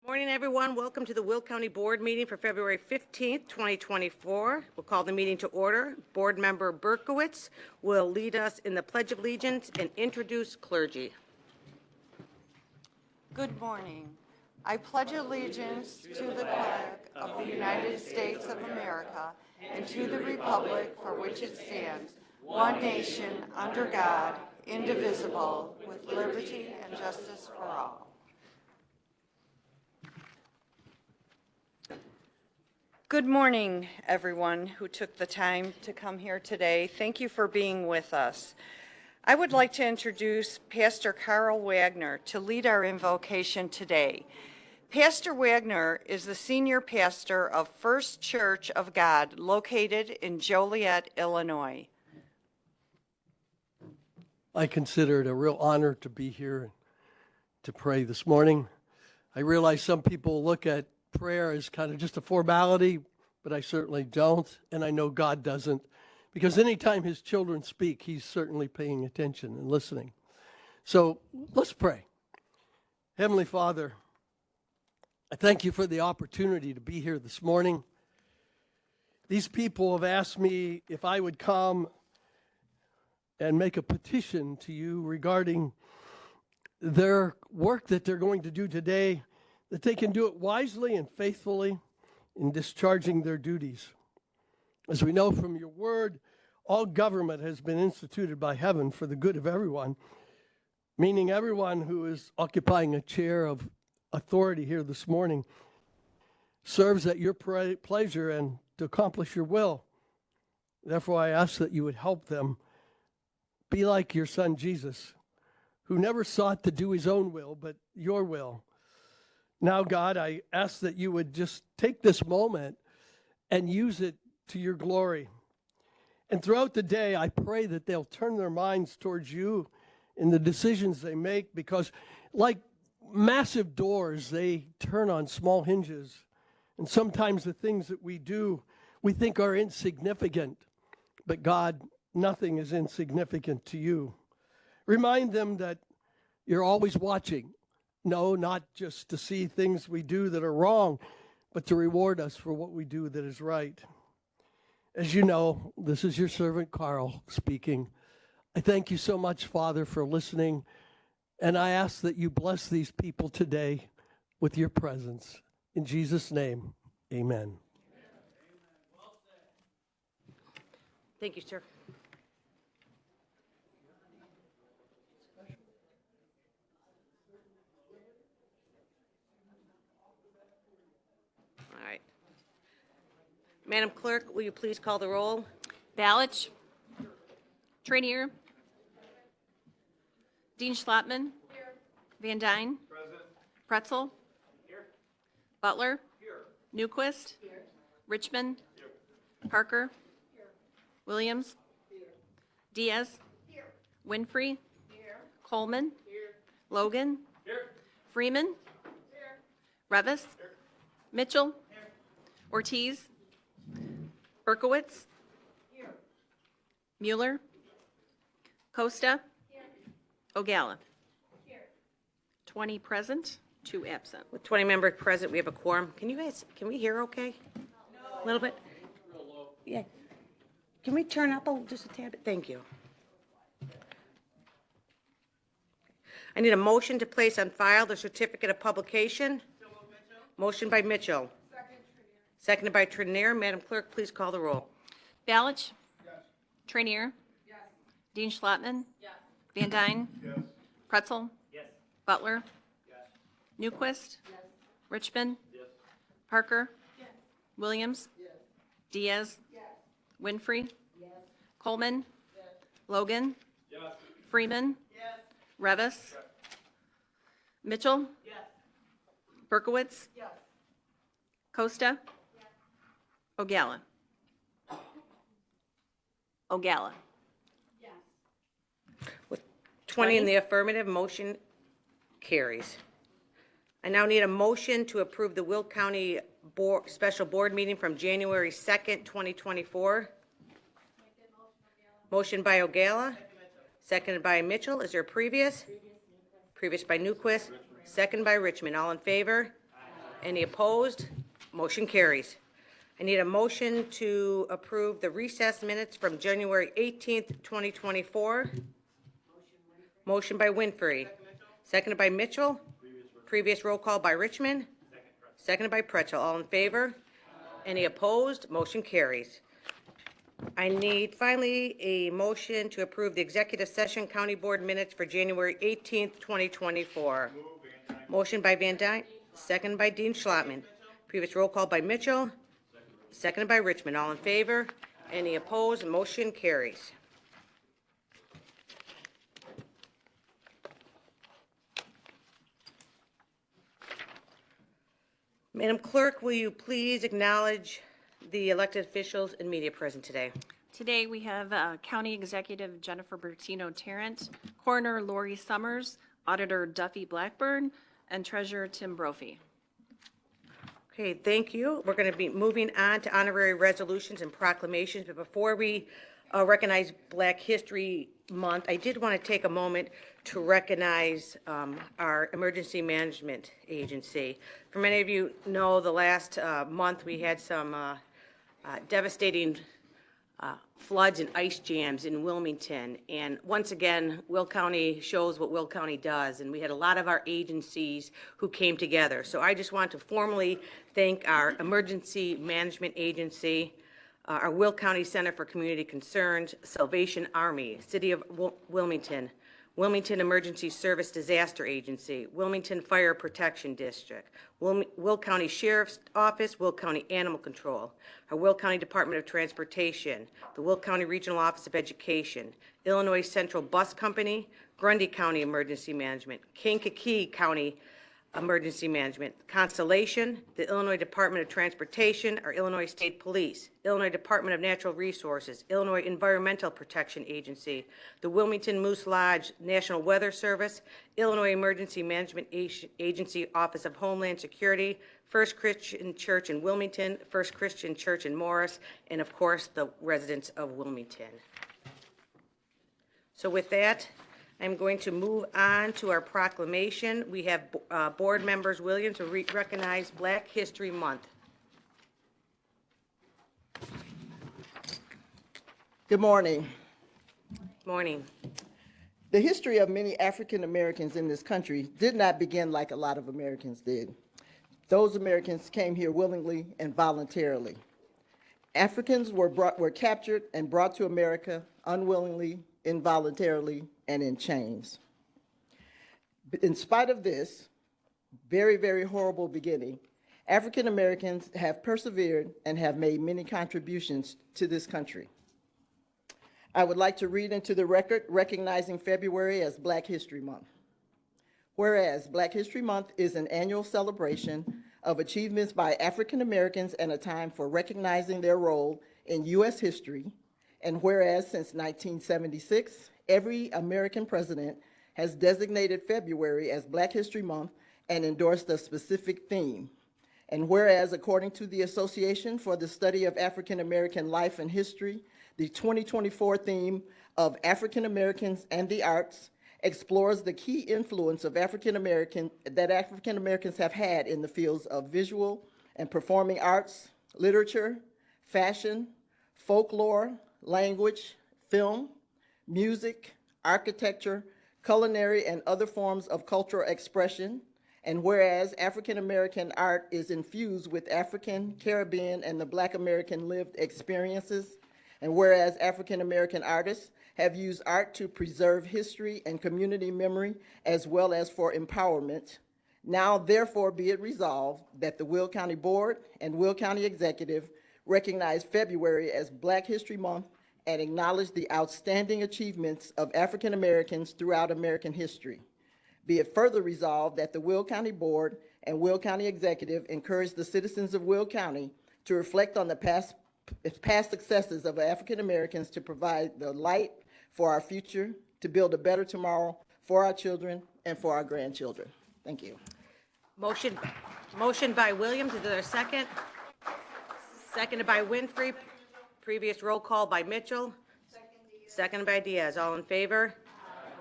Morning, everyone. Welcome to the Will County Board meeting for February 15th, 2024. We'll call the meeting to order. Board Member Berkowitz will lead us in the Pledge of Allegiance and introduce clergy. Good morning. I pledge allegiance to the flag of the United States of America and to the republic for which it stands, one nation, under God, indivisible, with liberty and justice for all. Good morning, everyone who took the time to come here today. Thank you for being with us. I would like to introduce Pastor Carl Wagner to lead our invocation today. Pastor Wagner is the senior pastor of First Church of God, located in Joliet, Illinois. I consider it a real honor to be here to pray this morning. I realize some people look at prayer is kind of just a formality, but I certainly don't, and I know God doesn't, because anytime his children speak, he's certainly paying attention and listening. So let's pray. Heavenly Father, I thank you for the opportunity to be here this morning. These people have asked me if I would come and make a petition to you regarding their work that they're going to do today, that they can do it wisely and faithfully in discharging their duties. As we know from your word, all government has been instituted by heaven for the good of everyone, meaning everyone who is occupying a chair of authority here this morning serves at your pleasure and to accomplish your will. Therefore, I ask that you would help them be like your son Jesus, who never sought to do his own will, but your will. Now, God, I ask that you would just take this moment and use it to your glory. And throughout the day, I pray that they'll turn their minds towards you in the decisions they make, because like massive doors, they turn on small hinges. And sometimes the things that we do, we think are insignificant. But God, nothing is insignificant to you. Remind them that you're always watching. No, not just to see things we do that are wrong, but to reward us for what we do that is right. As you know, this is your servant Carl speaking. I thank you so much, Father, for listening, and I ask that you bless these people today with your presence. In Jesus' name, amen. Thank you, sir. All right. Madam Clerk, will you please call the roll? Balich. Trainier. Dean Schlattman. Here. Van Dyne. Present. Pretzel. Here. Butler. Here. Newquist. Here. Richmond. Here. Parker. Here. Williams. Here. Diaz. Here. Winfrey. Here. Coleman. Here. Logan. Here. Freeman. Here. Revis. Here. Mitchell. Here. Ortiz. Berkowitz. Here. Mueller. Costa. Here. Ogala. Here. 20 present, 2 absent. With 20 members present, we have a quorum. Can we hear okay? No. A little bit? Real low. Yeah. Can we turn up just a tad bit? Thank you. I need a motion to place on file the certificate of publication. Motion by Mitchell. Seconded by Trainier. Madam Clerk, please call the roll. Balich. Yes. Trainier. Yes. Dean Schlattman. Yes. Van Dyne. Yes. Pretzel. Yes. Butler. Yes. Newquist. Yes. Richmond. Yes. Parker. Yes. Williams. Yes. Diaz. Yes. Winfrey. Yes. Coleman. Yes. Logan. Yes. Freeman. Yes. Revis. Yes. Mitchell. Yes. Berkowitz. Yes. Costa. Yes. Ogala. Ogala. Yes. With 20 in the affirmative, motion carries. I now need a motion to approve the Will County Special Board meeting from January 2nd, 2024. Motion by Ogala, seconded by Mitchell. Is there a previous? Previous by Newquist, second by Richmond. All in favor? Any opposed? Motion carries. I need a motion to approve the recess minutes from January 18th, 2024. Motion by Winfrey. Seconded by Mitchell. Previous roll call by Richmond. Seconded by Pretzel. All in favor? Any opposed? Motion carries. I need finally a motion to approve the executive session county board minutes for January 18th, 2024. Motion by Van Dyne, seconded by Dean Schlottman. Previous roll call by Mitchell, seconded by Richmond. All in favor? Any opposed? Motion carries. Madam Clerk, will you please acknowledge the elected officials and media present today? Today, we have County Executive Jennifer Bertino-Tarrant, Coroner Lori Summers, Auditor Duffy Blackburn, and Treasurer Tim Brophy. Okay, thank you. We're going to be moving on to honorary resolutions and proclamations, but before we recognize Black History Month, I did want to take a moment to recognize our Emergency Management Agency. For many of you know, the last month we had some devastating floods and ice jams in Wilmington, and once again, Will County shows what Will County does, and we had a lot of our agencies who came together. So I just want to formally thank our Emergency Management Agency, our Will County Center for Community Concerns, Salvation Army, City of Wilmington, Wilmington Emergency Service Disaster Agency, Wilmington Fire Protection District, Will County Sheriff's Office, Will County Animal Control, our Will County Department of Transportation, the Will County Regional Office of Education, Illinois Central Bus Company, Grundy County Emergency Management, Kankakee County Emergency Management, Constellation, the Illinois Department of Transportation, our Illinois State Police, Illinois Department of Natural Resources, Illinois Environmental Protection Agency, the Wilmington Moose Lodge National Weather Service, Illinois Emergency Management Agency Office of Homeland Security, First Christian Church in Wilmington, First Christian Church in Morris, and of course, the residents of Wilmington. So with that, I'm going to move on to our proclamation. We have Board Members Williams to recognize Black History Month. Good morning. Morning. The history of many African Americans in this country did not begin like a lot of Americans did. Those Americans came here willingly and voluntarily. Africans were captured and brought to America unwillingly, involuntarily, and in chains. In spite of this very, very horrible beginning, African Americans have persevered and have made many contributions to this country. I would like to read into the record recognizing February as Black History Month. Whereas Black History Month is an annual celebration of achievements by African Americans and a time for recognizing their role in U.S. history, and whereas since 1976, every American president has designated February as Black History Month and endorsed a specific theme. And whereas, according to the Association for the Study of African American Life and History, the 2024 theme of African Americans and the Arts explores the key influence of African Americans have had in the fields of visual and performing arts, literature, fashion, folklore, language, film, music, architecture, culinary, and other forms of cultural expression. And whereas African American art is infused with African, Caribbean, and the Black American lived experiences, and whereas African American artists have used art to preserve history and community memory as well as for empowerment, now therefore be it resolved that the Will County Board and Will County Executive recognize February as Black History Month and acknowledge the outstanding achievements of African Americans throughout American history. Be it further resolved that the Will County Board and Will County Executive encourage the citizens of Will County to reflect on the past successes of African Americans to provide the light for our future, to build a better tomorrow for our children and for our grandchildren. Thank you. Motion by Williams. Is there a second? Seconded by Winfrey. Previous roll call by Mitchell. Seconded by Diaz. All in favor?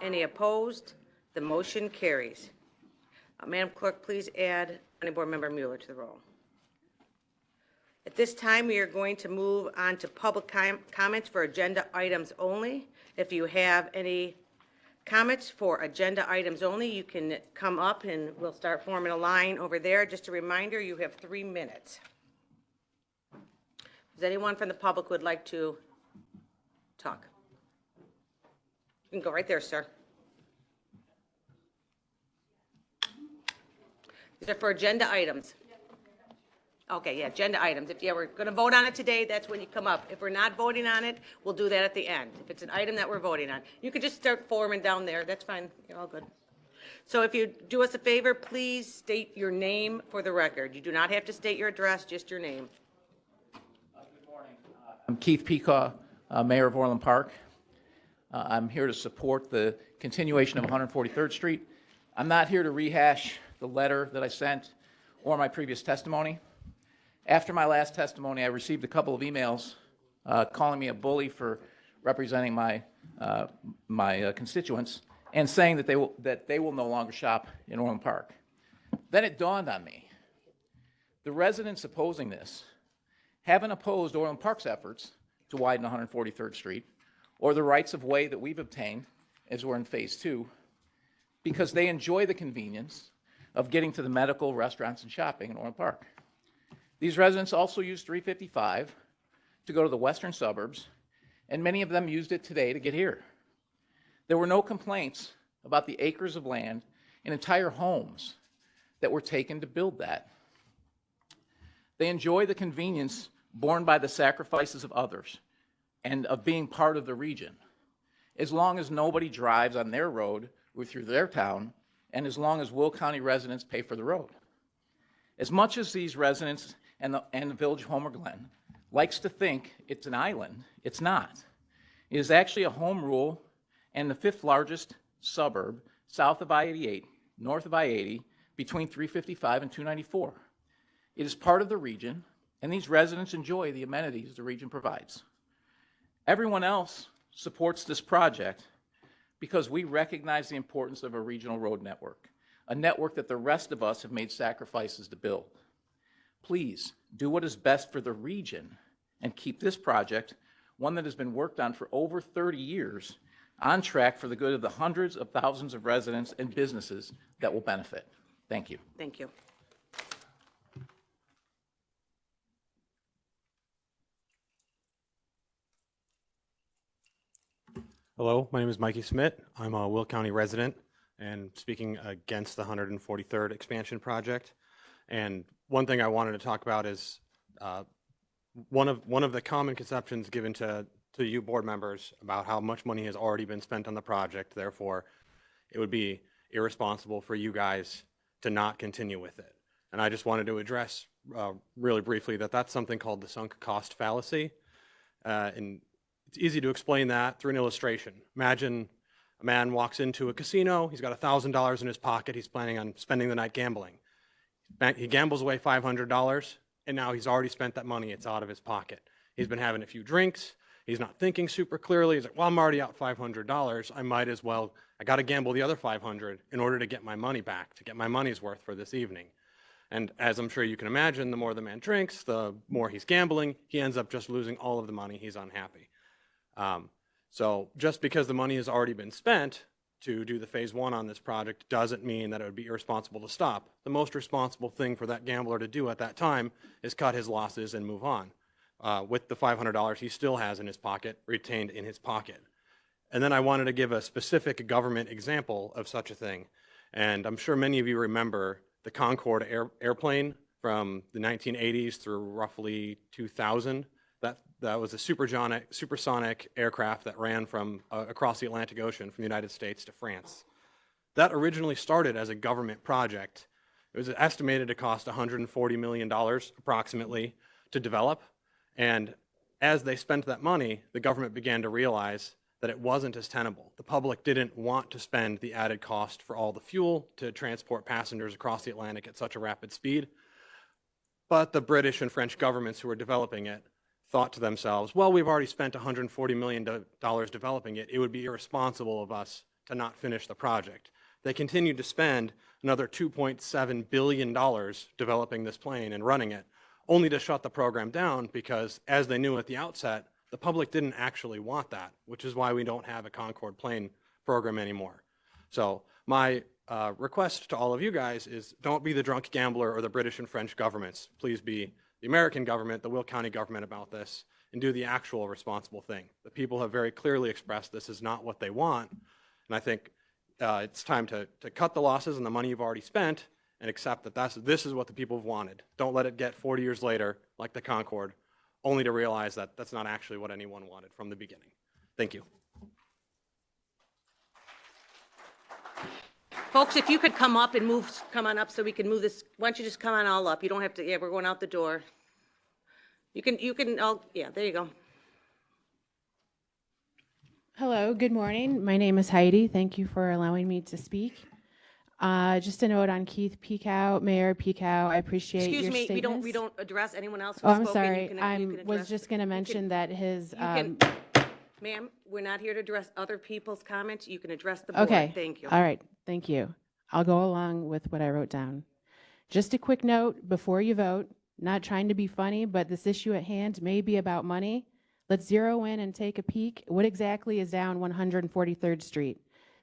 Any opposed? The motion carries. Madam Clerk, please add County Board Member Mueller to the roll. At this time, we are going to move on to public comments for agenda items only. If you have any comments for agenda items only, you can come up and we'll start forming a line over there. Just a reminder, you have 3 minutes. Does anyone from the public would like to talk? You can go right there, sir. These are for agenda items. Okay, yeah, agenda items. If we're going to vote on it today, that's when you come up. If we're not voting on it, we'll do that at the end. If it's an item that we're voting on, you could just start forming down there. That's fine. You're all good. So if you do us a favor, please state your name for the record. You do not have to state your address, just your name. Good morning. I'm Keith Pecaw, Mayor of Orland Park. I'm here to support the continuation of 143rd Street. I'm not here to rehash the letter that I sent or my previous testimony. After my last testimony, I received a couple of emails calling me a bully for representing my constituents and saying that they will no longer shop in Orland Park. Then it dawned on me, the residents opposing this haven't opposed Orland Park's efforts to widen 143rd Street or the rights of way that we've obtained as we're in phase 2 because they enjoy the convenience of getting to the medical, restaurants, and shopping in Orland Park. These residents also use 355 to go to the western suburbs, and many of them used it today to get here. There were no complaints about the acres of land and entire homes that were taken to build that. They enjoy the convenience borne by the sacrifices of others and of being part of the region, as long as nobody drives on their road or through their town, and as long as Will County residents pay for the road. As much as these residents and the village of Homer Glen likes to think it's an island, it's not. It is actually a home rule and the 5th largest suburb south of I-88, north of I-80, between 355 and 294. It is part of the region, and these residents enjoy the amenities the region provides. Everyone else supports this project because we recognize the importance of a regional road network, a network that the rest of us have made sacrifices to build. Please do what is best for the region and keep this project, one that has been worked on for over 30 years, on track for the good of the hundreds of thousands of residents and businesses that will benefit. Thank you. Thank you. Hello, my name is Mikey Smith. I'm a Will County resident and speaking against the 143rd expansion project. And one thing I wanted to talk about is one of the common conceptions given to you board members about how much money has already been spent on the project. Therefore, it would be irresponsible for you guys to not continue with it. And I just wanted to address really briefly that that's something called the sunk cost fallacy. And it's easy to explain that through an illustration. Imagine a man walks into a casino, he's got $1,000 in his pocket, he's planning on spending the night gambling. He gambles away $500, and now he's already spent that money, it's out of his pocket. He's been having a few drinks, he's not thinking super clearly, he's like, well, I'm already out $500, I might as well, I gotta gamble the other $500 in order to get my money back, to get my money's worth for this evening. And as I'm sure you can imagine, the more the man drinks, the more he's gambling, he ends up just losing all of the money, he's unhappy. So just because the money has already been spent to do the phase 1 on this project doesn't mean that it would be irresponsible to stop. The most responsible thing for that gambler to do at that time is cut his losses and move on. With the $500 he still has in his pocket, retained in his pocket. And then I wanted to give a specific government example of such a thing. And I'm sure many of you remember the Concorde airplane from the 1980s through roughly 2000. That was a supersonic aircraft that ran from across the Atlantic Ocean from the United States to France. That originally started as a government project. It was estimated to cost $140 million approximately to develop. And as they spent that money, the government began to realize that it wasn't as tenable. The public didn't want to spend the added cost for all the fuel to transport passengers across the Atlantic at such a rapid speed. But the British and French governments who were developing it thought to themselves, well, we've already spent $140 million developing it. It would be irresponsible of us to not finish the project. they continued to spend another $2.7 billion developing this plane and running it, only to shut the program down because, as they knew at the outset, the public didn't actually want that, which is why we don't have a Concorde plane program anymore. So my request to all of you guys is don't be the drunk gambler or the British and French governments. Please be the American government, the Will County government about this, and do the actual responsible thing. The people have very clearly expressed this is not what they want, and I think it's time to cut the losses and the money you've already spent and accept that this is what the people have wanted. Don't let it get 40 years later, like the Concorde, only to realize that that's not actually what anyone wanted from the beginning. Thank you. Folks, if you could come up and come on up so we can move this. Why don't you just come on all up? You don't have to, yeah, we're going out the door. You can, yeah, there you go. Hello, good morning. My name is Heidi. Thank you for allowing me to speak. Just a note on Keith Pekow, Mayor Pekow, I appreciate your Excuse me, statements. we don't address anyone else who's Oh, I'm spoken. sorry. I was address- just going to mention that his, Ma'am, we're not here to address other people's comments. You can address the board. okay. Thank you. All right, thank you. I'll go along with what I wrote down. Just a quick note before you vote, not trying to be funny, but this issue at hand may be about money. Let's zero in and take a peek. What exactly is down 143rd Street?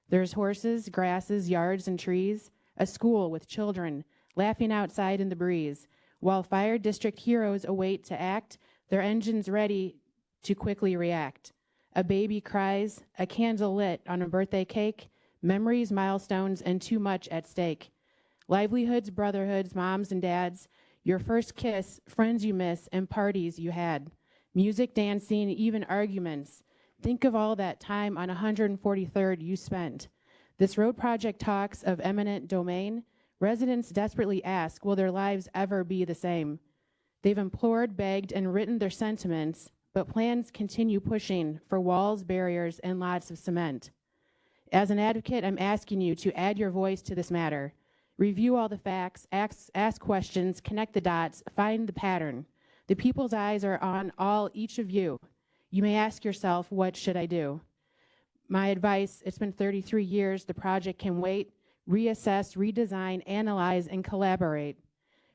There's horses, grasses, yards, and trees, a school with children laughing outside in the breeze, while fire district heroes await to act, their engines ready to quickly react. A baby cries, a candle lit on a birthday cake, memories, milestones, and too much at stake. Livelihoods, brotherhoods, moms and dads, your first kiss, friends you miss, and parties you had. Music, dancing, even arguments. Think of all that time on 143rd you spent. This road project talks of eminent domain. Residents desperately ask, will their lives ever be the same? They've implored, begged, and written their sentiments, but plans continue pushing for walls, barriers, and lots of cement. As an advocate, I'm asking you to add your voice to this matter. Review all the facts, ask questions, connect the dots, find the pattern. The people's eyes are on each of you. You may ask yourself, what should I do? My advice, it's been 33 years, the project can wait. Reassess, redesign, analyze, and collaborate.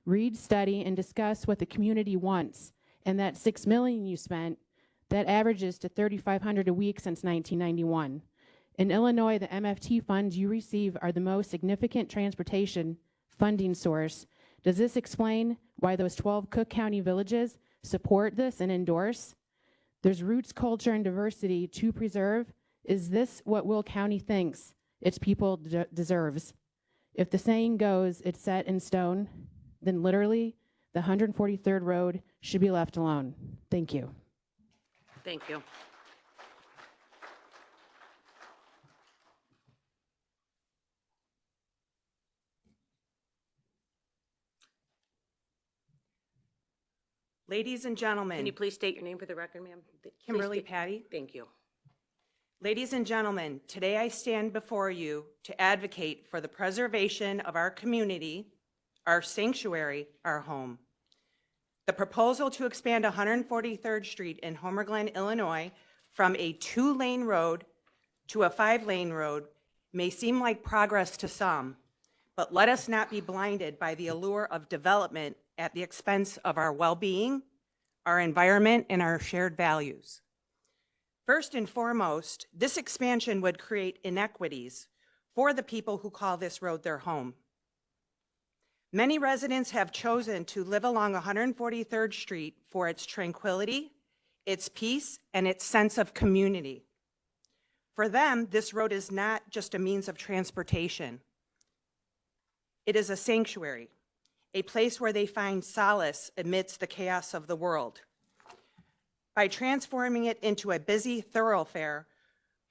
Read, study, and discuss what the community wants. And that $6 million you spent, that averages to $3,500 a week since 1991. In Illinois, the MFT funds you receive are the most significant transportation funding source. Does this explain why those 12 Cook County villages support this and endorse? There's roots, culture, and diversity to preserve. Is this what Will County thinks its people deserves? If the saying goes, it's set in stone, then literally the 143rd Road should be left alone. Thank you. Thank you. Ladies and Can gentlemen, you please state your name for the record, ma'am? Please Kimberly state- Patty. Thank you. Ladies and gentlemen, today I stand before you to advocate for the preservation of our community, our sanctuary, our home. The proposal to expand 143rd Street in Homer Glen, Illinois, from a 2-lane road to a 5-lane road may seem like progress to some, but let us not be blinded by the allure of development at the expense of our well-being, our environment, and our shared values. First and foremost, this expansion would create inequities for the people who call this road their home. Many residents have chosen to live along 143rd Street for its tranquility, its peace, and its sense of community. For them, this road is not just a means of transportation. It is a sanctuary, a place where they find solace amidst the chaos of the world. By transforming it into a busy thoroughfare,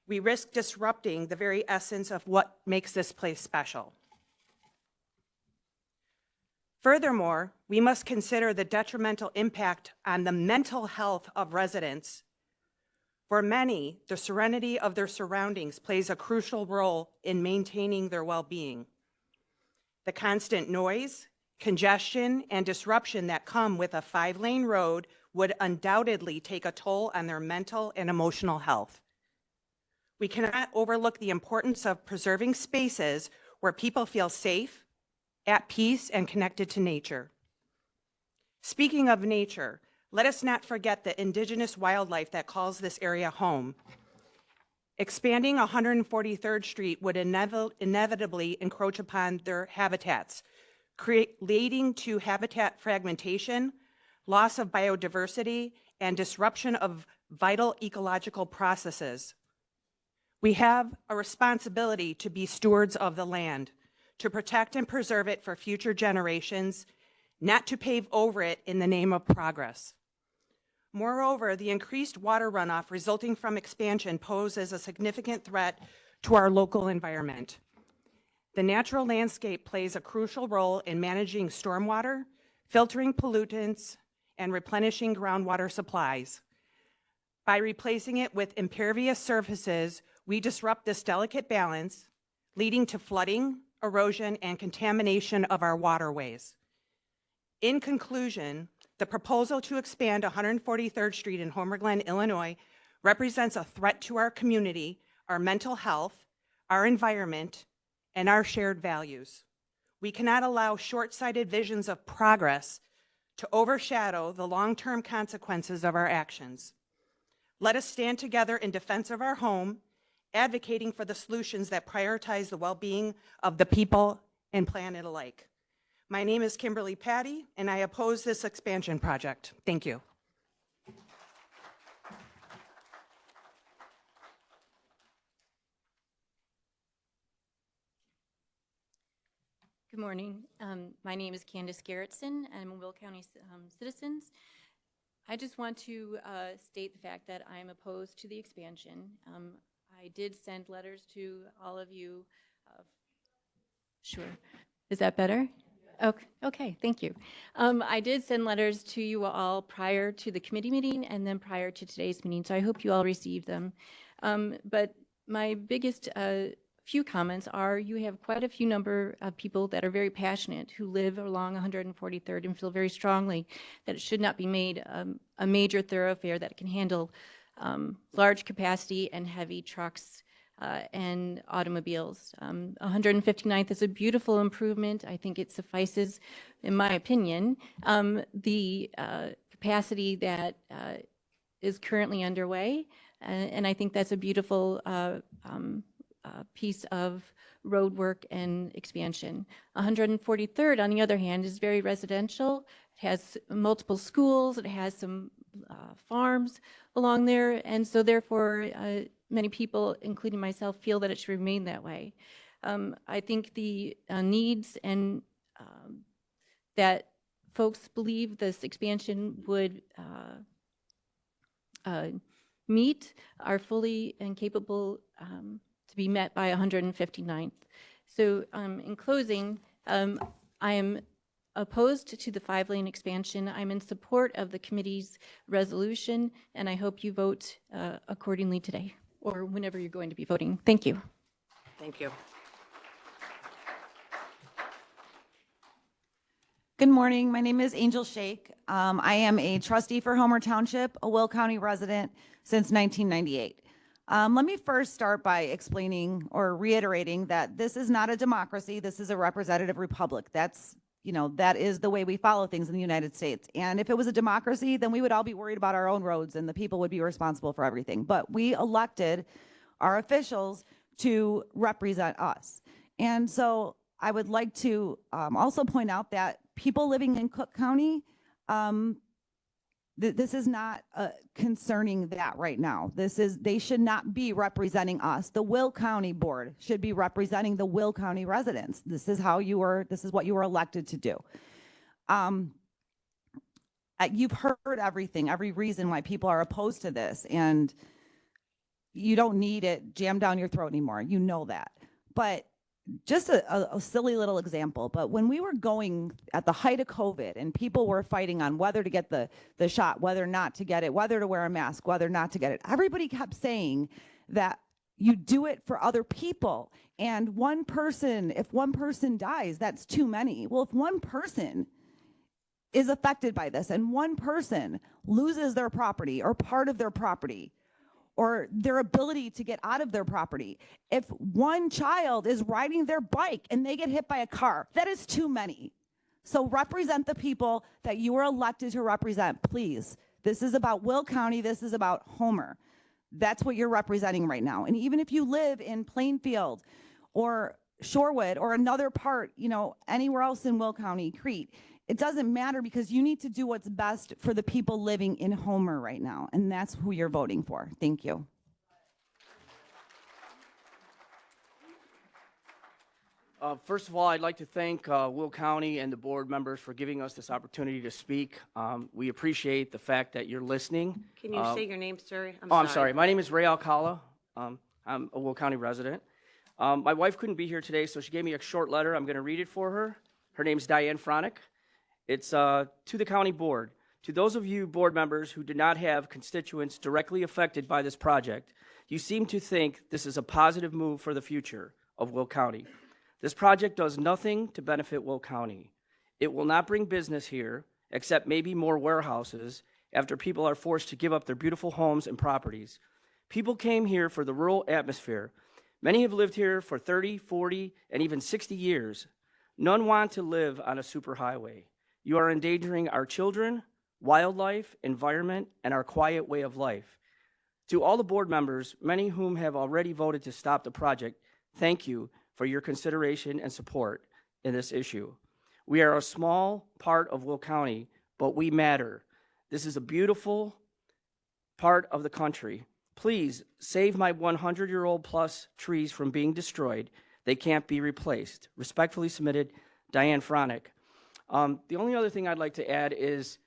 we risk disrupting the very essence of what makes this place special. Furthermore, we must consider the detrimental impact on the mental health of residents. For many, the serenity of their surroundings plays a crucial role in maintaining their well-being. The constant noise, congestion, and disruption that come with a 5-lane road would undoubtedly take a toll on their mental and emotional health. We cannot overlook the importance of preserving spaces where people feel safe, at peace, and connected to nature. Speaking of nature, let us not forget the indigenous wildlife that calls this area home. Expanding 143rd Street would inevitably encroach upon their habitats, leading to habitat fragmentation, loss of biodiversity, and disruption of vital ecological processes. We have a responsibility to be stewards of the land, to protect and preserve it for future generations, not to pave over it in the name of progress. Moreover, the increased water runoff resulting from expansion poses a significant threat to our local environment. The natural landscape plays a crucial role in managing stormwater, filtering pollutants, and replenishing groundwater supplies. By replacing it with impervious surfaces, we disrupt this delicate balance, leading to flooding, erosion, and contamination of our waterways. In conclusion, the proposal to expand 143rd Street in Homer Glen, Illinois, represents a threat to our community, our mental health, our environment, and our shared values. We cannot allow short-sighted visions of progress to overshadow the long-term consequences of our actions. Let us stand together in defense of our home, advocating for the solutions that prioritize the well-being of the people and planet alike. My name is Kimberly Patty, and I oppose this expansion project. Thank you. Good morning. My name is Candace Garrettson. I'm a Will County citizens. I just want to state the fact that I'm opposed to the expansion. I did send letters to all of you. Sure. Is that better? Okay, thank you. I did send letters to you all prior to the committee meeting and then prior to today's meeting, so I hope you all received them. But my biggest few comments are you have quite a few number of people that are very passionate who live along 143rd and feel very strongly that it should not be made a major thoroughfare that can handle large capacity and heavy trucks and automobiles. 159th is a beautiful improvement. I think it suffices, in my opinion. The capacity that is currently underway, and I think that's a beautiful piece of road work and expansion. 143rd, on the other hand, is very residential. It has multiple schools. It has some farms along there, and so therefore many people, including myself, feel that it should remain that way. I think the needs and that folks believe this expansion would meet are fully and capable to be met by 159th. So in closing, I am opposed to the 5-lane expansion. I'm in support of the committee's resolution, and I hope you vote accordingly today or whenever you're going to be voting. Thank you. Thank you. Good morning. My name is Angel Shake. I am a trustee for Homer Township, a Will County resident since 1998. Let me first start by explaining or reiterating that this is not a democracy. This is a representative republic. That's, that is the way we follow things in the United States. And if it was a democracy, then we would all be worried about our own roads and the people would be responsible for everything. But we elected our officials to represent us. And so I would like to also point out that people living in Cook County, this is not concerning that right now. They should not be representing us. The Will County Board should be representing the Will County residents. This is what you were elected to do. You've heard everything, every reason why people are opposed to this, and you don't need it jammed down your throat anymore. You know that. But just a silly little example, but when we were going at the height of COVID and people were fighting on whether to get the shot, whether not to get it, whether to wear a mask, whether not to get it, everybody kept saying that you do it for other people. And if one person dies, that's too many. Well, if one person is affected by this and one person loses their property or part of their property, or their ability to get out of their property. If one child is riding their bike and they get hit by a car, that is too many. So represent the people that you are elected to represent, please. This is about Will County. This is about Homer. That's what you're representing right now. And even if you live in Plainfield or Shorewood or another part, you know, anywhere else in Will County, Crete, it doesn't matter, because you need to do what's best for the people living in Homer right now. And that's who you're voting for. Thank you. First of all, I'd like to thank Will County and the board members for giving us this opportunity to speak. We appreciate the fact that you're listening. Can you say your name, sir? I'm sorry. My name is Ray Alcala. I'm a Will County resident. My wife couldn't be here today, so she gave me a short letter. I'm going to read it for her. Her name's Diane Fronick. It's to the county board. To those of you board members who do not have constituents directly affected by this project, you seem to think this is a positive move for the future of Will County. This project does nothing to benefit Will County. It will not bring business here, except maybe more warehouses, after people are forced to give up their beautiful homes and properties. People came here for the rural atmosphere. Many have lived here for 30, 40, and even 60 years. None want to live on a superhighway. You are endangering our children, wildlife, environment, and our quiet way of life. To all the board members, many whom have already voted to stop the project, thank you for your consideration and support in this issue. We are a small part of Will County, but we matter. This is a beautiful part of the country. Please save my 100-year-old plus trees from being destroyed. They can't be replaced. Respectfully submitted, Diane Fronick. The only other thing I'd like to add is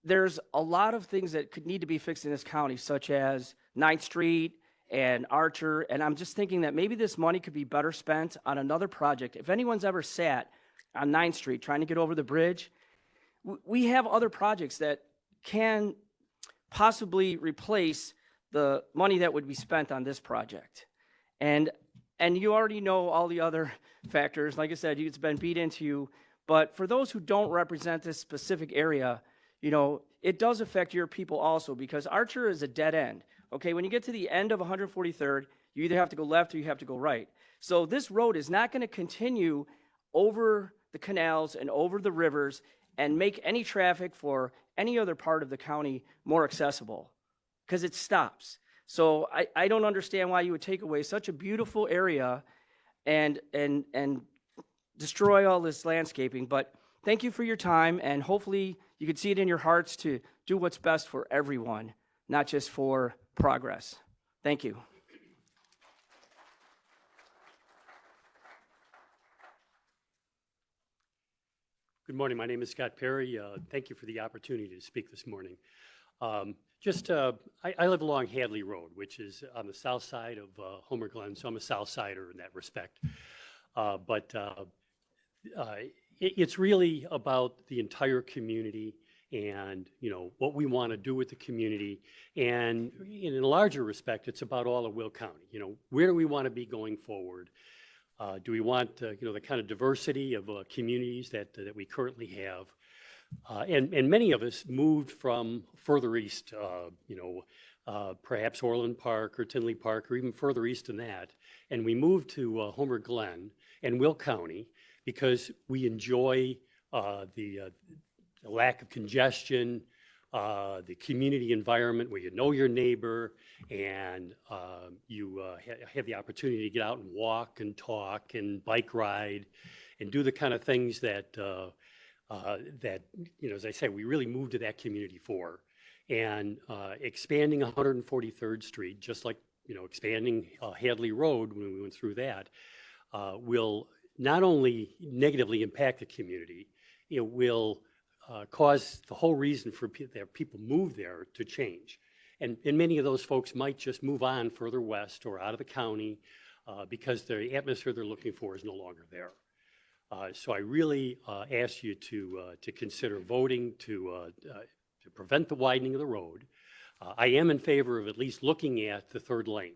there's a lot of things that could need to be fixed in this county, such as 9th Street and Archer, and I'm just thinking that maybe this money could be better spent on another project. If anyone's ever sat on 9th Street trying to get over the bridge, we have other projects that can possibly replace the money that would be spent on this project. And you already know all the other factors. Like I said, it's been beat into you. But for those who don't represent this specific area, you know, it does affect your people also, because Archer is a dead end. Okay, when you get to the end of 143rd, you either have to go left or you have to go right. So this road is not going to continue over the canals and over the rivers and make any traffic for any other part of the county more accessible, because it stops. So I don't understand why you would take away such a beautiful area and destroy all this landscaping. But thank you for your time, and hopefully you can see it in your hearts to do what's best for everyone, not just for progress. Thank you. Good morning. My name is Scott Perry. Thank you for the opportunity to speak this morning. I live along Hadley Road, which is on the south side of Homer Glen, so I'm a South Sider in that respect. It's really about the entire community and, you know, what we want to do with the community. And in a larger respect, it's about all of Will County. You know, where do we want to be going forward? Do we want, you know, the kind of diversity of communities that we currently have? And many of us moved from further east, perhaps Orland Park or Tinley Park or even further east than that. And we moved to Homer Glen and Will County because we enjoy the lack of congestion, the community environment where you know your neighbor and you have the opportunity to get out and walk and talk and bike ride and do the kind of things that, you know, as I say, we really moved to that community for. And expanding 143rd Street, just like, you know, expanding Hadley Road when we went through that, will not only negatively impact the community, it will cause the whole reason for that people move there to change. And many of those folks might just move on further west or out of the county because the atmosphere they're looking for is no longer there. So I really ask you to consider voting to prevent the widening of the road. I am in favor of at least looking at the third lane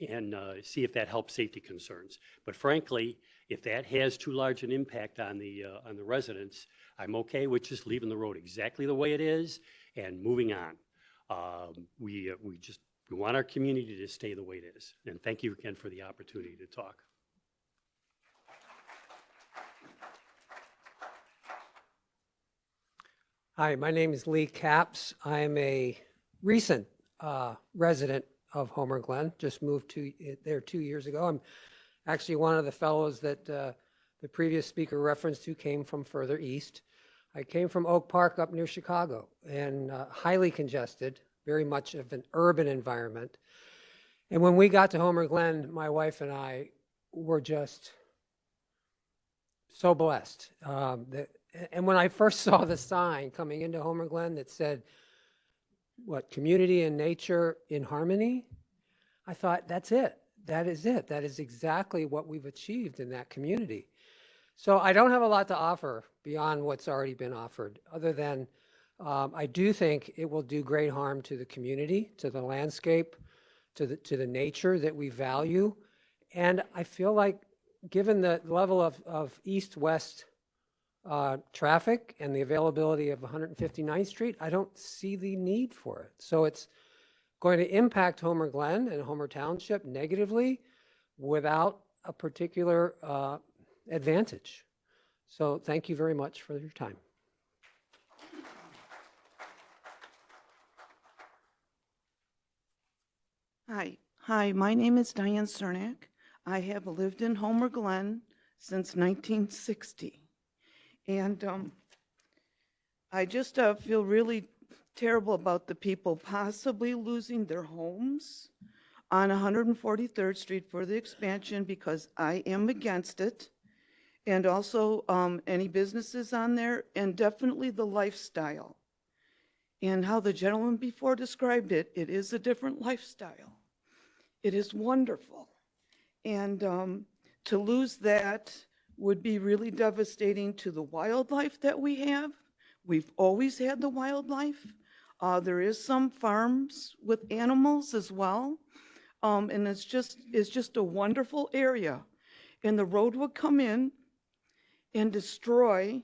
and see if that helps safety concerns. But frankly, if that has too large an impact on the residents, I'm okay with just leaving the road exactly the way it is and moving on. We want our community to stay the way it is. And thank you again for the opportunity to talk. Hi, my name is Lee Capps. I'm a recent resident of Homer Glen, just moved there 2 years ago. I'm actually one of the fellows that the previous speaker referenced who came from further east. I came from Oak Park up near Chicago, and highly congested, very much of an urban environment. And when we got to Homer Glen, my wife and I were just so blessed. And when I first saw the sign coming into Homer Glen that said, what, community and nature in harmony, I thought, that's it. That is it. That is exactly what we've achieved in that community. So I don't have a lot to offer beyond what's already been offered, other than I do think it will do great harm to the community, to the landscape, to the nature that we value. And I feel like, given the level of east-west traffic and the availability of 159th Street, I don't see the need for it. So it's going to impact Homer Glen and Homer Township negatively without a particular advantage. So thank you very much for your time. Hi, my name is Diane Cernak. I have lived in Homer Glen since 1960. And I just feel really terrible about the people possibly losing their homes on 143rd Street for the expansion, because I am against it. And also any businesses on there, and definitely the lifestyle. And how the gentleman before described it, it is a different lifestyle. It is wonderful. And to lose that would be really devastating to the wildlife that we have. We've always had the wildlife. There is some farms with animals as well. And it's just a wonderful area. And the road would come in and destroy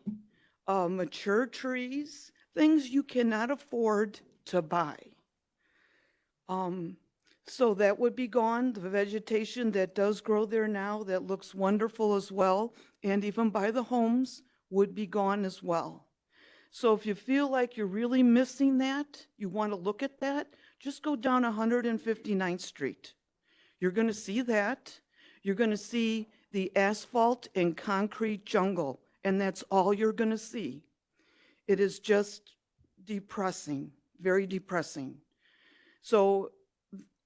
mature trees, things you cannot afford to buy. So that would be gone. The vegetation that does grow there now that looks wonderful as well, and even by the homes, would be gone as well. So if you feel like you're really missing that, you want to look at that, just go down 159th Street. You're going to see that. You're going to see the asphalt and concrete jungle, and that's all you're going to see. It is just depressing, very depressing. So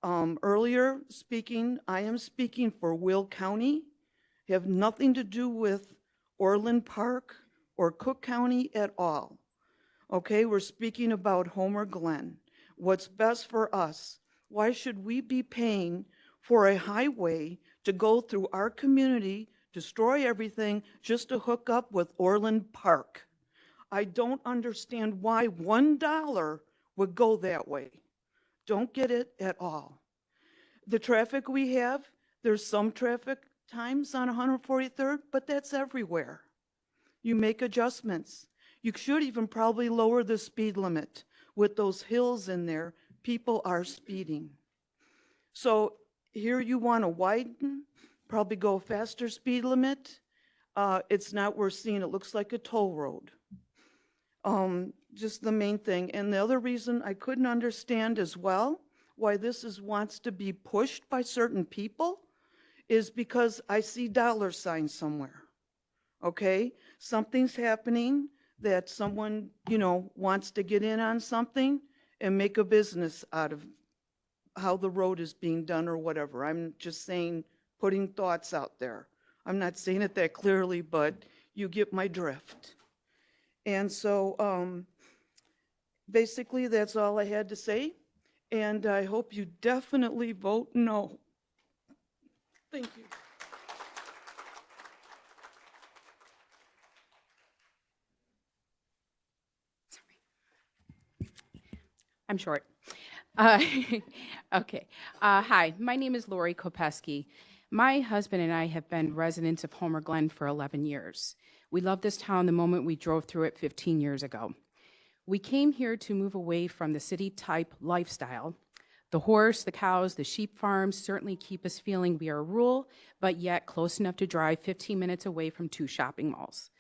earlier speaking, I am speaking for Will County. Have nothing to do with Orland Park or Cook County at all. Okay, we're speaking about Homer Glen. What's best for us? Why should we be paying for a highway to go through our community, destroy everything, just to hook up with Orland Park? I don't understand why $1 would go that way. Don't get it at all. The traffic we have, there's some traffic times on 143rd, but that's everywhere. You make adjustments. You should even probably lower the speed limit. With those hills in there, people are speeding. So here you want to widen, probably go faster speed limit. It's not worth seeing. It looks like a toll road. Just the main thing. And the other reason I couldn't understand as well why this wants to be pushed by certain people is because I see dollar signs somewhere. Okay? Something's happening that someone, wants to get in on something and make a business out of how the road is being done or whatever. I'm just saying, putting thoughts out there. I'm not saying it that clearly, but you get my drift. And so basically that's all I had to say. And I hope you definitely vote no. Thank you. I'm short. Okay. Hi, my name is Lori Kopeski. My husband and I have been residents of Homer Glen for 11 years. We loved this town the moment we drove through it 15 years ago. We came here to move away from the city-type lifestyle. The horse, the cows, the sheep farms certainly keep us feeling we are rural, but yet close enough to drive 15 minutes away from 2 shopping malls.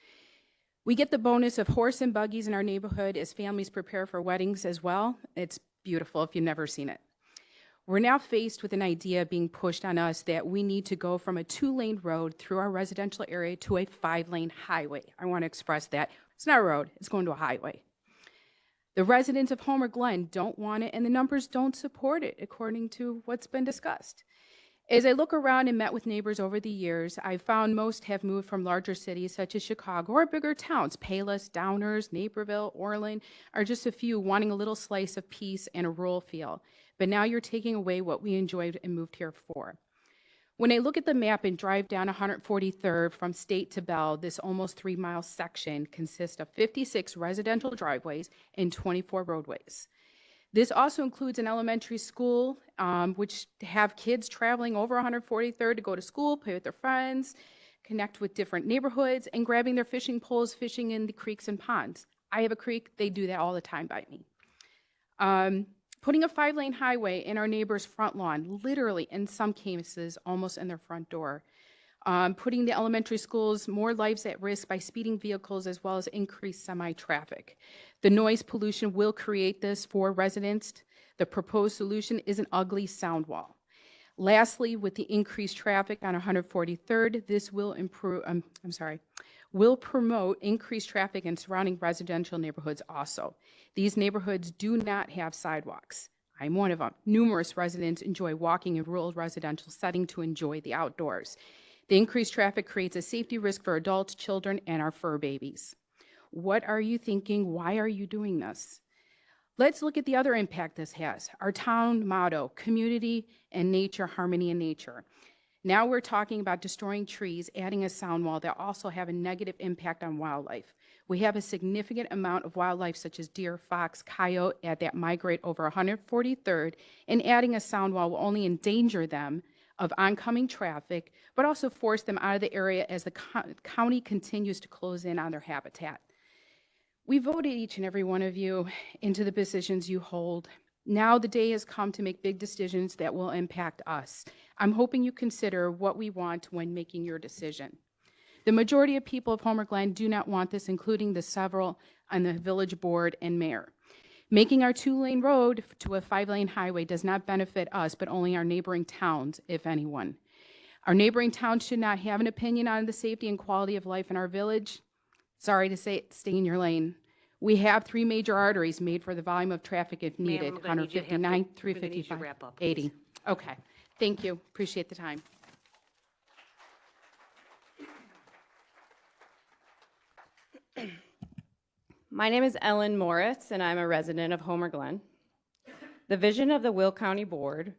We get the bonus of horse and buggies in our neighborhood as families prepare for weddings as well. It's beautiful if you've never seen it. We're now faced with an idea being pushed on us that we need to go from a 2-lane road through our residential area to a 5-lane highway. I want to express that. It's not a road, it's going to a highway. The residents of Homer Glen don't want it, and the numbers don't support it, according to what's been discussed. As I look around and met with neighbors over the years, I've found most have moved from larger cities such as Chicago or bigger towns. Payless, Downers, Naperville, Orland are just a few wanting a little slice of peace and a rural feel. But now you're taking away what we enjoyed and moved here for. When I look at the map and drive down 143rd from State to Bell, this almost 3-mile section consists of 56 residential driveways and 24 roadways. This also includes an elementary school, which have kids traveling over 143rd to go to school, play with their friends, connect with different neighborhoods, and grabbing their fishing poles, fishing in the creeks and ponds. I have a creek, they do that all the time by me. Putting a 5-lane highway in our neighbor's front lawn, literally in some cases, almost in their front door. Putting the elementary schools more lives at risk by speeding vehicles as well as increased semi-traffic. The noise pollution will create this for residents. The proposed solution is an ugly sound wall. Lastly, with the increased traffic on 143rd, this will will promote increased traffic in surrounding residential neighborhoods also. These neighborhoods do not have sidewalks. I'm one of them. Numerous residents enjoy walking in rural residential setting to enjoy the outdoors. The increased traffic creates a safety risk for adults, children, and our fur babies. What are you thinking? Why are you doing this? Let's look at the other impact this has. Our town motto, community and nature, harmony in nature. Now we're talking about destroying trees, adding a sound wall that also have a negative impact on wildlife. We have a significant amount of wildlife such as deer, fox, coyote that migrate over 143rd, and adding a sound wall will only endanger them of oncoming traffic, but also force them out of the area as the county continues to close in on their habitat. We voted each and every one of you into the positions you hold. Now the day has come to make big decisions that will impact us. I'm hoping you consider what we want when making your decision. The majority of people of Homer Glen do not want this, including the several on the village board and mayor. Making our 2-lane road to a 5-lane highway does not benefit us, but only our neighboring towns, if anyone. Our neighboring towns should not have an opinion on the safety and quality of life in our village. Sorry to say it, stay in your lane. We have 3 major arteries made for the volume of traffic if needed, 159, 355, 80. Okay, thank you, appreciate the time. My name is Ellen Morris, and I'm a resident of Homer Glen. The vision of the Will County Board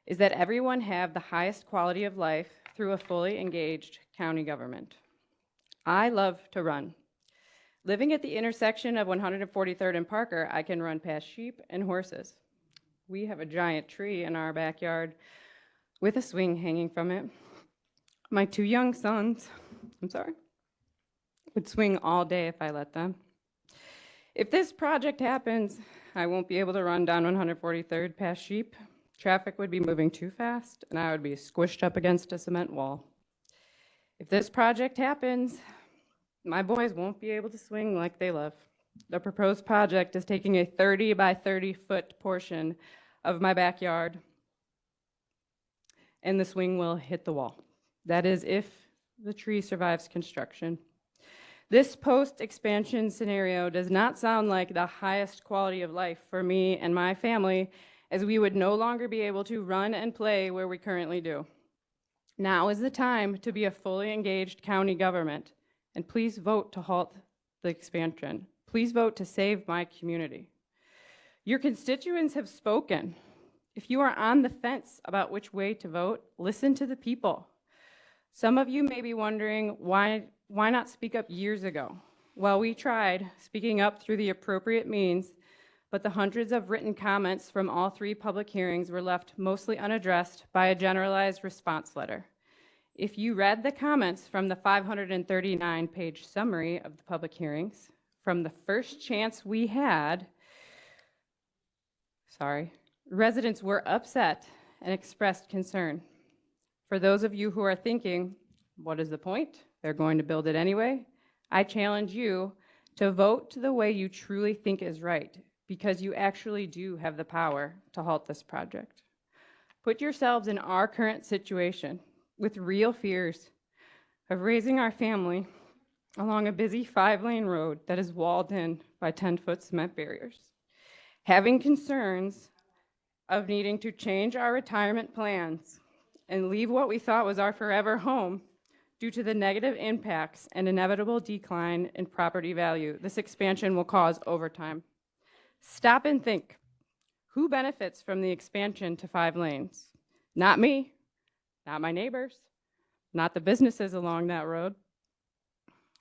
is that everyone have the highest quality of life through a fully engaged county government. I love to run. Living at the intersection of 143rd and Parker, I can run past sheep and horses. We have a giant tree in our backyard with a swing hanging from it. My 2 young sons, would swing all day if I let them. If this project happens, I won't be able to run down 143rd past sheep. Traffic would be moving too fast, and I would be squished up against a cement wall. If this project happens, my boys won't be able to swing like they love. The proposed project is taking a 30 by 30 foot portion of my backyard, and the swing will hit the wall. That is if the tree survives construction. This post-expansion scenario does not sound like the highest quality of life for me and my family, as we would no longer be able to run and play where we currently do. Now is the time to be a fully engaged county government, and please vote to halt the expansion. Please vote to save my community. Your constituents have spoken. If you are on the fence about which way to vote, listen to the people. Some of you may be wondering, why not speak up years ago? Well, we tried speaking up through the appropriate means, but the hundreds of written comments from all 3 public hearings were left mostly unaddressed by a generalized response letter. If you read the comments from the 539-page summary of the public hearings, from the first chance we had, residents were upset and expressed concern. For those of you who are thinking, what is the point? They're going to build it anyway. I challenge you to vote the way you truly think is right, because you actually do have the power to halt this project. Put yourselves in our current situation with real fears of raising our family along a busy 5-lane road that is walled in by 10-foot cement barriers. Having concerns of needing to change our retirement plans and leave what we thought was our forever home due to the negative impacts and inevitable decline in property value this expansion will cause over time. Stop and think. Who benefits from the expansion to 5 lanes? Not me, not my neighbors, not the businesses along that road.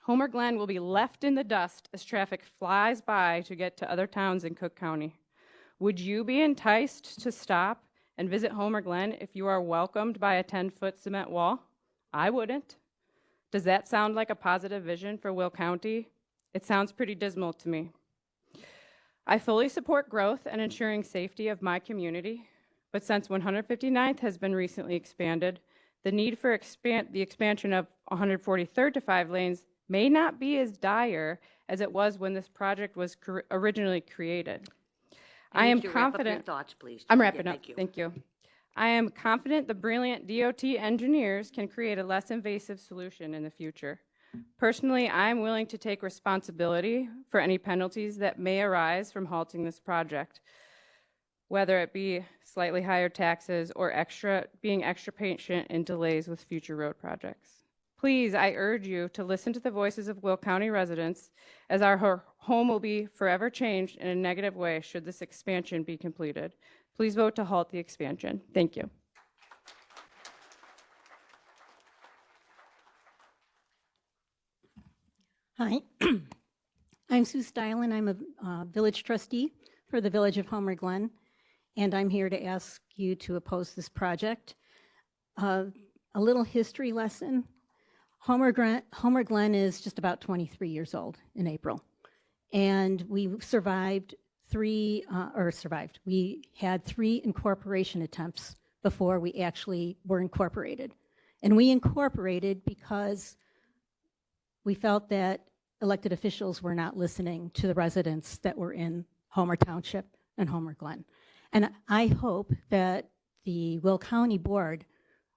Homer Glen will be left in the dust as traffic flies by to get to other towns in Cook County. Would you be enticed to stop and visit Homer Glen if you are welcomed by a 10-foot cement wall? I wouldn't. Does that sound like a positive vision for Will County? It sounds pretty dismal to me. I fully support growth and ensuring safety of my community, but since 159th has been recently expanded, the need for the expansion of 143rd to 5 lanes may not be as dire as it was when this project was originally created. I am confident. Wrap up your thoughts, please. I'm wrapping up. Thank you. Thank you. I am confident the brilliant DOT engineers can create a less invasive solution in the future. Personally, I'm willing to take responsibility for any penalties that may arise from halting this project, whether it be slightly higher taxes or being extra patient in delays with future road projects. Please, I urge you to listen to the voices of Will County residents, as our home will be forever changed in a negative way should this expansion be completed. Please vote to halt the expansion. Thank you. Hi, I'm Sue Stylen. I'm a village trustee for the Village of Homer Glen, and I'm here to ask you to oppose this project. A little history lesson. Homer Glen is just about 23 years old in April, and we we had 3 incorporation attempts before we actually were incorporated. And we incorporated because we felt that elected officials were not listening to the residents that were in Homer Township and Homer Glen. And I hope that the Will County Board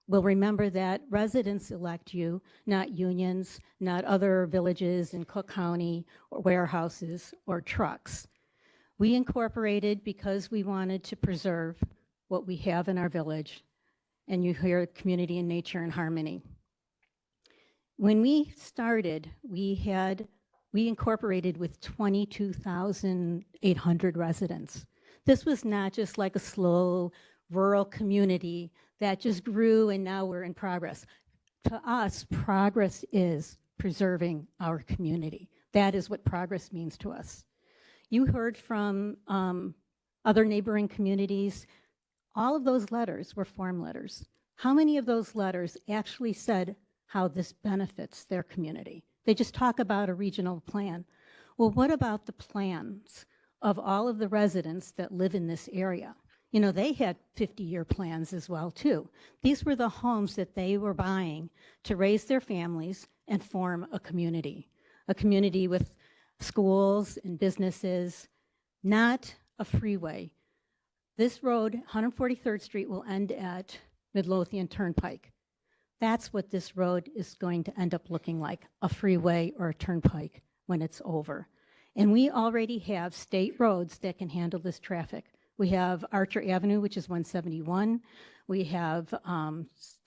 will remember that residents elect you, not unions, not other villages in Cook County or warehouses or trucks. We incorporated because we wanted to preserve what we have in our village, and you hear community and nature and harmony. When we started, we incorporated with 22,800 residents. This was not just like a slow rural community that just grew and now we're in progress. To us, progress is preserving our community. That is what progress means to us. You heard from other neighboring communities. All of those letters were form letters. How many of those letters actually said how this benefits their community? They just talk about a regional plan. Well, what about the plans of all of the residents that live in this area? You know, they had 50-year plans as well, too. These were the homes that they were buying to raise their families and form a community with schools and businesses, not a freeway. This road, 143rd Street, will end at Midlothian Turnpike. That's what this road is going to end up looking like, a freeway or a turnpike when it's over. And we already have state roads that can handle this traffic. We have Archer Avenue, which is 171. We have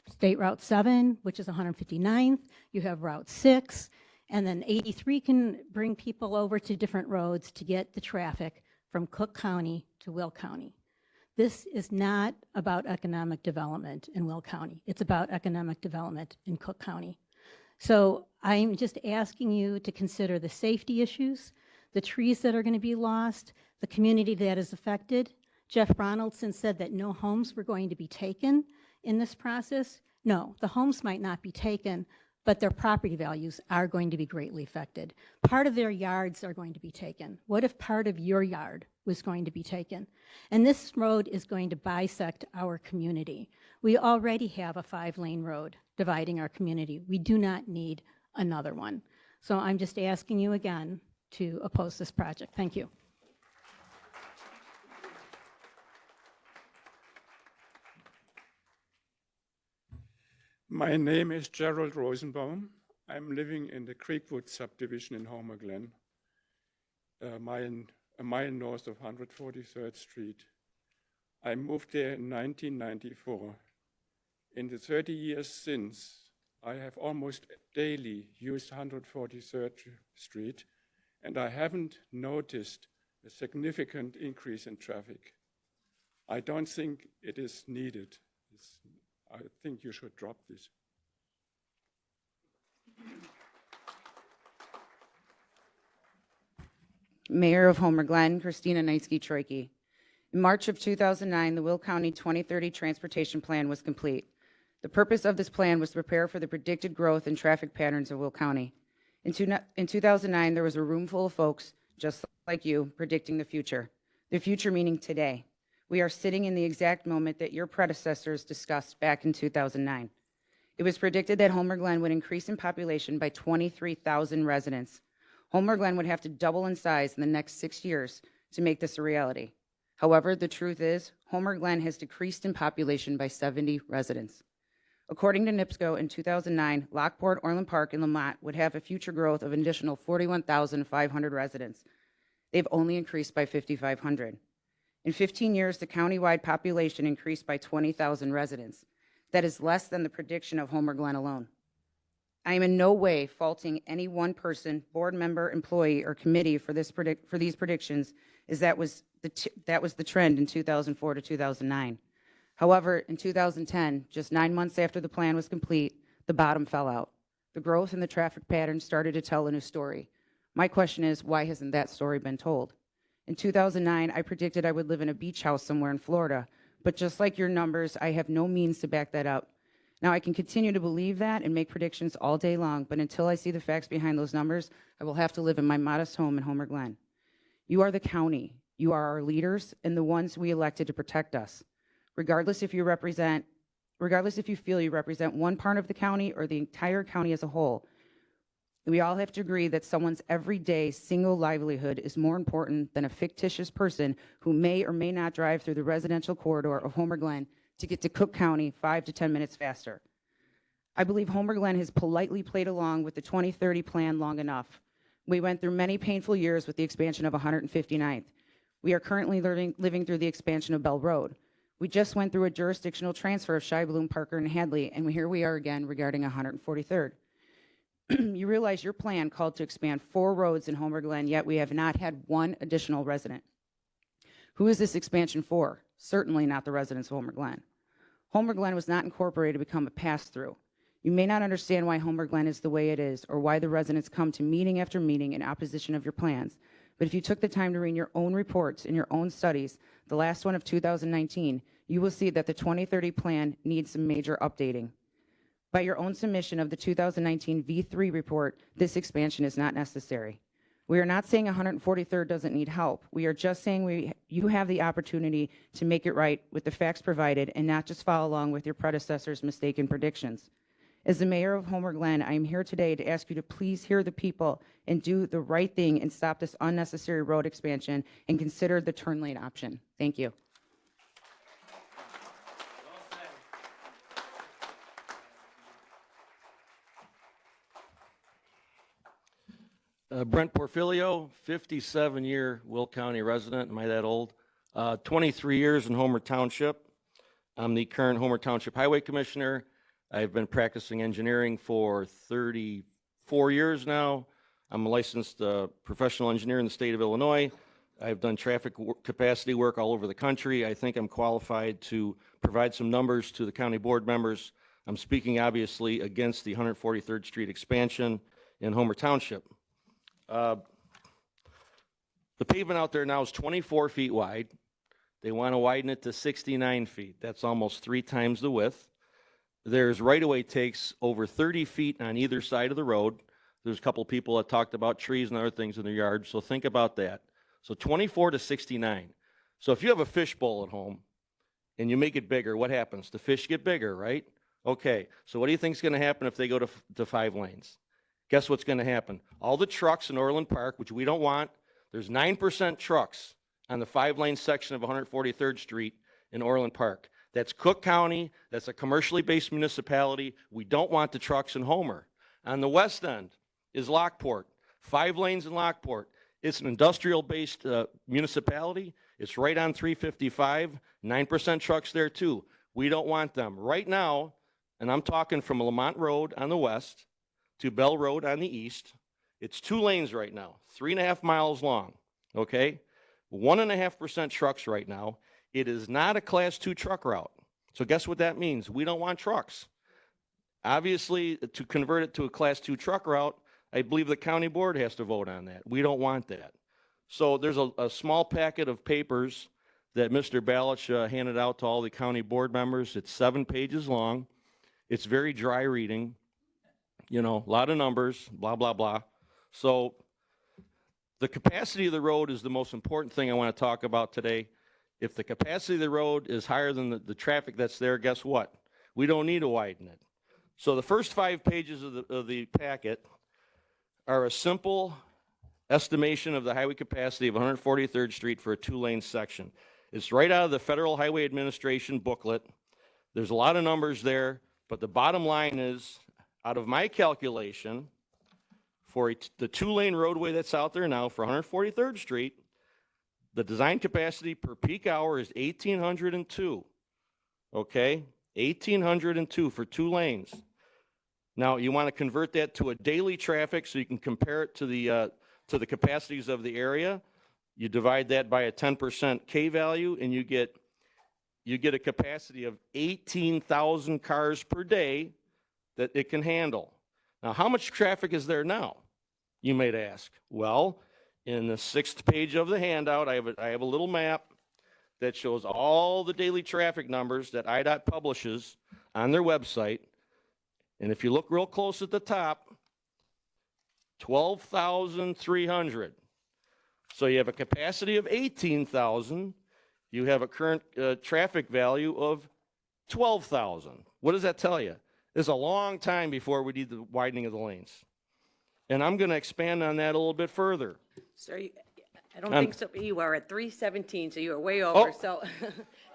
State Route 7, which is 159th. You have Route 6. And then 83 can bring people over to different roads to get the traffic from Cook County to Will County. This is not about economic development in Will County. It's about economic development in Cook County. So I'm just asking you to consider the safety issues, the trees that are going to be lost, the community that is affected. Jeff Ronaldson said that no homes were going to be taken in this process. No, the homes might not be taken, but their property values are going to be greatly affected. Part of their yards are going to be taken. What if part of your yard was going to be taken? And this road is going to bisect our community. We already have a 5-lane road dividing our community. We do not need another one. So I'm just asking you again to oppose this project. Thank you. My name is Gerald Rosenbaum. I'm living in the Creekwood subdivision in Homer Glen, a mile north of 143rd Street. I moved there in 1994. In the 30 years since, I have almost daily used 143rd Street, and I haven't noticed a significant increase in traffic. I don't think it is needed. I think you should drop this. Mayor of Homer Glen, Christina Neitzke-Troike. In March of 2009, the Will County 2030 Transportation Plan was complete. The purpose of this plan was to prepare for the predicted growth and traffic patterns of Will County. In 2009, there was a room full of folks, just like you, predicting the future. The future meaning today. We are sitting in the exact moment that your predecessors discussed back in 2009. It was predicted that Homer Glen would increase in population by 23,000 residents. Homer Glen would have to double in size in the next 6 years to make this a reality. However, the truth is, Homer Glen has decreased in population by 70 residents. According to NIPSCO, in 2009, Lockport, Orland Park, and Lamont would have a future growth of an additional 41,500 residents. They've only increased by 5,500. In 15 years, the countywide population increased by 20,000 residents. That is less than the prediction of Homer Glen alone. I am in no way faulting any one person, board member, employee, or committee for these predictions, as that was the trend in 2004 to 2009. However, in 2010, just 9 months after the plan was complete, the bottom fell out. The growth in the traffic patterns started to tell a new story. My question is, why hasn't that story been told? In 2009, I predicted I would live in a beach house somewhere in Florida, but just like your numbers, I have no means to back that up. Now, I can continue to believe that and make predictions all day long, but until I see the facts behind those numbers, I will have to live in my modest home in Homer Glen. You are the county. You are our leaders and the ones we elected to protect us. Regardless if you feel you represent one part of the county or the entire county as a whole, we all have to agree that someone's everyday single livelihood is more important than a fictitious person who may or may not drive through the residential corridor of Homer Glen to get to Cook County 5 to 10 minutes faster. I believe Homer Glen has politely played along with the 2030 plan long enough. We went through many painful years with the expansion of 159th. We are currently living through the expansion of Bell Road. We just went through a jurisdictional transfer of Scheibloom, Parker, and Hadley, and here we are again regarding 143rd. You realize your plan called to expand 4 roads in Homer Glen, yet we have not had one additional resident. Who is this expansion for? Certainly not the residents of Homer Glen. Homer Glen was not incorporated to become a pass-through. You may not understand why Homer Glen is the way it is, or why the residents come to meeting after meeting in opposition of your plans. But if you took the time to read your own reports and your own studies, the last one of 2019, you will see that the 2030 plan needs some major updating. By your own submission of the 2019 V3 report, this expansion is not necessary. We are not saying 143rd doesn't need help. We are just saying you have the opportunity to make it right with the facts provided and not just follow along with your predecessors' mistaken predictions. As the mayor of Homer Glen, I am here today to ask you to please hear the people and do the right thing and stop this unnecessary road expansion and consider the turn lane option. Thank you. Brent Porfilio, 57-year Will County resident. Am I that old? 23 years in Homer Township. I'm the current Homer Township Highway Commissioner. I've been practicing engineering for 34 years now. I'm a licensed professional engineer in the state of Illinois. I've done traffic capacity work all over the country. I think I'm qualified to provide some numbers to the county board members. I'm speaking obviously against the 143rd Street expansion in Homer Township. The pavement out there now is 24 feet wide. They want to widen it to 69 feet. That's almost 3 times the width. There's right-of-way takes over 30 feet on either side of the road. There's a couple people that talked about trees and other things in their yard, so think about that. So 24 to 69. So if you have a fishbowl at home and you make it bigger, what happens? The fish get bigger, right? Okay, so what do you think is going to happen if they go to 5 lanes? Guess what's going to happen? All the trucks in Orland Park, which we don't want, there's 9% trucks on the 5-lane section of 143rd Street in Orland Park. That's Cook County. That's a commercially based municipality. We don't want the trucks in Homer. On the west end is Lockport. 5 lanes in Lockport. It's an industrial-based municipality. It's right on 355. 9% trucks there too. We don't want them. Right now, and I'm talking from Lamont Road on the west to Bell Road on the east, it's 2 lanes right now, 3.5 miles long, okay? 1.5% trucks right now. It is not a Class 2 truck route. So guess what that means? We don't want trucks. Obviously, to convert it to a Class 2 truck route, I believe the county board has to vote on that. We don't want that. So there's a small packet of papers that Mr. Balich handed out to all the county board members. It's 7 pages long. It's very dry reading. You know, a lot of numbers, blah, blah, blah. So the capacity of the road is the most important thing I want to talk about today. If the capacity of the road is higher than the traffic that's there, guess what? We don't need to widen it. So the first 5 pages of the packet are a simple estimation of the highway capacity of 143rd Street for a 2-lane section. It's right out of the Federal Highway Administration booklet. There's a lot of numbers there, but the bottom line is, out of my calculation, for the 2-lane roadway that's out there now for 143rd Street, the design capacity per peak hour is 1,802, okay? 1,802 for 2 lanes. Now, you want to convert that to a daily traffic so you can compare it to the capacities of the area. You divide that by a 10% K value, and you get a capacity of 18,000 cars per day that it can handle. Now, how much traffic is there now, you might ask? Well, in the 6th page of the handout, I have a little map that shows all the daily traffic numbers that IDOT publishes on their website. And if you look real close at the top, 12,300. So you have a capacity of 18,000. You have a current traffic value of 12,000. What does that tell you? It's a long time before we need the widening of the lanes. And I'm going to expand on that a little bit further. Sir, I don't think so. You are at 3:17, so you are way over. So,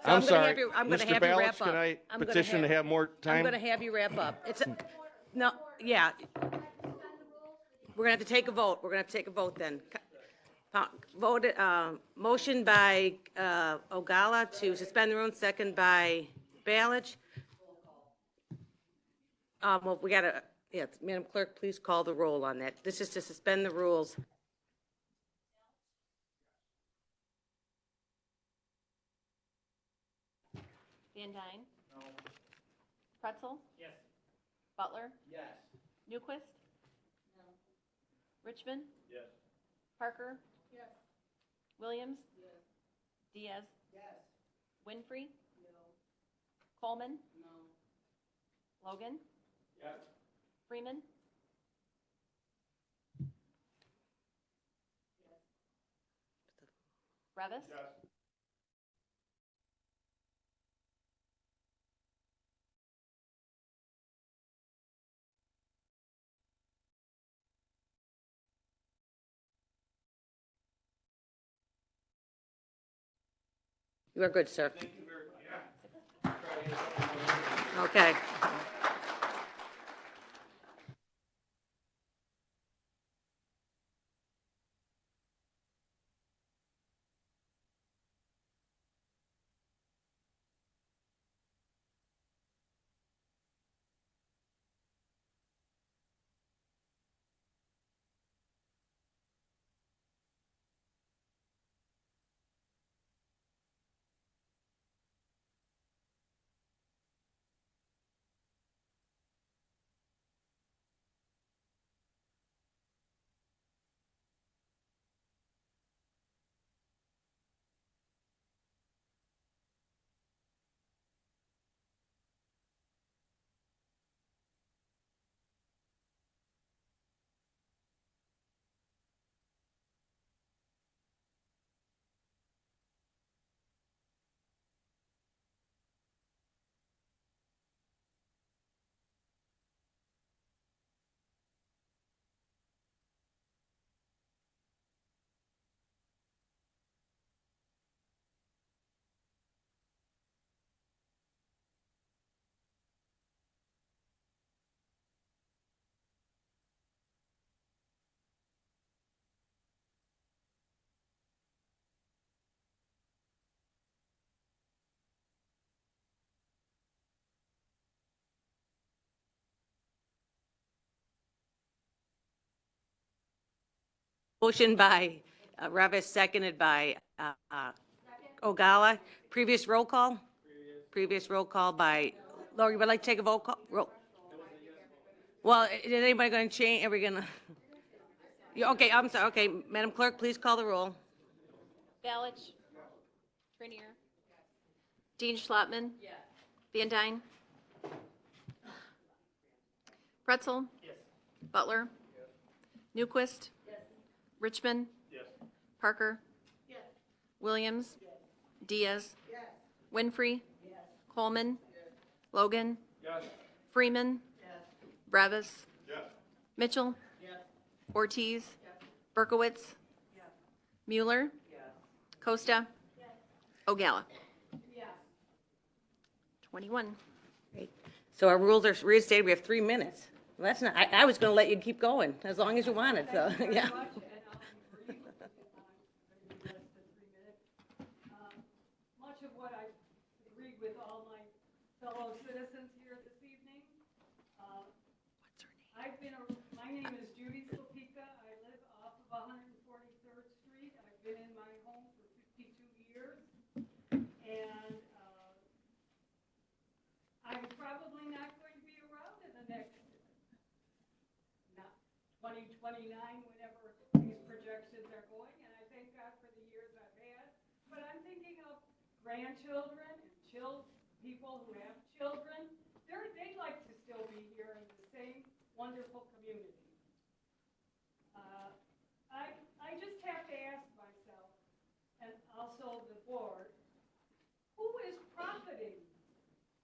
I'm sorry. I'm going to Mr. have you Balich, wrap up. can I petition to have more time? I'm going to have you wrap up. No, yeah. We're going to have to take a vote. We're going to have to take a vote then. Motion by Ogala to suspend the rules, second by Balich. Well, we got to, yeah, Madam Clerk, please call the roll on that. This is to suspend the rules. Van Dyne? No. Pretzel? Yes. Butler? Yes. Newquist? No. Richmond? Yes. Parker? Yes. Williams? Yes. Diaz? Yes. Winfrey? No. Coleman? No. Logan? Yes. Freeman? Revis? Yes. You are good, sir. Thank you very much. Okay. Motion by Revis, seconded by Ogala. Previous roll call? Previous roll call by, Lori, would like to take a vote call? Well, is anybody going to change? Are we going to? Okay, I'm sorry. Okay, Madam Clerk, please call the roll. Balich. Grenier. Dean Schlottman. Van Dyne. Pretzel. Butler. Newquist. Richmond. Parker. Williams. Diaz. Winfrey. Coleman. Logan. Freeman. Brevis. Mitchell. Ortiz. Berkowitz. Mueller. Costa. Ogala. 21. Great. So our rules are reinstated. We have 3 minutes. Well, that's not, I was going to let you keep going as long as you wanted, so, yeah. Much of what I agreed with all my fellow citizens here this evening. My name is Judy Slopika. I live off of 143rd Street. I've been in my home for 52 years. And I'm probably not going to be around in the next 2029, whenever these projections are going. And I thank God for the years I've had. But I'm thinking of grandchildren and people who have children. They'd like to still be here in the same wonderful community. I just have to ask myself, and also the board, who is profiting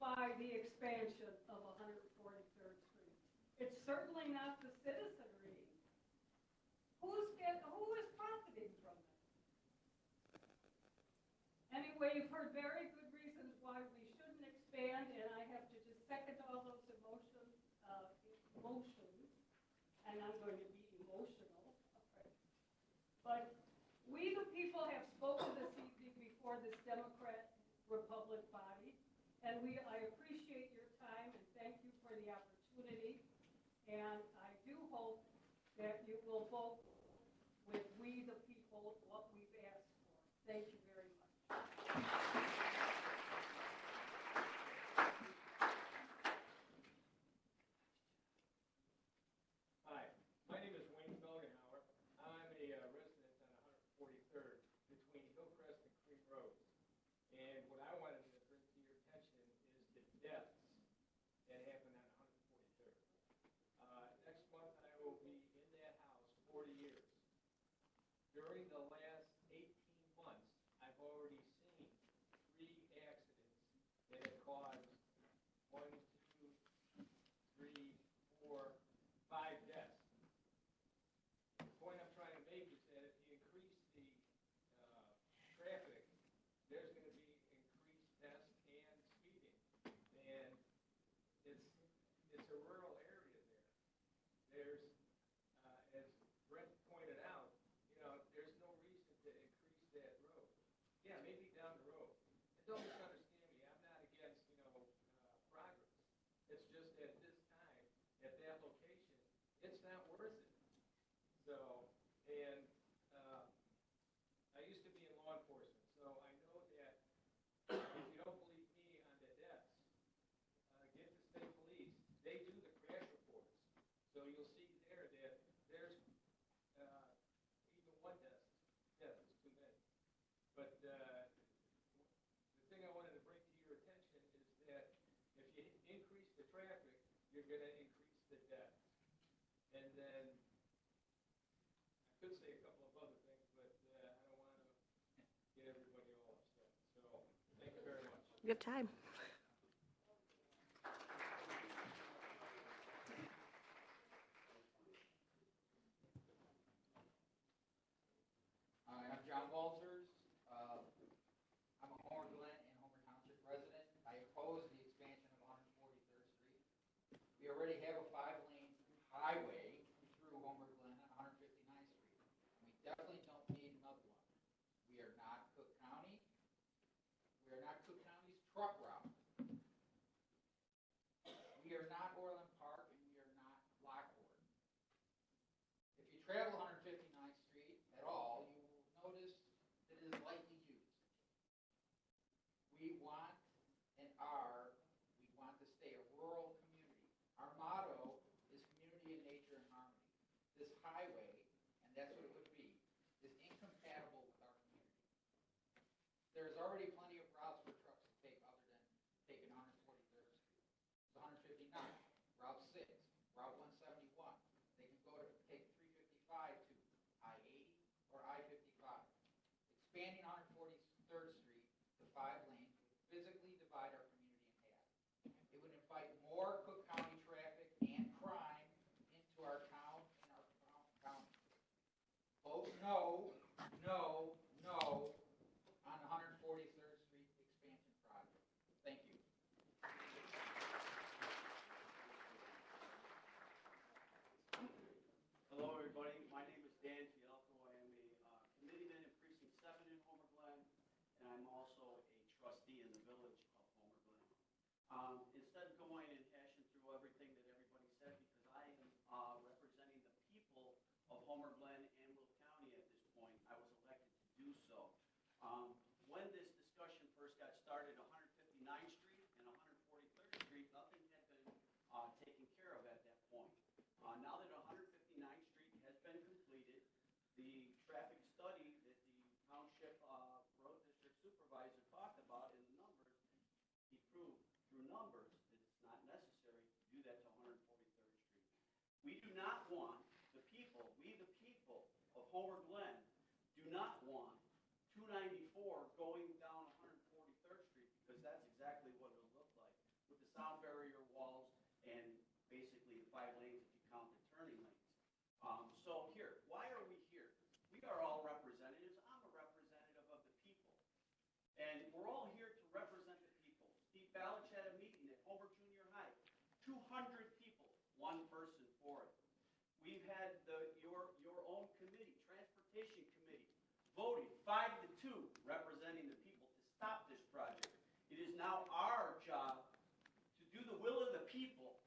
by the expansion of 143rd Street? It's certainly not the citizenry. Who is profiting from it? Anyway, you've heard very good reasons why we shouldn't expand, and I have to just second all those emotions, and I'm going to be emotional. Okay. But we, the people, have spoken this evening before this Democrat-Republic body, and I appreciate your time and thank you for the opportunity. And I do hope that you will vote with we, the people, what we've asked for. Thank you very much. Hi, my name is Wayne Felgenhauer. I'm a resident on 143rd between Hillcrest and Creek Road. And what I wanted to bring to your attention is the deaths that happened on 143rd. Next month I will be in that house 40 years. During the last 18 months, I've already seen 3 accidents that have caused 1, 2, 3, 4, 5 deaths. The point I'm trying to make is that if you increase the traffic, there's going to be increased deaths and speeding. And it's a rural area there. There's, as Brent pointed out, there's no reason to increase that road. Yeah, maybe down the road. And don't misunderstand me. I'm not against, progress. It's just at this time, at that location, it's not worth it. So, and I used to be in law enforcement, so I know that if you don't believe me on the deaths, get the state police. They do the crash reports. So you'll see there that there's even one death is too many. But the thing I wanted to bring to your attention is that if you increase the traffic, you're going to increase the deaths. And then I could say a couple of other things, but I don't want to get everybody all upset. So thank you very much. You have time. Hi, I'm John Walters. I'm a Homer Glen and Homer Township resident. I oppose the expansion of 143rd Street. We already have a 5-lane highway through Homer Glen on 159th Street. And we definitely don't need another one. We are not Cook County. We are not Cook County's truck route. We are not Orland Park, and we are not Lockport. If you travel 159th Street, this highway, and that's what it would be, is incompatible with our community. There's already plenty of routes for trucks to take other than taking 143rd Street. It's 159, Route 6, Route 171. They can go to take 355 to I-80 or I-55. Expanding 143rd Street to 5 lanes would physically divide our community in half. It would invite more Cook County traffic and crime into our town and our county. Vote no, no, no on the 143rd Street expansion project. Thank you. Hello, everybody. My name is Dan Fialco. I am a committeeman in Precinct 7 in Homer Glen, and I'm also a trustee in the village of Homer Glen. Instead of going and hashing through everything that everybody said, because I am representing the people of Homer Glen and Will County at this point, I was elected to do so. When this discussion first got started, 159th Street and 143rd Street, nothing had been taken care of at that point. Now that 159th Street has been completed, the traffic study that the Township Road District Supervisor talked about in the numbers, he proved through numbers that it's not necessary to do that to 143rd Street. We do not want the people, we the people of Homer Glen, do not want 294 going down 143rd Street, because that's exactly what it'll look like with the sound barrier walls and basically the 5 lanes if you count the turning lanes. So here, why are we here? We are all representatives. I'm a representative of the people. And we're all here to represent the people. Steve Balich had a meeting at Homer Junior High. 200 people, 1 person for it. We've had your own committee, Transportation Committee, voted 5-2 representing the people to stop this project. It is now our job to do the will of the people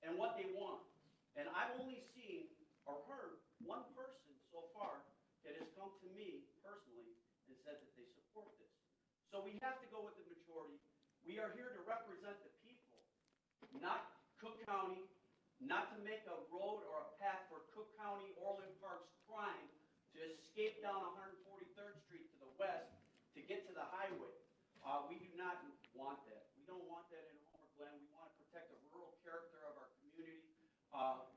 and what they want. And I've only seen or heard 1 person so far that has come to me personally and said that they support this. So we have to go with the majority. We are here to represent the people, not Cook County, not to make a road or a path for Cook County, Orland Park's crime to escape down 143rd Street to the west to get to the highway. We do not want that. We don't want that in Homer Glen. We want to protect the rural character of our community.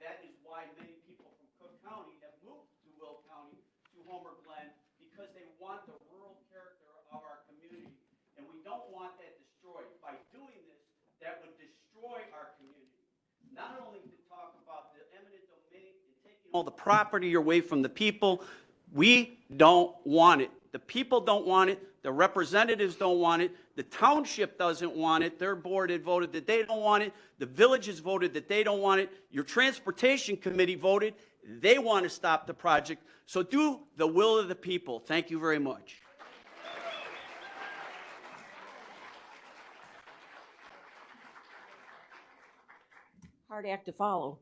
That is why many people from Cook County have moved to Will County, to Homer Glen, because they want the rural character of our community. And we don't want that destroyed. By doing this, that would destroy our community. Not only to talk about the eminent domain and taking all the property away from the people, we don't want it. The people don't want it. The representatives don't want it. The township doesn't want it. Their board had voted that they don't want it. The village has voted that they don't want it. Your transportation committee voted. They want to stop the project. So do the will of the people. Thank you very much. Hard act to follow.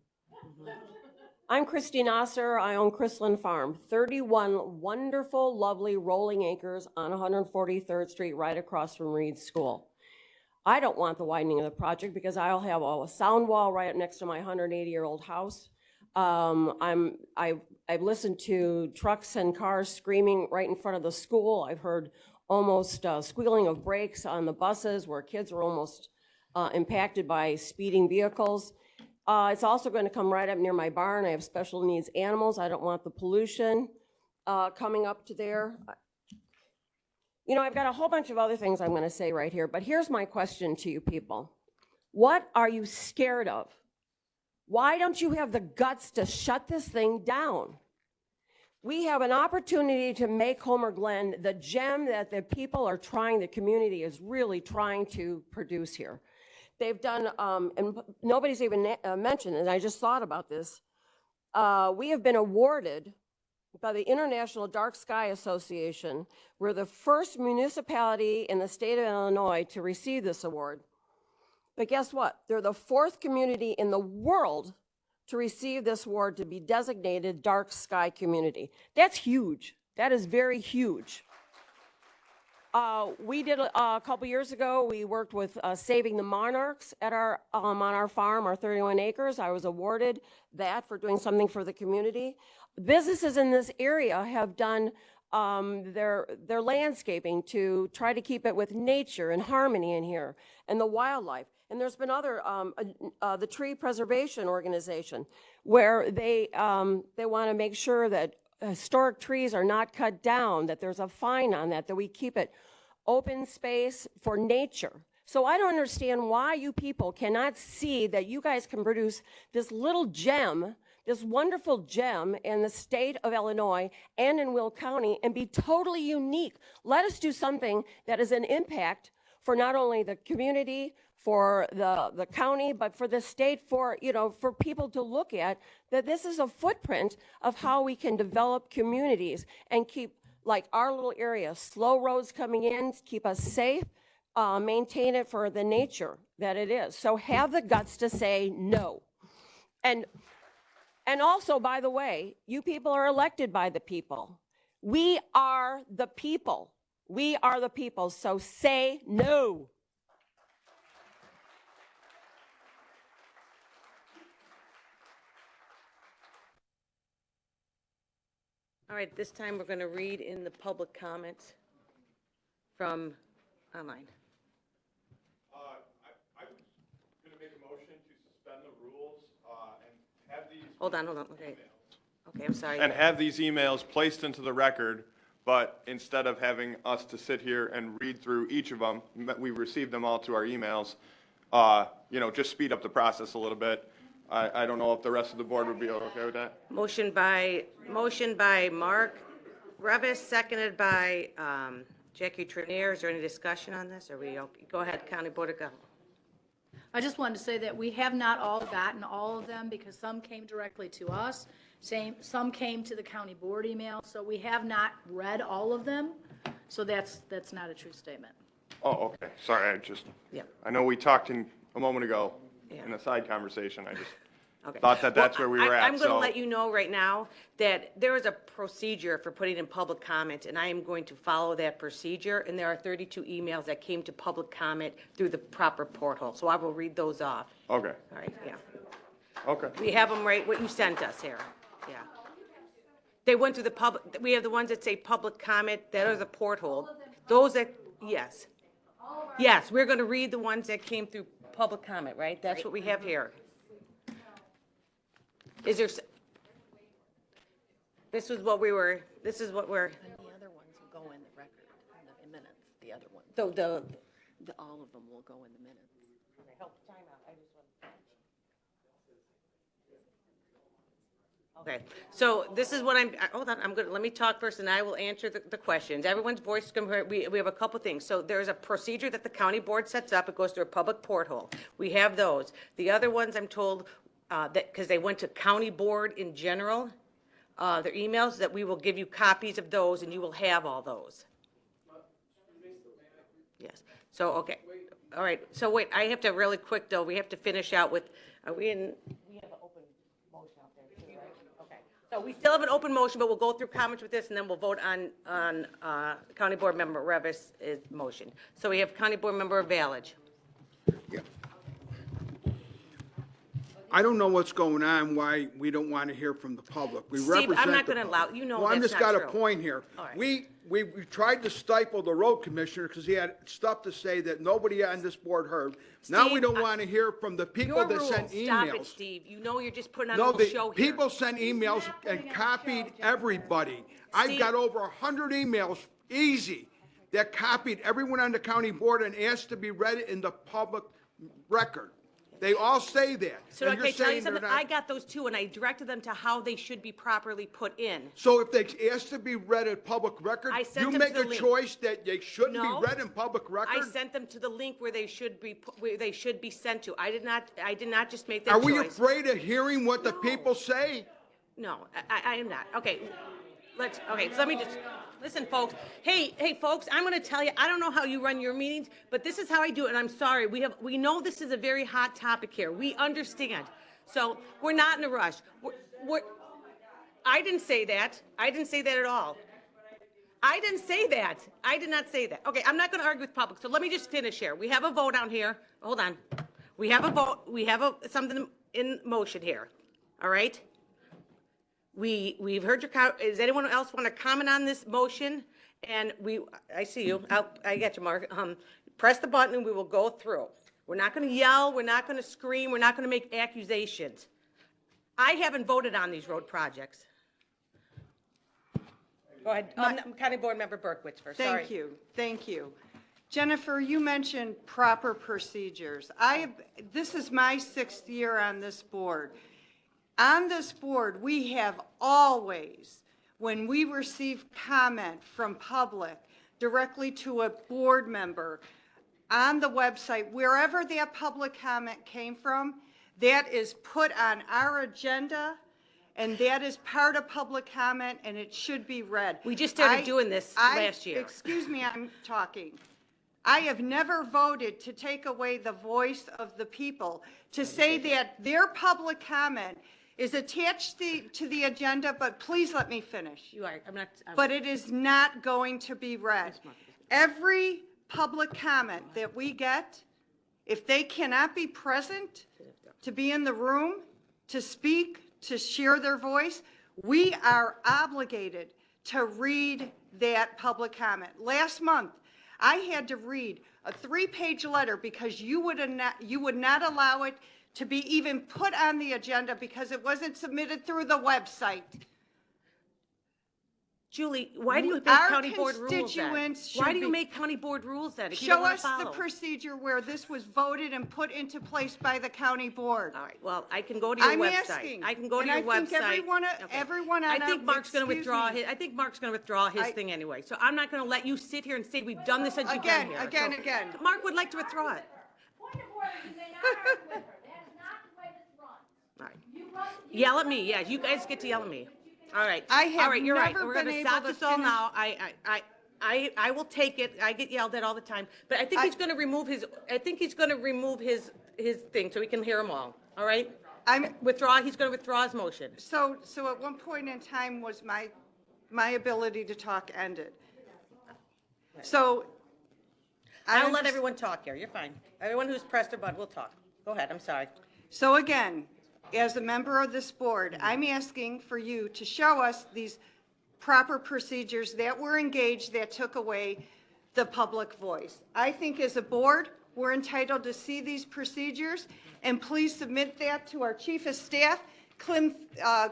I'm Christine Osser. I own Chrisland Farm, 31 wonderful, lovely rolling acres on 143rd Street, right across from Reed School. I don't want the widening of the project because I'll have a sound wall right up next to my 180-year-old house. I've listened to trucks and cars screaming right in front of the school. I've heard almost squealing of brakes on the buses where kids were almost impacted by speeding vehicles. It's also going to come right up near my barn. I have special needs animals. I don't want the pollution coming up to there. You know, I've got a whole bunch of other things I'm going to say right here, but here's my question to you people. What are you scared of? Why don't you have the guts to shut this thing down? We have an opportunity to make Homer Glen the gem that the people are trying, the community is really trying to produce here. They've done, and nobody's even mentioned, and I just thought about this. We have been awarded by the International Dark Sky Association. We're the first municipality in the state of Illinois to receive this award. But guess what? They're the 4th community in the world to receive this award to be designated dark sky community. That's huge. That is very huge. We did a couple years ago, we worked with Saving the Monarchs at on our farm, our 31 acres. I was awarded that for doing something for the community. Businesses in this area have done their landscaping to try to keep it with nature and harmony in here and the wildlife. And there's been other, the Tree Preservation Organization, where they want to make sure that historic trees are not cut down, that there's a fine on that, that we keep it open space for nature. So I don't understand why you people cannot see that you guys can produce this little gem, this wonderful gem in the state of Illinois and in Will County and be totally unique. Let us do something that is an impact for not only the community, for the county, but for the state, for, you know, for people to look at, that this is a footprint of how we can develop communities and keep, like our little area, slow roads coming in, keep us safe, maintain it for the nature that it is. So have the guts to say no. And also, by the way, you people are elected by the people. We are the people. We are the people, so say no. All right, this time we're going to read in the public comments from online. I was going to make a motion to suspend the rules and have these. Hold on, okay. Okay, I'm sorry. And have these emails placed into the record, but instead of having us to sit here and read through each of them, we received them all to our emails, you know, just speed up the process a little bit. I don't know if the rest of the board would be okay with that. Motion by Mark Revis, seconded by Jackie Trenier. Is there any discussion on this? Are we okay? Go ahead, County Board of Government. I just wanted to say that we have not all gotten all of them because some came directly to us, some came to the county board email, so we have not read all of them. So that's not a true statement. Oh, okay. Sorry, I know we talked a moment ago Yeah. in a side conversation. I just Okay. thought that's where we were at. I'm going to so- let you know right now that there is a procedure for putting in public comment, and I am going to follow that procedure. And there are 32 emails that came to public comment through the proper portal, so I will read those off. Okay. All right, yeah. Okay. We have them right, what you sent us here, yeah. They went through the public, we have the ones that say public comment, that are the porthole. Those that, yes. Yes, we're going to read the ones that came through public comment, right? That's what we have here. Is there, this is what we're. And the other ones will go in the record, in the minutes, the other ones. All of them will go in the minutes. Okay, so this is what hold on, let me talk first and I will answer the questions. Everyone's voice is going to, we have a couple things. So there's a procedure that the county board sets up. It goes through a public porthole. We have those. The other ones I'm told, that, because they went to county board in general, their emails, that we will give you copies of those and you will have all those. Yes, so, okay, all right, so wait, I have to really quick though, we have to finish out with, are we in, we have an open motion out there too, right? Okay, so we still have an open motion, but we'll go through comments with this and then we'll vote on County Board Member Revis' motion. So we have County Board Member Valage. I don't know what's going on, why we don't want to hear from the public. We Steve, represent I'm not the going to public. allow, you know Well, I'm that's just not got true. a point here. All right. We tried to stifle the road commissioner because he had stuff to say that nobody on this board heard. Now we Steve, don't want to hear from the people Your that rules, sent stop it, emails. Steve, you know you're just putting on a No, little the show here. people sent emails and copied everybody. I Steve- got over 100 emails, easy, that copied everyone on the county board and asked to be read in the public record. They all say that. So and I you're can tell you saying they're something, not- I got those too, and I directed them to how they should be properly put in. So if they ask to be read in public record, I sent you them make to a the link. choice that they shouldn't No. be read in public record? I sent them to the link where they should be, sent to. I did not just make that Are choice. we afraid of hearing what the people say? No, I am not. Okay, so let me just, listen, folks. Hey, folks, I'm gonna tell you, I don't know how you run your meetings, but this is how I do it, and I'm sorry. We know this is a very hot topic here. We understand. So we're not in a rush. I didn't say that. I didn't say that at all. I didn't say that. I did not say that. Okay, I'm not going to argue with public, so let me just finish here. We have a vote on here. Hold on. We have a vote, we have something in motion here, all right? We've heard your, does anyone else want to comment on this motion? And I see you. I got you, Mark. Press the button and we will go through. We're not going to yell, we're not going to scream, we're not going to make accusations. I haven't voted on these road projects. Go ahead, County Board Member Berkowitz first, sorry. Thank you. Jennifer, you mentioned proper procedures. This is my 6th year on this board. On this board, we have always, when we receive comment from public directly to a board member, on the website, wherever that public comment came from, that is put on our agenda, and that is part of public comment, and it should be read. We just started doing this last year. Excuse me, I'm talking. I have never voted to take away the voice of the people, to say that their public comment is attached to the agenda, but please let me finish. You are, But it is not going to be read. Every public comment that we get, if they cannot be present to be in the room, to speak, to share their voice, we are obligated to read that public comment. Last month, I had to read a 3-page letter because you would not allow it to be even put on the agenda because it wasn't submitted through the website. Julie, why do you make county board rules then? Why do you make county board rules then? Show us the procedure where this was voted and put into place by the county board. All right, well, I can go to your website. I'm asking. I can go to your and website. I think everyone on I think Mark's going to withdraw excuse me. his, I think Mark's going to withdraw his thing anyway. So I'm not going to let you sit here and say we've done this since you've been here. Again. Mark would like to withdraw it. Point of order, you may not argue with her. That is not the way this runs. All right. You run. Yell at me, yeah, you guys get to yell at me. All right. I have All right, you're right. never We're going been to able stop to this all finish- now. I will take it. I get yelled at all the time. But I think he's going to remove his, his thing so we can hear them all. All right? He's going to withdraw his motion. So at one point in time was my ability to talk ended. So I'll let everyone talk here. You're fine. Everyone who's pressed their button will talk. Go ahead. I'm sorry. So again, as a member of this board, I'm asking for you to show us these proper procedures that were engaged that took away the public voice. I think as a board, we're entitled to see these procedures, and please submit that to our chief of staff,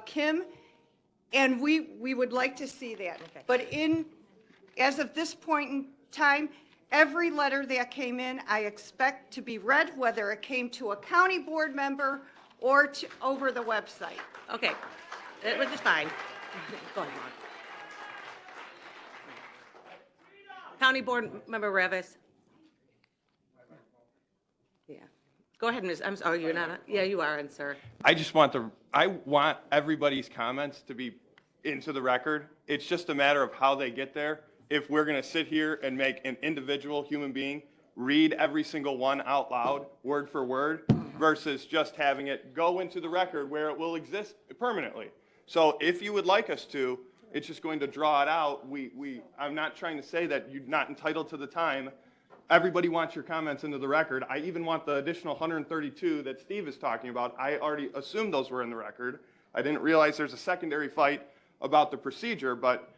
Kim, and we would like to see that. Okay. But as of this point in time, every letter that came in, I expect to be read, whether it came to a county board member or over the website. Okay. Which is fine. Go ahead, Mark. County Board Member Revis. Yeah. Go ahead, Ms. I'm sorry, you're not, yeah, you are, sir. I just want I want everybody's comments to be into the record. It's just a matter of how they get there. If we're going to sit here and make an individual human being read every single one out loud, word for word, versus just having it go into the record where it will exist permanently. So if you would like us to, it's just going to draw it out. I'm not trying to say that you're not entitled to the time. Everybody wants your comments into the record. I even want the additional 132 that Steve is talking about. I already assumed those were in the record. I didn't realize there's a secondary fight about the procedure, but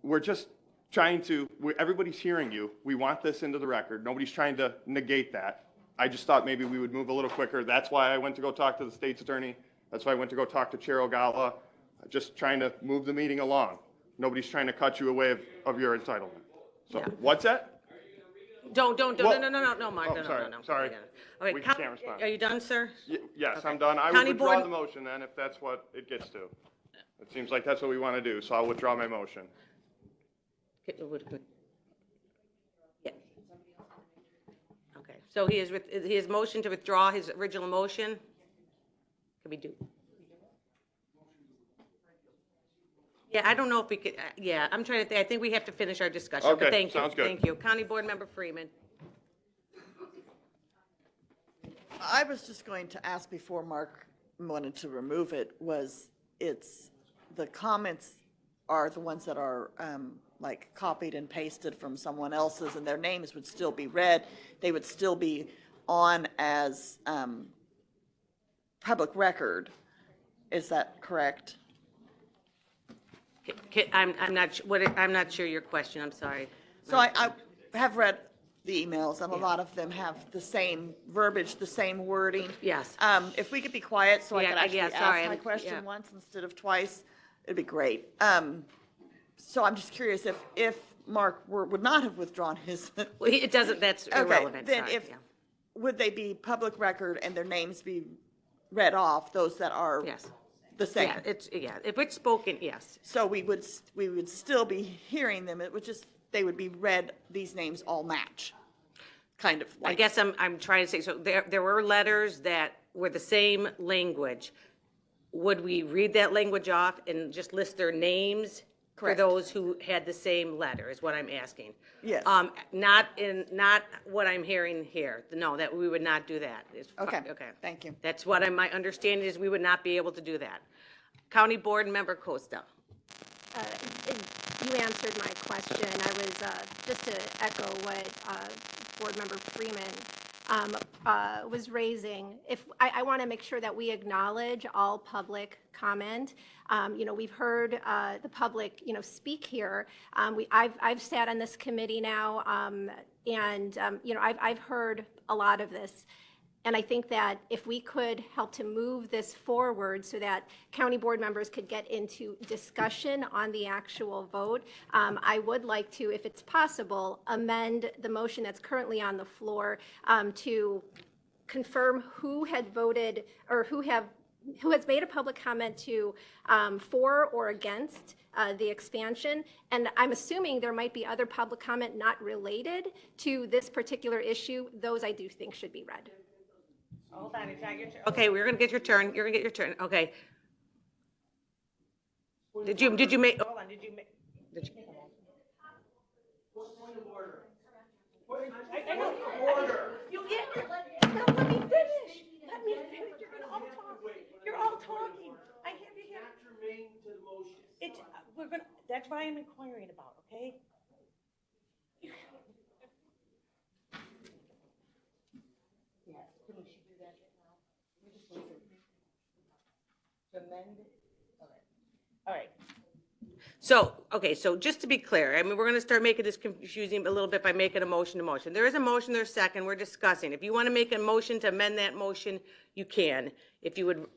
we're just trying to, everybody's hearing you. We want this into the record. Nobody's trying to negate that. I just thought maybe we would move a little quicker. That's why I went to go talk to the state's attorney. That's why I went to go talk to Chair Ogalla. Just trying to move the meeting along. Nobody's trying to cut you away of your entitlement. So, Yeah. What's that? No, Well- Mark, Oh, no. sorry. Okay, We can't respond. Are you done, sir? Yes, Okay. I'm done. I will County withdraw Board- the motion then if that's what it gets to. It seems like that's what we want to do, so I'll withdraw my motion. Yeah. Okay, so he has motion to withdraw his original motion. Can we do? Yeah, I don't know if we could, yeah, I'm trying to think, I think we have to finish our discussion. But Okay, thank you, sounds good. Thank you. County Board Member Freeman. I was just going to ask before Mark wanted to remove it, the comments are the ones that are like copied and pasted from someone else's and their names would still be read. They would still be on as public record. Is that correct? I'm not sure your question, I'm sorry. So I have read the emails, and a lot of them have the same verbiage, the same wording. Yes. If we could be quiet so I Yeah, could actually yeah, sorry, ask my I'm- question yeah. once instead of twice, it'd be great. So I'm just curious if Mark would not have withdrawn his. Well, it doesn't, that's Okay, irrelevant, then sorry, if, yeah. would they be public record and their names be read off, those that are Yes. the same? Yeah, if it's spoken, yes. So we would still be hearing them, it would just, they would be read, these names all match, kind of I like. guess I'm trying to say, so there were letters that were the same language. Would we read that language off and just list their names for Correct. those who had the same letter, is what I'm asking? Yes. Not what I'm hearing here. No, that we would not do that. Okay. Okay. Thank you. That's what my understanding is, we would not be able to do that. County Board Member Costa. You answered my question. I was, just to echo what Board Member Freeman was raising, I want to make sure that we acknowledge all public comment. We've heard the public, speak here. I've sat on this committee now, and I've heard a lot of this. And I think that if we could help to move this forward so that county board members could get into discussion on the actual vote, I would like to, if it's possible, amend the motion that's currently on the floor to confirm who had voted or who has made a public comment to for or against the expansion. And I'm assuming there might be other public comment not related to this particular issue. Those I do think should be read. Hold on, it's not your turn. Okay, we're gonna get your turn. You're gonna get your turn. Okay. Did you make? Hold on. Did you make? Did you? Point of order. I know. Order. You get. Now let me finish. Let me finish. You're gonna all talk. You're all talking. I have you here. Not germane to the motion. It's we're gonna. That's why I'm inquiring about. Okay. All right. So, okay, so just to be clear, I mean, we're gonna start making this confusing a little bit by making a motion to motion. There is a motion, there's a second, we're discussing. If you want to make a motion to amend that motion, you can. If you would,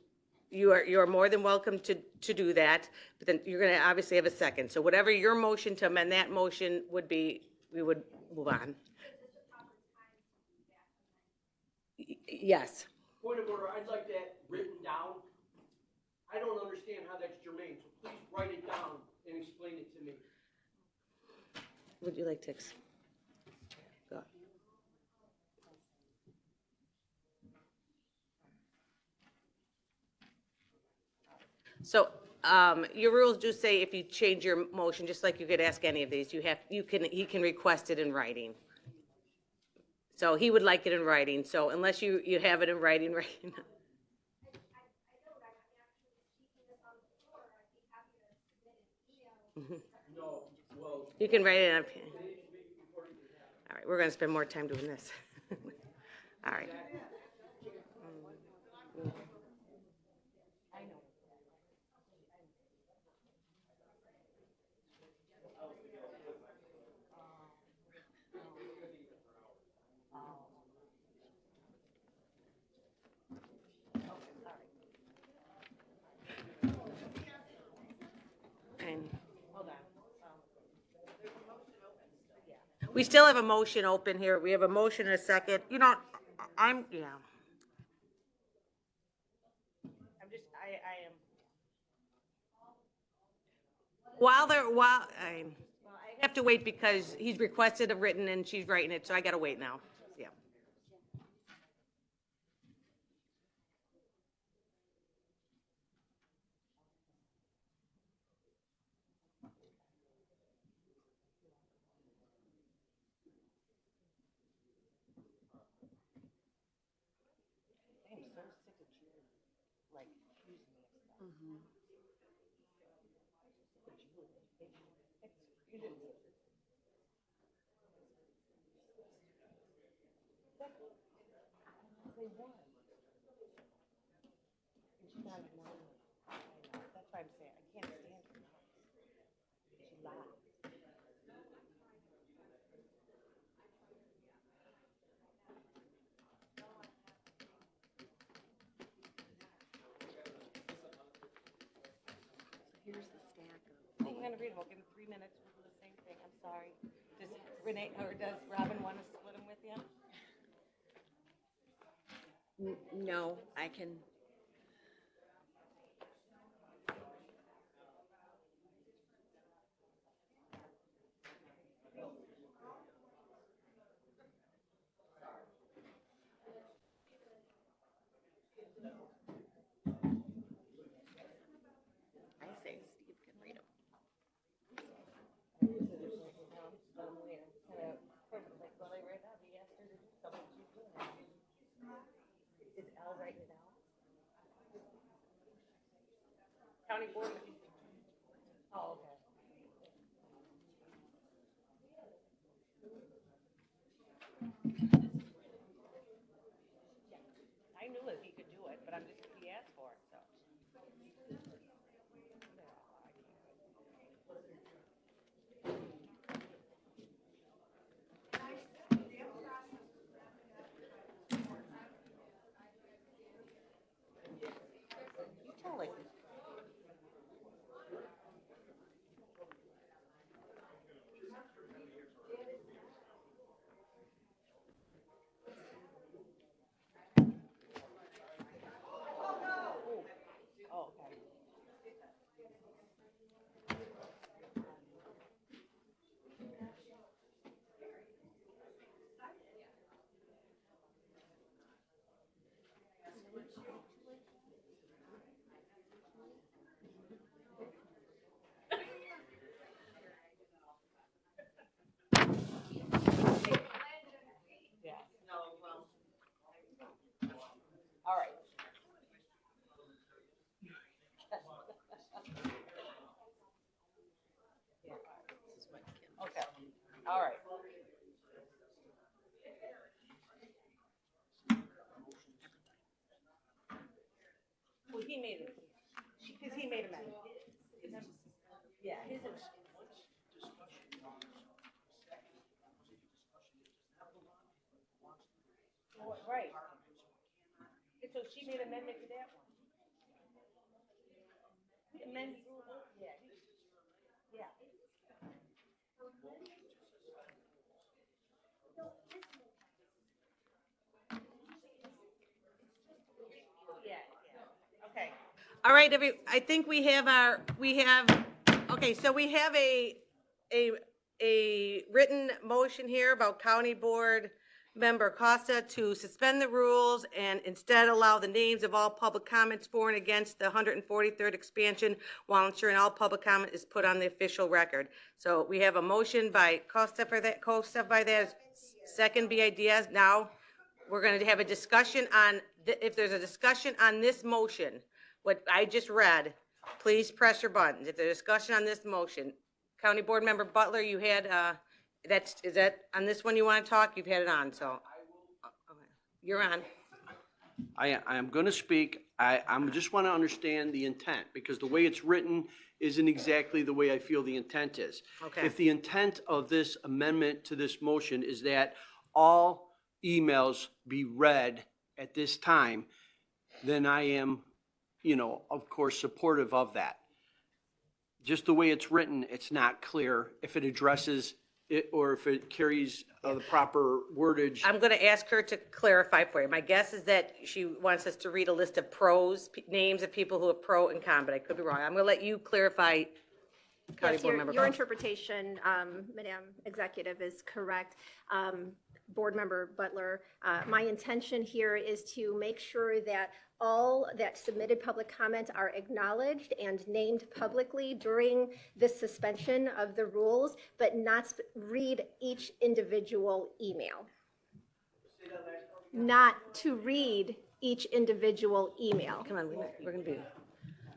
you are more than welcome to do that, but then you're gonna obviously have a second. So whatever your motion to amend that motion would be, we would move on. Yes. Point of order, I'd like that written down. I don't understand how that's germane, so please write it down and explain it to me. Would you like to? Go. So, your rules do say if you change your motion, just like you could ask any of these, he can request it in writing. So he would like it in writing, so unless you have it in writing right now. No, well. You can write it on. All right, we're gonna spend more time doing this. All right. And, hold on. We still have a motion open here. We have a motion and a second. You know, yeah. I'm I am. I have to wait because he's requested a written and she's writing it, so I gotta wait now. Yeah. That's why I'm saying, I can't stand her. She lied. Here's the stack of. I'm gonna read them, we'll give them 3 minutes, we'll do the same thing, I'm sorry. Does Renee, or does Robin want to split them with you? No, I can. I say Steve can read them. Is Al writing it out? County board. Oh, okay. I knew that he could do it, but I'm just, he asked for it, so. You tell it. Oh, okay. Yeah. All right. Okay, all right. Well, he made it, because he made a mess. Yeah, his is. Right. And so she made amendment to that one. Amendment, yeah. Yeah. Okay. All right, I think we have okay, so we have a written motion here about County Board Member Costa to suspend the rules and instead allow the names of all public comments for and against the 143rd expansion while ensuring all public comment is put on the official record. So we have a motion by Costa for that, second by Diaz. Now, we're going to have a discussion on, if there's a discussion on this motion, what I just read, please press your buttons. If there's a discussion on this motion, County Board Member Butler, you had, is that on this one you want to talk? You've had it on, so. You're on. I am going to speak. I just want to understand the intent, because the way it's written isn't exactly the way I feel the intent is. Okay. If the intent of this amendment to this motion is that all emails be read at this time, then I am, of course, supportive of that. Just the way it's written, it's not clear if it addresses it or if it carries the proper wordage. I'm going to ask her to clarify for you. My guess is that she wants us to read a list of names of people who are pro and con, but I could be wrong. I'm going to let you clarify. County Yes, Board Member your Costa. interpretation, Madam Executive, is correct. Board Member Butler, my intention here is to make sure that all that submitted public comments are acknowledged and named publicly during this suspension of the rules, but not read each individual email. Not to read each individual email. Come on, we're going to be,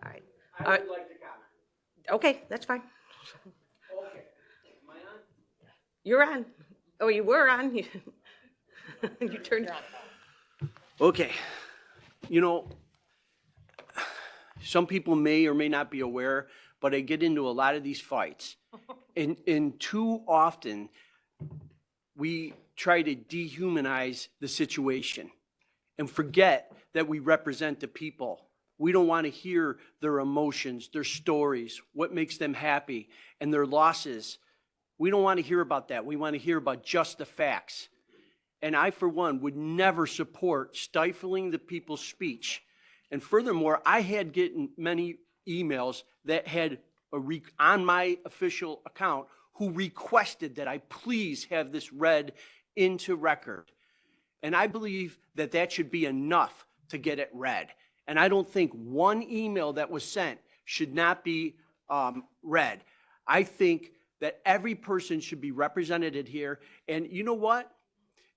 all right. I would like to comment. Okay, that's fine. Okay. You're on. Oh, you were on. You turned. Okay. You know, some people may or may not be aware, but I get into a lot of these fights. And too often, we try to dehumanize the situation and forget that we represent the people. We don't want to hear their emotions, their stories, what makes them happy, and their losses. We don't want to hear about that. We want to hear about just the facts. And I, for one, would never support stifling the people's speech. And furthermore, I had gotten many emails that had on my official account who requested that I please have this read into record. And I believe that that should be enough to get it read. And I don't think one email that was sent should not be read. I think that every person should be represented here. And you know what?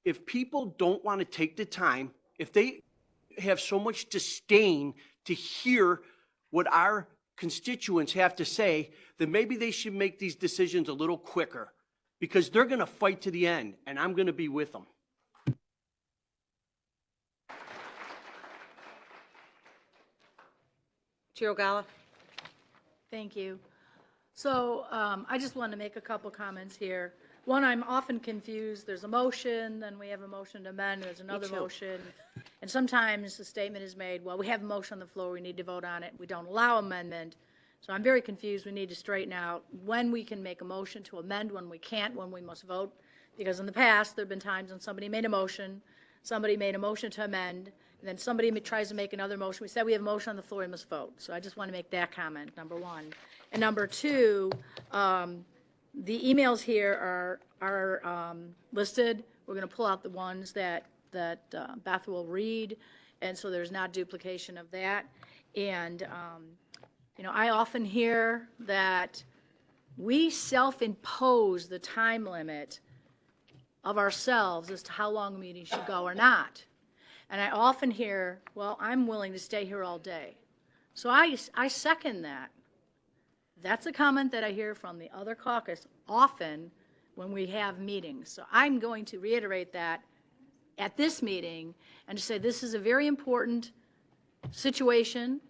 If people don't want to take the time, if they have so much disdain to hear what our constituents have to say, then maybe they should make these decisions a little quicker, because they're going to fight to the end, and I'm going to be with them. Chair Ogala. Thank you. So I just want to make a couple comments here. One, I'm often confused. There's a motion, then we have a motion to amend, there's another motion. And sometimes the statement is made, well, we have a motion on the floor, we need to vote on it. We don't allow amendment. So I'm very confused. We need to straighten out when we can make a motion to amend, when we can't, when we must vote. Because in the past, there have been times when somebody made a motion to amend, and then somebody tries to make another motion. We said we have a motion on the floor, we must vote. So I just want to make that comment, number one. And number two, the emails here are listed. We're going to pull out the ones that Beth will read, and so there's not duplication of that. And, you know, I often hear that we self-impose the time limit of ourselves as to how long a meeting should go or not. And I often hear, well, I'm willing to stay here all day. So I second that. That's a comment that I hear from the other caucus often when we have meetings. So I'm going to reiterate that at this meeting and to say this is a very important situation.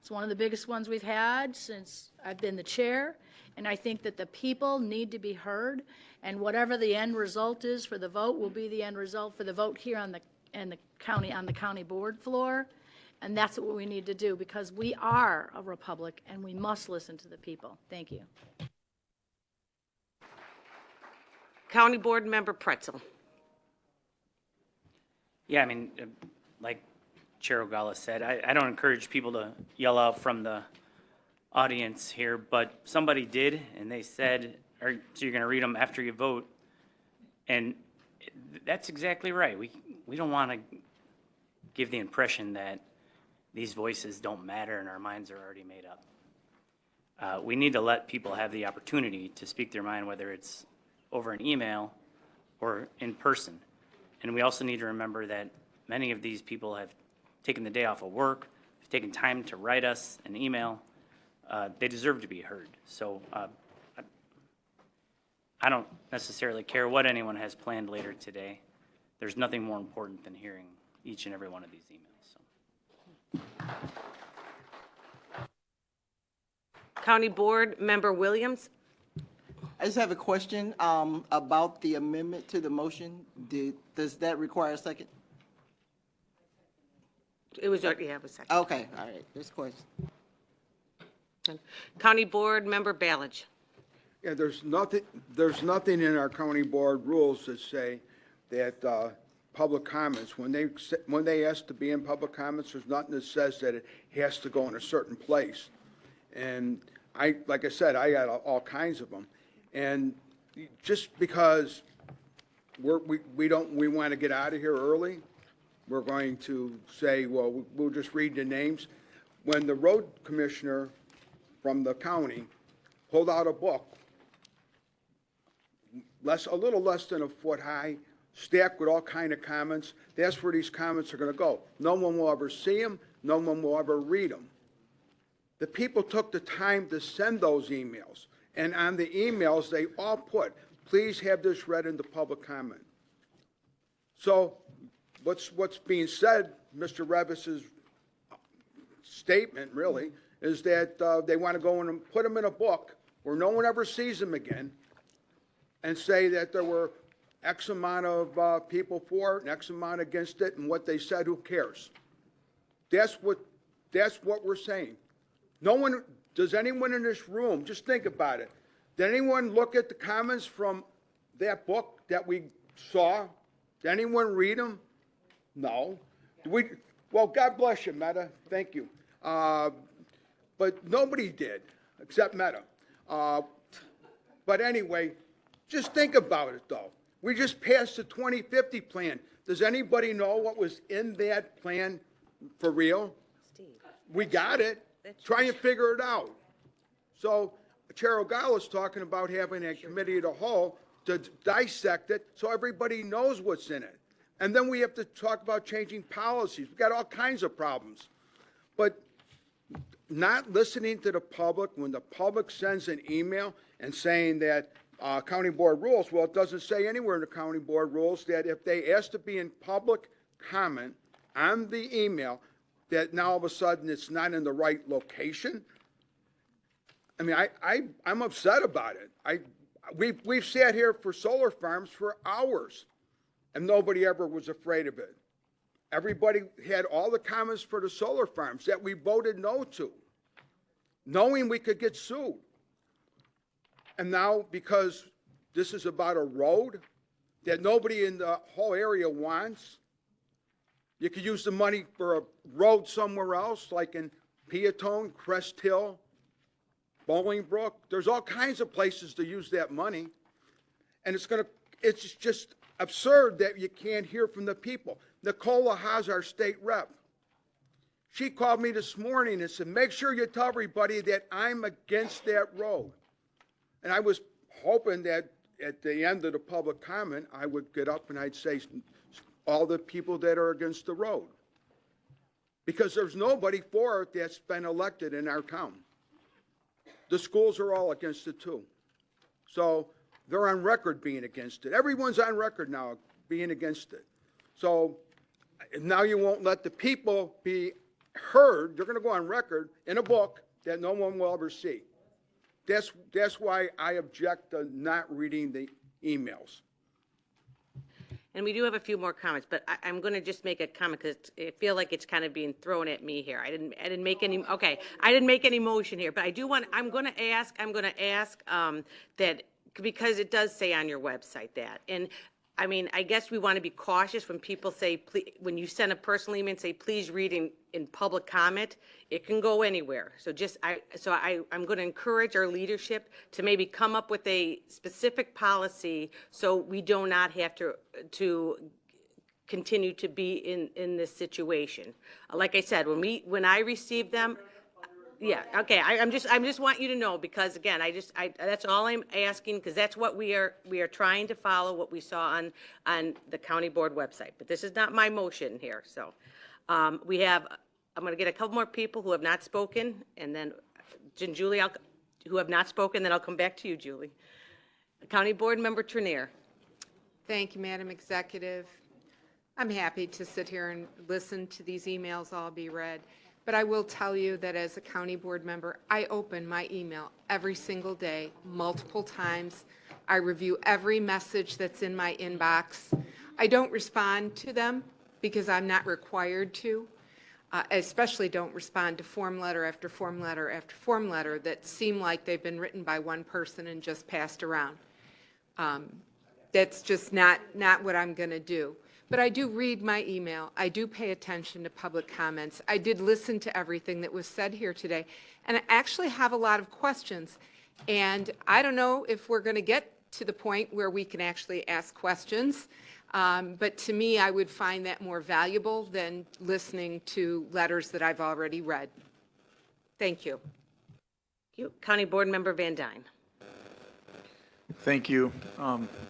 It's one of the biggest ones we've had since I've been the chair. And I think that the people need to be heard. And whatever the end result is for the vote will be the end result for the vote here on the county board floor. And that's what we need to do, because we are a republic and we must listen to the people. Thank you. County Board Member Pretzel. Yeah, I mean, like Chair Ogala said, I don't encourage people to yell out from the audience here, but somebody did, and they said, so you're going to read them after you vote. And that's exactly right. We don't want to give the impression that these voices don't matter and our minds are already made up. We need to let people have the opportunity to speak their mind, whether it's over an email or in person. And we also need to remember that many of these people have taken the day off of work, have taken time to write us an email. They deserve to be heard. So I don't necessarily care what anyone has planned later today. There's nothing more important than hearing each and every one of these emails. County Board Member Williams. I just have a question about the amendment to the motion. Does that require a second? It was already, yeah, it was second. Okay, all right, this question. County Board Member Ballage. Yeah, there's nothing in our county board rules that say that public comments, when they ask to be in public comments, there's nothing that says that it has to go in a certain place. And like I said, I got all kinds of them. And just because we want to get out of here early, we're going to say, well, we'll just read the names. When the road commissioner from the county pulled out a book, a little less than a foot high, stacked with all kind of comments, that's where these comments are going to go. No one will ever see them. No one will ever read them. The people took the time to send those emails. And on the emails, they all put please have this read into public comment. So what's being said, Mr. Revis's statement really, is that they want to go in and put them in a book where no one ever sees them again and say that there were X amount of people for it and X amount against it, and what they said, who cares? That's what we're saying. No one, does anyone in this room, just think about it, did anyone look at the comments from that book that we saw? Did anyone read them? No. Well, God bless you, Meta, thank you. But nobody did, except Meta. But anyway, just think about it, though. We just passed the 2050 plan. Does anybody know what was in that plan for real? We got it. Try and figure it out. So Chair O'Gall's talking about having a committee of the whole to dissect it so everybody knows what's in it. And then we have to talk about changing policies. We've got all kinds of problems. But not listening to the public when the public sends an email and saying that county board rules, well, it doesn't say anywhere in the county board rules that if they ask to be in public comment on the email, that now all of a sudden it's not in the right location. I mean, I'm upset about it. We've sat here for solar farms for hours, and nobody ever was afraid of it. Everybody had all the comments for the solar farms that we voted no to, knowing we could get sued. And now, because this is about a road that nobody in the whole area wants, you could use the money for a road somewhere else, like in Peatone, Crest Hill, Bolingbrook. There's all kinds of places to use that money. And it's just absurd that you can't hear from the people. Nicola Haas, our state rep, she called me this morning and said, make sure you tell everybody that I'm against that road. And I was hoping that at the end of the public comment, I would get up and I'd say all the people that are against the road. Because there's nobody for it that's been elected in our town. The schools are all against it too. So they're on record being against it. Everyone's on record now being against it. So now you won't let the people be heard. They're going to go on record in a book that no one will ever see. That's why I object to not reading the emails. And we do have a few more comments, but I'm going to just make a comment because I feel like it's kind of being thrown at me here. I didn't make any, okay, I didn't make any motion here, but I do want, I'm going to ask that, because it does say on your website that, and I mean, I guess we want to be cautious when people say, please, when you send a personal email and say, please read in public comment, it can go anywhere. So I'm going to encourage our leadership to maybe come up with a specific policy so we do not have to continue to be in this situation. Like I said, when I received them, yeah, okay, I'm just want you to know, because again, that's all I'm asking, because that's what we are trying to follow, what we saw on the county board website. But this is not my motion here, so I'm going to get a couple more people who have not spoken, and then Julie, who have not spoken, then I'll come back to you, Julie. County Board Member Trenier. Thank you, Madam Executive. I'm happy to sit here and listen to these emails all be read. But I will tell you that as a county board member, I open my email every single day, multiple times. I review every message that's in my inbox. I don't respond to them because I'm not required to. Especially don't respond to form letter after form letter after form letter that seem like they've been written by one person and just passed around. That's just not what I'm going to do. But I do read my email. I do pay attention to public comments. I did listen to everything that was said here today. And I actually have a lot of questions. And I don't know if we're going to get to the point where we can actually ask questions. But to me, I would find that more valuable than listening to letters that I've already read. Thank you. County Board Member Van Dyne. Thank you.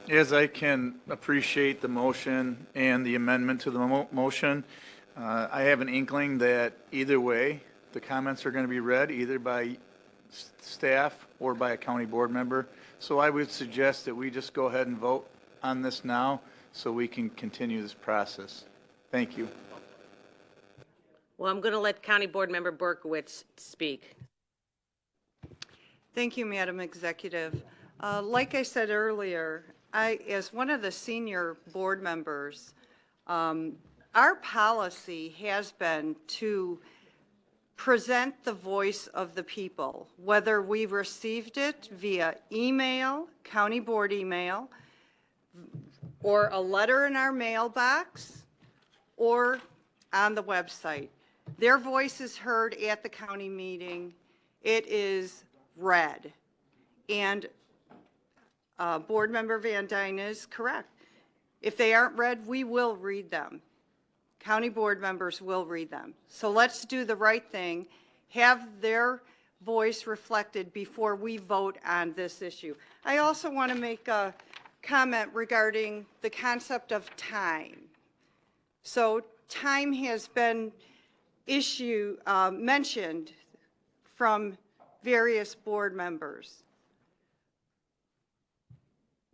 As I can appreciate the motion and the amendment to the motion, I have an inkling that either way, the comments are going to be read either by staff or by a county board member. So I would suggest that we just go ahead and vote on this now so we can continue this process. Thank you. Well, I'm going to let County Board Member Berkowitz speak. Thank you, Madam Executive. Like I said earlier, as one of the senior board members, our policy has been to present the voice of the people, whether we received it via email, county board email, or a letter in our mailbox, or on the website. Their voice is heard at the county meeting. It is read. And Board Member Van Dyne is correct. If they aren't read, we will read them. County board members will read them. So let's do the right thing, have their voice reflected before we vote on this issue. I also want to make a comment regarding the concept of time. So time has been mentioned from various board members.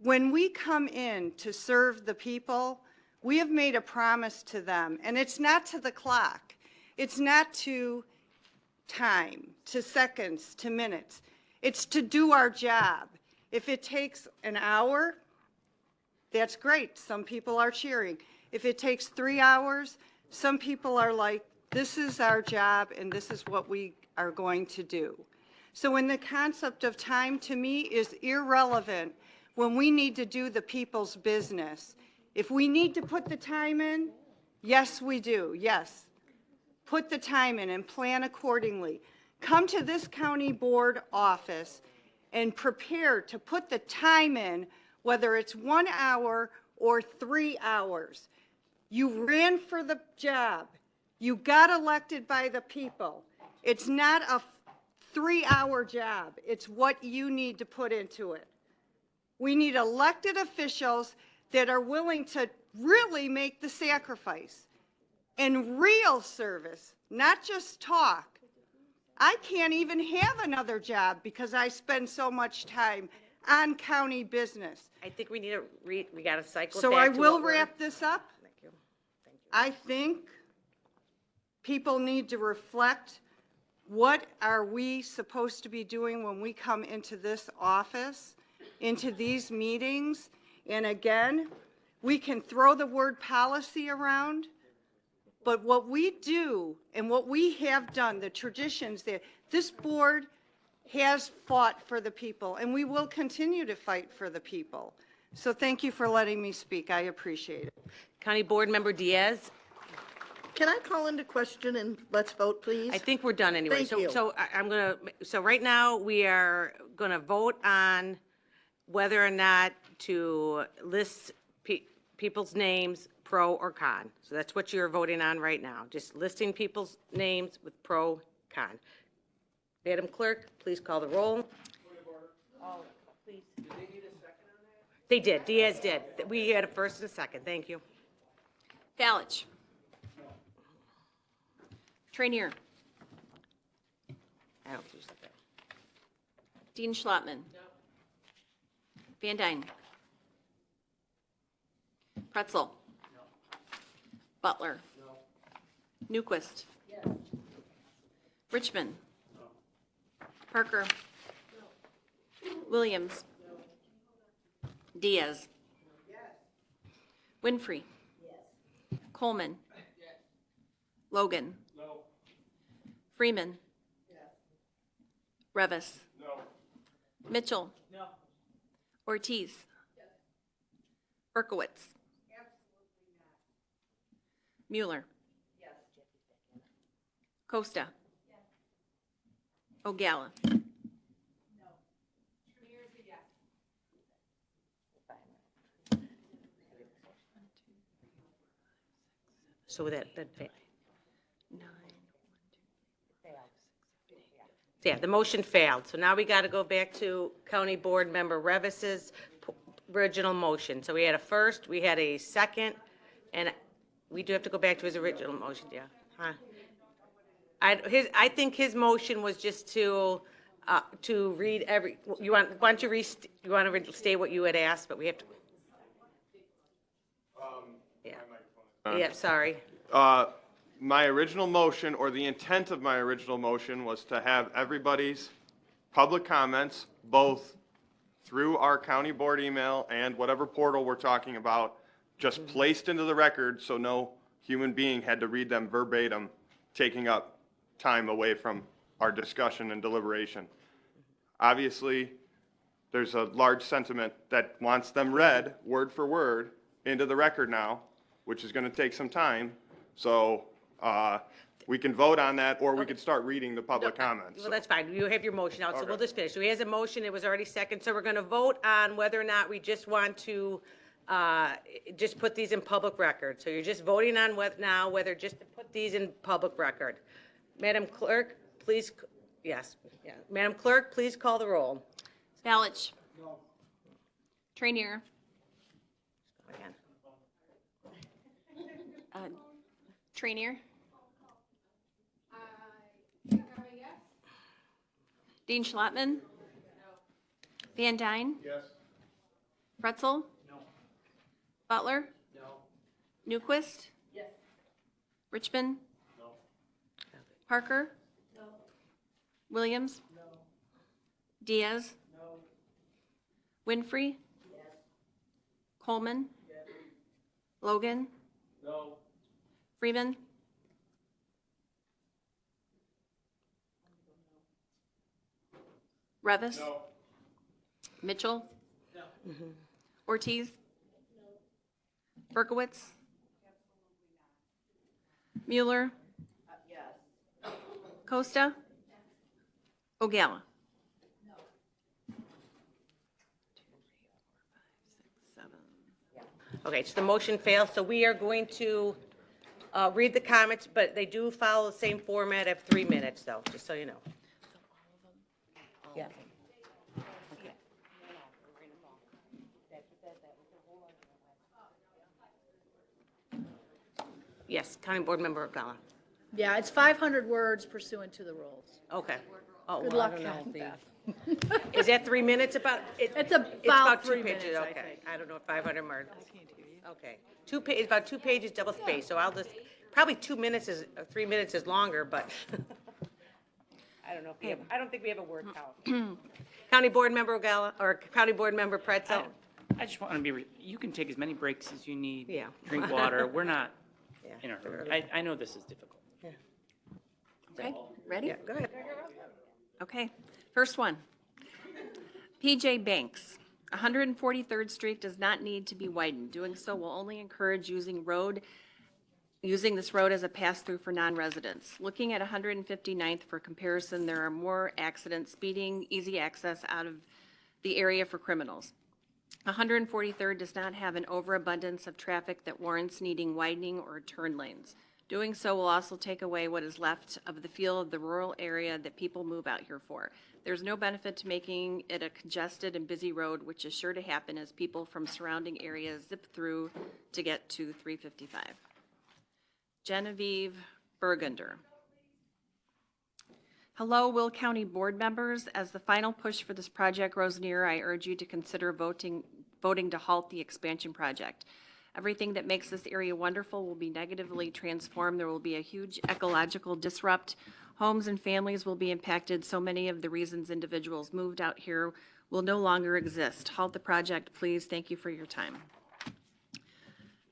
When we come in to serve the people, we have made a promise to them, and it's not to the clock. It's not to time, to seconds, to minutes. It's to do our job. If it takes an hour, that's great. Some people are cheering. If it takes 3 hours, some people are like, this is our job and this is what we are going to do. So when the concept of time to me is irrelevant when we need to do the people's business. If we need to put the time in, yes, we do, yes. Put the time in and plan accordingly. Come to this county board office and prepare to put the time in, whether it's 1 hour or 3 hours. You ran for the job. You got elected by the people. It's not a 3-hour job. It's what you need to put into it. We need elected officials that are willing to really make the sacrifice and real service, not just talk. I can't even have another job because I spend so much time on county business. I think we need to we got to cycle So back I to will what we're- wrap this up. Thank you. I think people need to reflect, what are we supposed to be doing when we come into this office, into these meetings? And again, we can throw the word policy around, but what we do and what we have done, the traditions that this board has fought for the people, and we will continue to fight for the people. So thank you for letting me speak. I appreciate it. County Board Member Diaz? Can I call into question and let's vote, please? I think we're done anyway. Thank you. So right now, we are going to vote on whether or not to list people's names, pro or con. So that's what you're voting on right now, just listing people's names with pro, con. Madam Clerk, please call the roll. Please. Did they need a second on that? They did. Diaz did. We had a first and a second. Thank you. Falich. Trainier. I don't use that. Dean Schlottman. Van Dyne. Pretzel. Butler. Newquist. Richmond. Parker. Williams. Diaz. Winfrey. Coleman. Logan. Freeman. Revis. Mitchell. Ortiz. Berkowitz. Mueller. Costa. O'Galla. So that yeah, the motion failed. So now we got to go back to County Board Member Revis's original motion. So we had a first, we had a second, and we do have to go back to his original motion, yeah. Huh? I think his motion was just to to read every, why don't you you want to restate what you had asked, but we have to. Yeah, sorry. My original motion, or the intent of my original motion, was to have everybody's public comments, both through our county board email and whatever portal we're talking about, just placed into the record so no human being had to read them verbatim, taking up time away from our discussion and deliberation. Obviously, there's a large sentiment that wants them read word for word into the record now, which is going to take some time. So we can vote on that, or we could start reading the public comments. Well, that's fine. You have your motion out, so we'll just finish. So he has a motion. It was already second. So we're going to vote on whether or not we just want to just put these in public record. So you're just voting on whether just to put these in public record. Madam Clerk, please, yes. Yeah. Madam Clerk, please call the roll. Balich. No. Trainier. Again. Trainier. Dean Schlattman. Van Dyne. Yes. Pretzel. No. Butler. No. Newquist. Yes. Richmond. No. Parker. No. Williams. No. Diaz. No. Winfrey. Yes. Coleman. Yes. Logan. No. Freeman. Revis. No. Mitchell. No. Ortiz. Berkowitz. Mueller. Yes. Costa. Ogalla. Okay, so the motion fails. So we are going to read the comments, but they do follow the same format of 3 minutes, though, just so you know. Yeah. Yes, County Board Member Gala. Yeah, it's 500 words pursuant to the rules. Okay. Oh, Good well, I luck, don't know Kathy. if Is that 3 minutes about? It's about about 2 3 pages, minutes, I okay. think. I don't know, 500 words. I can't hear you. Okay. About 2 pages, double space, so I'll just, probably 2 minutes is, 3 minutes is longer, but I don't know if we have, I don't think we have a word count. County Board Member Gala, or County Board Member Pretzel. I just want to be, you can take as many breaks as you need. Yeah. Drink water. We're not Yeah. in a hurry. I know this is difficult. Okay, ready? Yeah, go ahead. Okay, first one. PJ Banks, 143rd Street does not need to be widened. Doing so will only encourage using this road as a pass-through for non-residents. Looking at 159th for comparison, there are more accidents, speeding, easy access out of the area for criminals. 143rd does not have an overabundance of traffic that warrants needing widening or turn lanes. Doing so will also take away what is left of the feel of the rural area that people move out here for. There's no benefit to making it a congested and busy road, which is sure to happen as people from surrounding areas zip through to get to 355. Genevieve Burgunder. Hello, Will County Board members. As the final push for this project grows near, I urge you to consider voting to halt the expansion project. Everything that makes this area wonderful will be negatively transformed. There will be a huge ecological disrupt. Homes and families will be impacted. So many of the reasons individuals moved out here will no longer exist. Halt the project, please. Thank you for your time.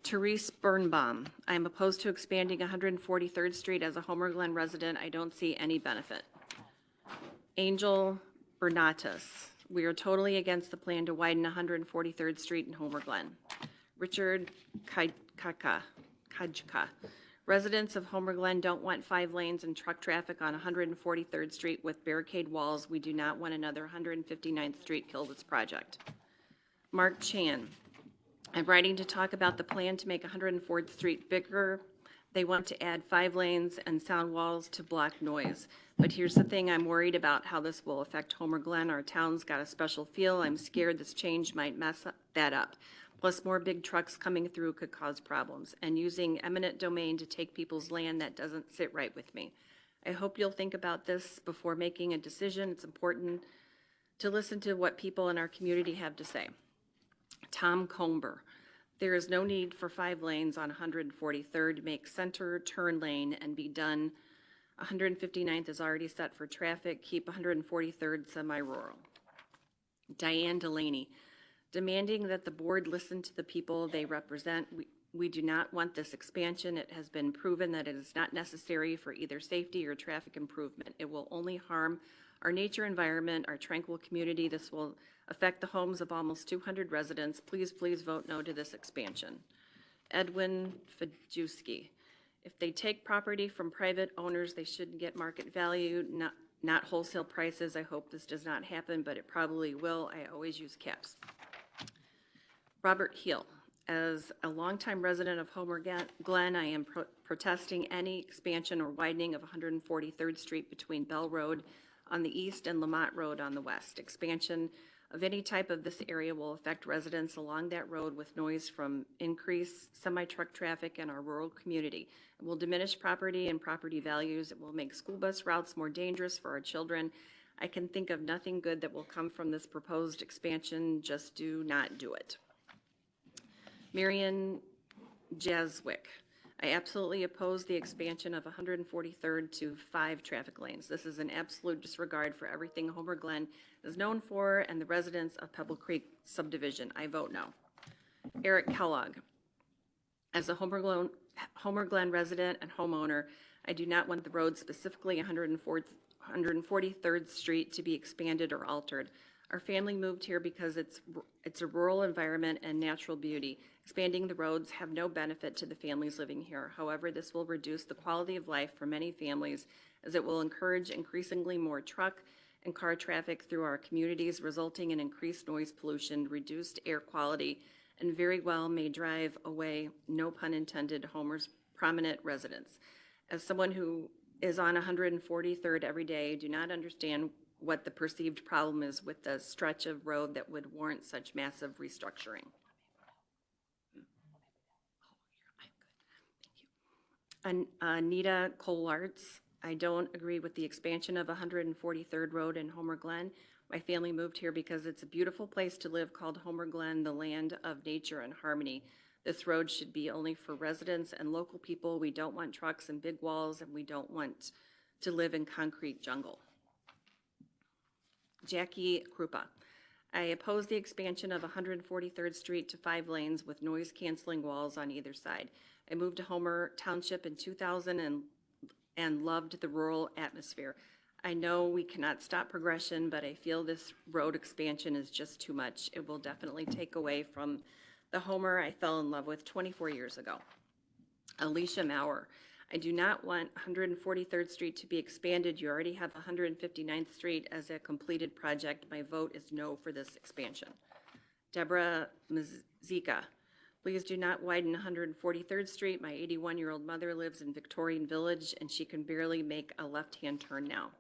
Therese Birnbaum. I am opposed to expanding 143rd Street. As a Homer Glen resident, I don't see any benefit. Angel Bernatus. We are totally against the plan to widen 143rd Street in Homer Glen. Richard Kajka. Residents of Homer Glen don't want 5 lanes and truck traffic on 143rd Street with barricade walls. We do not want another 159th Street kill this project. Mark Chan. I'm writing to talk about the plan to make 104th Street bigger. They want to add 5 lanes and sound walls to block noise. But here's the thing, I'm worried about how this will affect Homer Glen. Our town's got a special feel. I'm scared this change might mess that up. Plus, more big trucks coming through could cause problems. And using eminent domain to take people's land, that doesn't sit right with me. I hope you'll think about this before making a decision. It's important to listen to what people in our community have to say. Tom Comber, there is no need for 5 lanes on 143rd. Make center turn lane and be done. 159th is already set for traffic. Keep 143rd semi-rural. Diane Delaney, demanding that the board listen to the people they represent. We do not want this expansion. It has been proven that it is not necessary for either safety or traffic improvement. It will only harm our nature environment, our tranquil community. This will affect the homes of almost 200 residents. Please, please vote no to this expansion. Edwin Fajewski, if they take property from private owners, they should get market value, not wholesale prices. I hope this does not happen, but it probably will. I always use caps. Robert Heel, as a longtime resident of Homer Glen, I am protesting any expansion or widening of 143rd Street between Bell Road on the east and Lamont Road on the west. Expansion of any type of this area will affect residents along that road with noise from increased semi-truck traffic in our rural community. It will diminish property and property values. It will make school bus routes more dangerous for our children. I can think of nothing good that will come from this proposed expansion. Just do not do it. Marion Jaswick, I absolutely oppose the expansion of 143rd to 5 traffic lanes. This is an absolute disregard for everything Homer Glen is known for and the residents of Pebble Creek subdivision. I vote no. Eric Kellogg, as a Homer Glen resident and homeowner, I do not want the road, specifically 143rd Street, to be expanded or altered. Our family moved here because it's a rural environment and natural beauty. Expanding the roads have no benefit to the families living here. However, this will reduce the quality of life for many families, as it will encourage increasingly more truck and car traffic through our communities, resulting in increased noise pollution, reduced air quality, and very well may drive away, no pun intended, Homer's prominent residents. As someone who is on 143rd every day, I do not understand what the perceived problem is with the stretch of road that would warrant such massive restructuring. Anita Colarts, I don't agree with the expansion of 143rd Road in Homer Glen. My family moved here because it's a beautiful place to live called Homer Glen, the land of nature and harmony. This road should be only for residents and local people. We don't want trucks and big walls, and we don't want to live in concrete jungle. Jackie Krupa, I oppose the expansion of 143rd Street to 5 lanes with noise-canceling walls on either side. I moved to Homer Township in 2000 and loved the rural atmosphere. I know we cannot stop progression, but I feel this road expansion is just too much. It will definitely take away from the Homer I fell in love with 24 years ago. Alicia Maurer, I do not want 143rd Street to be expanded. You already have 159th Street as a completed project. My vote is no for this expansion. Deborah Mizika, please do not widen 143rd Street. My 81-year-old mother lives in Victorian Village, and she can barely make a left-hand turn now.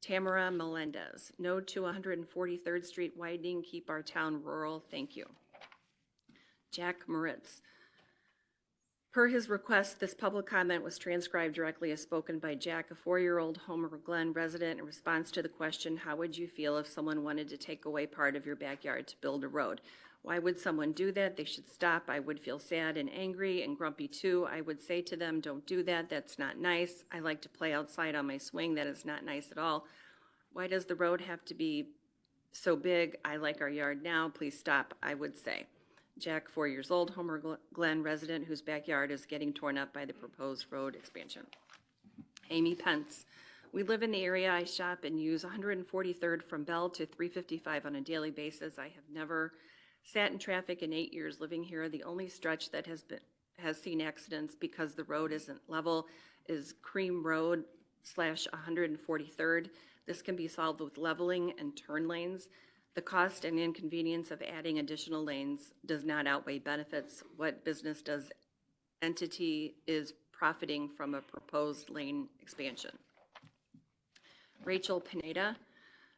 Tamara Melendez, no to 143rd Street widening. Keep our town rural. Thank you. Jack Moritz, per his request, this public comment was transcribed directly as spoken by Jack, a 4-year-old Homer Glen resident, in response to the question, how would you feel if someone wanted to take away part of your backyard to build a road? Why would someone do that? They should stop. I would feel sad and angry and grumpy too. I would say to them, don't do that. That's not nice. I like to play outside on my swing. That is not nice at all. Why does the road have to be so big? I like our yard now. Please stop, I would say. Jack, 4 years old, Homer Glen resident whose backyard is getting torn up by the proposed road expansion. Amy Pence, we live in the area. I shop and use 143rd from Bell to 355 on a daily basis. I have never sat in traffic in 8 years living here. The only stretch that has seen accidents because the road isn't level is Cream Road / 143rd. This can be solved with leveling and turn lanes. The cost and inconvenience of adding additional lanes does not outweigh benefits. What business does entity is profiting from a proposed lane expansion? Rachel Pineda,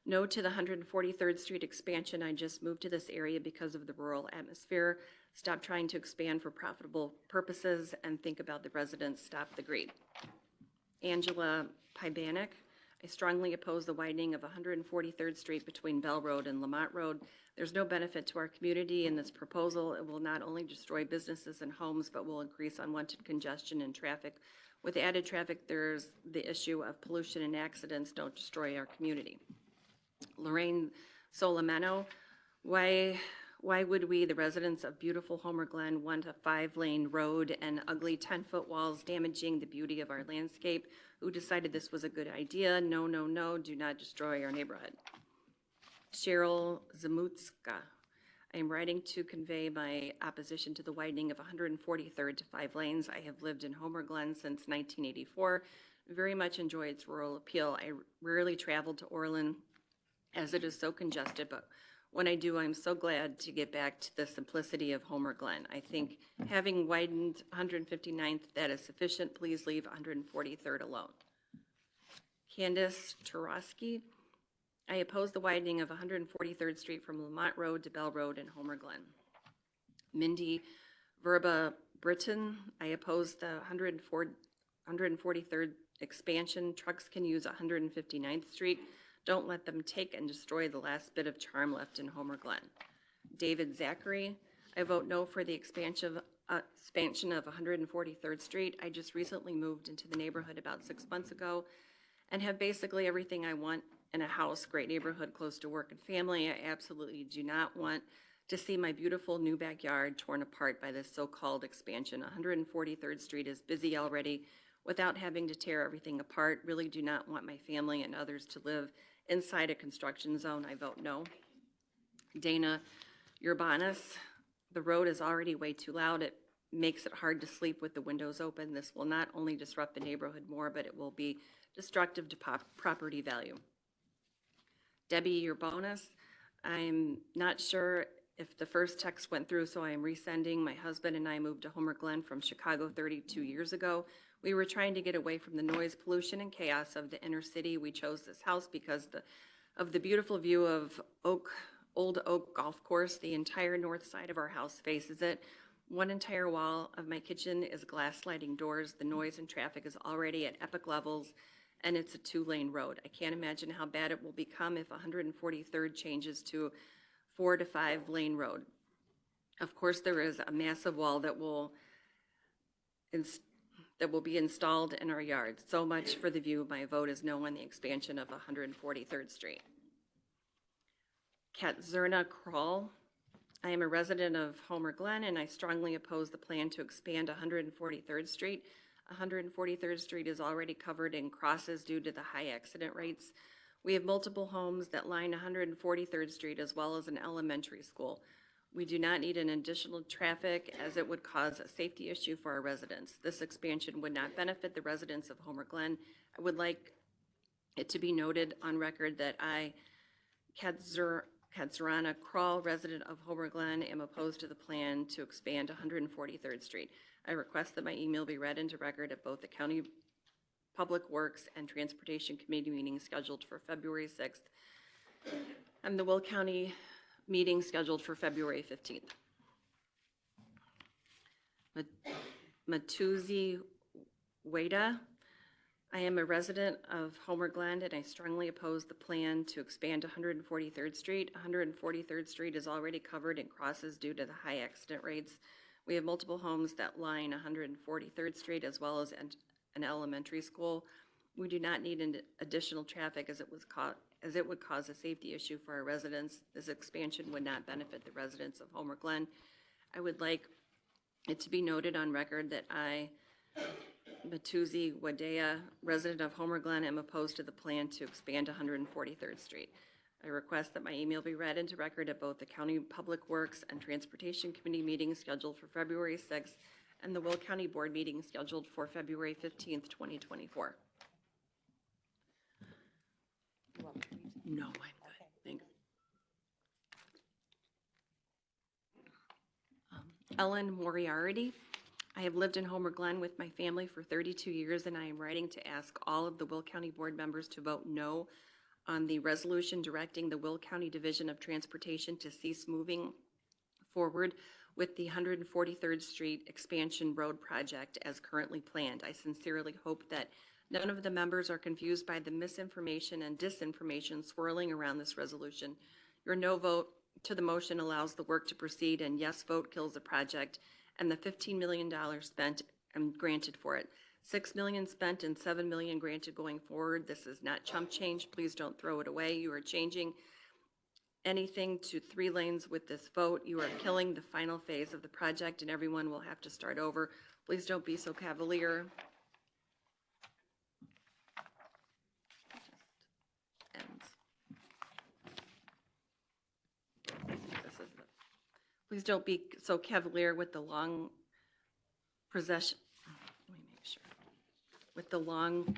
no to the 143rd Street expansion. I just moved to this area because of the rural atmosphere. Stop trying to expand for profitable purposes and think about the residents. Stop the greed. Angela Pybanek. I strongly oppose the widening of 143rd Street between Bell Road and Lamont Road. There's no benefit to our community in this proposal. It will not only destroy businesses and homes, but will increase unwanted congestion and traffic. With added traffic, there's the issue of pollution and accidents. Don't destroy our community. Lorraine Solimeno, why would we, the residents of beautiful Homer Glen, want a 5-lane road and ugly 10-foot walls damaging the beauty of our landscape? Who decided this was a good idea? No, no, no, do not destroy our neighborhood. Cheryl Zamutska, I am writing to convey my opposition to the widening of 143rd to 5 lanes. I have lived in Homer Glen since 1984. Very much enjoy its rural appeal. I rarely travel to Orland as it is so congested, but when I do, I'm so glad to get back to the simplicity of Homer Glen. I think having widened 159th, that is sufficient. Please leave 143rd alone. Candace Turowski, I oppose the widening of 143rd Street from Lamont Road to Bell Road in Homer Glen. Mindy Verba Britton, I oppose the 143rd expansion. Trucks can use 159th Street. Don't let them take and destroy the last bit of charm left in Homer Glen. David Zachary, I vote no for the expansion of 143rd Street. I just recently moved into the neighborhood about 6 months ago and have basically everything I want in a house, great neighborhood close to work and family. I absolutely do not want to see my beautiful new backyard torn apart by this so-called expansion. 143rd Street is busy already without having to tear everything apart. Really do not want my family and others to live inside a construction zone. I vote no. Dana Urbanus, the road is already way too loud. It makes it hard to sleep with the windows open. This will not only disrupt the neighborhood more, but it will be destructive to property value. Debbie Urbanus, I'm not sure if the first text went through, so I am resending. My husband and I moved to Homer Glen from Chicago 32 years ago. We were trying to get away from the noise, pollution, and chaos of the inner city. We chose this house because of the beautiful view of Old Oak Golf Course. The entire north side of our house faces it. One entire wall of my kitchen is glass sliding doors. The noise and traffic is already at epic levels, and it's a 2-lane road. I can't imagine how bad it will become if 143rd changes to 4 to 5 lane road. Of course, there is a massive wall that will be installed in our yard. So much for the view. My vote is no on the expansion of 143rd Street. Katzerna Kroll, I am a resident of Homer Glen, and I strongly oppose the plan to expand 143rd Street. 143rd Street is already covered in crosses due to the high accident rates. We have multiple homes that line 143rd Street as well as an elementary school. We do not need an additional traffic as it would cause a safety issue for our residents. This expansion would not benefit the residents of Homer Glen. I would like it to be noted on record that I, Katzerana Kroll, resident of Homer Glen, am opposed to the plan to expand 143rd Street. I request that my email be read into record at both the County Public Works and Transportation Committee meetings scheduled for February 6th and the Will County meeting scheduled for February 15th. Matuzi Wada, I am a resident of Homer Glen, and I strongly oppose the plan to expand 143rd Street. 143rd Street is already covered in crosses due to the high accident rates. We have multiple homes that line 143rd Street as well as an elementary school. We do not need an additional traffic as it would cause a safety issue for our residents. This expansion would not benefit the residents of Homer Glen. I would like it to be noted on record that I, Matuzi Wadea, resident of Homer Glen, am opposed to the plan to expand 143rd Street. I request that my email be read into record at both the County Public Works and Transportation Committee meetings scheduled for February 6th and the Will County Board meeting scheduled for February 15th, 2024. No, I'm good. Thanks. Ellen Moriarty. I have lived in Homer Glen with my family for 32 years, and I am writing to ask all of the Will County Board members to vote no on the resolution directing the Will County Division of Transportation to cease moving forward with the 143rd Street Expansion Road project as currently planned. I sincerely hope that None of the members are confused by the misinformation and disinformation swirling around this resolution. Your no vote to the motion allows the work to proceed, and yes vote kills the project and the $15 million spent and granted for it. $6 million spent and $7 million granted going forward. This is not chump change. Please don't throw it away. You are changing anything to 3 lanes with this vote. You are killing the final phase of the project, and everyone will have to start over. Please don't be so cavalier. Ends. Please don't be so cavalier with the long procession. Let me make sure. With the long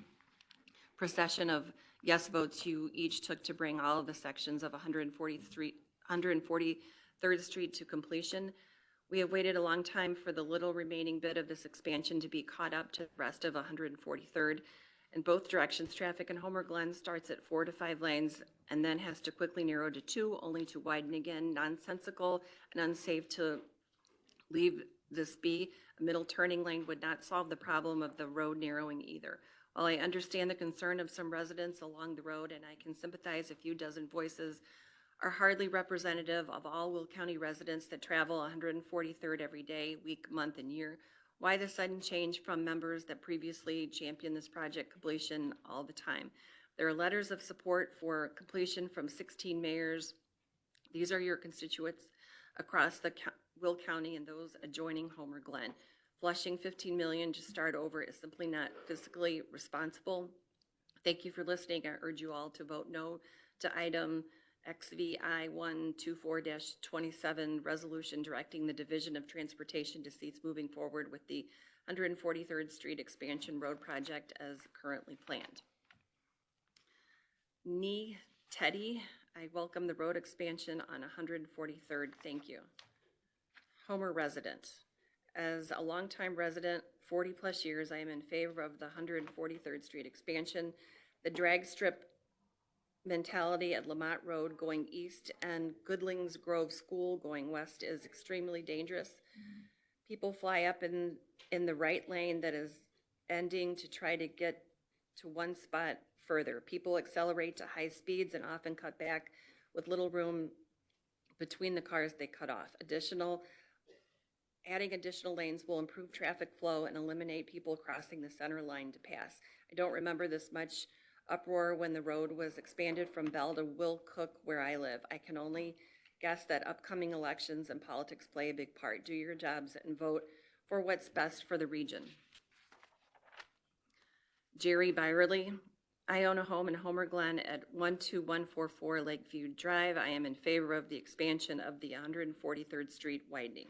procession of yes votes you each took to bring all of the sections of 143rd Street to completion. We have waited a long time for the little remaining bit of this expansion to be caught up to the rest of 143rd. In both directions, traffic in Homer Glen starts at 4 to 5 lanes and then has to quickly narrow to 2, only to widen again. Nonsensical and unsafe to leave this be. A middle turning lane would not solve the problem of the road narrowing either. While I understand the concern of some residents along the road, and I can sympathize a few dozen voices are hardly representative of all Will County residents that travel 143rd every day, week, month, and year. Why the sudden change from members that previously championed this project completion all the time? There are letters of support for completion from 16 mayors. These are your constituents across the Will County and those adjoining Homer Glen. Flushing $15 million to start over is simply not fiscally responsible. Thank you for listening. I urge you all to vote no to item XVI 124-27, resolution directing the Division of Transportation to cease moving forward with the 143rd Street Expansion Road Project as currently planned. Teddy, I welcome the road expansion on 143rd. Thank you. Homer resident. As a longtime resident, 40 plus years, I am in favor of the 143rd Street expansion. The drag strip mentality at Lamont Road going east and Goodlings Grove School going west is extremely dangerous. People fly up in the right lane that is ending to try to get to one spot further. People accelerate to high speeds and often cut back with little room between the cars they cut off. Adding additional lanes will improve traffic flow and eliminate people crossing the center line to pass. I don't remember this much uproar when the road was expanded from Bell to Will Cook, where I live. I can only guess that upcoming elections and politics play a big part. Do your jobs and vote for what's best for the region. Jerry Byerly, I own a home in Homer Glen at 12144 Lakeview Drive. I am in favor of the expansion of the 143rd Street widening.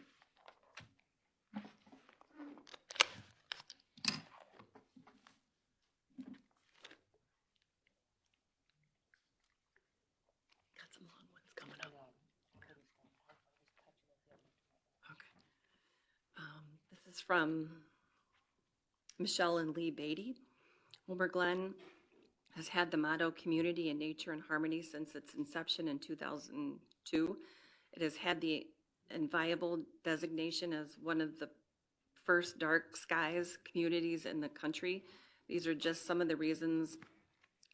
This is from Michelle and Lee Beatty. Homer Glen has had the motto Community and Nature in Harmony since its inception in 2002. It has had the enviable designation as one of the first dark skies communities in the country. These are just some of the reasons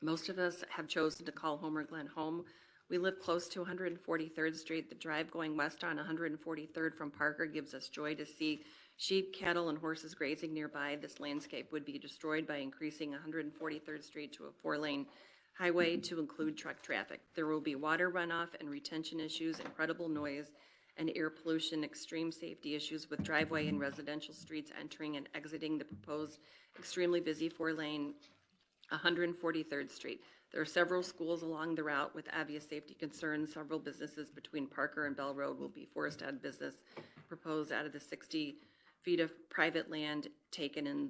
most of us have chosen to call Homer Glen home. We live close to 143rd Street. The drive going west on 143rd from Parker gives us joy to see sheep, cattle, and horses grazing nearby. This landscape would be destroyed by increasing 143rd Street to a 4-lane highway to include truck traffic. There will be water runoff and retention issues, incredible noise and air pollution, extreme safety issues with driveway and residential streets entering and exiting the proposed extremely busy 4-lane 143rd Street. There are several schools along the route with obvious safety concerns. Several businesses between Parker and Bell Road will be forced out of business, proposed out of the 60 feet of private land taken in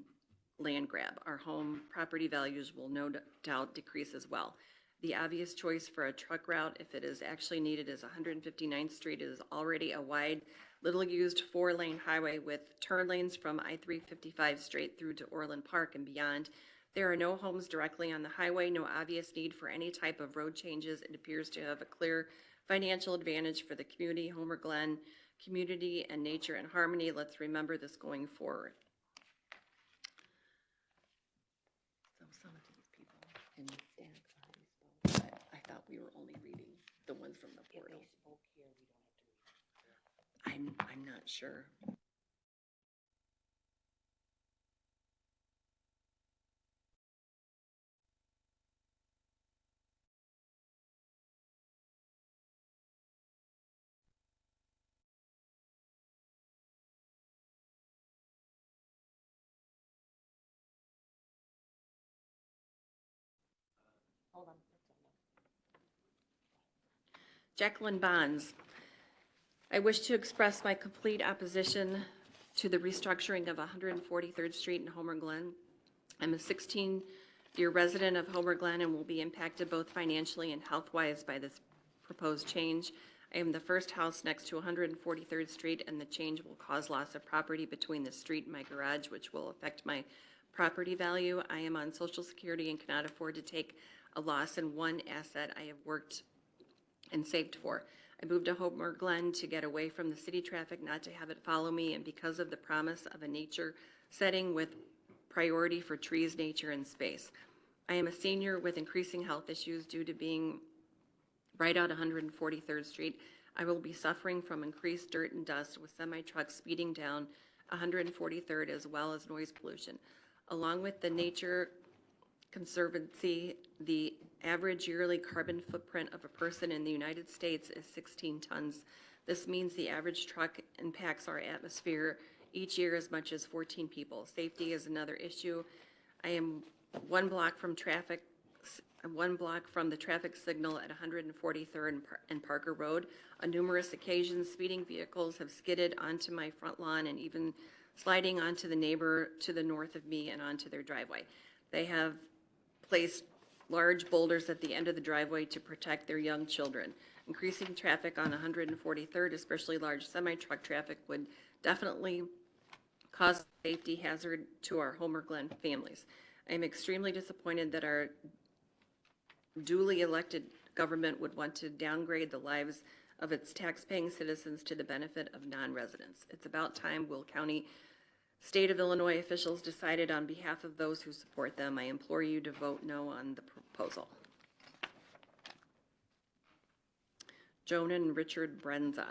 land grab. Our home property values will no doubt decrease as well. The obvious choice for a truck route, if it is actually needed, is 159th Street. It is already a wide, little used 4-lane highway with turn lanes from I-355 straight through to Orland Park and beyond. There are no homes directly on the highway, no obvious need for any type of road changes. It appears to have a clear financial advantage for the community, Homer Glen, community and nature and harmony. Let's remember this going forward. So we were only reading the ones from the portal. I'm not sure. Jacqueline Bonds. I wish to express my complete opposition to the restructuring of 143rd Street in Homer Glen. I'm a 16-year resident of Homer Glen and will be impacted both financially and health-wise by this proposed change. I am the first house next to 143rd Street, and the change will cause loss of property between the street and my garage, which will affect my property value. I am on Social Security and cannot afford to take a loss in one asset I have worked and saved for. I moved to Homer Glen to get away from the city traffic, not to have it follow me, and because of the promise of a nature setting with priority for trees, nature, and space. I am a senior with increasing health issues due to being right out 143rd Street. I will be suffering from increased dirt and dust with semi-trucks speeding down 143rd, as well as noise pollution. Along with the Nature Conservancy, the average yearly carbon footprint of a person in the United States is 16 tons. This means the average truck impacts our atmosphere each year as much as 14 people. Safety is another issue. I am one block from the traffic signal at 143rd and Parker Road. On numerous occasions, speeding vehicles have skidded onto my front lawn and even sliding onto the neighbor to the north of me and onto their driveway. They have placed large boulders at the end of the driveway to protect their young children. Increasing traffic on 143rd, especially large semi-truck traffic, would definitely cause a safety hazard to our Homer Glen families. I am extremely disappointed that our duly elected government would want to downgrade the lives of its tax-paying citizens to the benefit of non-residents. It's about time Will County State of Illinois officials decided on behalf of those who support them. I implore you to vote no on the proposal. Joan and Richard Brenza.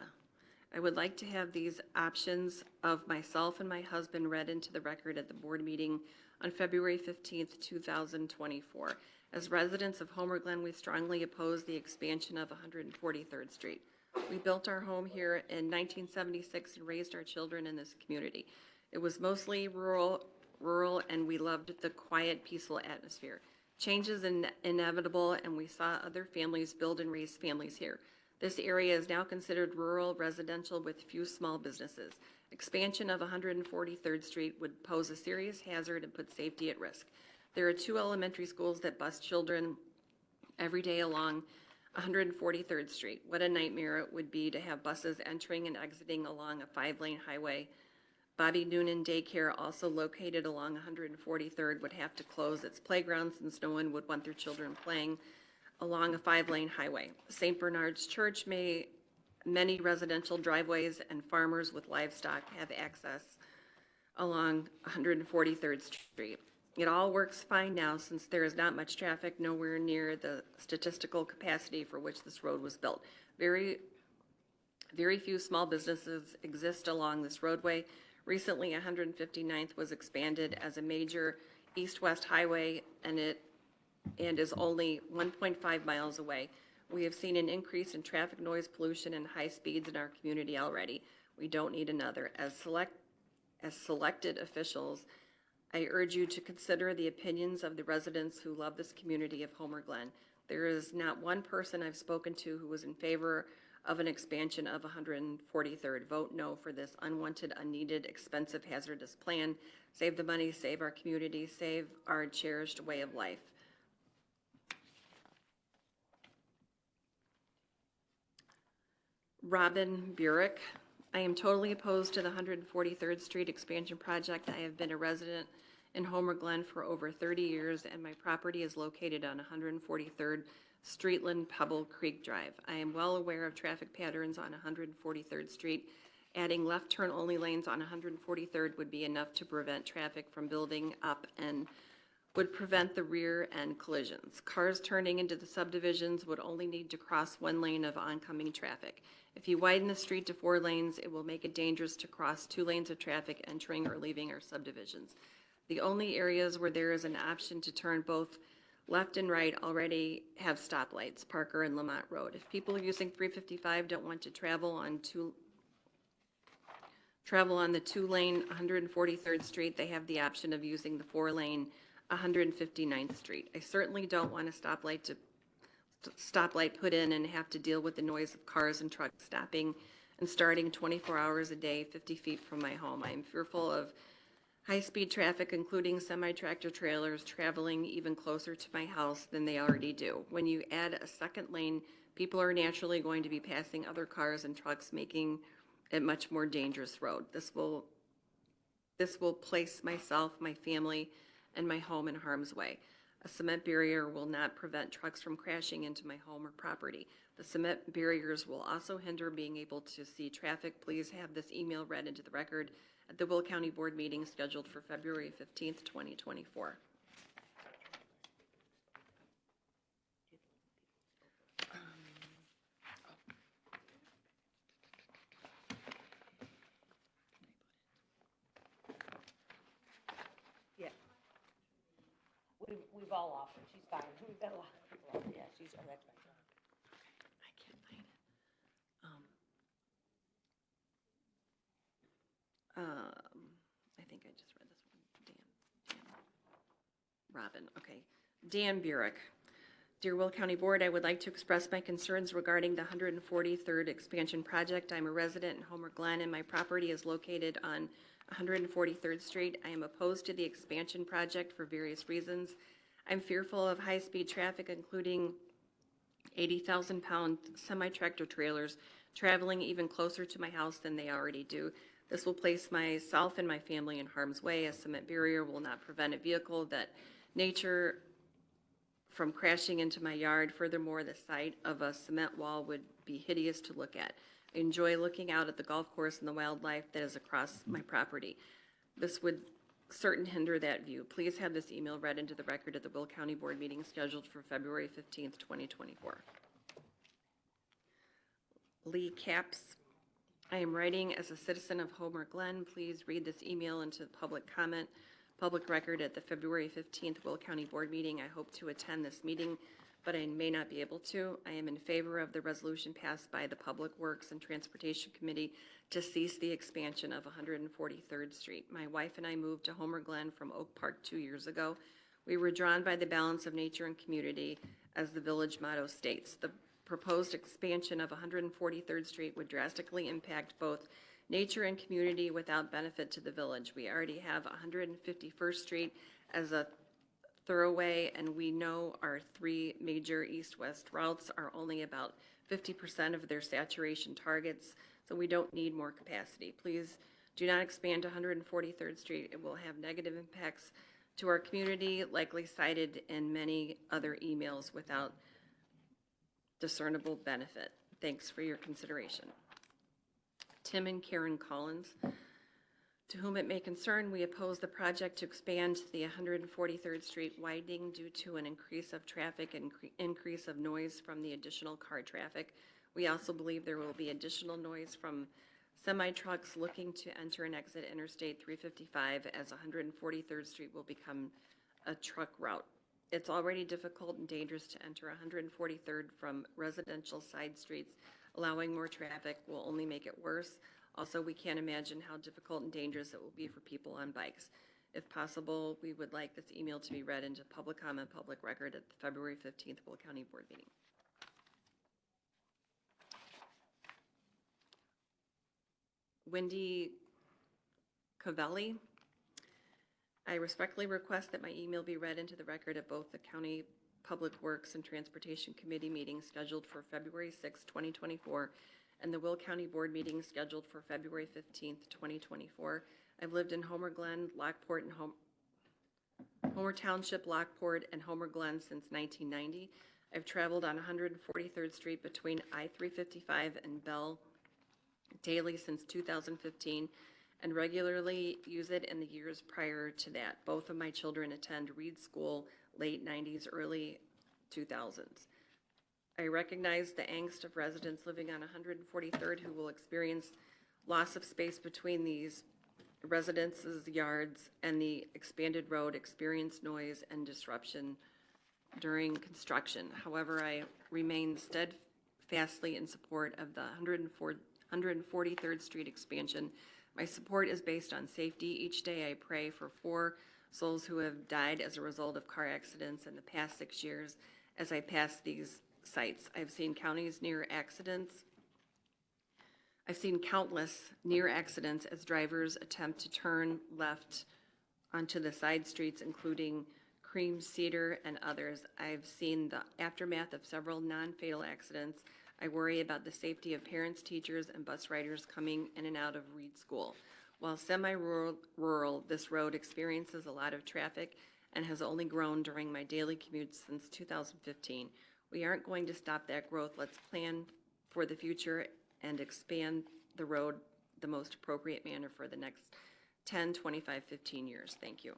I would like to have these options of myself and my husband read into the record at the board meeting on February 15th, 2024. As residents of Homer Glen, we strongly oppose the expansion of 143rd Street. We built our home here in 1976 and raised our children in this community. It was mostly rural, and we loved the quiet, peaceful atmosphere. Change is inevitable, and we saw other families build and raise families here. This area is now considered rural residential with few small businesses. Expansion of 143rd Street would pose a serious hazard and put safety at risk. There are 2 elementary schools that bus children every day along 143rd Street. What a nightmare it would be to have buses entering and exiting along a 5-lane highway. Bobby Noonan Daycare, also located along 143rd, would have to close its playground since no one would want their children playing along a 5-lane highway. St. Bernard's Church many residential driveways and farmers with livestock have access along 143rd Street. It all works fine now since there is not much traffic, nowhere near the statistical capacity for which this road was built. Very few small businesses exist along this roadway. Recently, 159th was expanded as a major east-west highway, and is only 1.5 miles away. We have seen an increase in traffic noise, pollution, and high speeds in our community already. We don't need another. As selected officials, I urge you to consider the opinions of the residents who love this community of Homer Glen. There is not one person I've spoken to who was in favor of an expansion of 143rd. Vote no for this unwanted, unneeded, expensive, hazardous plan. Save the money, save our community, save our cherished way of life. Robin Burek. I am totally opposed to the 143rd Street expansion project. I have been a resident in Homer Glen for over 30 years, and my property is located on 143rd Streetland Pebble Creek Drive. I am well aware of traffic patterns on 143rd Street. Adding left turn only lanes on 143rd would be enough to prevent traffic from building up and would prevent the rear end collisions. Cars turning into the subdivisions would only need to cross one lane of oncoming traffic. If you widen the street to 4 lanes, it will make it dangerous to cross 2 lanes of traffic entering or leaving our subdivisions. The only areas where there is an option to turn both left and right already have stoplights, Parker and Lamont Road. If people using 355 don't want to travel on the 2-lane 143rd Street, they have the option of using the 4-lane 159th Street. I certainly don't want a stoplight put in and have to deal with the noise of cars and trucks stopping and starting 24 hours a day, 50 feet from my home. I am fearful of high-speed traffic, including semi-tractor trailers, traveling even closer to my house than they already do. When you add a second lane, people are naturally going to be passing other cars and trucks, making it a much more dangerous road. This will place myself, my family, and my home in harm's way. A cement barrier will not prevent trucks from crashing into my home or property. The cement barriers will also hinder being able to see traffic. Please have this email read into the record at the Will County Board meeting scheduled for February 15th, 2024. Yeah. We've all offered. She's fine. We've got a lot of people offered. Yeah, she's, oh, that's right. I can't find it. I think I just read this one. Robin, okay. Dan Burek. Dear Will County Board, I would like to express my concerns regarding the 143rd expansion project. I'm a resident in Homer Glen and my property is located on 143rd Street. I am opposed to the expansion project for various reasons. I'm fearful of high-speed traffic, including 80,000-pound semi-tractor trailers traveling even closer to my house than they already do. This will place myself and my family in harm's way. A cement barrier will not prevent a vehicle that nature from crashing into my yard. Furthermore, the sight of a cement wall would be hideous to look at. I enjoy looking out at the golf course and the wildlife that is across my property. This would certainly hinder that view. Please have this email read into the record at the Will County Board meeting scheduled for February 15th, 2024. Lee Capps. I am writing as a citizen of Homer Glen. Please read this email into public comment, public record at the February 15th Will County Board meeting. I hope to attend this meeting, but I may not be able to. I am in favor of the resolution passed by the Public Works and Transportation Committee to cease the expansion of 143rd Street. My wife and I moved to Homer Glen from Oak Park 2 years ago. We were drawn by the balance of nature and community, as the village motto states. The proposed expansion of 143rd Street would drastically impact both nature and community without benefit to the village. We already have 151st Street as a thoroughway, and we know our 3 major east-west routes are only about 50% of their saturation targets, so we don't need more capacity. Please do not expand to 143rd Street. It will have negative impacts to our community, likely cited in many other emails without discernible benefit. Thanks for your consideration. Tim and Karen Collins. To whom it may concern, we oppose the project to expand the 143rd Street widening due to an increase of traffic and increase of noise from the additional car traffic. We also believe there will be additional noise from semi-trucks looking to enter and exit Interstate 355, as 143rd Street will become a truck route. It's already difficult and dangerous to enter 143rd from residential side streets. Allowing more traffic will only make it worse. Also, we can't imagine how difficult and dangerous it will be for people on bikes. If possible, we would like this email to be read into public comment, public record at the February 15th Will County Board meeting. Wendy Cavelli. I respectfully request that my email be read into the record at both the County Public Works and Transportation Committee meeting scheduled for February 6, 2024, and the Will County Board meeting scheduled for February 15th, 2024. I've lived in Homer Glen, Lockport, and Homer Township, Lockport, and Homer Glen since 1990. I've traveled on 143rd Street between I-355 and Bell daily since 2015, and regularly use it in the years prior to that. Both of my children attend Reed School, late 90s, early 2000s. I recognize the angst of residents living on 143rd who will experience loss of space between these residences' yards and the expanded road, experience noise and disruption during construction. However, I remain steadfastly in support of the 143rd Street expansion. My support is based on safety. Each day I pray for 4 souls who have died as a result of car accidents in the past 6 years as I pass these sites. I've seen countless near accidents as drivers attempt to turn left onto the side streets, including Cream, Cedar, and others. I've seen the aftermath of several non-fatal accidents. I worry about the safety of parents, teachers, and bus riders coming in and out of Reed School. While semi-rural, this road experiences a lot of traffic and has only grown during my daily commute since 2015. We aren't going to stop that growth. Let's plan for the future and expand the road the most appropriate manner for the next 10, 25, 15 years. Thank you.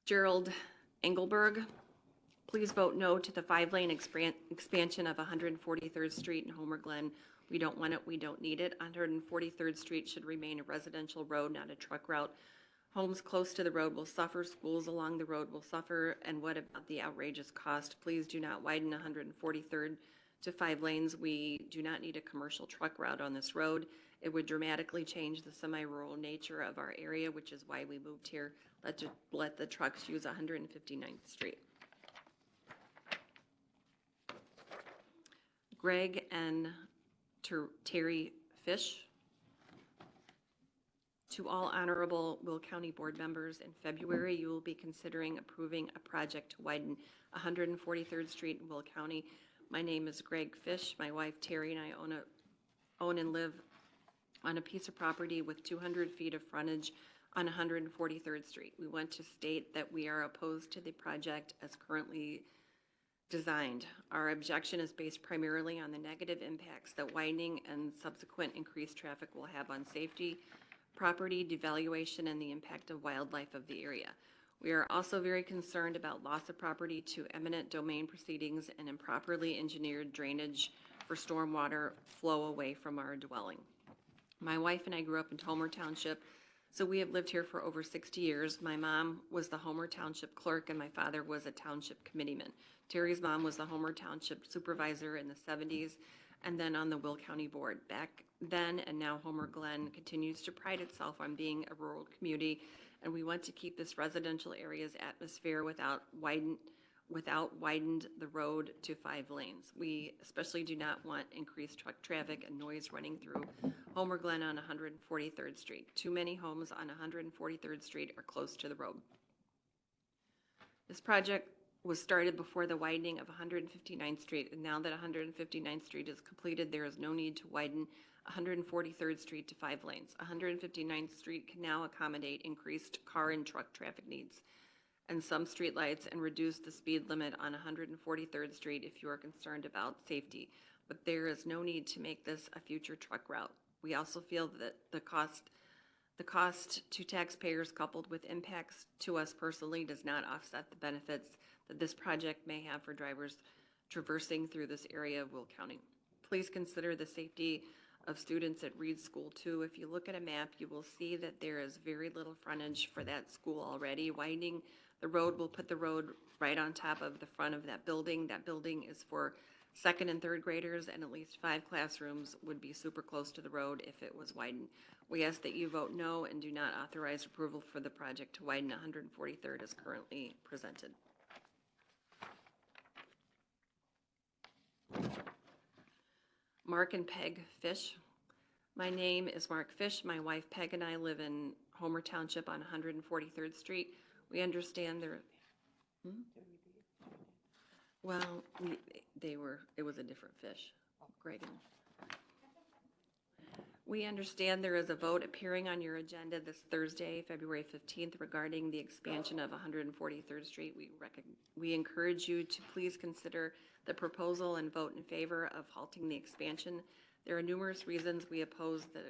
Gerald Engelberg, please vote no to the 5-lane expansion of 143rd Street in Homer Glen. We don't want it, we don't need it. 143rd Street should remain a residential road, not a truck route. Homes close to the road will suffer, schools along the road will suffer, and what about the outrageous cost? Please do not widen 143rd to 5 lanes. We do not need a commercial truck route on this road. It would dramatically change the semi-rural nature of our area, which is why we moved here. Let the trucks use 159th Street. Greg and Terry Fish. To all honorable Will County board members, in February, you will be considering approving a project to widen 143rd Street in Will County. My name is Greg Fish. My wife Terry and I own and live on a piece of property with 200 feet of frontage on 143rd Street. We want to state that we are opposed to the project as currently designed. Our objection is based primarily on the negative impacts that widening and subsequent increased traffic will have on safety, property devaluation, and the impact of wildlife of the area. We are also very concerned about loss of property to eminent domain proceedings and improperly engineered drainage for stormwater flow away from our dwelling. My wife and I grew up in Homer Township, so we have lived here for over 60 years. My mom was the Homer Township clerk and my father was a township committeeman. Terry's mom was the Homer Township supervisor in the 70s and then on the Will County board. Back then and now Homer Glen continues to pride itself on being a rural community, and we want to keep this residential area's atmosphere without widened the road to 5 lanes. We especially do not want increased truck traffic and noise running through Homer Glen on 143rd Street. Too many homes on 143rd Street are close to the road. This project was started before the widening of 159th Street, and now that 159th Street is completed, there is no need to widen 143rd Street to 5 lanes. 159th Street can now accommodate increased car and truck traffic needs and some streetlights and reduce the speed limit on 143rd Street if you are concerned about safety. But there is no need to make this a future truck route. We also feel that the cost to taxpayers coupled with impacts to us personally does not offset the benefits that this project may have for drivers traversing through this area of Will County. Please consider the safety of students at Reed School too. If you look at a map, you will see that there is very little frontage for that school already. Widening the road will put the road right on top of the front of that building. That building is for 2nd and 3rd graders, and at least 5 classrooms would be super close to the road if it was widened. We ask that you vote no and do not authorize approval for the project to widen 143rd as currently presented. Mark and Peg Fish. My name is Mark Fish. My wife Peg and I live in Homer Township on 143rd Street. We understand there. Well, it was a different fish, Greg. We understand there is a vote appearing on your agenda this Thursday, February 15th, regarding the expansion of 143rd Street. We encourage you to please consider the proposal and vote in favor of halting the expansion. There are numerous reasons we oppose the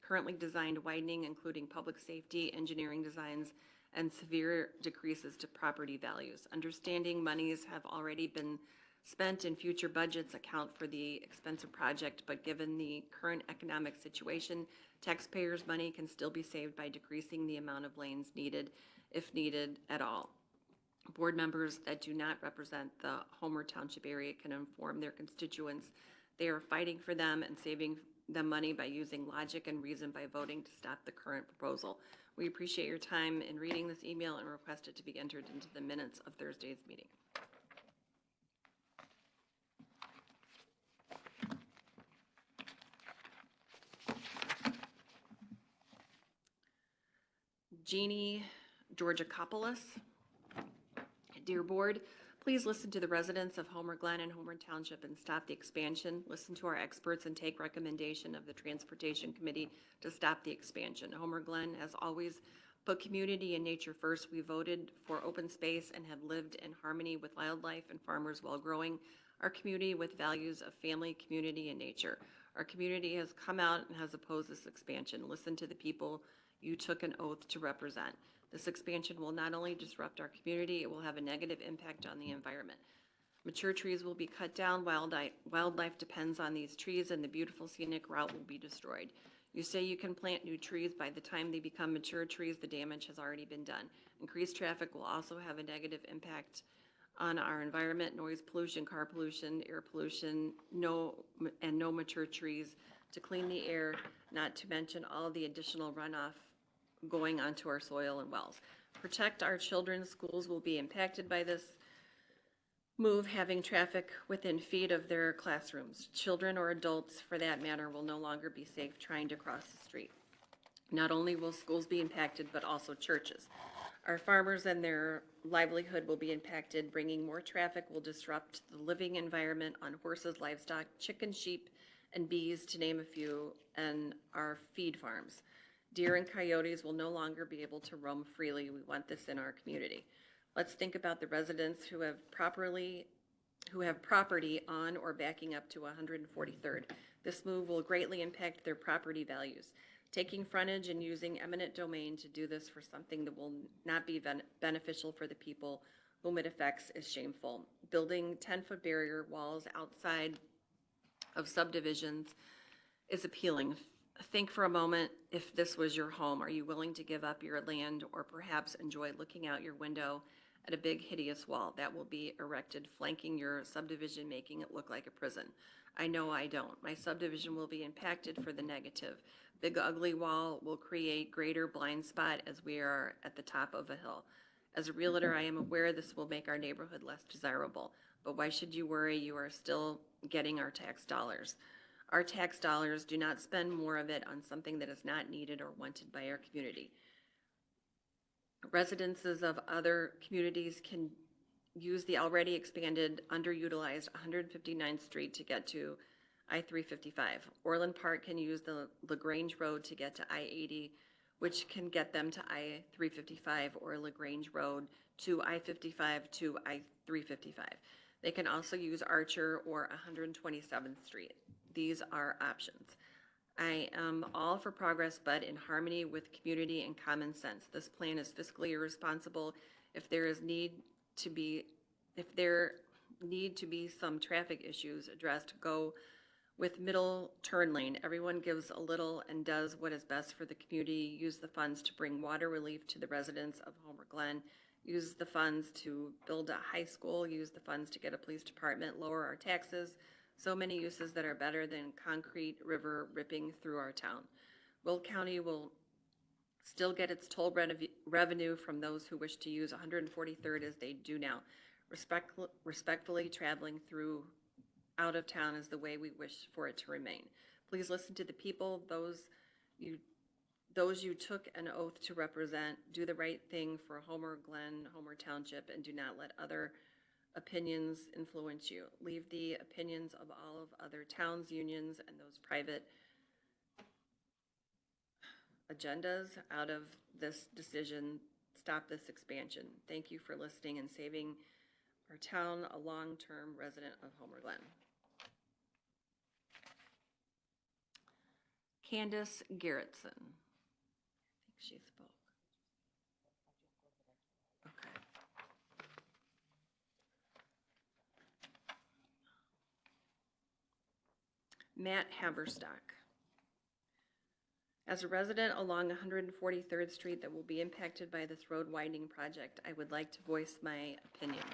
currently designed widening, including public safety, engineering designs, and severe decreases to property values. Understanding monies have already been spent in future budgets account for the expensive project, but given the current economic situation, taxpayers' money can still be saved by decreasing the amount of lanes needed, if needed at all. Board members that do not represent the Homer Township area can inform their constituents they are fighting for them and saving them money by using logic and reason by voting to stop the current proposal. We appreciate your time in reading this email and request it to be entered into the minutes of Thursday's meeting. Jeannie Georgakopoulos. Dear Board, please listen to the residents of Homer Glen and Homer Township and stop the expansion. Listen to our experts and take recommendation of the Transportation Committee to stop the expansion. Homer Glen has always put community and nature first. We voted for open space and have lived in harmony with wildlife and farmers while growing our community with values of family, community, and nature. Our community has come out and has opposed this expansion. Listen to the people you took an oath to represent. This expansion will not only disrupt our community, it will have a negative impact on the environment. Mature trees will be cut down, wildlife depends on these trees, and the beautiful scenic route will be destroyed. You say you can plant new trees. By the time they become mature trees, the damage has already been done. Increased traffic will also have a negative impact on our environment, noise pollution, car pollution, air pollution, no mature trees to clean the air, not to mention all the additional runoff going onto our soil and wells. Protect our children. Schools will be impacted by this move, having traffic within feet of their classrooms. Children or adults, for that matter, will no longer be safe trying to cross the street. Not only will schools be impacted, but also churches. Our farmers and their livelihood will be impacted. Bringing more traffic will disrupt the living environment on horses, livestock, chickens, sheep, and bees, to name a few, and our feed farms. Deer and coyotes will no longer be able to roam freely. We want this in our community. Let's think about the residents who have property on or backing up to 143rd. This move will greatly impact their property values. Taking frontage and using eminent domain to do this for something that will not be beneficial for the people whom it affects is shameful. Building 10-foot barrier walls outside of subdivisions is appealing. Think for a moment, if this was your home, are you willing to give up your land or perhaps enjoy looking out your window at a big hideous wall that will be erected flanking your subdivision, making it look like a prison? I know I don't. My subdivision will be impacted for the negative. Big ugly wall will create greater blind spot as we are at the top of a hill. As a realtor, I am aware this will make our neighborhood less desirable, but why should you worry? You are still getting our tax dollars. Our tax dollars, do not spend more of it on something that is not needed or wanted by our community. Residences of other communities can use the already expanded, underutilized 159th Street to get to I-355. Orland Park can use the LaGrange Road to get to I-80, which can get them to I-355, or LaGrange Road to I-55 to I-355. They can also use Archer or 127th Street. These are options. I am all for progress, but in harmony with community and common sense. This plan is fiscally irresponsible. If there need to be some traffic issues addressed, go with middle turn lane. Everyone gives a little and does what is best for the community. Use the funds to bring water relief to the residents of Homer Glen. Use the funds to build a high school. Use the funds to get a police department. Lower our taxes. So many uses that are better than concrete river ripping through our town. Will County will still get its toll revenue from those who wish to use 143rd as they do now. Respectfully traveling through out of town is the way we wish for it to remain. Please listen to the people, those you took an oath to represent. Do the right thing for Homer Glen, Homer Township, and do not let other opinions influence you. Leave the opinions of all of other towns, unions, and those private agendas out of this decision. Stop this expansion. Thank you for listening and saving our town, a long-term resident of Homer Glen. Candace Garrettson. I think she spoke. Okay. Matt Haverstock. As a resident along 143rd Street that will be impacted by this road widening project, I would like to voice my opinion.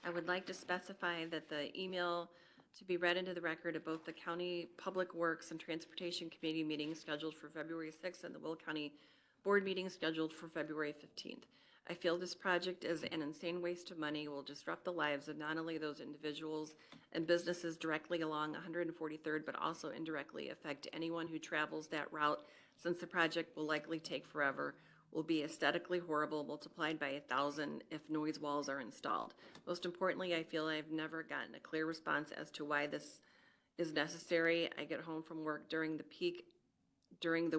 I would like to specify that the email to be read into the record of both the County Public Works and Transportation Committee meeting scheduled for February 6th and the Will County Board meeting scheduled for February 15th. I feel this project is an insane waste of money, will disrupt the lives of not only those individuals and businesses directly along 143rd, but also indirectly affect anyone who travels that route, since the project will likely take forever, will be aesthetically horrible, multiplied by 1,000 if noise walls are installed. Most importantly, I feel I've never gotten a clear response as to why this is necessary. I get home from work during the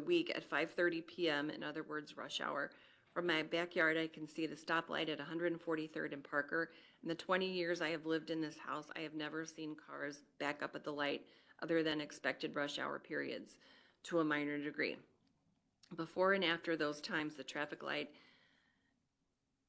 week at 5:30 p.m., in other words, rush hour. From my backyard, I can see the stoplight at 143rd and Parker. In the 20 years I have lived in this house, I have never seen cars back up at the light other than expected rush hour periods to a minor degree. Before and after those times, the traffic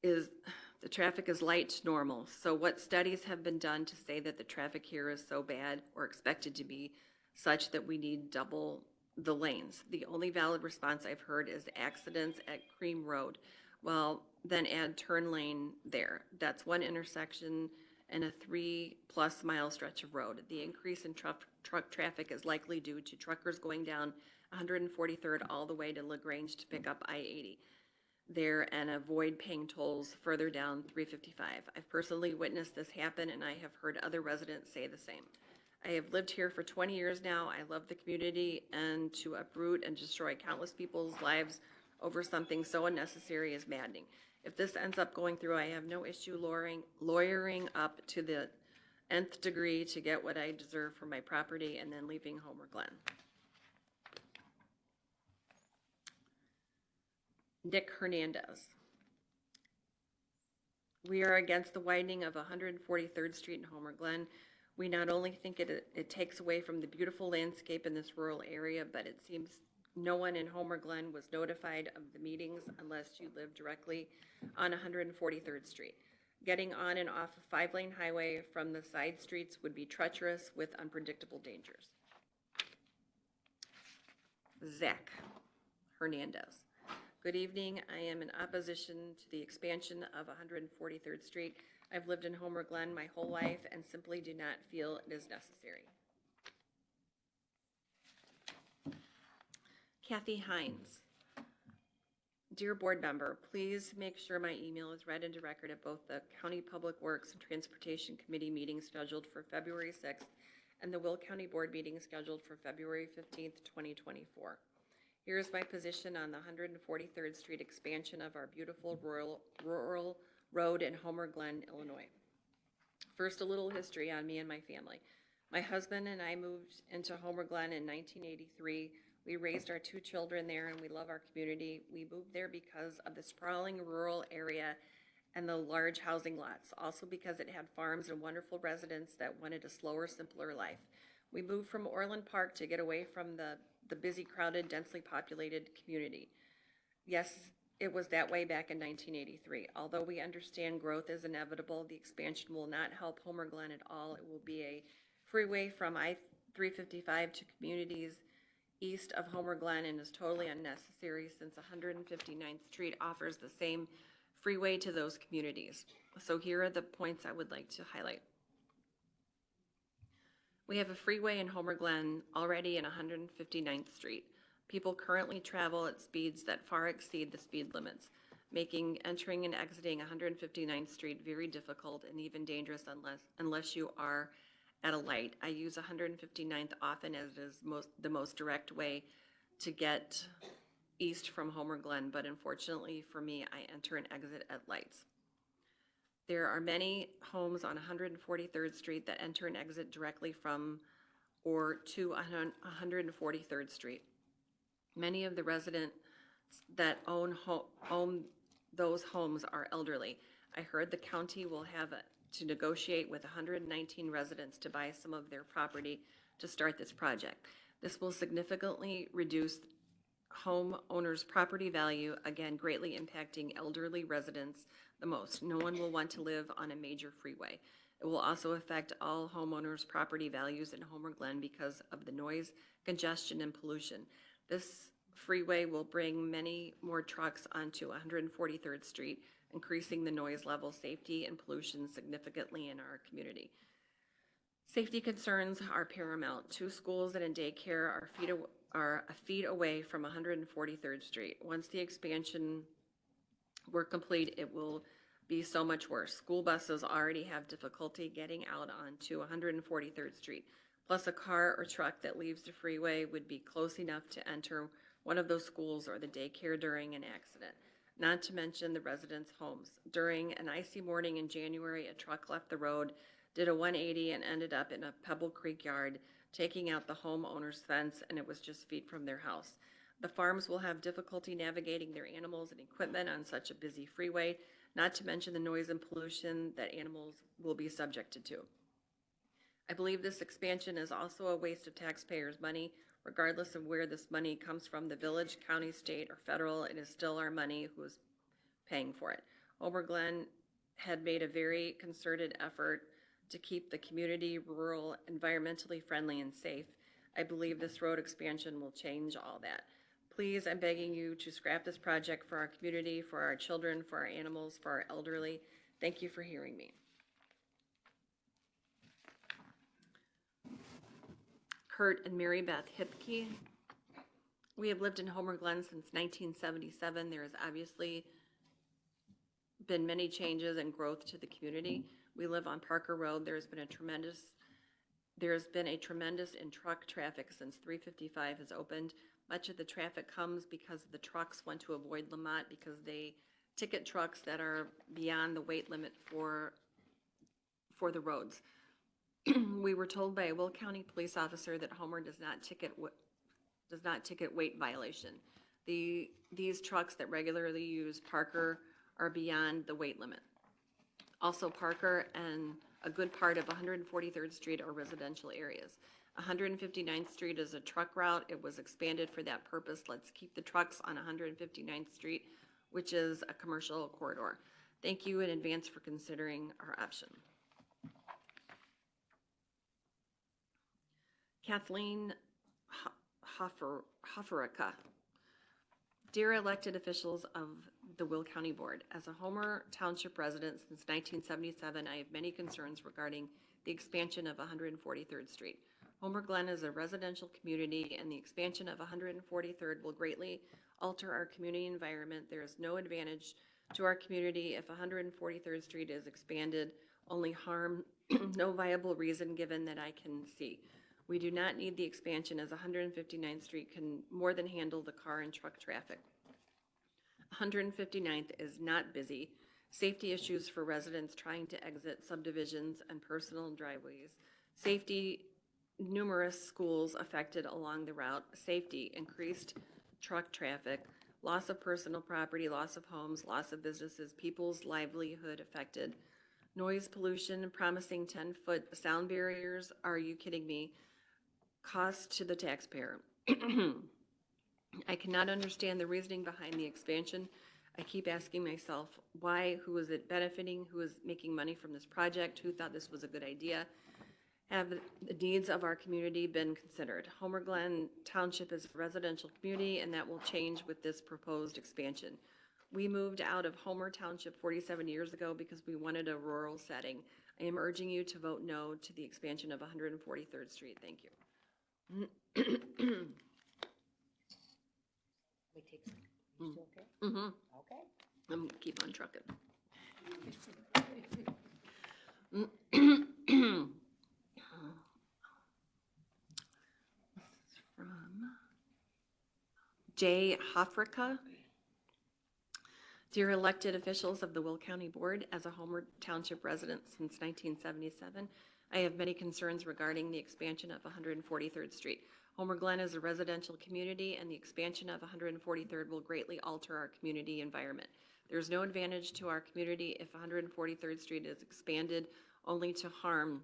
is light to normal. So what studies have been done to say that the traffic here is so bad or expected to be such that we need double the lanes? The only valid response I've heard is accidents at Cream Road. Well, then add turn lane there. That's one intersection and a 3+ mile stretch of road. The increase in truck traffic is likely due to truckers going down 143rd all the way to LaGrange to pick up I-80 there and avoid paying tolls further down 355. I've personally witnessed this happen, and I have heard other residents say the same. I have lived here for 20 years now. I love the community, and to uproot and destroy countless people's lives over something so unnecessary is maddening. If this ends up going through, I have no issue lawyering up to the nth degree to get what I deserve for my property and then leaving Homer Glen. Nick Hernandez. We are against the widening of 143rd Street in Homer Glen. We not only think it takes away from the beautiful landscape in this rural area, but it seems no one in Homer Glen was notified of the meetings unless you live directly on 143rd Street. Getting on and off a 5-lane highway from the side streets would be treacherous with unpredictable dangers. Zach Hernandez. Good evening. I am in opposition to the expansion of 143rd Street. I've lived in Homer Glen my whole life and simply do not feel it is necessary. Kathy Hines. Dear board member, please make sure my email is read into record at both the County Public Works and Transportation Committee meeting scheduled for February 6th and the Will County Board meeting scheduled for February 15th, 2024. Here is my position on the 143rd Street expansion of our beautiful rural road in Homer Glen, Illinois. First, a little history on me and my family. My husband and I moved into Homer Glen in 1983. We raised our 2 children there and we love our community. We moved there because of the sprawling rural area and the large housing lots, also because it had farms and wonderful residents that wanted a slower, simpler life. We moved from Orland Park to get away from the busy, crowded, densely populated community. Yes, it was that way back in 1983. Although we understand growth is inevitable, the expansion will not help Homer Glen at all. It will be a freeway from I-355 to communities east of Homer Glen and is totally unnecessary since 159th Street offers the same freeway to those communities. So here are the points I would like to highlight. We have a freeway in Homer Glen already in 159th Street. People currently travel at speeds that far exceed the speed limits, making entering and exiting 159th Street very difficult and even dangerous unless you are at a light. I use 159th often as it is the most direct way to get east from Homer Glen, but unfortunately for me, I enter and exit at lights. There are many homes on 143rd Street that enter and exit directly from or to 143rd Street. Many of the residents that own those homes are elderly. I heard the county will have to negotiate with 119 residents to buy some of their property to start this project. This will significantly reduce homeowners' property value, again greatly impacting elderly residents the most. No one will want to live on a major freeway. It will also affect all homeowners' property values in Homer Glen because of the noise, congestion, and pollution. This freeway will bring many more trucks onto 143rd Street, increasing the noise level, safety, and pollution significantly in our community. Safety concerns are paramount. 2 schools and a daycare are a feet away from 143rd Street. Once the expansion were complete, it will be so much worse. School buses already have difficulty getting out onto 143rd Street. Plus, a car or truck that leaves the freeway would be close enough to enter one of those schools or the daycare during an accident, not to mention the residents' homes. During an icy morning in January, a truck left the road, did a 180 and ended up in a Pebble Creek yard, taking out the homeowner's fence, and it was just feet from their house. The farms will have difficulty navigating their animals and equipment on such a busy freeway, not to mention the noise and pollution that animals will be subjected to. I believe this expansion is also a waste of taxpayers' money. Regardless of where this money comes from, the village, county, state, or federal, it is still our money who is paying for it. Homer Glen had made a very concerted effort to keep the community rural, environmentally friendly, and safe. I believe this road expansion will change all that. Please, I'm begging you to scrap this project for our community, for our children, for our animals, for our elderly. Thank you for hearing me. Kurt and Mary Beth Hipke. We have lived in Homer Glen since 1977. There has obviously been many changes and growth to the community. We live on Parker Road. There has been a tremendous in truck traffic since 355 has opened. Much of the traffic comes because the trucks want to avoid Lamont because they ticket trucks that are beyond the weight limit for the roads. We were told by a Will County police officer that Homer does not ticket weight violation. These trucks that regularly use Parker are beyond the weight limit. Also, Parker and a good part of 143rd Street are residential areas. 159th Street is a truck route. It was expanded for that purpose. Let's keep the trucks on 159th Street, which is a commercial corridor. Thank you in advance for considering our option. Kathleen Hofferica. Dear elected officials of the Will County Board, as a Homer Township resident since 1977, I have many concerns regarding the expansion of 143rd Street. Homer Glen is a residential community, and the expansion of 143rd will greatly alter our community environment. There is no advantage to our community if 143rd Street is expanded, only harm, no viable reason given that I can see. We do not need the expansion as 159th Street can more than handle the car and truck traffic. 159th is not busy. Safety issues for residents trying to exit subdivisions and personal driveways. Safety, numerous schools affected along the route. Safety, increased truck traffic, loss of personal property, loss of homes, loss of businesses, people's livelihood affected. Noise pollution, promising 10-foot sound barriers. Are you kidding me? Cost to the taxpayer. I cannot understand the reasoning behind the expansion. I keep asking myself, why, who is it benefiting, who is making money from this project, who thought this was a good idea? Have the needs of our community been considered? Homer Glen Township is a residential community, and that will change with this proposed expansion. We moved out of Homer Township 47 years ago because we wanted a rural setting. I am urging you to vote no to the expansion of 143rd Street. Thank you. We take some. You still okay? Mm-hmm. Okay. I'm keep on trucking. From Jay Hoffrica. Dear elected officials of the Will County Board, as a Homer Township resident since 1977, I have many concerns regarding the expansion of 143rd Street. Homer Glen is a residential community, and the expansion of 143rd will greatly alter our community environment. There's no advantage to our community if 143rd Street is expanded only to harm.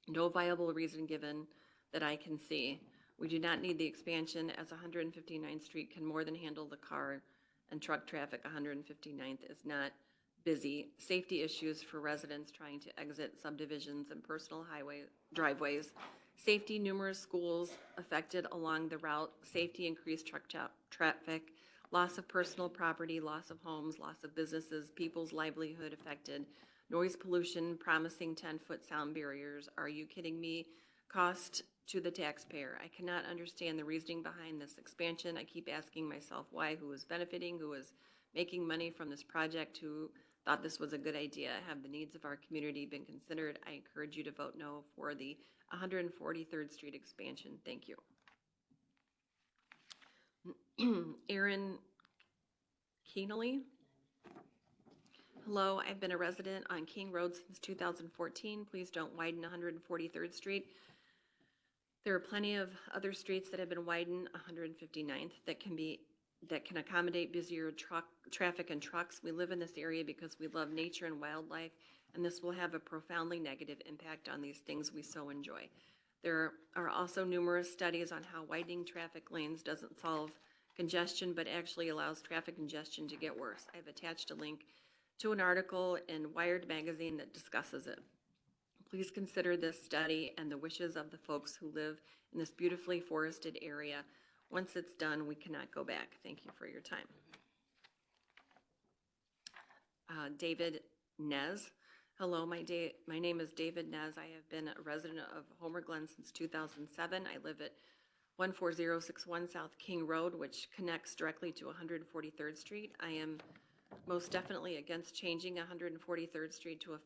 No viable reason given that I can see. We do not need the expansion, as 159th Street can more than handle the car and truck traffic. 159th is not busy. Safety issues for residents trying to exit subdivisions and personal highway driveways. Safety, numerous schools affected along the route. Safety, increased truck traffic. Loss of personal property, loss of homes, loss of businesses, people's livelihood affected. Noise pollution, promising 10-foot sound barriers. Are you kidding me? Cost to the taxpayer. I cannot understand the reasoning behind this expansion. I keep asking myself why, who is benefiting, who is making money from this project, who thought this was a good idea. Have the needs of our community been considered? I encourage you to vote no for the 143rd Street expansion. Thank you. Aaron Keenely. Hello, I've been a resident on King Road since 2014. Please don't widen 143rd Street. There are plenty of other streets that have been widened, 159th, that can accommodate busier traffic and trucks. We live in this area because we love nature and wildlife, and this will have a profoundly negative impact on these things we so enjoy. There are also numerous studies on how widening traffic lanes doesn't solve congestion, but actually allows traffic congestion to get worse. I've attached a link to an article in Wired magazine that discusses it. Please consider this study and the wishes of the folks who live in this beautifully forested area. Once it's done, we cannot go back. Thank you for your time. David Nez. Hello, my name is David Nez. I have been a resident of Homer Glen since 2007. I live at 14061 South King Road, which connects directly to 143rd Street. I am most definitely against changing 143rd Street to a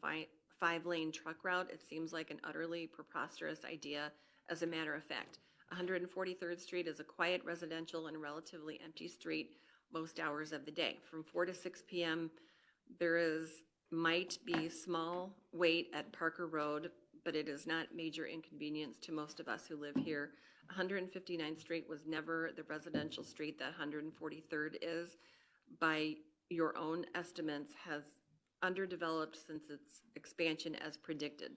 five-lane truck route. It seems like an utterly preposterous idea. As a matter of fact, 143rd Street is a quiet residential and relatively empty street most hours of the day. From 4 to 6 p.m., there might be small wait at Parker Road, but it is not major inconvenience to most of us who live here. 159th Street was never the residential street that 143rd is. By your own estimates, has underdeveloped since its expansion as predicted.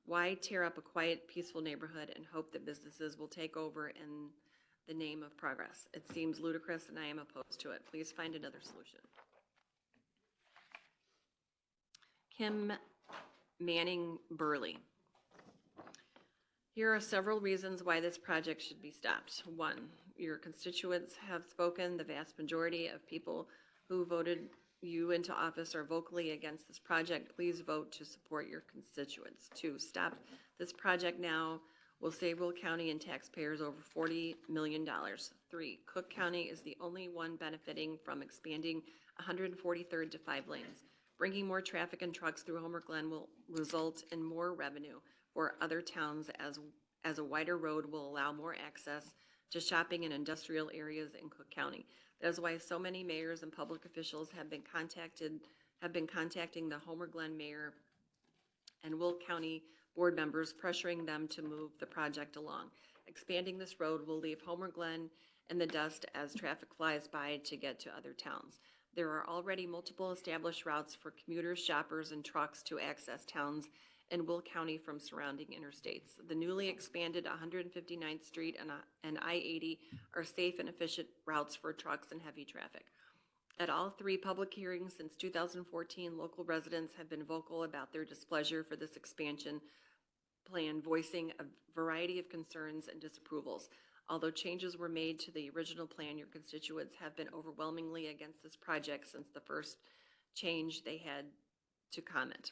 Why tear up a quiet, peaceful neighborhood and hope that businesses will take over in the name of progress? It seems ludicrous, and I am opposed to it. Please find another solution. Kim Manning Burley. Here are several reasons why this project should be stopped. 1, your constituents have spoken. The vast majority of people who voted you into office are vocally against this project. Please vote to support your constituents. 2, stop this project now will save Will County and taxpayers over $40 million. 3, Cook County is the only one benefiting from expanding 143rd to 5 lanes. Bringing more traffic and trucks through Homer Glen will result in more revenue for other towns, as a wider road will allow more access to shopping and industrial areas in Cook County. That is why so many mayors and public officials have been contacting the Homer Glen mayor and Will County board members, pressuring them to move the project along. Expanding this road will leave Homer Glen in the dust as traffic flies by to get to other towns. There are already multiple established routes for commuters, shoppers, and trucks to access towns in Will County from surrounding interstates. The newly expanded 159th Street and I-80 are safe and efficient routes for trucks and heavy traffic. At all 3 public hearings since 2014, local residents have been vocal about their displeasure for this expansion plan, voicing a variety of concerns and disapprovals. Although changes were made to the original plan, your constituents have been overwhelmingly against this project since the first chance they had to comment.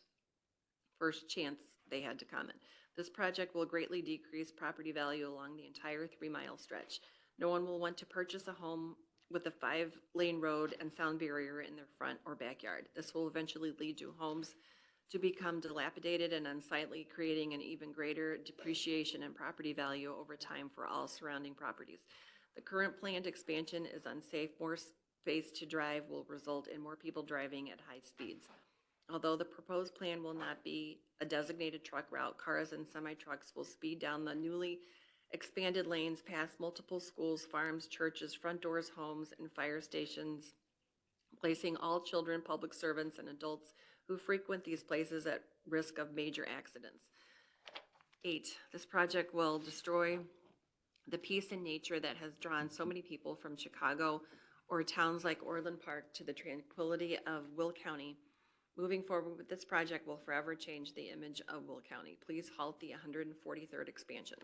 This project will greatly decrease property value along the entire 3-mile stretch. No one will want to purchase a home with a 5-lane road and sound barrier in their front or backyard. This will eventually lead to homes to become dilapidated and unsightly, creating an even greater depreciation in property value over time for all surrounding properties. The current planned expansion is unsafe. More space to drive will result in more people driving at high speeds. Although the proposed plan will not be a designated truck route, cars and semi-trucks will speed down the newly expanded lanes past multiple schools, farms, churches, front doors, homes, and fire stations, placing all children, public servants, and adults who frequent these places at risk of major accidents. 8, this project will destroy the peace and nature that has drawn so many people from Chicago or towns like Orland Park to the tranquility of Will County. Moving forward with this project will forever change the image of Will County. Please halt the 143rd expansion.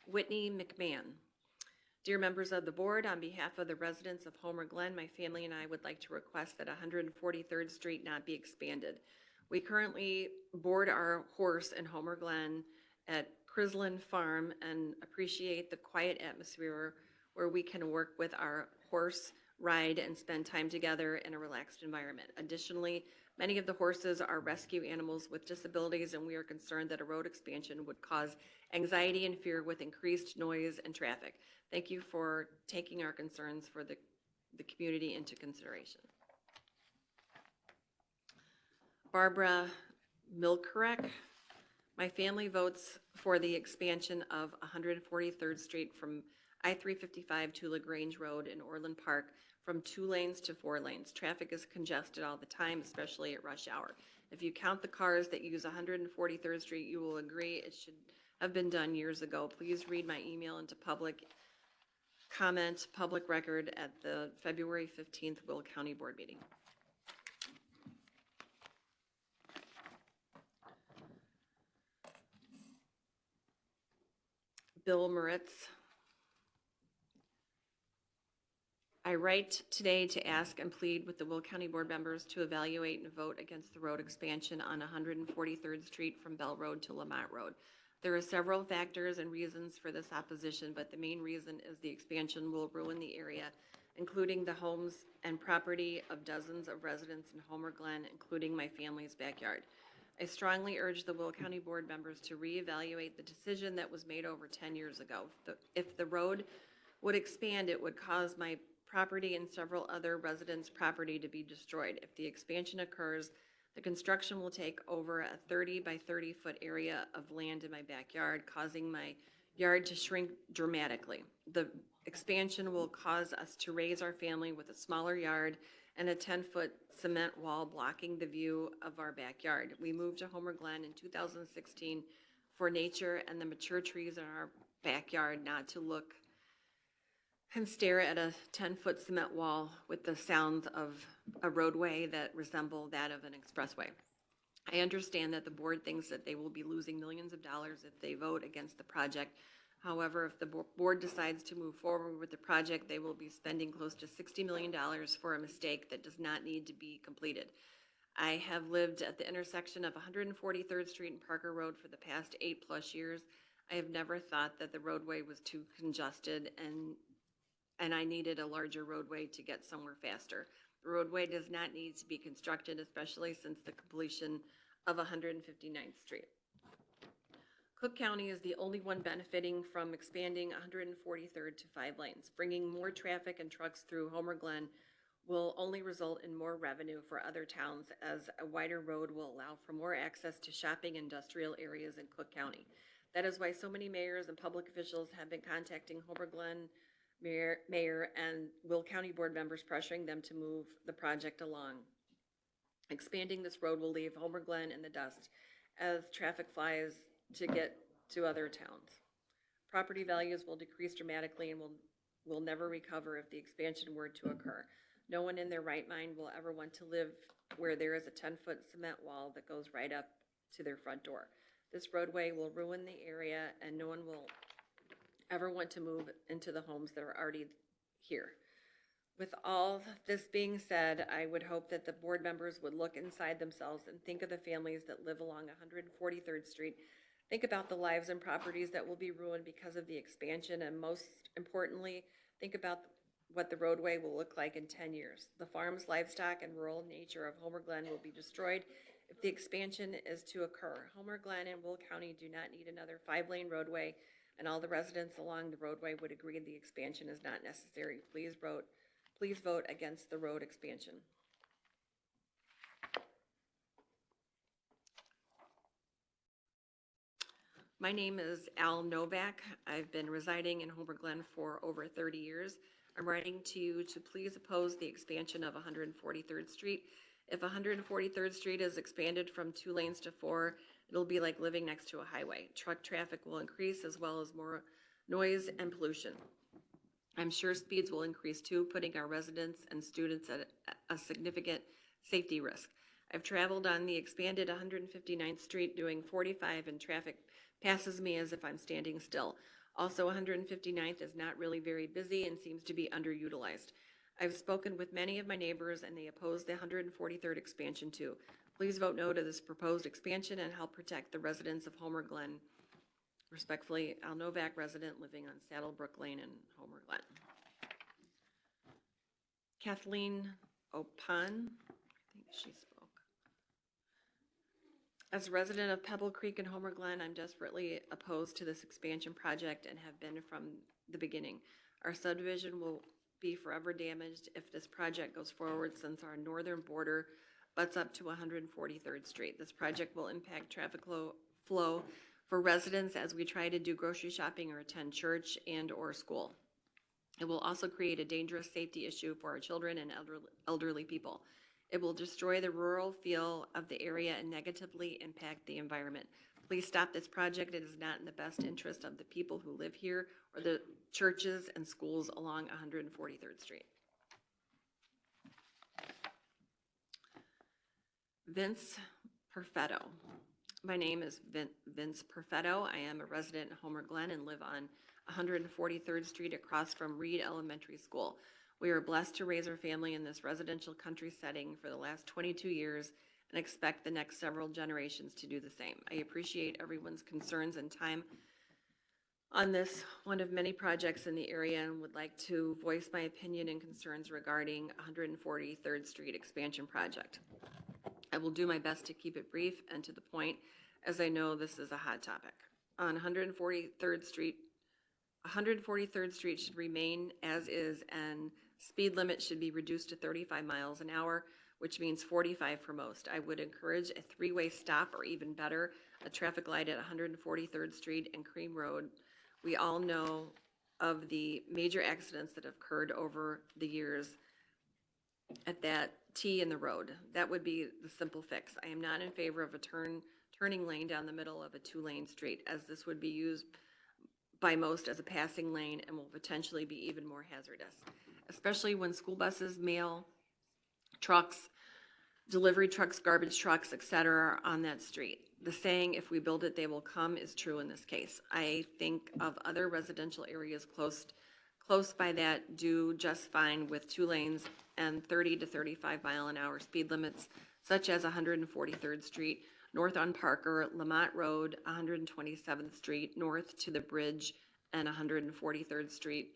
Whitney McMahon. Dear members of the board, on behalf of the residents of Homer Glen, my family and I would like to request that 143rd Street not be expanded. We currently board our horse in Homer Glen at Crislin Farm and appreciate the quiet atmosphere where we can work with our horse, ride, and spend time together in a relaxed environment. Additionally, many of the horses are rescue animals with disabilities, and we are concerned that a road expansion would cause anxiety and fear with increased noise and traffic. Thank you for taking our concerns for the community into consideration. Barbara Milkerek. My family votes for the expansion of 143rd Street from I-355 to LaGrange Road in Orland Park from 2 lanes to 4 lanes. Traffic is congested all the time, especially at rush hour. If you count the cars that use 143rd Street, you will agree it should have been done years ago. Please read my email into public comment, public record at the February 15th Will County Board meeting. Bill Moritz. I write today to ask and plead with the Will County Board members to evaluate and vote against the road expansion on 143rd Street from Bell Road to Lamont Road. There are several factors and reasons for this opposition, but the main reason is the expansion will ruin the area, including the homes and property of dozens of residents in Homer Glen, including my family's backyard. I strongly urge the Will County Board members to reevaluate the decision that was made over 10 years ago. If the road would expand, it would cause my property and several other residents' property to be destroyed. If the expansion occurs, the construction will take over a 30 by 30 foot area of land in my backyard, causing my yard to shrink dramatically. The expansion will cause us to raise our family with a smaller yard and a 10-foot cement wall blocking the view of our backyard. We moved to Homer Glen in 2016 for nature and the mature trees in our backyard, not to look and stare at a 10-foot cement wall with the sounds of a roadway that resemble that of an expressway. I understand that the board thinks that they will be losing millions of dollars if they vote against the project. However, if the board decides to move forward with the project, they will be spending close to $60 million for a mistake that does not need to be completed. I have lived at the intersection of 143rd Street and Parker Road for the past 8+ years. I have never thought that the roadway was too congested and I needed a larger roadway to get somewhere faster. The roadway does not need to be constructed, especially since the completion of 159th Street. Cook County is the only one benefiting from expanding 143rd to 5 lanes. Bringing more traffic and trucks through Homer Glen will only result in more revenue for other towns, as a wider road will allow for more access to shopping industrial areas in Cook County. That is why so many mayors and public officials have been contacting Homer Glen Mayor and Will County Board members, pressuring them to move the project along. Expanding this road will leave Homer Glen in the dust as traffic flies to get to other towns. Property values will decrease dramatically and will never recover if the expansion were to occur. No one in their right mind will ever want to live where there is a 10-foot cement wall that goes right up to their front door. This roadway will ruin the area and no one will ever want to move into the homes that are already here. With all this being said, I would hope that the board members would look inside themselves and think of the families that live along 143rd Street. Think about the lives and properties that will be ruined because of the expansion, and most importantly, think about what the roadway will look like in 10 years. The farms, livestock, and rural nature of Homer Glen will be destroyed if the expansion is to occur. Homer Glen and Will County do not need another 5-lane roadway, and all the residents along the roadway would agree the expansion is not necessary. Please vote against the road expansion. My name is Al Novak. I've been residing in Homer Glen for over 30 years. I'm writing to you to please oppose the expansion of 143rd Street. If 143rd Street is expanded from 2 lanes to 4, it'll be like living next to a highway. Truck traffic will increase as well as more noise and pollution. I'm sure speeds will increase too, putting our residents and students at a significant safety risk. I've traveled on the expanded 159th Street doing 45 and traffic passes me as if I'm standing still. Also, 159th is not really very busy and seems to be underutilized. I've spoken with many of my neighbors and they oppose the 143rd expansion too. Please vote no to this proposed expansion and help protect the residents of Homer Glen. Respectfully, Al Novak, resident living on Saddlebrook Lane in Homer Glen. Kathleen Opon, I think she spoke. As a resident of Pebble Creek and Homer Glen, I'm desperately opposed to this expansion project and have been from the beginning. Our subdivision will be forever damaged if this project goes forward since our northern border butts up to 143rd Street. This project will impact traffic flow for residents as we try to do grocery shopping or attend church and or school. It will also create a dangerous safety issue for our children and elderly people. It will destroy the rural feel of the area and negatively impact the environment. Please stop this project. It is not in the best interest of the people who live here or the churches and schools along 143rd Street. Vince Perfetto. My name is Vince Perfetto. I am a resident in Homer Glen and live on 143rd Street across from Reed Elementary School. We are blessed to raise our family in this residential country setting for the last 22 years and expect the next several generations to do the same. I appreciate everyone's concerns and time on this, one of many projects in the area, and would like to voice my opinion and concerns regarding 143rd Street expansion project. I will do my best to keep it brief and to the point, as I know this is a hot topic. On 143rd Street should remain as is, and speed limit should be reduced to 35 miles an hour, which means 45 for most. I would encourage a 3-way stop, or even better, a traffic light at 143rd Street and Cream Road. We all know of the major accidents that have occurred over the years at that T in the road. That would be the simple fix. I am not in favor of a turning lane down the middle of a 2-lane street, as this would be used by most as a passing lane and will potentially be even more hazardous, especially when school buses, mail trucks, delivery trucks, garbage trucks, etc. are on that street. The saying, if we build it, they will come, is true in this case. I think of other residential areas close by that do just fine with 2 lanes and 30 to 35 mile an hour speed limits, such as 143rd Street, north on Parker, Lamont Road, 127th Street, north to the bridge and 143rd Street,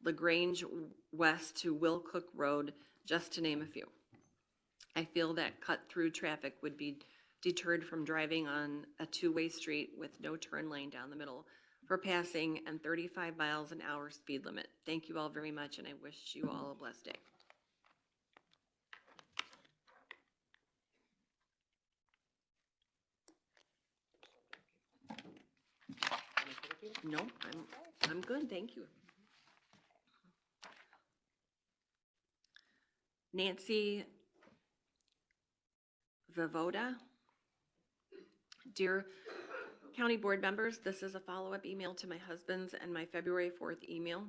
LaGrange west to Will Cook Road, just to name a few. I feel that cut-through traffic would be deterred from driving on a 2-way street with no turn lane down the middle for passing and 35 miles an hour speed limit. Thank you all very much, and I wish you all a blessed day. No, I'm good, thank you. Nancy Vivoda. Dear County Board members, this is a follow-up email to my husband's and my February 4th email.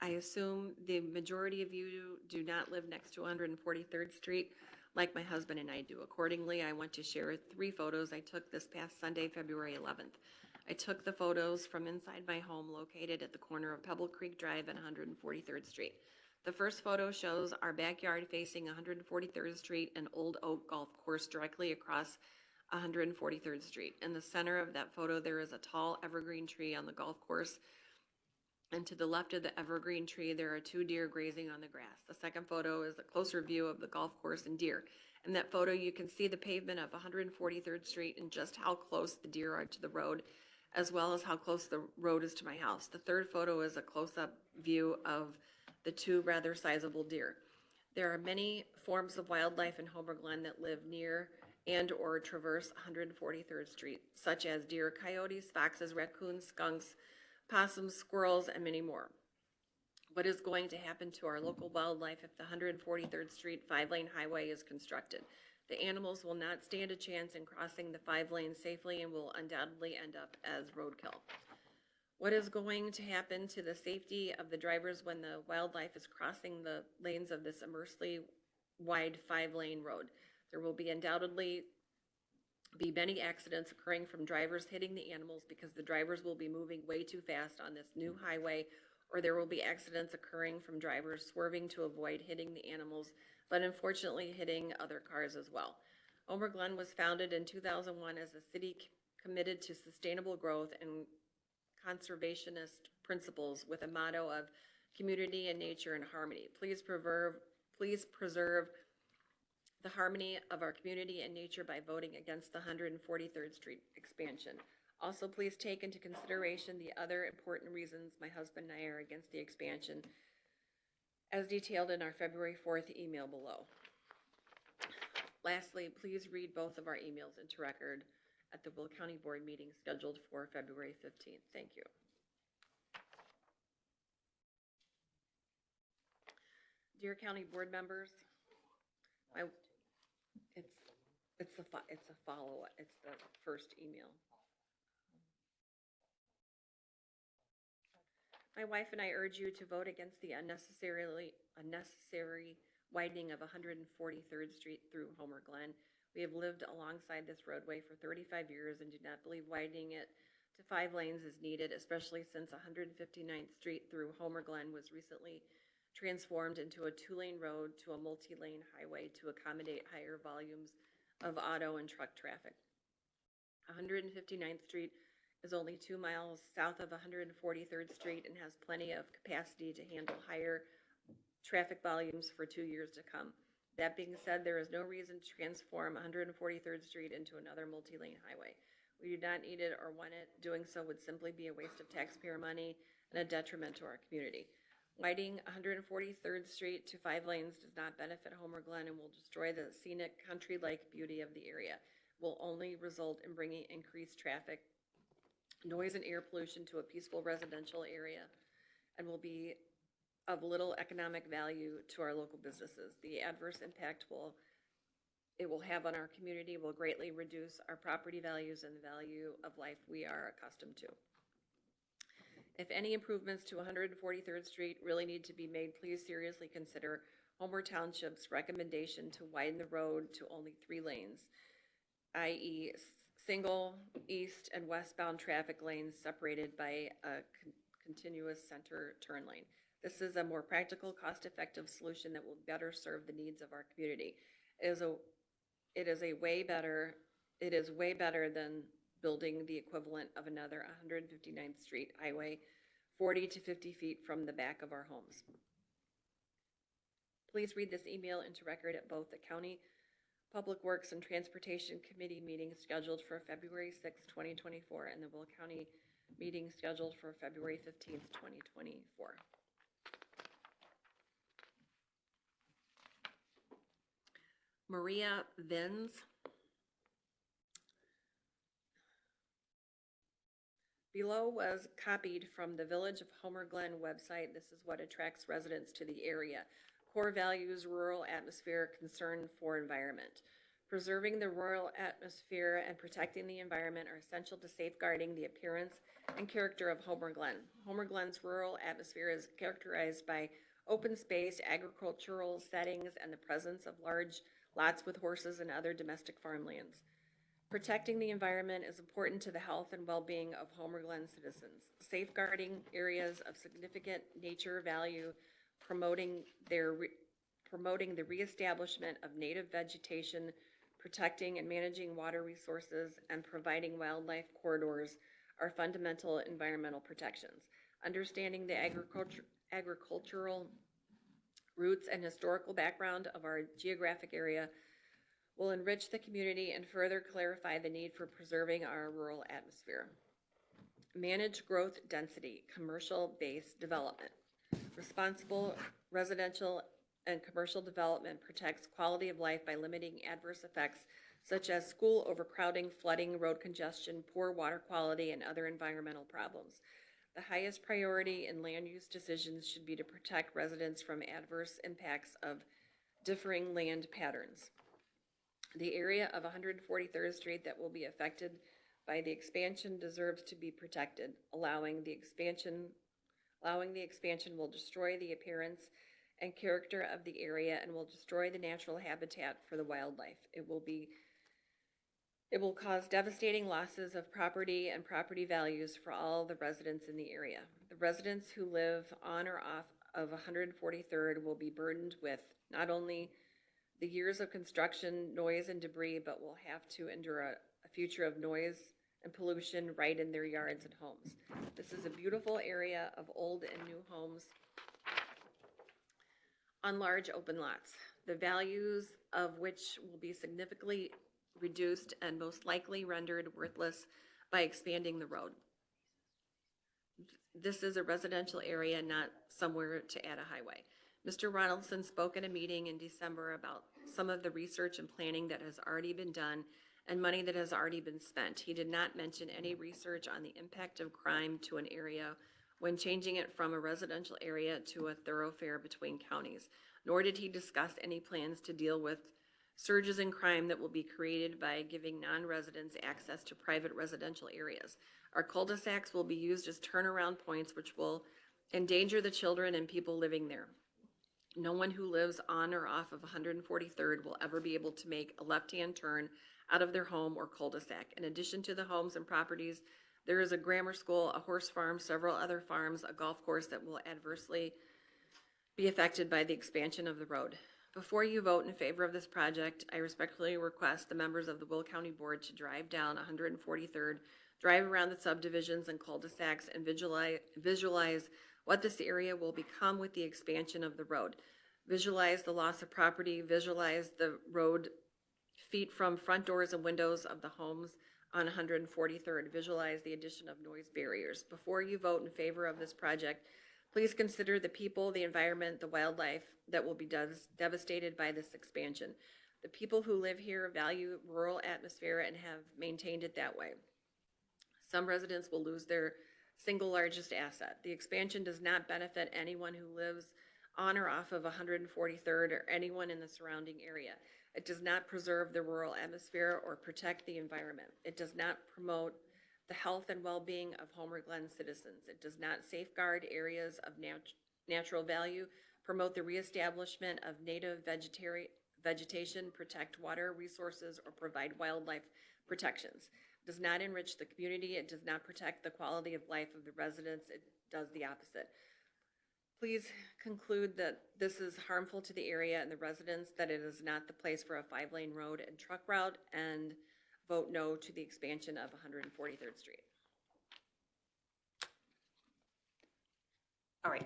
I assume the majority of you do not live next to 143rd Street like my husband and I do. Accordingly, I want to share 3 photos I took this past Sunday, February 11th. I took the photos from inside my home located at the corner of Pebble Creek Drive and 143rd Street. The first photo shows our backyard facing 143rd Street and Old Oak Golf Course directly across 143rd Street. In the center of that photo, there is a tall evergreen tree on the golf course, and to the left of the evergreen tree, there are 2 deer grazing on the grass. The second photo is a closer view of the golf course and deer. In that photo, you can see the pavement of 143rd Street and just how close the deer are to the road, as well as how close the road is to my house. The third photo is a close-up view of the 2 rather sizable deer. There are many forms of wildlife in Homer Glen that live near and/or traverse 143rd Street, such as deer, coyotes, foxes, raccoons, skunks, possums, squirrels, and many more. What is going to happen to our local wildlife if the 143rd Street 5-lane highway is constructed? The animals will not stand a chance in crossing the 5 lanes safely and will undoubtedly end up as roadkill. What is going to happen to the safety of the drivers when the wildlife is crossing the lanes of this immensely wide 5-lane road? There will be undoubtedly be many accidents occurring from drivers hitting the animals because the drivers will be moving way too fast on this new highway, or there will be accidents occurring from drivers swerving to avoid hitting the animals, but unfortunately hitting other cars as well. Homer Glen was founded in 2001 as a city committed to sustainable growth and conservationist principles with a motto of community and nature and harmony. Please preserve the harmony of our community and nature by voting against the 143rd Street expansion. Also, please take into consideration the other important reasons my husband and I are against the expansion, as detailed in our February 4th email below. Lastly, please read both of our emails into record at the Will County Board meeting scheduled for February 15th. Thank you. Dear County Board members, it's a follow-up. It's the first email. My wife and I urge you to vote against the unnecessary widening of 143rd Street through Homer Glen. We have lived alongside this roadway for 35 years and do not believe widening it to 5 lanes is needed, especially since 159th Street through Homer Glen was recently transformed into a 2-lane road to a multi-lane highway to accommodate higher volumes of auto and truck traffic. 159th Street is only 2 miles south of 143rd Street and has plenty of capacity to handle higher traffic volumes for 2 years to come. That being said, there is no reason to transform 143rd Street into another multi-lane highway. We do not need it or want it. Doing so would simply be a waste of taxpayer money and a detriment to our community. Widening 143rd Street to 5 lanes does not benefit Homer Glen and will destroy the scenic country-like beauty of the area. It will only result in bringing increased traffic, noise and air pollution to a peaceful residential area, and will be of little economic value to our local businesses. The adverse impact it will have on our community will greatly reduce our property values and the value of life we are accustomed to. If any improvements to 143rd Street really need to be made, please seriously consider Homer Township's recommendation to widen the road to only 3 lanes, i.e. single east and westbound traffic lanes separated by a continuous center turn lane. This is a more practical, cost-effective solution that will better serve the needs of our community. It is way better than building the equivalent of another 159th Street highway 40 to 50 feet from the back of our homes. Please read this email into record at both the County Public Works and Transportation Committee meetings scheduled for February 6, 2024, and the Will County meeting scheduled for February 15th, 2024. Maria Vins. Below was copied from the Village of Homer Glen website. This is what attracts residents to the area. Core values, rural atmosphere, concern for environment. Preserving the rural atmosphere and protecting the environment are essential to safeguarding the appearance and character of Homer Glen. Homer Glen's rural atmosphere is characterized by open space, agricultural settings, and the presence of large lots with horses and other domestic farmlands. Protecting the environment is important to the health and well-being of Homer Glen citizens. Safeguarding areas of significant nature value, promoting the reestablishment of native vegetation, protecting and managing water resources, and providing wildlife corridors are fundamental environmental protections. Understanding the agricultural roots and historical background of our geographic area will enrich the community and further clarify the need for preserving our rural atmosphere. Manage growth density, commercial-based development. Responsible residential and commercial development protects quality of life by limiting adverse effects such as school overcrowding, flooding, road congestion, poor water quality, and other environmental problems. The highest priority in land use decisions should be to protect residents from adverse impacts of differing land patterns. The area of 143rd Street that will be affected by the expansion deserves to be protected. Allowing the expansion will destroy the appearance and character of the area and will destroy the natural habitat for the wildlife. It will cause devastating losses of property and property values for all the residents in the area. The residents who live on or off of 143rd will be burdened with not only the years of construction, noise, and debris, but will have to endure a future of noise and pollution right in their yards and homes. This is a beautiful area of old and new homes on large open lots, the values of which will be significantly reduced and most likely rendered worthless by expanding the road. This is a residential area, not somewhere to add a highway. Mr. Ronaldson spoke at a meeting in December about some of the research and planning that has already been done and money that has already been spent. He did not mention any research on the impact of crime to an area when changing it from a residential area to a thoroughfare between counties, nor did he discuss any plans to deal with surges in crime that will be created by giving non-residents access to private residential areas. Our cul-de-sacs will be used as turnaround points, which will endanger the children and people living there. No one who lives on or off of 143rd will ever be able to make a left-hand turn out of their home or cul-de-sac. In addition to the homes and properties, there is a grammar school, a horse farm, several other farms, a golf course that will adversely be affected by the expansion of the road. Before you vote in favor of this project, I respectfully request the members of the Will County Board to drive down 143rd, drive around the subdivisions and cul-de-sacs, and visualize what this area will become with the expansion of the road. Visualize the loss of property, visualize the road feet from front doors and windows of the homes on 143rd. Visualize the addition of noise barriers. Before you vote in favor of this project, please consider the people, the environment, the wildlife that will be devastated by this expansion. The people who live here value rural atmosphere and have maintained it that way. Some residents will lose their single largest asset. The expansion does not benefit anyone who lives on or off of 143rd or anyone in the surrounding area. It does not preserve the rural atmosphere or protect the environment. It does not promote the health and well-being of Homer Glen citizens. It does not safeguard areas of natural value, promote the reestablishment of native vegetation, protect water resources, or provide wildlife protections. It does not enrich the community. It does not protect the quality of life of the residents. It does the opposite. Please conclude that this is harmful to the area and the residents, that it is not the place for a 5-lane road and truck route, and vote no to the expansion of 143rd Street. All right,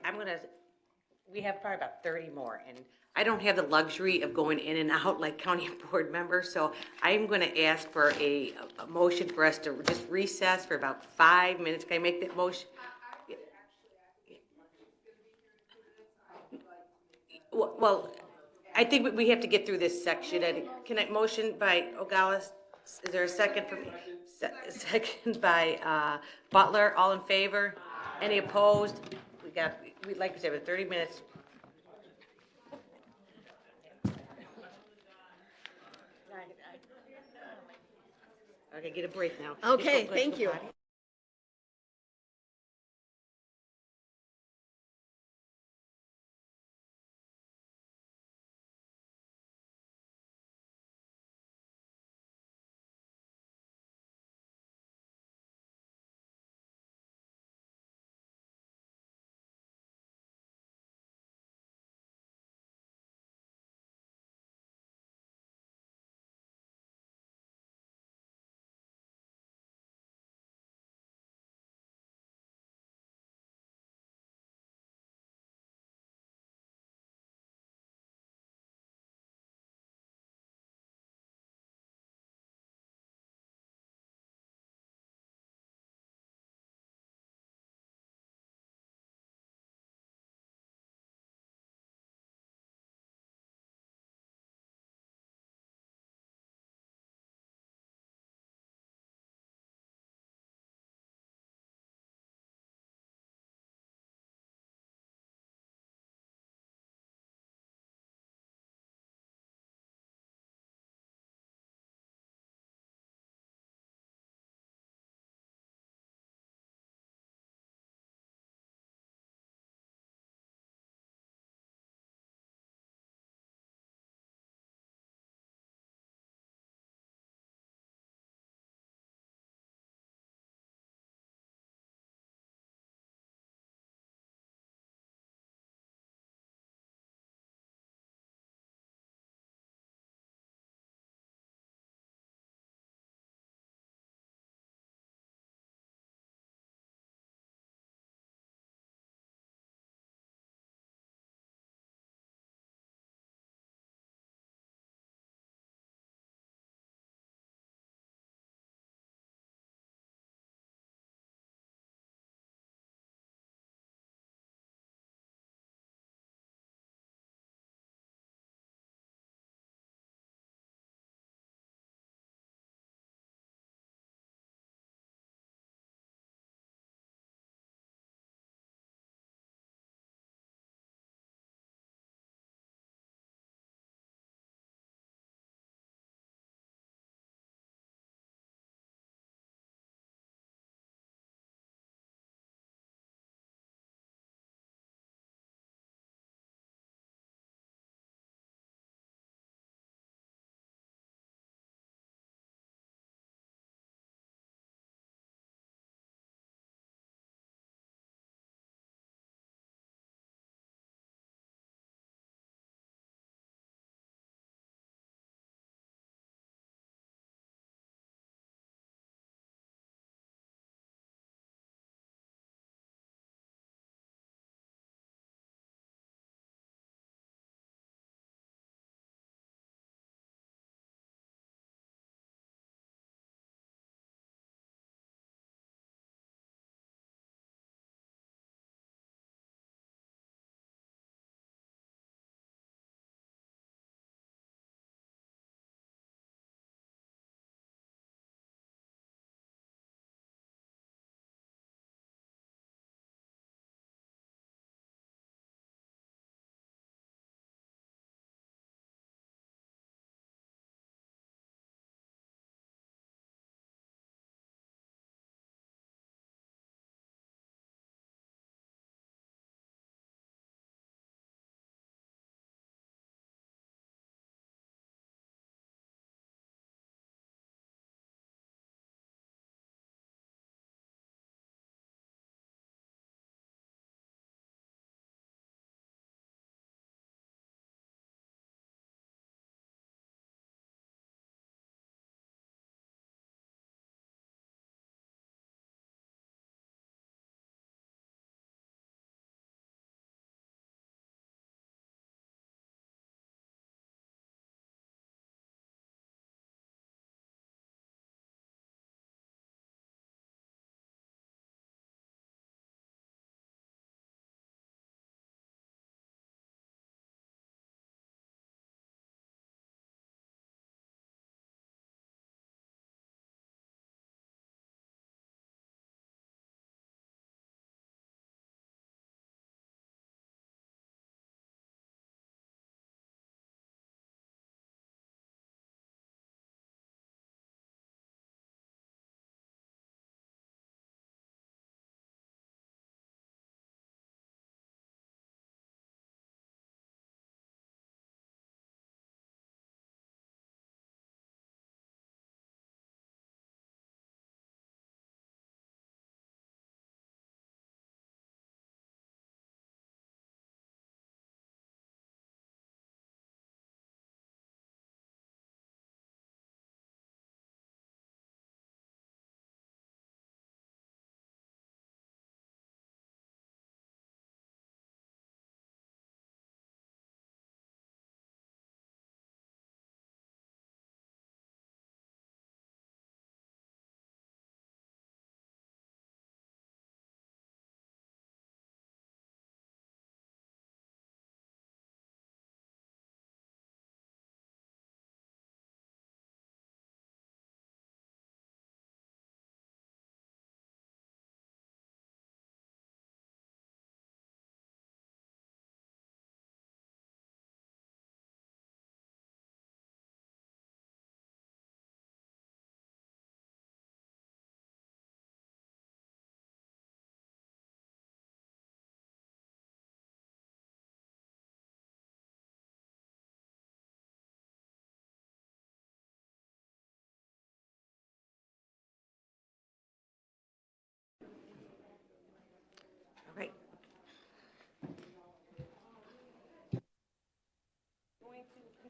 we have probably about 30 more, and I don't have the luxury of going in and out like county board members, so I'm gonna ask for a motion for us to just recess for about 5 minutes. Can I make that motion? Well, I think we have to get through this section. Can I motion by Ogawa? Is there a second for me? Second by Butler. All in favor? Any opposed? We'd like to say 30 minutes. Okay, get a break now. Okay, thank you.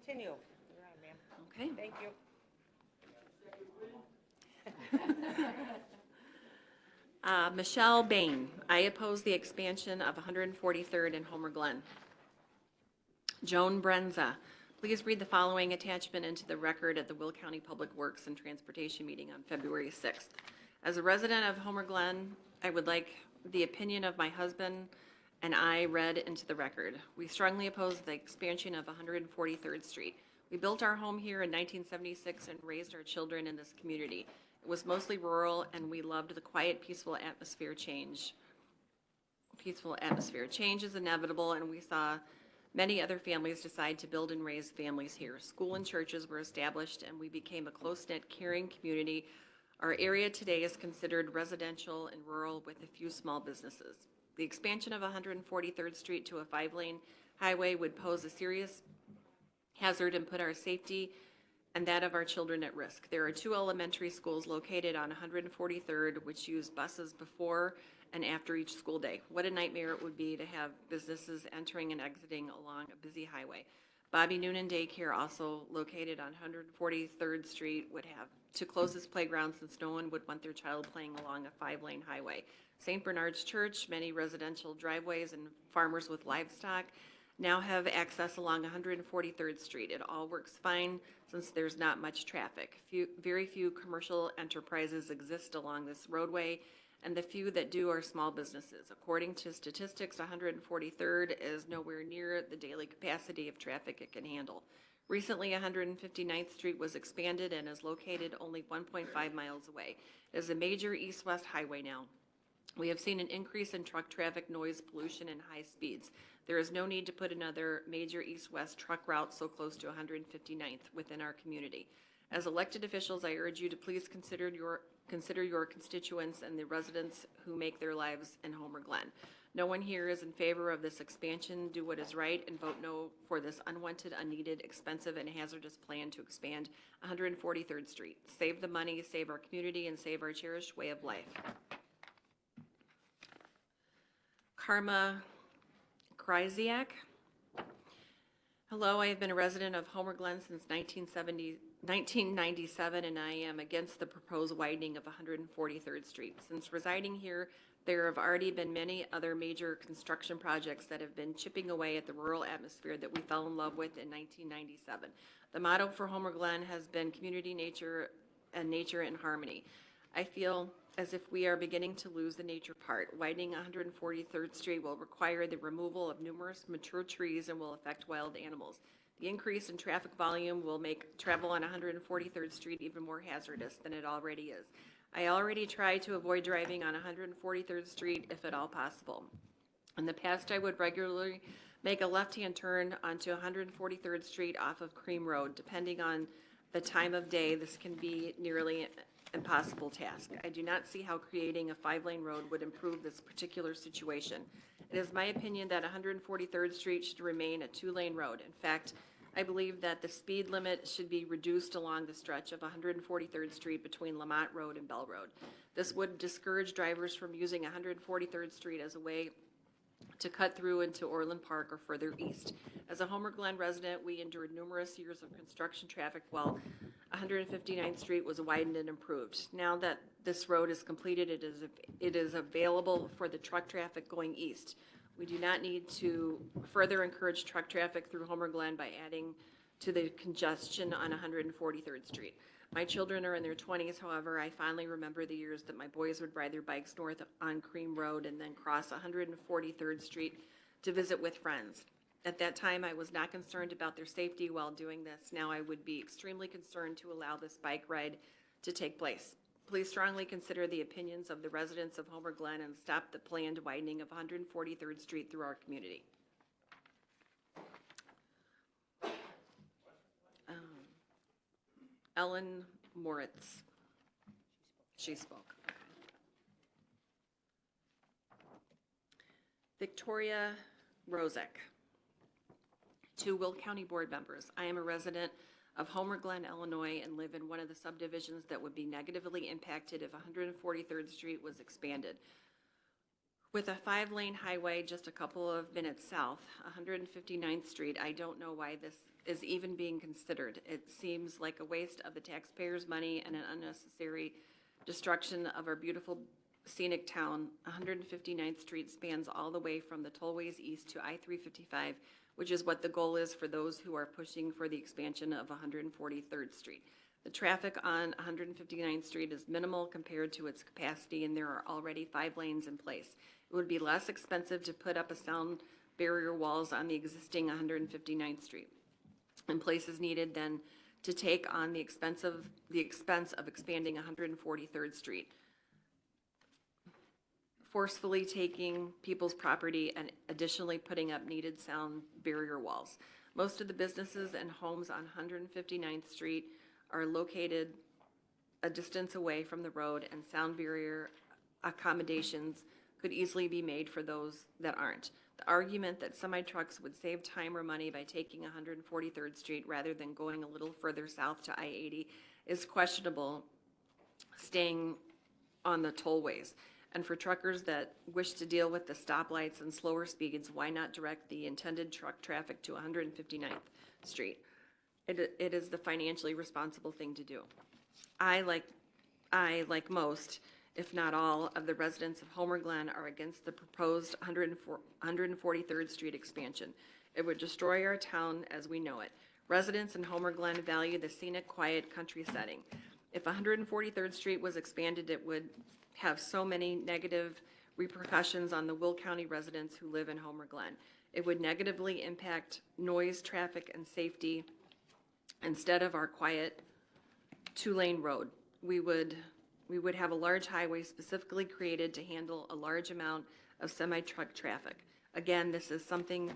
continue. You're on, ma'am. Okay. Thank you. Michelle Bain, I oppose the expansion of 143rd and Homer Glen. Joan Brenza, please read the following attachment into the record at the Will County Public Works and Transportation meeting on February 6th. As a resident of Homer Glen, I would like the opinion of my husband and I read into the record. We strongly oppose the expansion of 143rd Street. We built our home here in 1976 and raised our children in this community. It was mostly rural, and we loved the quiet, peaceful atmosphere change. Peaceful atmosphere. Change is inevitable, and we saw many other families decide to build and raise families here. School and churches were established, and we became a close-knit, caring community. Our area today is considered residential and rural with a few small businesses. The expansion of 143rd Street to a 5-lane highway would pose a serious hazard and put our safety and that of our children at risk. There are 2 elementary schools located on 143rd which use buses before and after each school day. What a nightmare it would be to have businesses entering and exiting along a busy highway. Bobby Noonan Daycare, also located on 143rd Street, would have to close its playground since no one would want their child playing along a 5-lane highway. St. Bernard's Church, many residential driveways and farmers with livestock now have access along 143rd Street. It all works fine since there's not much traffic. Very few commercial enterprises exist along this roadway, and the few that do are small businesses. According to statistics, 143rd is nowhere near the daily capacity of traffic it can handle. Recently, 159th Street was expanded and is located only 1.5 miles away. It is a major east-west highway now. We have seen an increase in truck traffic, noise, pollution, and high speeds. There is no need to put another major east-west truck route so close to 159th within our community. As elected officials, I urge you to please consider your constituents and the residents who make their lives in Homer Glen. No one here is in favor of this expansion. Do what is right and vote no for this unwanted, unneeded, expensive, and hazardous plan to expand 143rd Street. Save the money, save our community, and save our cherished way of life. Karma Kryziak. Hello, I have been a resident of Homer Glen since 1997, and I am against the proposed widening of 143rd Street. Since residing here, there have already been many other major construction projects that have been chipping away at the rural atmosphere that we fell in love with in 1997. The motto for Homer Glen has been community, nature, and nature in harmony. I feel as if we are beginning to lose the nature part. Widening 143rd Street will require the removal of numerous mature trees and will affect wild animals. The increase in traffic volume will make travel on 143rd Street even more hazardous than it already is. I already try to avoid driving on 143rd Street if at all possible. In the past, I would regularly make a left-hand turn onto 143rd Street off of Cream Road. Depending on the time of day, this can be nearly impossible task. I do not see how creating a 5-lane road would improve this particular situation. It is my opinion that 143rd Street should remain a 2-lane road. In fact, I believe that the speed limit should be reduced along the stretch of 143rd Street between Lamont Road and Bell Road. This would discourage drivers from using 143rd Street as a way to cut through into Orland Park or further east. As a Homer Glen resident, we endured numerous years of construction traffic while 159th Street was widened and improved. Now that this road is completed, it is available for the truck traffic going east. We do not need to further encourage truck traffic through Homer Glen by adding to the congestion on 143rd Street. My children are in their 20s, however, I fondly remember the years that my boys would ride their bikes north on Cream Road and then cross 143rd Street to visit with friends. At that time, I was not concerned about their safety while doing this. Now I would be extremely concerned to allow this bike ride to take place. Please strongly consider the opinions of the residents of Homer Glen and stop the planned widening of 143rd Street through our community. Ellen Moritz. She spoke. Okay. Victoria Rozek. To Will County Board members, I am a resident of Homer Glen, Illinois, and live in one of the subdivisions that would be negatively impacted if 143rd Street was expanded. With a 5-lane highway just a couple of minutes south, 159th Street, I don't know why this is even being considered. It seems like a waste of the taxpayers' money and an unnecessary destruction of our beautiful scenic town. 159th Street spans all the way from the tollways east to I-355, which is what the goal is for those who are pushing for the expansion of 143rd Street. The traffic on 159th Street is minimal compared to its capacity, and there are already 5 lanes in place. It would be less expensive to put up a sound barrier walls on the existing 159th Street in places needed than to take on the expense of expanding 143rd Street, forcefully taking people's property and additionally putting up needed sound barrier walls. Most of the businesses and homes on 159th Street are located a distance away from the road, and sound barrier accommodations could easily be made for those that aren't. The argument that semi-trucks would save time or money by taking 143rd Street rather than going a little further south to I-80 is questionable, staying on the tollways. And for truckers that wish to deal with the stoplights and slower speeds, why not direct the intended truck traffic to 159th Street? It is the financially responsible thing to do. I, like most, if not all, of the residents of Homer Glen are against the proposed 143rd Street expansion. It would destroy our town as we know it. Residents in Homer Glen value the scenic, quiet country setting. If 143rd Street was expanded, it would have so many negative repercussions on the Will County residents who live in Homer Glen. It would negatively impact noise, traffic, and safety instead of our quiet 2-lane road. We would have a large highway specifically created to handle a large amount of semi-truck traffic. Again, this is something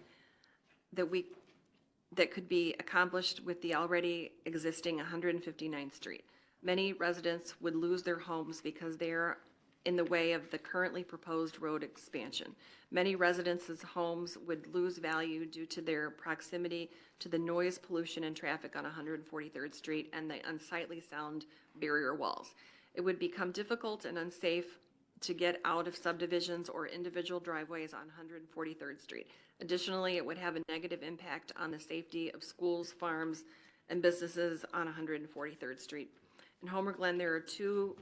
that could be accomplished with the already existing 159th Street. Many residents would lose their homes because they are in the way of the currently proposed road expansion. Many residents' homes would lose value due to their proximity to the noise, pollution, and traffic on 143rd Street and the unsightly sound barrier walls. It would become difficult and unsafe to get out of subdivisions or individual driveways on 143rd Street. Additionally, it would have a negative impact on the safety of schools, farms, and businesses on 143rd Street. In Homer Glen, there are 2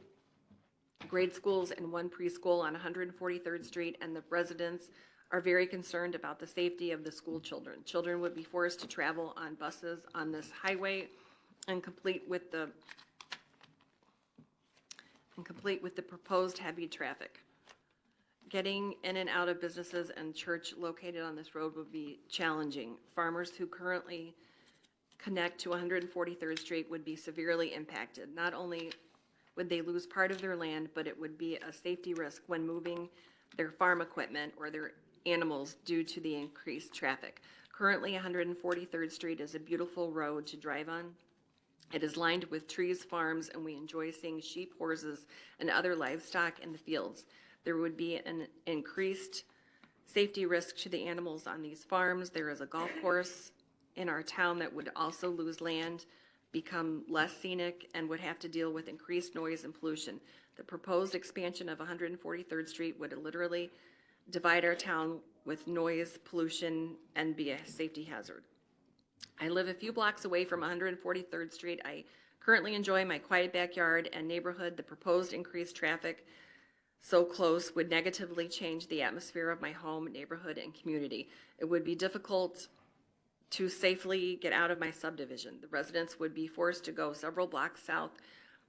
grade schools and 1 preschool on 143rd Street, and the residents are very concerned about the safety of the school children. Children would be forced to travel on buses on this highway and complete with the proposed heavy traffic. Getting in and out of businesses and church located on this road would be challenging. Farmers who currently connect to 143rd Street would be severely impacted. Not only would they lose part of their land, but it would be a safety risk when moving their farm equipment or their animals due to the increased traffic. Currently, 143rd Street is a beautiful road to drive on. It is lined with trees, farms, and we enjoy seeing sheep, horses, and other livestock in the fields. There would be an increased safety risk to the animals on these farms. There is a golf course in our town that would also lose land, become less scenic, and would have to deal with increased noise and pollution. The proposed expansion of 143rd Street would literally divide our town with noise, pollution, and be a safety hazard. I live a few blocks away from 143rd Street. I currently enjoy my quiet backyard and neighborhood. The proposed increased traffic so close would negatively change the atmosphere of my home, neighborhood, and community. It would be difficult to safely get out of my subdivision. The residents would be forced to go several blocks south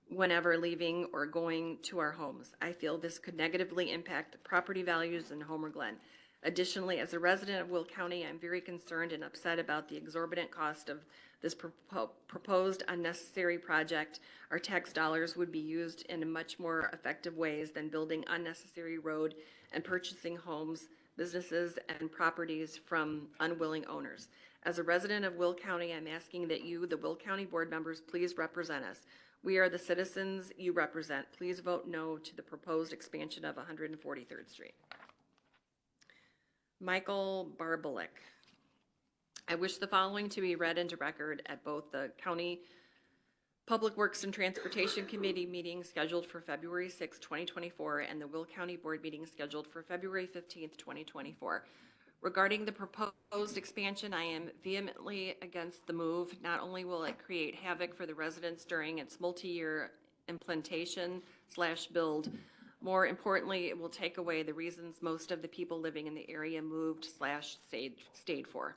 whenever leaving or going to our homes. I feel this could negatively impact the property values in Homer Glen. Additionally, as a resident of Will County, I'm very concerned and upset about the exorbitant cost of this proposed unnecessary project. Our tax dollars would be used in much more effective ways than building unnecessary road and purchasing homes, businesses, and properties from unwilling owners. As a resident of Will County, I'm asking that you, the Will County board members, please represent us. We are the citizens you represent. Please vote no to the proposed expansion of 143rd Street. Michael Barbalek. I wish the following to be read into record at both the County Public Works and Transportation Committee meeting scheduled for February 6, 2024, and the Will County Board meeting scheduled for February 15, 2024. Regarding the proposed expansion, I am vehemently against the move. Not only will it create havoc for the residents during its multi-year implementation/build, more importantly, it will take away the reasons most of the people living in the area moved/stayed for.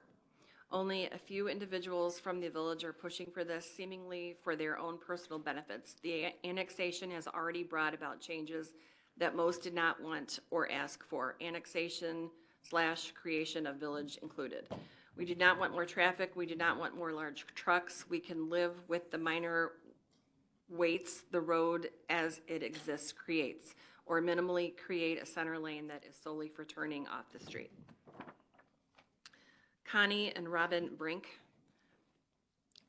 Only a few individuals from the village are pushing for this, seemingly for their own personal benefits. The annexation has already brought about changes that most did not want or ask for, annexation/creation of village included. We do not want more traffic. We do not want more large trucks. We can live with the minor weights the road as it exists creates, or minimally create a center lane that is solely for turning off the street. Connie and Robin Brink,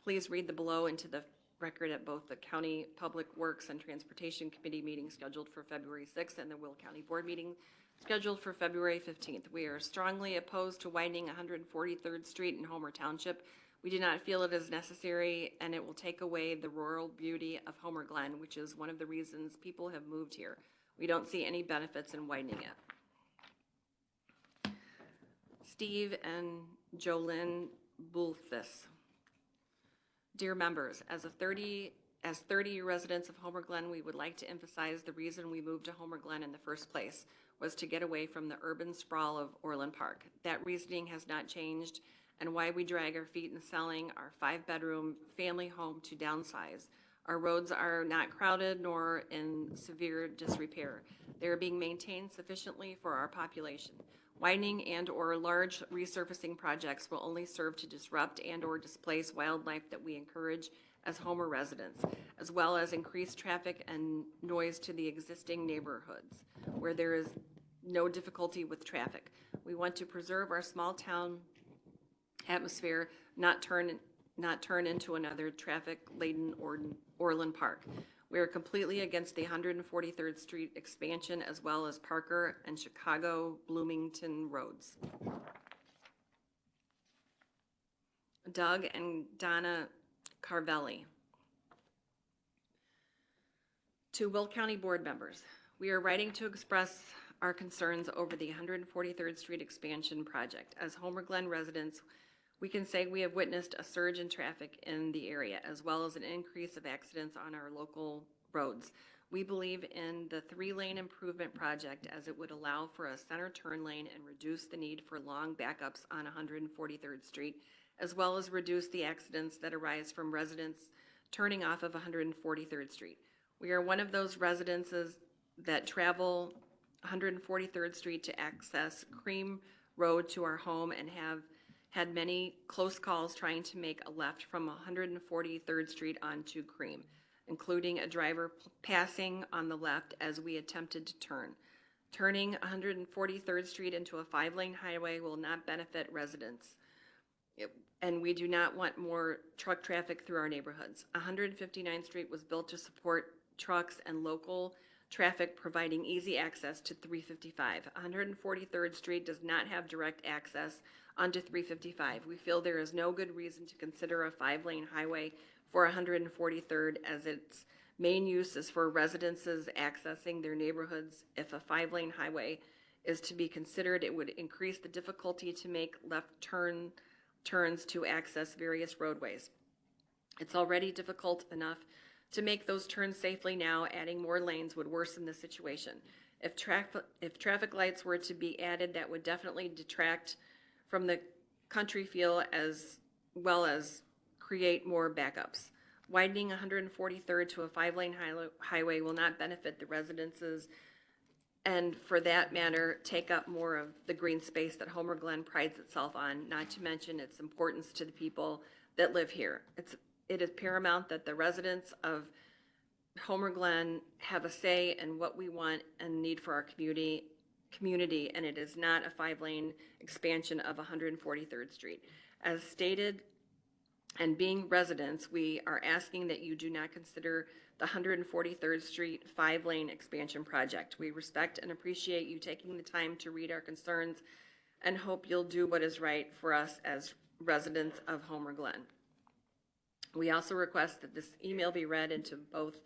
please read the below into the record at both the County Public Works and Transportation Committee meeting scheduled for February 6th and the Will County Board meeting scheduled for February 15th. We are strongly opposed to widening 143rd Street in Homer Township. We do not feel it is necessary, and it will take away the rural beauty of Homer Glen, which is one of the reasons people have moved here. We don't see any benefits in widening it. Steve and Jolynn Bulthus. Dear members, as 30 residents of Homer Glen, we would like to emphasize the reason we moved to Homer Glen in the first place was to get away from the urban sprawl of Orland Park. That reasoning has not changed, and why we drag our feet in selling our 5-bedroom family home to downsize. Our roads are not crowded nor in severe disrepair. They are being maintained sufficiently for our population. Widening and or large resurfacing projects will only serve to disrupt and or displace wildlife that we encourage as Homer residents, as well as increase traffic and noise to the existing neighborhoods where there is no difficulty with traffic. We want to preserve our small town atmosphere, not turn into another traffic-laden Orland Park. We are completely against the 143rd Street expansion as well as Parker and Chicago Bloomington roads. Doug and Donna Carvelli. To Will County Board members, we are writing to express our concerns over the 143rd Street expansion project. As Homer Glen residents, we can say we have witnessed a surge in traffic in the area, as well as an increase of accidents on our local roads. We believe in the 3-lane improvement project as it would allow for a center turn lane and reduce the need for long backups on 143rd Street, as well as reduce the accidents that arise from residents turning off of 143rd Street. We are one of those residences that travel 143rd Street to access Cream Road to our home and have had many close calls trying to make a left from 143rd Street onto Cream, including a driver passing on the left as we attempted to turn. Turning 143rd Street into a 5-lane highway will not benefit residents, and we do not want more truck traffic through our neighborhoods. 159th Street was built to support trucks and local traffic, providing easy access to 355. 143rd Street does not have direct access onto 355. We feel there is no good reason to consider a 5-lane highway for 143rd as its main use is for residences accessing their neighborhoods. If a 5-lane highway is to be considered, it would increase the difficulty to make left turns to access various roadways. It's already difficult enough to make those turns safely now. Adding more lanes would worsen the situation. If traffic lights were to be added, that would definitely detract from the country feel as well as create more backups. Widening 143rd to a 5-lane highway will not benefit the residences and, for that matter, take up more of the green space that Homer Glen prides itself on, not to mention its importance to the people that live here. It is paramount that the residents of Homer Glen have a say in what we want and need for our community, and it is not a 5-lane expansion of 143rd Street. As stated, and being residents, we are asking that you do not consider the 143rd Street 5-lane expansion project. We respect and appreciate you taking the time to read our concerns and hope you'll do what is right for us as residents of Homer Glen. We also request that this email be read into both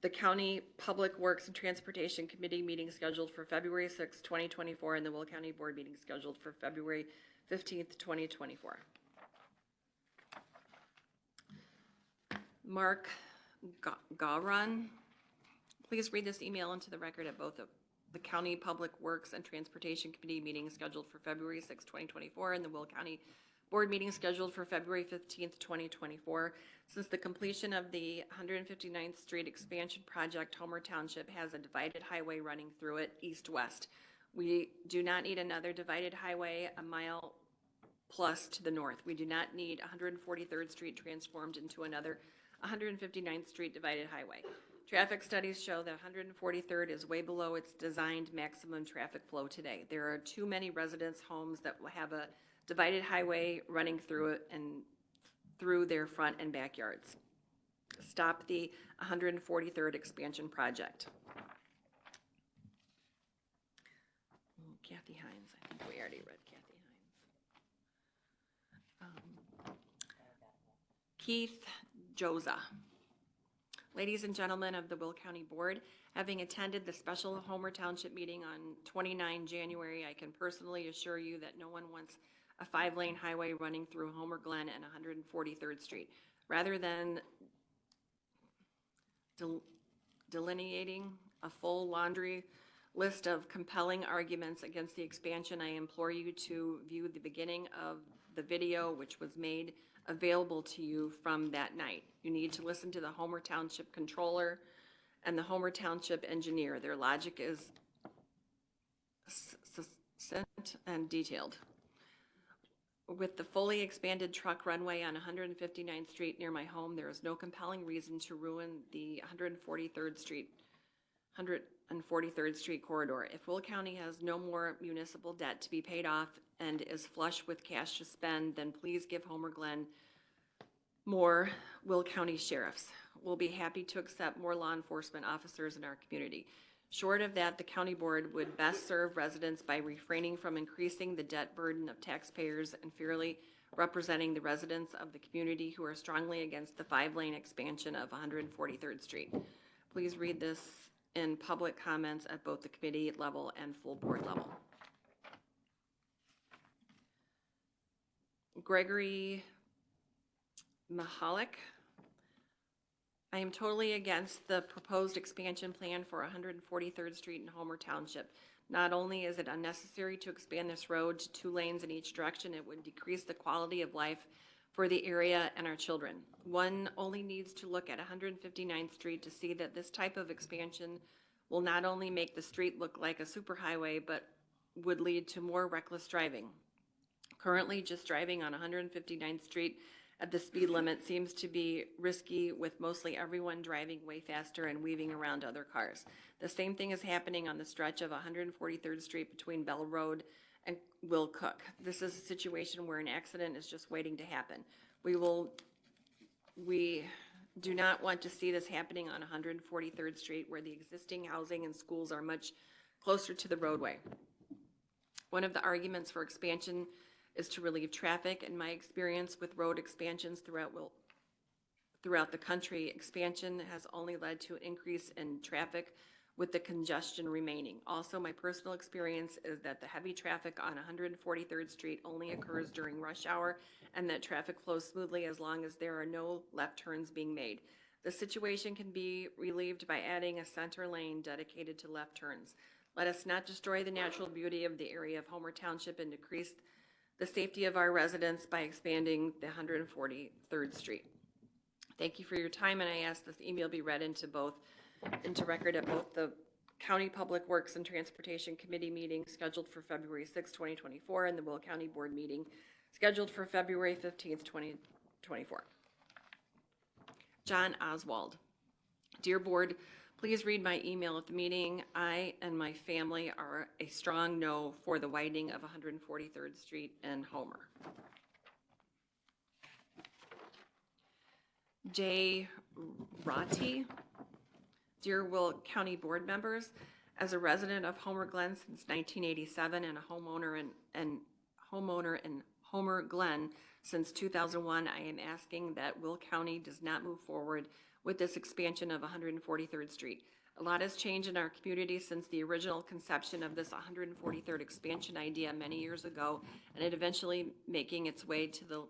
the County Public Works and Transportation Committee meeting scheduled for February 6, 2024, and the Will County Board meeting scheduled for February 15th, 2024. Mark Gawron, please read this email into the record at both of the County Public Works and Transportation Committee meeting scheduled for February 6, 2024, and the Will County Board meeting scheduled for February 15th, 2024. Since the completion of the 159th Street expansion project, Homer Township has a divided highway running through it east-west. We do not need another divided highway a mile plus to the north. We do not need 143rd Street transformed into another 159th Street divided highway. Traffic studies show that 143rd is way below its designed maximum traffic flow today. There are too many residence homes that will have a divided highway running through it and through their front and backyards. Stop the 143rd expansion project. Kathy Hines, I think we already read Kathy Hines. Keith Joza. Ladies and gentlemen of the Will County Board, having attended the special Homer Township meeting on 29 January, I can personally assure you that no one wants a 5-lane highway running through Homer Glen and 143rd Street. Rather than delineating a full laundry list of compelling arguments against the expansion, I implore you to view the beginning of the video which was made available to you from that night. You need to listen to the Homer Township Controller and the Homer Township Engineer. Their logic is succinct and detailed. With the fully expanded truck runway on 159th Street near my home, there is no compelling reason to ruin the 143rd Street corridor. If Will County has no more municipal debt to be paid off and is flush with cash to spend, then please give Homer Glen more Will County sheriffs. We'll be happy to accept more law enforcement officers in our community. Short of that, the county board would best serve residents by refraining from increasing the debt burden of taxpayers and fairly representing the residents of the community who are strongly against the 5-lane expansion of 143rd Street. Please read this in public comments at both the committee level and full board level. Gregory Mahalik. I am totally against the proposed expansion plan for 143rd Street in Homer Township. Not only is it unnecessary to expand this road to 2 lanes in each direction, it would decrease the quality of life for the area and our children. One only needs to look at 159th Street to see that this type of expansion will not only make the street look like a superhighway, but would lead to more reckless driving. Currently, just driving on 159th Street at the speed limit seems to be risky, with mostly everyone driving way faster and weaving around other cars. The same thing is happening on the stretch of 143rd Street between Bell Road and Will Cook. This is a situation where an accident is just waiting to happen. We do not want to see this happening on 143rd Street, where the existing housing and schools are much closer to the roadway. One of the arguments for expansion is to relieve traffic. In my experience with road expansions throughout the country, expansion has only led to an increase in traffic, with the congestion remaining. Also, my personal experience is that the heavy traffic on 143rd Street only occurs during rush hour, and that traffic flows smoothly as long as there are no left turns being made. The situation can be relieved by adding a center lane dedicated to left turns. Let us not destroy the natural beauty of the area of Homer Township and decrease the safety of our residents by expanding the 143rd Street. Thank you for your time, and I ask this email be read into record at both the County Public Works and Transportation Committee meeting scheduled for February 6, 2024, and the Will County Board meeting scheduled for February 15th, 2024. John Oswald. Dear Board, please read my email at the meeting. I and my family are a strong no for the widening of 143rd Street in Homer. Jay Ratti. Dear Will County Board members, as a resident of Homer Glen since 1987 and a homeowner in Homer Glen since 2001, I am asking that Will County does not move forward with this expansion of 143rd Street. A lot has changed in our community since the original conception of this 143rd expansion idea many years ago, and it eventually making its way to the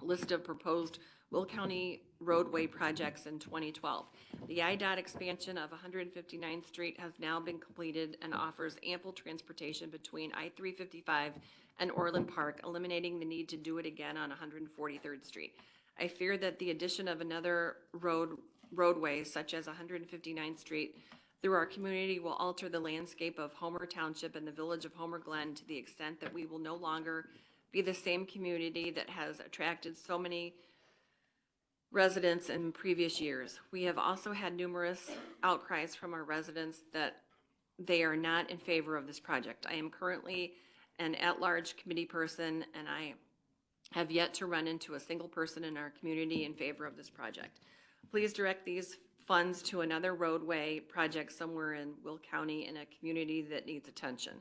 list of proposed Will County roadway projects in 2012. The IDOT expansion of 159th Street has now been completed and offers ample transportation between I-355 and Orland Park, eliminating the need to do it again on 143rd Street. I fear that the addition of another roadway, such as 159th Street, through our community will alter the landscape of Homer Township and the village of Homer Glen to the extent that we will no longer be the same community that has attracted so many residents in previous years. We have also had numerous outcries from our residents that they are not in favor of this project. I am currently an at-large committee person, and I have yet to run into a single person in our community in favor of this project. Please direct these funds to another roadway project somewhere in Will County in a community that needs attention.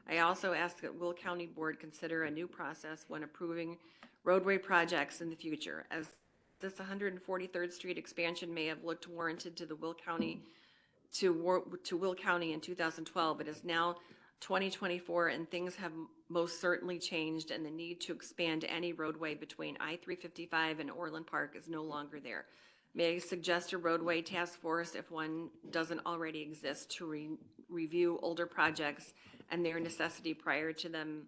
I also ask that Will County Board consider a new process when approving roadway projects in the future, as this 143rd Street expansion may have looked warranted to the Will County Will County in 2012. It is now 2024 and things have most certainly changed, and the need to expand any roadway between I-355 and Orland Park is no longer there. May I suggest a roadway task force, if one doesn't already exist, to review older projects and their necessity prior to them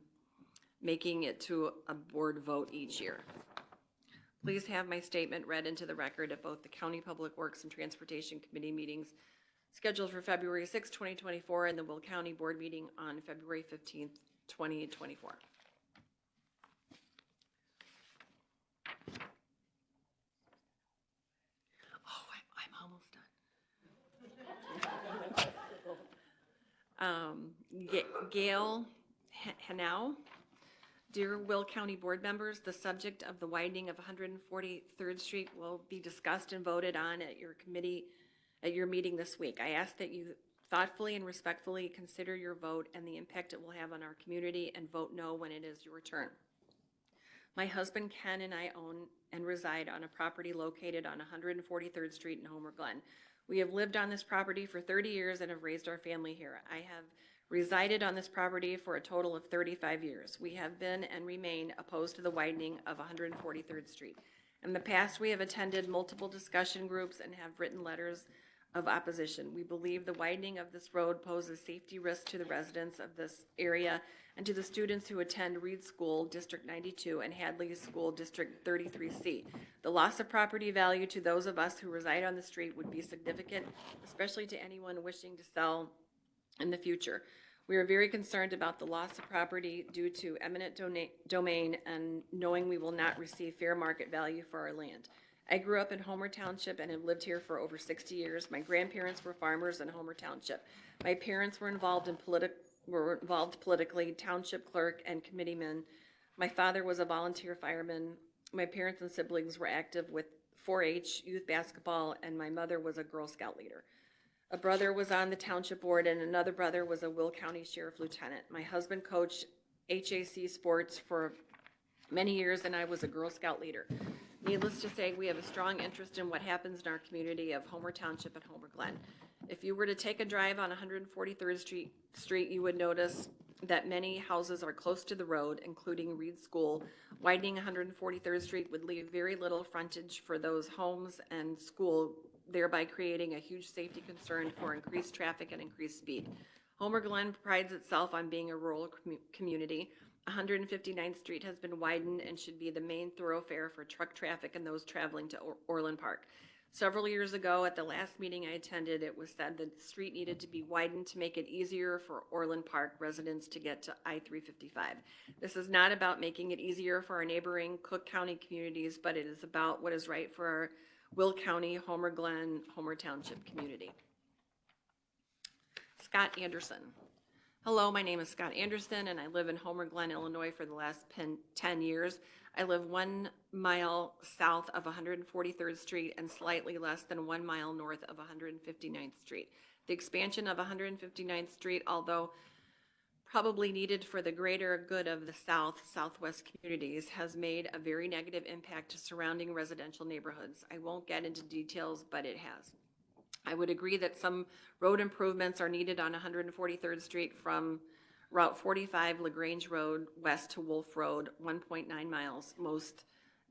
making it to a board vote each year. Please have my statement read into the record at both the County Public Works and Transportation Committee meetings scheduled for February 6, 2024, and the Will County Board meeting on February 15th, 2024. I'm almost done. Gail Hanau. Dear Will County Board members, the subject of the widening of 143rd Street will be discussed and voted on at your meeting this week. I ask that you thoughtfully and respectfully consider your vote and the impact it will have on our community, and vote no when it is your turn. My husband Ken and I own and reside on a property located on 143rd Street in Homer Glen. We have lived on this property for 30 years and have raised our family here. I have resided on this property for a total of 35 years. We have been and remain opposed to the widening of 143rd Street. In the past, we have attended multiple discussion groups and have written letters of opposition. We believe the widening of this road poses safety risk to the residents of this area and to the students who attend Reed School District 92 and Hadley School District 33C. The loss of property value to those of us who reside on the street would be significant, especially to anyone wishing to sell in the future. We are very concerned about the loss of property due to eminent domain and knowing we will not receive fair market value for our land. I grew up in Homer Township and have lived here for over 60 years. My grandparents were farmers in Homer Township. My parents were involved politically, township clerk and committeeman. My father was a volunteer fireman. My parents and siblings were active with 4-H, youth basketball, and my mother was a Girl Scout leader. A brother was on the township board and another brother was a Will County Sheriff Lieutenant. My husband coached HAC sports for many years and I was a Girl Scout leader. Needless to say, we have a strong interest in what happens in our community of Homer Township and Homer Glen. If you were to take a drive on 143rd Street, you would notice that many houses are close to the road, including Reed School. Widening 143rd Street would leave very little frontage for those homes and school, thereby creating a huge safety concern for increased traffic and increased speed. Homer Glen prides itself on being a rural community. 159th Street has been widened and should be the main thoroughfare for truck traffic and those traveling to Orland Park. Several years ago, at the last meeting I attended, it was said that the street needed to be widened to make it easier for Orland Park residents to get to I-355. This is not about making it easier for our neighboring Cook County communities, but it is about what is right for our Will County, Homer Glen, Homer Township community. Scott Anderson. Hello, my name is Scott Anderson and I live in Homer Glen, Illinois for the last 10 years. I live 1 mile south of 143rd Street and slightly less than 1 mile north of 159th Street. The expansion of 159th Street, although probably needed for the greater good of the southwest communities, has made a very negative impact to surrounding residential neighborhoods. I won't get into details, but it has. I would agree that some road improvements are needed on 143rd Street from Route 45 LaGrange Road west to Wolf Road, 1.9 miles, most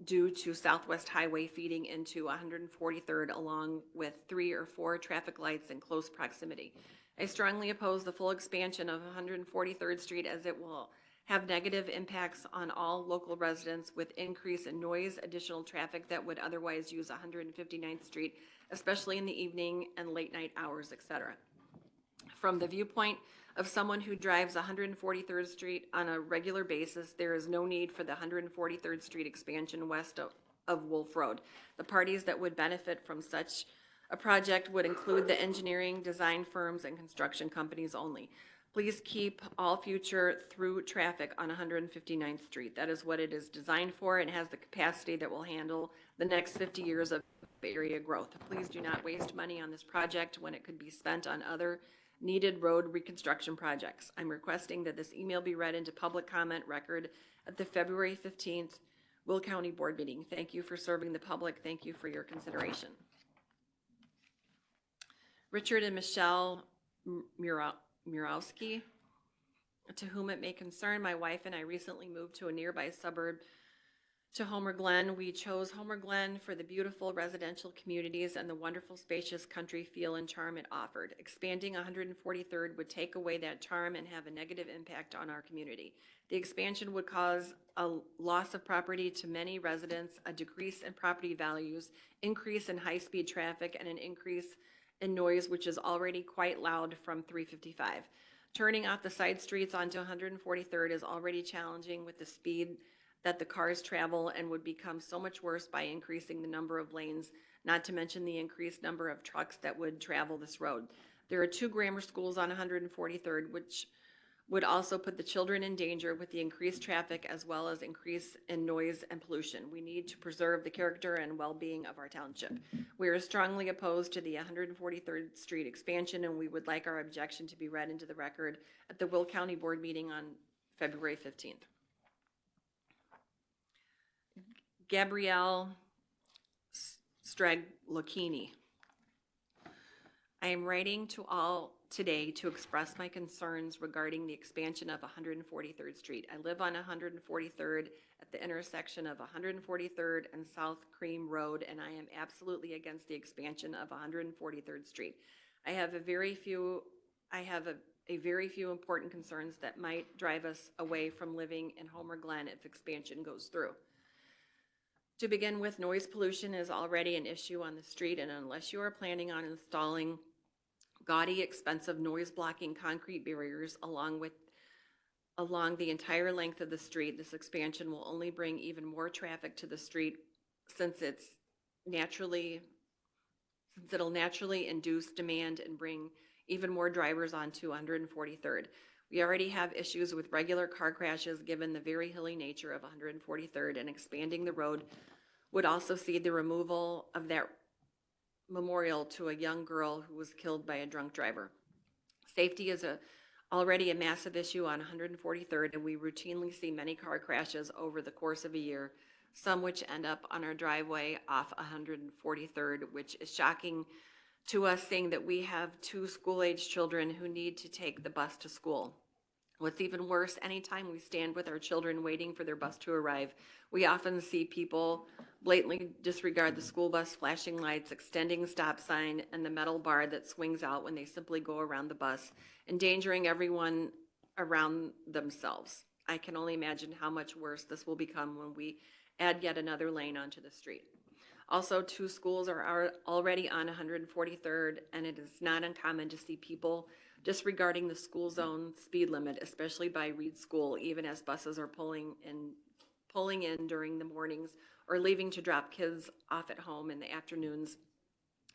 due to Southwest Highway feeding into 143rd along with 3 or 4 traffic lights in close proximity. I strongly oppose the full expansion of 143rd Street as it will have negative impacts on all local residents with increase in noise, additional traffic that would otherwise use 159th Street, especially in the evening and late night hours, etc. From the viewpoint of someone who drives 143rd Street on a regular basis, there is no need for the 143rd Street expansion west of Wolf Road. The parties that would benefit from such a project would include the engineering, design firms, and construction companies only. Please keep all future through traffic on 159th Street. That is what it is designed for and has the capacity that will handle the next 50 years of area growth. Please do not waste money on this project when it could be spent on other needed road reconstruction projects. I'm requesting that this email be read into public comment record at the February 15th Will County Board meeting. Thank you for serving the public. Thank you for your consideration. Richard and Michelle Murowski, to whom it may concern, my wife and I recently moved to a nearby suburb to Homer Glen. We chose Homer Glen for the beautiful residential communities and the wonderful spacious country feel and charm it offered. Expanding 143rd would take away that charm and have a negative impact on our community. The expansion would cause a loss of property to many residents, a decrease in property values, increase in high-speed traffic, and an increase in noise, which is already quite loud from 355. Turning off the side streets onto 143rd is already challenging with the speed that the cars travel and would become so much worse by increasing the number of lanes, not to mention the increased number of trucks that would travel this road. There are 2 grammar schools on 143rd, which would also put the children in danger with the increased traffic as well as increase in noise and pollution. We need to preserve the character and well-being of our township. We are strongly opposed to the 143rd Street expansion, and we would like our objection to be read into the record at the Will County Board meeting on February 15th. Gabrielle Straglocchini. I am writing to all today to express my concerns regarding the expansion of 143rd Street. I live on 143rd at the intersection of 143rd and South Cream Road, and I am absolutely against the expansion of 143rd Street. I have a very few important concerns that might drive us away from living in Homer Glen if expansion goes through. To begin with, noise pollution is already an issue on the street, and unless you are planning on installing gaudy, expensive noise-blocking concrete barriers along the entire length of the street, this expansion will only bring even more traffic to the street since it'll naturally induce demand and bring even more drivers onto 143rd. We already have issues with regular car crashes given the very hilly nature of 143rd, and expanding the road would also see the removal of that memorial to a young girl who was killed by a drunk driver. Safety is already a massive issue on 143rd, and we routinely see many car crashes over the course of a year, some which end up on our driveway off 143rd, which is shocking to us, seeing that we have 2 school-age children who need to take the bus to school. What's even worse, anytime we stand with our children waiting for their bus to arrive, we often see people blatantly disregard the school bus flashing lights, extending stop sign, and the metal bar that swings out when they simply go around the bus, endangering everyone around themselves. I can only imagine how much worse this will become when we add yet another lane onto the street. Also, 2 schools are already on 143rd, and it is not uncommon to see people disregarding the school zone speed limit, especially by Reed School, even as buses are pulling in during the mornings or leaving to drop kids off at home in the afternoons,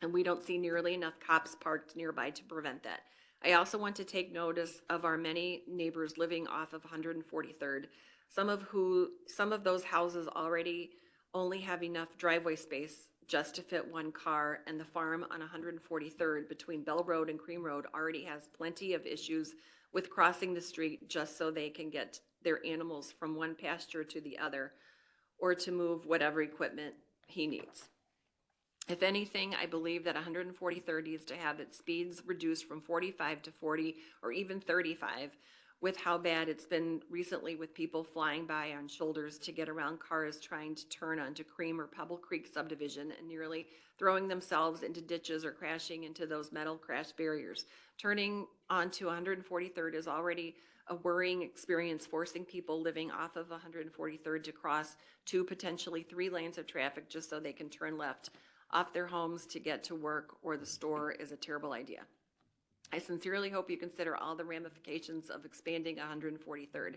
and we don't see nearly enough cops parked nearby to prevent that. I also want to take notice of our many neighbors living off of 143rd, some of those houses already only have enough driveway space just to fit 1 car, and the farm on 143rd between Bell Road and Cream Road already has plenty of issues with crossing the street just so they can get their animals from one pasture to the other, or to move whatever equipment he needs. If anything, I believe that 143rd needs to have its speeds reduced from 45 to 40 or even 35, with how bad it's been recently with people flying by on shoulders to get around cars trying to turn onto Cream or Pebble Creek subdivision and nearly throwing themselves into ditches or crashing into those metal crash barriers. Turning onto 143rd is already a worrying experience, forcing people living off of 143rd to cross 2, potentially 3 lanes of traffic just so they can turn left off their homes to get to work or the store is a terrible idea. I sincerely hope you consider all the ramifications of expanding 143rd.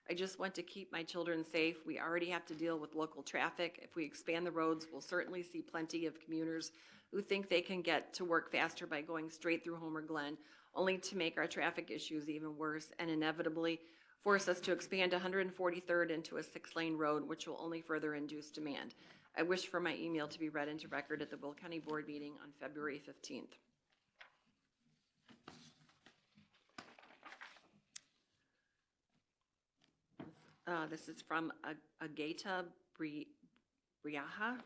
I just want to keep my children safe. We already have to deal with local traffic. If we expand the roads, we'll certainly see plenty of commuters who think they can get to work faster by going straight through Homer Glen, only to make our traffic issues even worse and inevitably force us to expand 143rd into a 6-lane road, which will only further induce demand. I wish for my email to be read into record at the Will County Board meeting on February 15th. This is from Agata Briaha.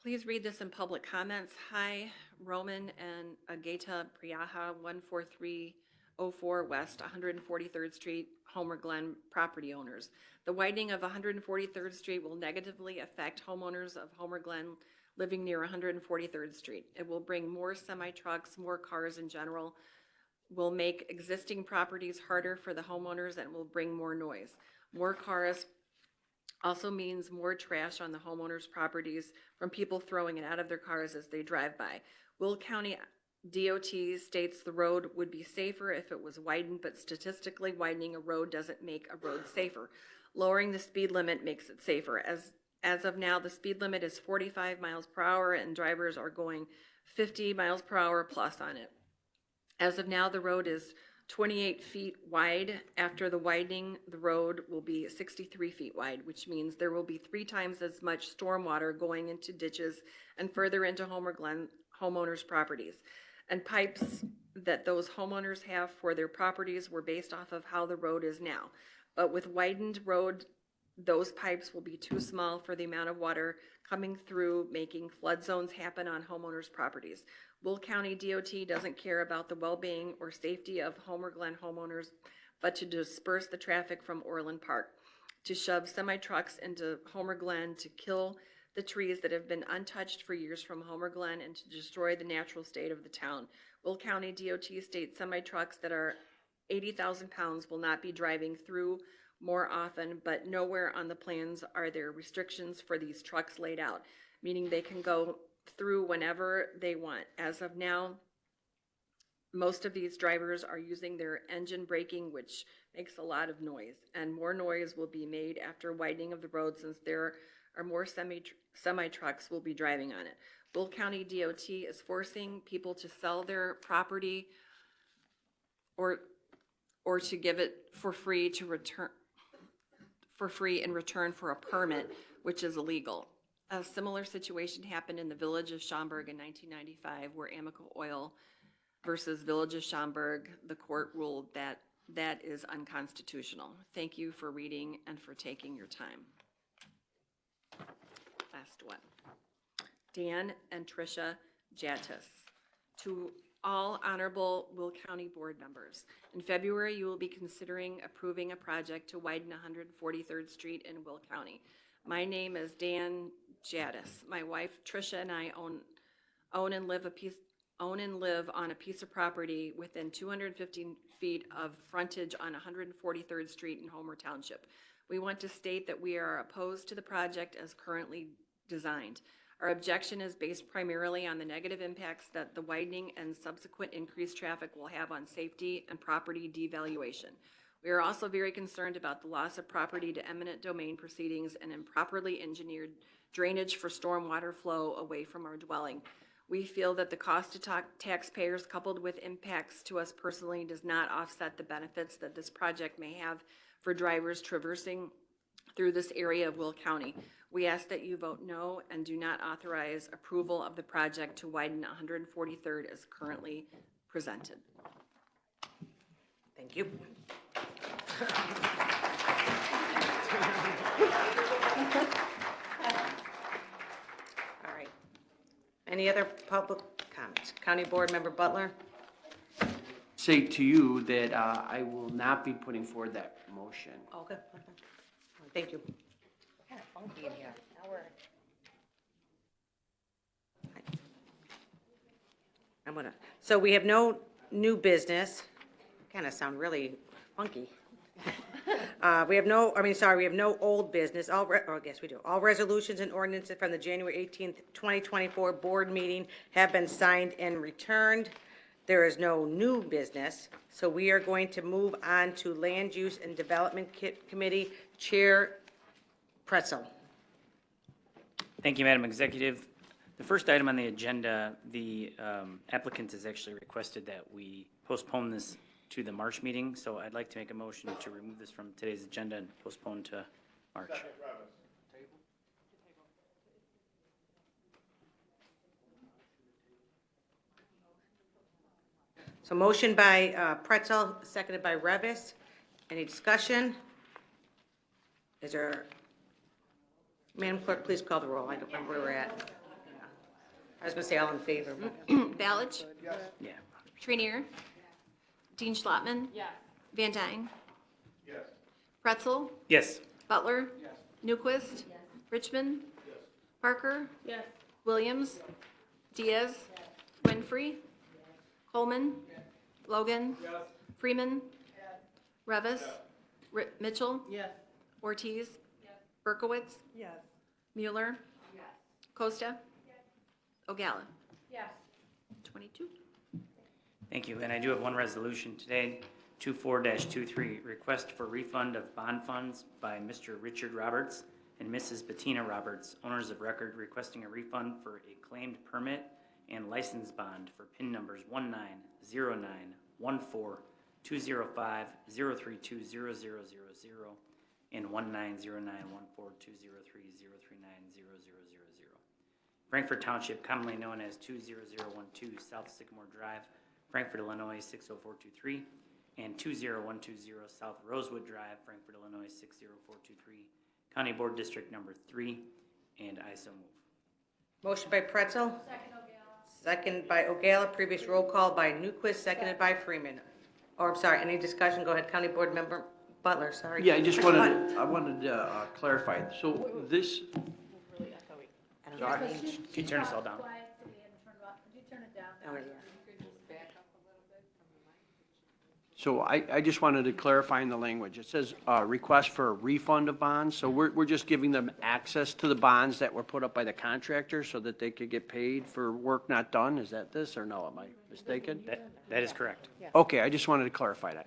Please read this in public comments. Hi, Roman and Agata Priyaha, 14304 West, 143rd Street, Homer Glen property owners. The widening of 143rd Street will negatively affect homeowners of Homer Glen living near 143rd Street. It will bring more semi-trucks, more cars in general, will make existing properties harder for the homeowners, and will bring more noise. More cars also means more trash on the homeowners' properties from people throwing it out of their cars as they drive by. Will County DOT states the road would be safer if it was widened, but statistically widening a road doesn't make a road safer. Lowering the speed limit makes it safer. As of now, the speed limit is 45 miles per hour and drivers are going 50 miles per hour plus on it. As of now, the road is 28 feet wide. After the widening, the road will be 63 feet wide, which means there will be 3 times as much stormwater going into ditches and further into Homer Glen homeowners' properties. And pipes that those homeowners have for their properties were based off of how the road is now. But with widened road, those pipes will be too small for the amount of water coming through, making flood zones happen on homeowners' properties. Will County DOT doesn't care about the well-being or safety of Homer Glen homeowners, but to disperse the traffic from Orland Park, to shove semi-trucks into Homer Glen, to kill the trees that have been untouched for years from Homer Glen, and to destroy the natural state of the town. Will County DOT states semi-trucks that are 80,000 pounds will not be driving through more often, but nowhere on the plans are there restrictions for these trucks laid out, meaning they can go through whenever they want. As of now, most of these drivers are using their engine braking, which makes a lot of noise, and more noise will be made after widening of the road since there are more semi-trucks will be driving on it. Will County DOT is forcing people to sell their property or to give it for free in return for a permit, which is illegal. A similar situation happened in the village of Schaumburg in 1995, where Amico Oil versus Village of Schaumburg, the court ruled that that is unconstitutional. Thank you for reading and for taking your time. Last one. Dan and Tricia Jatis. To all honorable Will County board members, in February you will be considering approving a project to widen 143rd Street in Will County. My name is Dan Jatis. My wife Tricia and I own and live on a piece of property within 250 feet of frontage on 143rd Street in Homer Township. We want to state that we are opposed to the project as currently designed. Our objection is based primarily on the negative impacts that the widening and subsequent increased traffic will have on safety and property devaluation. We are also very concerned about the loss of property to eminent domain proceedings and improperly engineered drainage for stormwater flow away from our dwelling. We feel that the cost to taxpayers coupled with impacts to us personally does not offset the benefits that this project may have for drivers traversing through this area of Will County. We ask that you vote no and do not authorize approval of the project to widen 143rd as currently presented. Thank you. All right. Any other public comments? County Board Member Butler? Say to you that I will not be putting forward that motion. Okay. Thank you. Kind of funky in here. Now we're. So we have no new business. Kind of sound really funky. We have no old business. Yes, we do. All resolutions and ordinances from the January 18th, 2024 board meeting have been signed and returned. There is no new business, so we are going to move on to Land Use and Development Committee Chair Pretzel. Thank you, Madam Executive. The first item on the agenda, the applicant has actually requested that we postpone this to the March meeting, so I'd like to make a motion to remove this from today's agenda and postpone to March. So motion by Pretzel, seconded by Revis. Any discussion? Is there, Madam Clerk, please call the roll. I don't remember where we're at. I was going to say all in favor. Ballage? Yeah. Trainier? Dean Schlottman? Yes. Van Dyne? Yes. Pretzel? Yes. Butler? Newquist? Richmond? Parker? Yes. Williams? Diaz? Winfrey? Coleman? Logan? Freeman? Revis? Mitchell? Yes. Ortiz? Berkowitz? Yes. Mueller? Costa? Ogalla? Yes. 22. Thank you, and I do have one resolution today, 24-23, request for refund of bond funds by Mr. Richard Roberts and Mrs. Bettina Roberts, owners of record, requesting a refund for a claimed permit and license bond for PIN numbers 190914 205 032 0000 and 190914 203 039 0000. Frankfort Township, commonly known as 20012 South Sycamore Drive, Frankfort, Illinois 60423, and 20120 South Rosewood Drive, Frankfort, Illinois 60423, County Board District Number 3, and I so move. Motion by Pretzel. Second by Ogalla. Previous roll call by Newquist, seconded by Freeman. Or, I'm sorry, any discussion? Go ahead, County Board Member Butler, sorry. Yeah, I wanted to clarify. So this, Can you turn us all down? Could you turn it down? Oh, yeah. so I just wanted to clarify in the language. It says request for a refund of bonds. So we're just giving them access to the bonds that were put up by the contractor so that they could get paid for work not done. Is that this or no? Am I mistaken? That is correct. Okay, I just wanted to clarify that.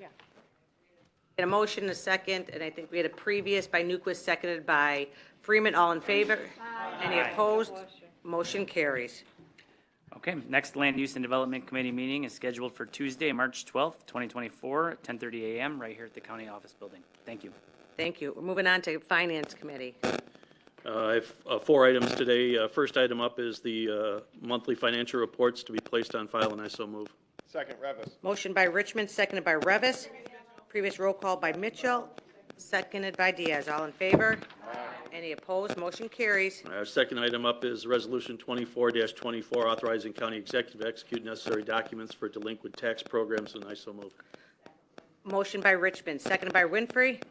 A motion, a second, and I think we had a previous by Newquist, seconded by Freeman. All in favor? Any opposed? Motion carries. Okay, next Land Use and Development Committee meeting is scheduled for Tuesday, March 12th, 2024, at 10:30 a.m. right here at the County Office Building. Thank you. Thank you. We're moving on to Finance Committee. I have 4 items today. First item up is the monthly financial reports to be placed on file, and I so move. Second, Revis. Motion by Richmond, seconded by Revis. Previous roll call by Mitchell, seconded by Diaz. All in favor? Any opposed? Motion carries. Our second item up is Resolution 24-24, authorizing county executive to execute necessary documents for delinquent tax programs, and I so move. Motion by Richmond, seconded by Winfrey.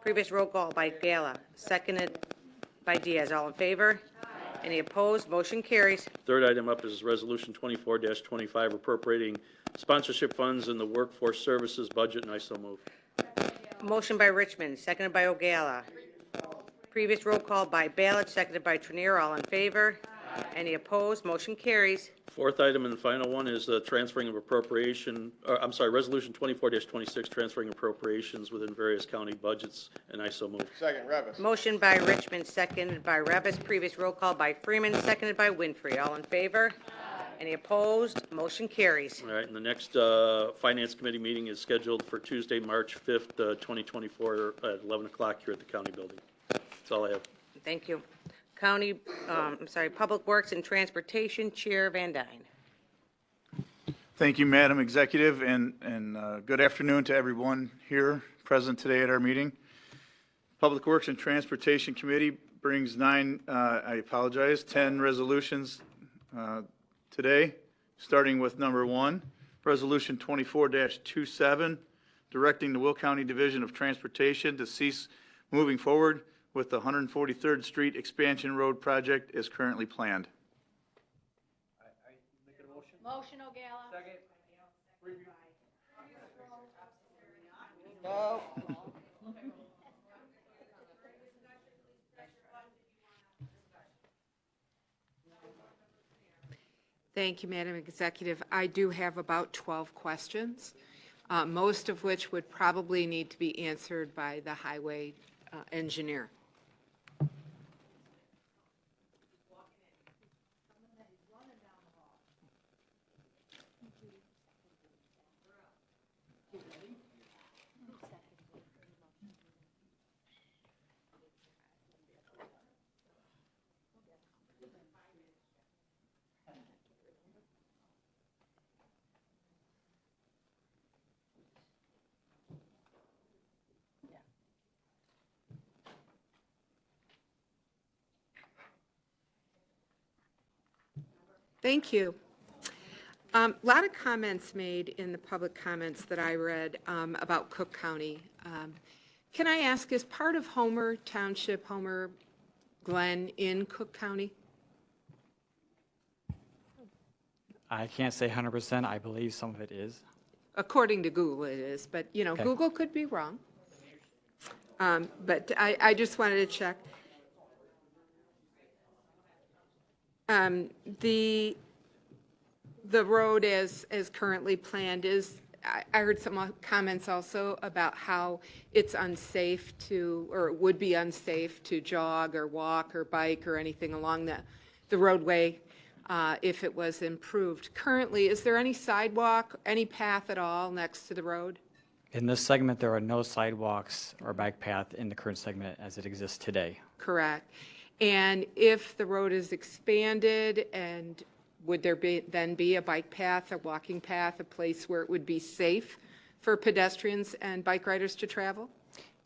Previous roll call by Gala, seconded by Diaz. All in favor? Any opposed? Motion carries. Third item up is Resolution 24-25, appropriating sponsorship funds in the workforce services budget, and I so move. Motion by Richmond, seconded by Ogalla. Previous roll call by Ballard, seconded by Trenier. All in favor? Any opposed? Motion carries. Fourth item and the final one is the transferring of appropriation, Resolution 24-26, transferring appropriations within various county budgets, and I so move. Second, Revis. Motion by Richmond, seconded by Revis. Previous roll call by Freeman, seconded by Winfrey. All in favor? Any opposed? Motion carries. All right, and the next Finance Committee meeting is scheduled for Tuesday, March 5th, 2024, at 11 o'clock here at the county building. That's all I have. Thank you. Public Works and Transportation Chair Van Dyne. Thank you, Madam Executive, and good afternoon to everyone here present today at our meeting. Public Works and Transportation Committee brings 10 resolutions today, starting with number 1, Resolution 24-27, directing the Will County Division of Transportation to cease moving forward with the 143rd Street Expansion Road project as currently planned. Motion, O'Gala. Second. No. Thank you, Madam Executive. I do have about 12 questions, most of which would probably need to be answered by the highway engineer. Thank you. A lot of comments made in the public comments that I read about Cook County. Can I ask, is part of Homer Township, Homer Glen in Cook County? I can't say 100%. I believe some of it is. According to Google it is, but you know, Okay. Google could be wrong. But I just wanted to check. The road as currently planned is, I heard some comments also about how it's unsafe to, or it would be unsafe to jog or walk or bike or anything along the roadway if it was improved. Currently, is there any sidewalk, any path at all next to the road? In this segment, there are no sidewalks or bike path in the current segment as it exists today. Correct. And if the road is expanded, and would there then be a bike path, a walking path, a place where it would be safe for pedestrians and bike riders to travel?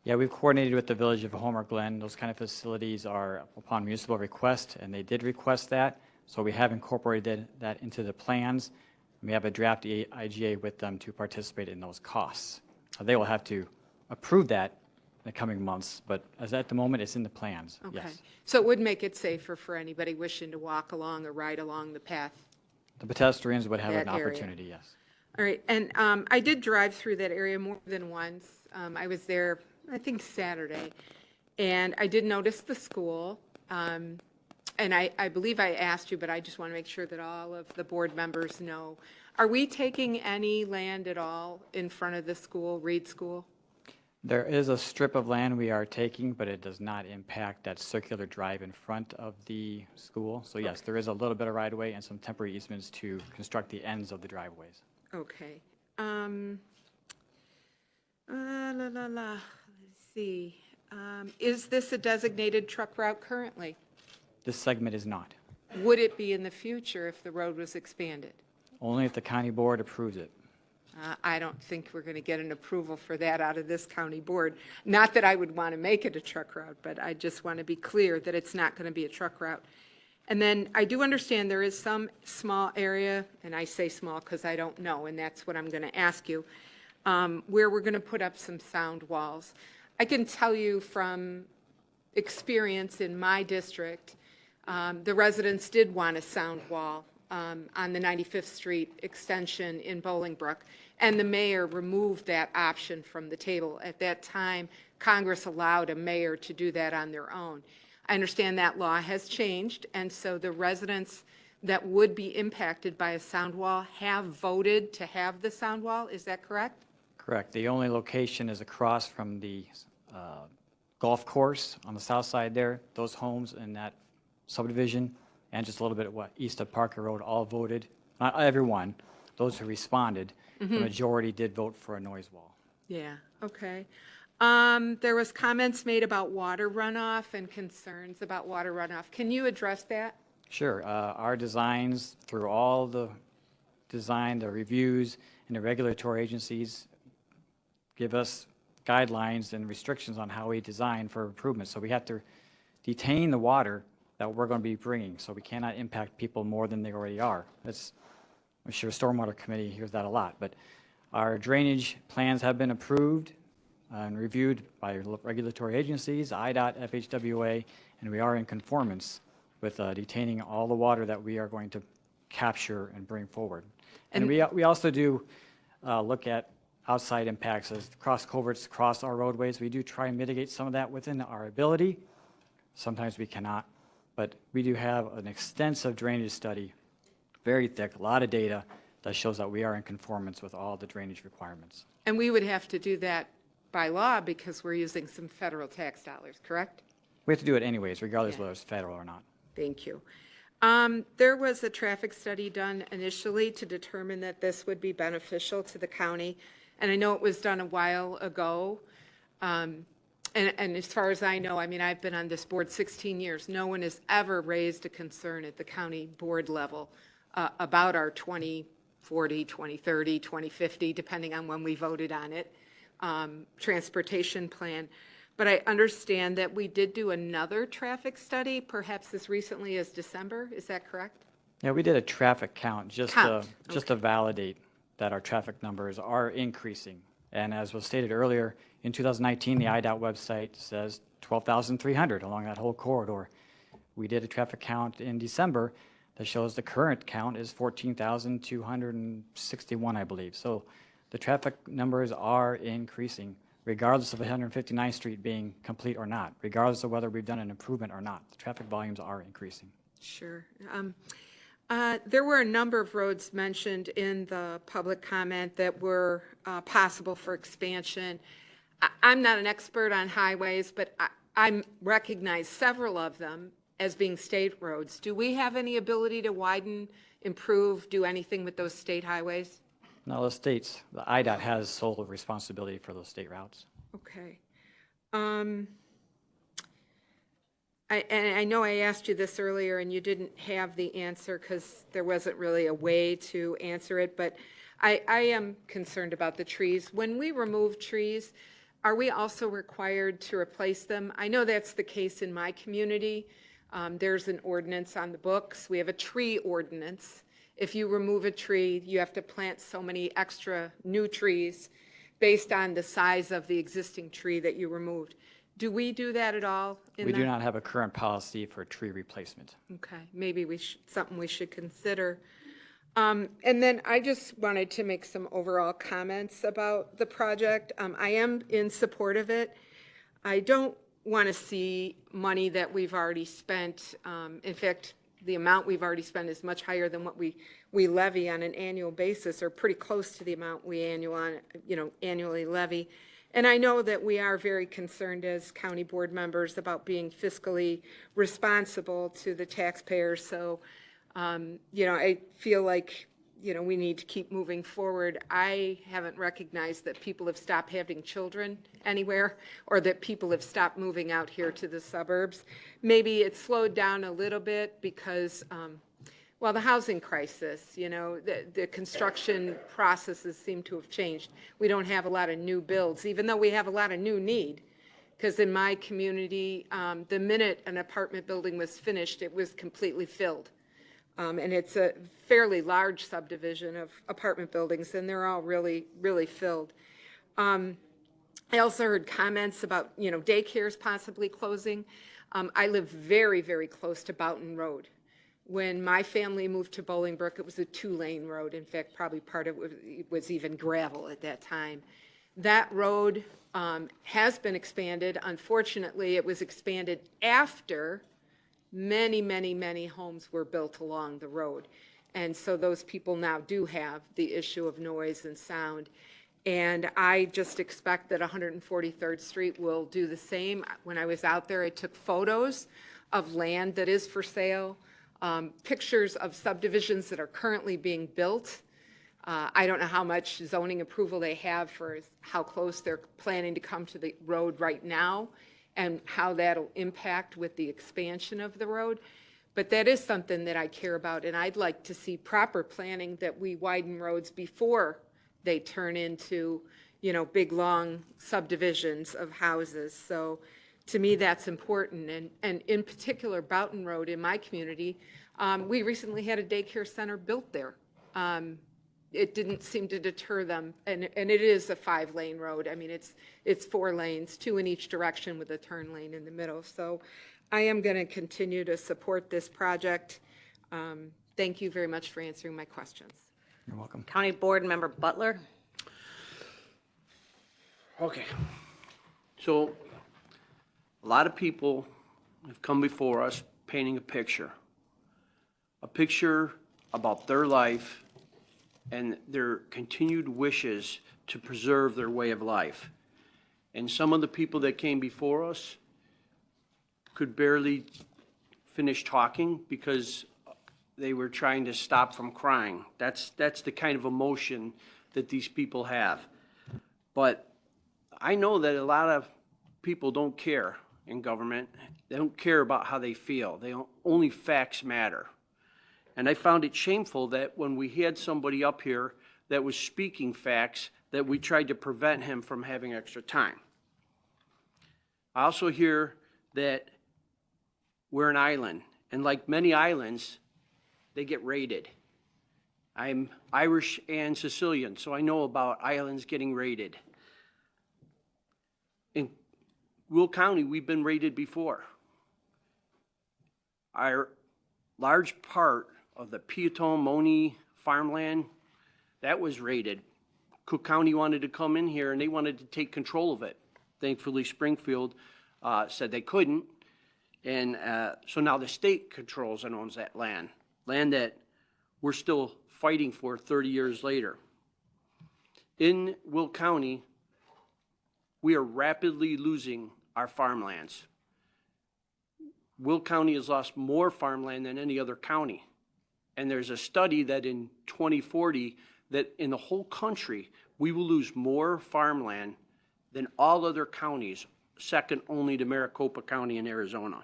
Yeah, we've coordinated with the Village of Homer Glen. Those kind of facilities are upon municipal request, and they did request that. So we have incorporated that into the plans. We have a draft IGA with them to participate in those costs. They will have to approve that in the coming months, but as at the moment, it's in the plans, Okay. yes. So it would make it safer for anybody wishing to walk along or ride along the path. The pedestrians would have an That area. opportunity, yes. All right, and I did drive through that area more than once. I was there, I think, Saturday, and I did notice the school. And I believe I asked you, but I just want to make sure that all of the board members know. Are we taking any land at all in front of the school, Reed School? There is a strip of land we are taking, but it does not impact that circular drive in front of the school. So yes, there is a little bit of right-of-way and some temporary easements to construct the ends of the driveways. Okay. Let's see. Is this a designated truck route currently? This segment is not. Would it be in the future if the road was expanded? Only if the county board approves it. I don't think we're going to get an approval for that out of this county board. Not that I would want to make it a truck route, but I just want to be clear that it's not going to be a truck route. And then I do understand there is some small area, and I say small because I don't know, and that's what I'm going to ask you, where we're going to put up some sound walls. I can tell you from experience in my district, the residents did want a sound wall on the 95th Street extension in Bolingbrook, and the mayor removed that option from the table. At that time, Congress allowed a mayor to do that on their own. I understand that law has changed, and so the residents that would be impacted by a sound wall have voted to have the sound wall. Is that correct? Correct. The only location is across from the golf course on the south side there. Those homes in that subdivision and just a little bit east of Parker Road all voted. Not everyone. Those who responded, the majority did vote for a noise wall. Yeah, okay. There was comments made about water runoff and concerns about water runoff. Can you address that? Sure. Our designs through all the design, the reviews, and the regulatory agencies give us guidelines and restrictions on how we design for improvements. So we have to detain the water that we're going to be bringing, so we cannot impact people more than they already are. I'm sure Stormwater Committee hears that a lot, but our drainage plans have been approved and reviewed by regulatory agencies, IDOT, FHWA, and we are in conformance with detaining all the water that we are going to capture and bring forward. And we also do look at outside impacts as cross culverts across our roadways. We do try and mitigate some of that within our ability. Sometimes we cannot, but we do have an extensive drainage study, very thick, a lot of data that shows that we are in conformance with all the drainage requirements. And we would have to do that by law because we're using some federal tax dollars, correct? We have to do it anyways, regardless whether it's federal or not. Thank you. There was a traffic study done initially to determine that this would be beneficial to the county, and I know it was done a while ago. And as far as I know, I mean, I've been on this board 16 years. No one has ever raised a concern at the county board level about our 2040, 2030, 2050, depending on when we voted on it, transportation plan. But I understand that we did do another traffic study, perhaps as recently as December. Is that correct? Yeah, we did a traffic count just to validate that our traffic numbers are increasing. And as was stated earlier, in 2019, the IDOT website says 12,300 along that whole corridor. We did a traffic count in December that shows the current count is 14,261, I believe. So the traffic numbers are increasing, regardless of 159th Street being complete or not, regardless of whether we've done an improvement or not. The traffic volumes are increasing. Sure. There were a number of roads mentioned in the public comment that were possible for expansion. I'm not an expert on highways, but I recognize several of them as being state roads. Do we have any ability to widen, improve, do anything with those state highways? No, the IDOT has sole responsibility for those state routes. Okay. I know I asked you this earlier and you didn't have the answer because there wasn't really a way to answer it, but I am concerned about the trees. When we remove trees, are we also required to replace them? I know that's the case in my community. There's an ordinance on the books. We have a tree ordinance. If you remove a tree, you have to plant so many extra new trees based on the size of the existing tree that you removed. Do we do that at all? We do not have a current policy for tree replacement. Okay, maybe something we should consider. And then I just wanted to make some overall comments about the project. I am in support of it. I don't want to see money that we've already spent. In fact, the amount we've already spent is much higher than what we levy on an annual basis, or pretty close to the amount we annually levy. And I know that we are very concerned as county board members about being fiscally responsible to the taxpayers. So, I feel like, we need to keep moving forward. I haven't recognized that people have stopped having children anywhere, or that people have stopped moving out here to the suburbs. Maybe it's slowed down a little bit because, the housing crisis, the construction processes seem to have changed. We don't have a lot of new builds, even though we have a lot of new need. Because in my community, the minute an apartment building was finished, it was completely filled. And it's a fairly large subdivision of apartment buildings, and they're all really, really filled. I also heard comments about, daycares possibly closing. I live very, very close to Boughton Road. When my family moved to Bolingbrook, it was a 2-lane road. In fact, probably part of it was even gravel at that time. That road has been expanded. Unfortunately, it was expanded after many, many, many homes were built along the road. And so those people now do have the issue of noise and sound. And I just expect that 143rd Street will do the same. When I was out there, I took photos of land that is for sale, pictures of subdivisions that are currently being built. I don't know how much zoning approval they have for how close they're planning to come to the road right now and how that'll impact with the expansion of the road. But that is something that I care about, and I'd like to see proper planning that we widen roads before they turn into, you know, big, long subdivisions of houses. So to me, that's important. And in particular, Boughton Road in my community, we recently had a daycare center built there. It didn't seem to deter them, and it is a 5-lane road. I mean, it's 4 lanes, 2 in each direction with a turn lane in the middle. So I am going to continue to support this project. Thank you very much for answering my questions. You're welcome. County Board Member Butler? Okay. So a lot of people have come before us painting a picture about their life and their continued wishes to preserve their way of life. And some of the people that came before us could barely finish talking because they were trying to stop from crying. That's the kind of emotion that these people have. But I know that a lot of people don't care in government. They don't care about how they feel. Only facts matter. And I found it shameful that when we had somebody up here that was speaking facts, that we tried to prevent him from having extra time. I also hear that we're an island, and like many islands, they get raided. I'm Irish and Sicilian, so I know about islands getting raided. In Will County, we've been raided before. Our large part of the Piatone-Moni farmland, that was raided. Cook County wanted to come in here and they wanted to take control of it. Thankfully, Springfield said they couldn't. And so now the state controls and owns that land that we're still fighting for 30 years later. In Will County, we are rapidly losing our farmlands. Will County has lost more farmland than any other county. And there's a study that in 2040, that in the whole country, we will lose more farmland than all other counties, second only to Maricopa County in Arizona.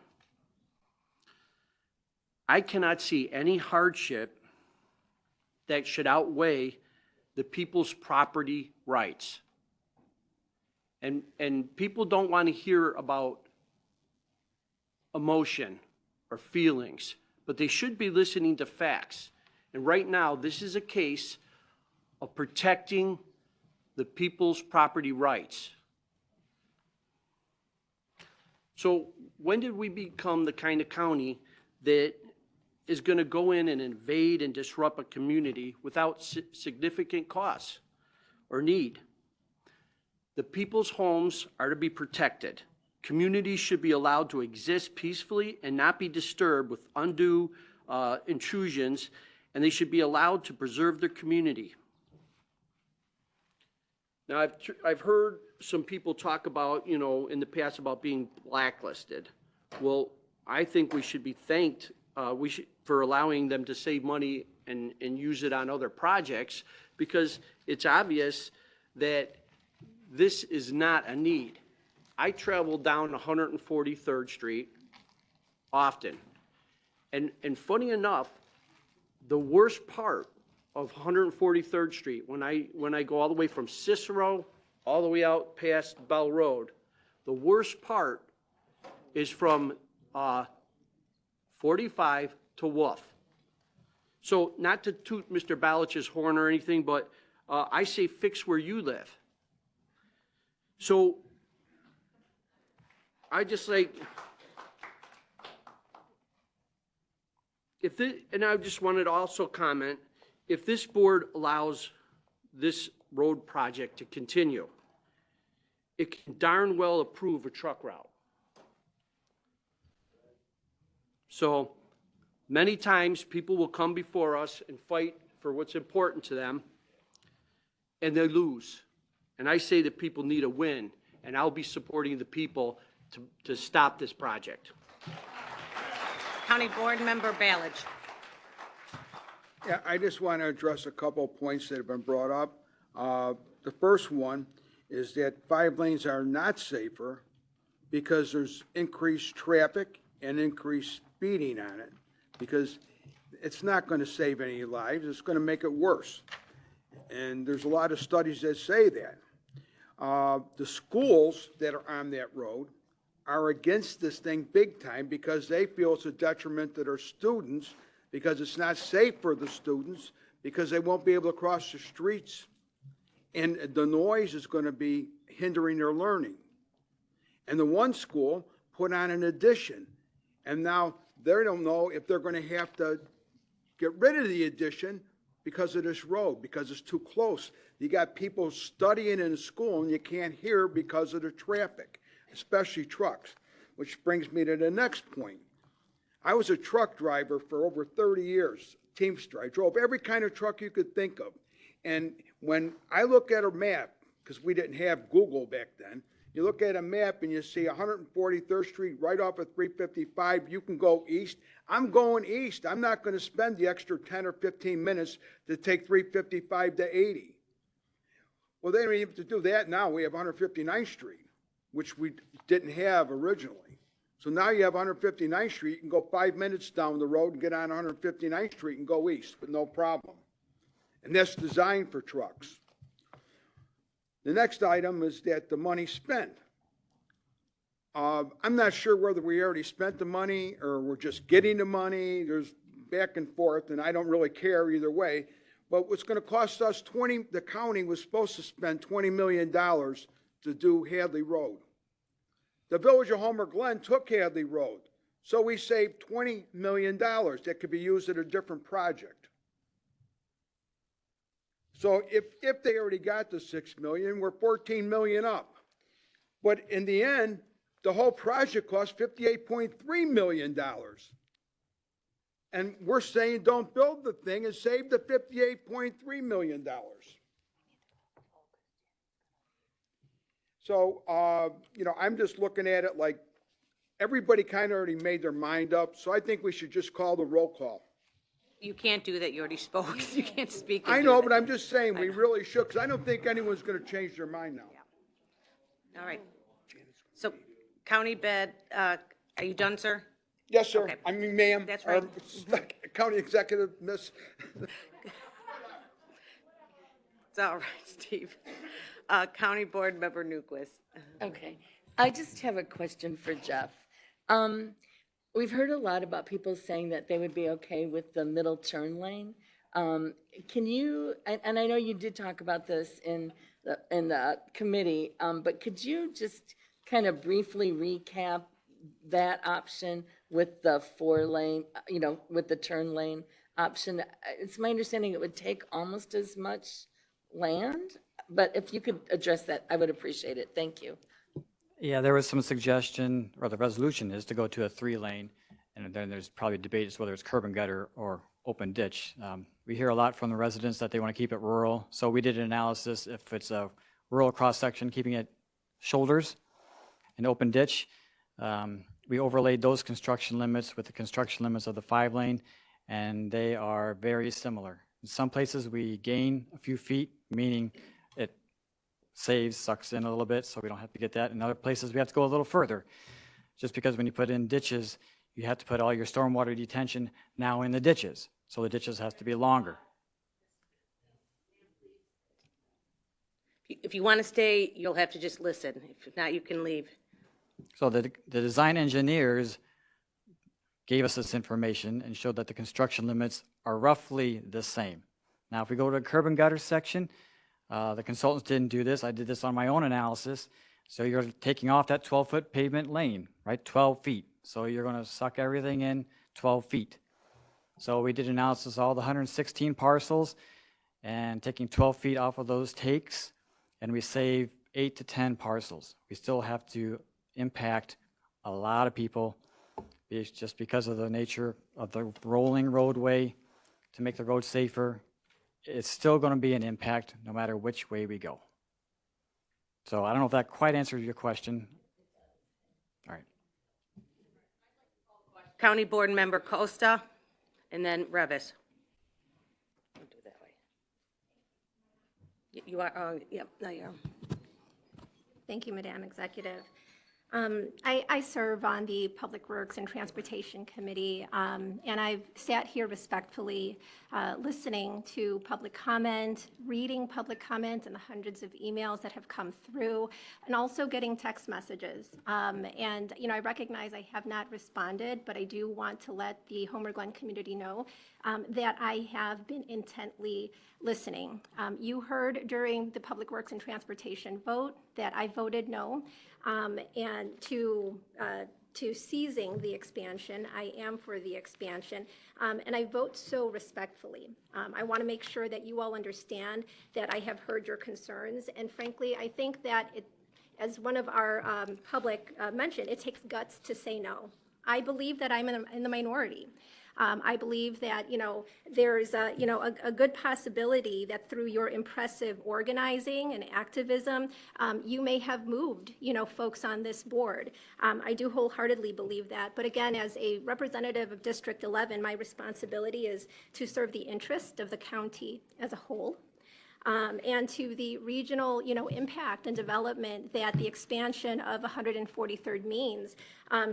I cannot see any hardship that should outweigh the people's property rights. And people don't want to hear about emotion or feelings, but they should be listening to facts. And right now, this is a case of protecting the people's property rights. So when did we become the kind of county that is going to go in and invade and disrupt a community without significant costs or need? The people's homes are to be protected. Communities should be allowed to exist peacefully and not be disturbed with undue intrusions, and they should be allowed to preserve their community. Now, I've heard some people talk about, you know, in the past about being blacklisted. Well, I think we should be thanked for allowing them to save money and use it on other projects, because it's obvious that this is not a need. I travel down 143rd Street often. And funny enough, the worst part of 143rd Street, when I go all the way from Cicero all the way out past Bell Road, the worst part is from 45 to Wolf. So not to toot Mr. Balich's horn or anything, but I say fix where you live. So I just like, and I just wanted to also comment, if this board allows this road project to continue, it can darn well approve a truck route. So many times people will come before us and fight for what's important to them, and they lose. And I say that people need a win, and I'll be supporting the people to stop this project. County Board Member Ballage. Yeah, I just want to address a couple of points that have been brought up. The first one is that 5 lanes are not safer because there's increased traffic and increased speeding on it. because it's not going to save any lives. It's going to make it worse. And there's a lot of studies that say that. The schools that are on that road are against this thing big time because they feel it's a detriment to their students, because it's not safe for the students, because they won't be able to cross the streets, and the noise is going to be hindering their learning. And the one school put on an addition, and now they don't know if they're going to have to get rid of the addition because of this road, because it's too close. You got people studying in school and you can't hear because of the traffic, especially trucks, which brings me to the next point. I was a truck driver for over 30 years, Teamster. I drove every kind of truck you could think of. And when I look at a map, because we didn't have Google back then, you look at a map and you see 143rd Street right off of 355, you can go east. I'm going east. I'm not going to spend the extra 10 or 15 minutes to take 355 to 80. Well, they don't even have to do that now. We have 159th Street, which we didn't have originally. So now you have 159th Street, you can go 5 minutes down the road and get on 159th Street and go east with no problem. And that's designed for trucks. The next item is that the money spent. I'm not sure whether we already spent the money or we're just getting the money. There's back and forth, and I don't really care either way. But what's going to cost us the county was supposed to spend $20 million to do Hadley Road. The village of Homer Glen took Hadley Road, so we saved $20 million that could be used at a different project. So if they already got the $6 million, we're $14 million up. But in the end, the whole project cost $58.3 million. And we're saying don't build the thing and save the $58.3 million. So, I'm just looking at it like everybody kind of already made their mind up. So I think we should just call the roll call. You can't do that, you already spoke, you can't speak. I know, but I'm just saying, we really should, because I don't think anyone's going to change their mind now. All right. So, County Bed, are you done, sir? Yes, sir. Okay. I mean, ma'am. That's right. County Executive, Miss. It's all right, Steve. County Board Member Newquist. Okay. I just have a question for Jeff. We've heard a lot about people saying that they would be okay with the middle turn lane. Can you, and I know you did talk about this in the committee, but could you just kind of briefly recap that option with the 4-lane, with the turn lane option? It's my understanding it would take almost as much land, but if you could address that, I would appreciate it. Thank you. Yeah, there was some suggestion, or the resolution is to go to a 3-lane, and then there's probably debate as whether it's curb and gutter or open ditch. We hear a lot from the residents that they want to keep it rural, so we did an analysis if it's a rural cross-section, keeping it shoulders, an open ditch. We overlaid those construction limits with the construction limits of the 5-lane, and they are very similar. In some places, we gain a few feet, meaning it sucks in a little bit, so we don't have to get that. In other places, we have to go a little further, just because when you put in ditches, you have to put all your stormwater detention now in the ditches, so the ditches have to be longer. If you want to stay, you'll have to just listen. If not, you can leave. So the design engineers gave us this information and showed that the construction limits are roughly the same. Now, if we go to the curb and gutter section, the consultants didn't do this. I did this on my own analysis. So you're taking off that 12-foot pavement lane, right? 12 feet. So you're going to suck everything in 12 feet. So we did analysis of all the 116 parcels and taking 12 feet off of those takes, and we save 8 to 10 parcels. We still have to impact a lot of people just because of the nature of the rolling roadway to make the road safer. It's still going to be an impact no matter which way we go. So I don't know if that quite answers your question. All right. County Board Member Costa, and then Revis. Don't do it that way. You are, yep, no, you're. Thank you, Madam Executive. I serve on the Public Works and Transportation Committee, and I've sat here respectfully, listening to public comment, reading public comment and the hundreds of emails that have come through, and also getting text messages. And, you know, I recognize I have not responded, but I do want to let the Homer Glen community know that I have been intently listening. You heard during the Public Works and Transportation vote that I voted no. And to seizing the expansion, I am for the expansion, and I vote so respectfully. I want to make sure that you all understand that I have heard your concerns, and frankly, I think that as one of our public mentioned, it takes guts to say no. I believe that I'm in the minority. I believe that, you know, there's a good possibility that through your impressive organizing and activism, you may have moved, you know, folks on this board. I do wholeheartedly believe that. But again, as a representative of District 11, my responsibility is to serve the interest of the county as a whole. And to the regional, you know, impact and development that the expansion of 143rd means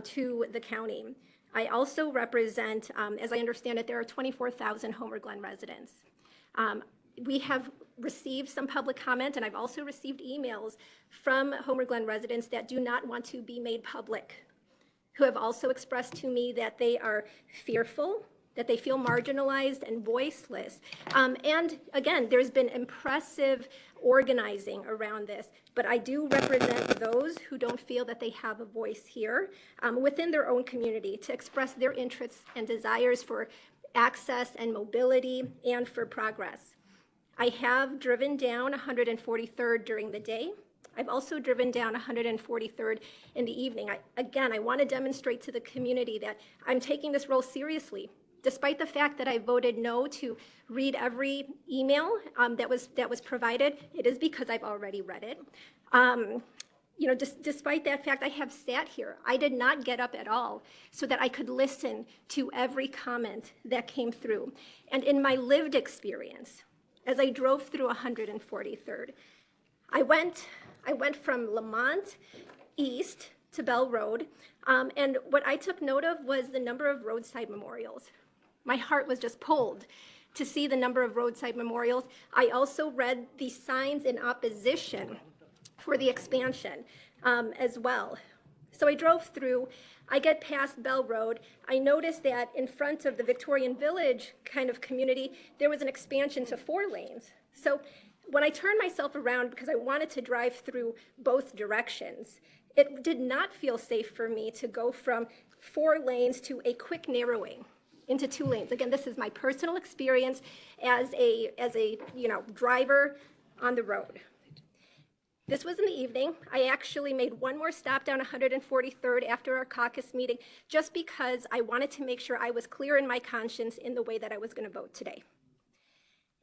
to the county. I also represent, as I understand it, there are 24,000 Homer Glen residents. We have received some public comment, and I've also received emails from Homer Glen residents that do not want to be made public, who have also expressed to me that they are fearful, that they feel marginalized and voiceless. And again, there's been impressive organizing around this, but I do represent those who don't feel that they have a voice here within their own community to express their interests and desires for access and mobility and for progress. I have driven down 143rd during the day. I've also driven down 143rd in the evening. I want to demonstrate to the community that I'm taking this role seriously. Despite the fact that I voted no to read every email that was provided, it is because I've already read it. You know, despite that fact, I have sat here. I did not get up at all so that I could listen to every comment that came through. And in my lived experience, as I drove through 143rd, I went from Lamont East to Bell Road, and what I took note of was the number of roadside memorials. My heart was just pulled to see the number of roadside memorials. I also read the signs in opposition for the expansion as well. So I drove through, I get past Bell Road, I noticed that in front of the Victorian Village kind of community, there was an expansion to 4 lanes. So when I turned myself around, because I wanted to drive through both directions, it did not feel safe for me to go from 4 lanes to a quick narrowing into 2 lanes. Again, this is my personal experience as a you know, driver on the road. This was in the evening. I actually made one more stop down 143rd after our caucus meeting, just because I wanted to make sure I was clear in my conscience in the way that I was going to vote today.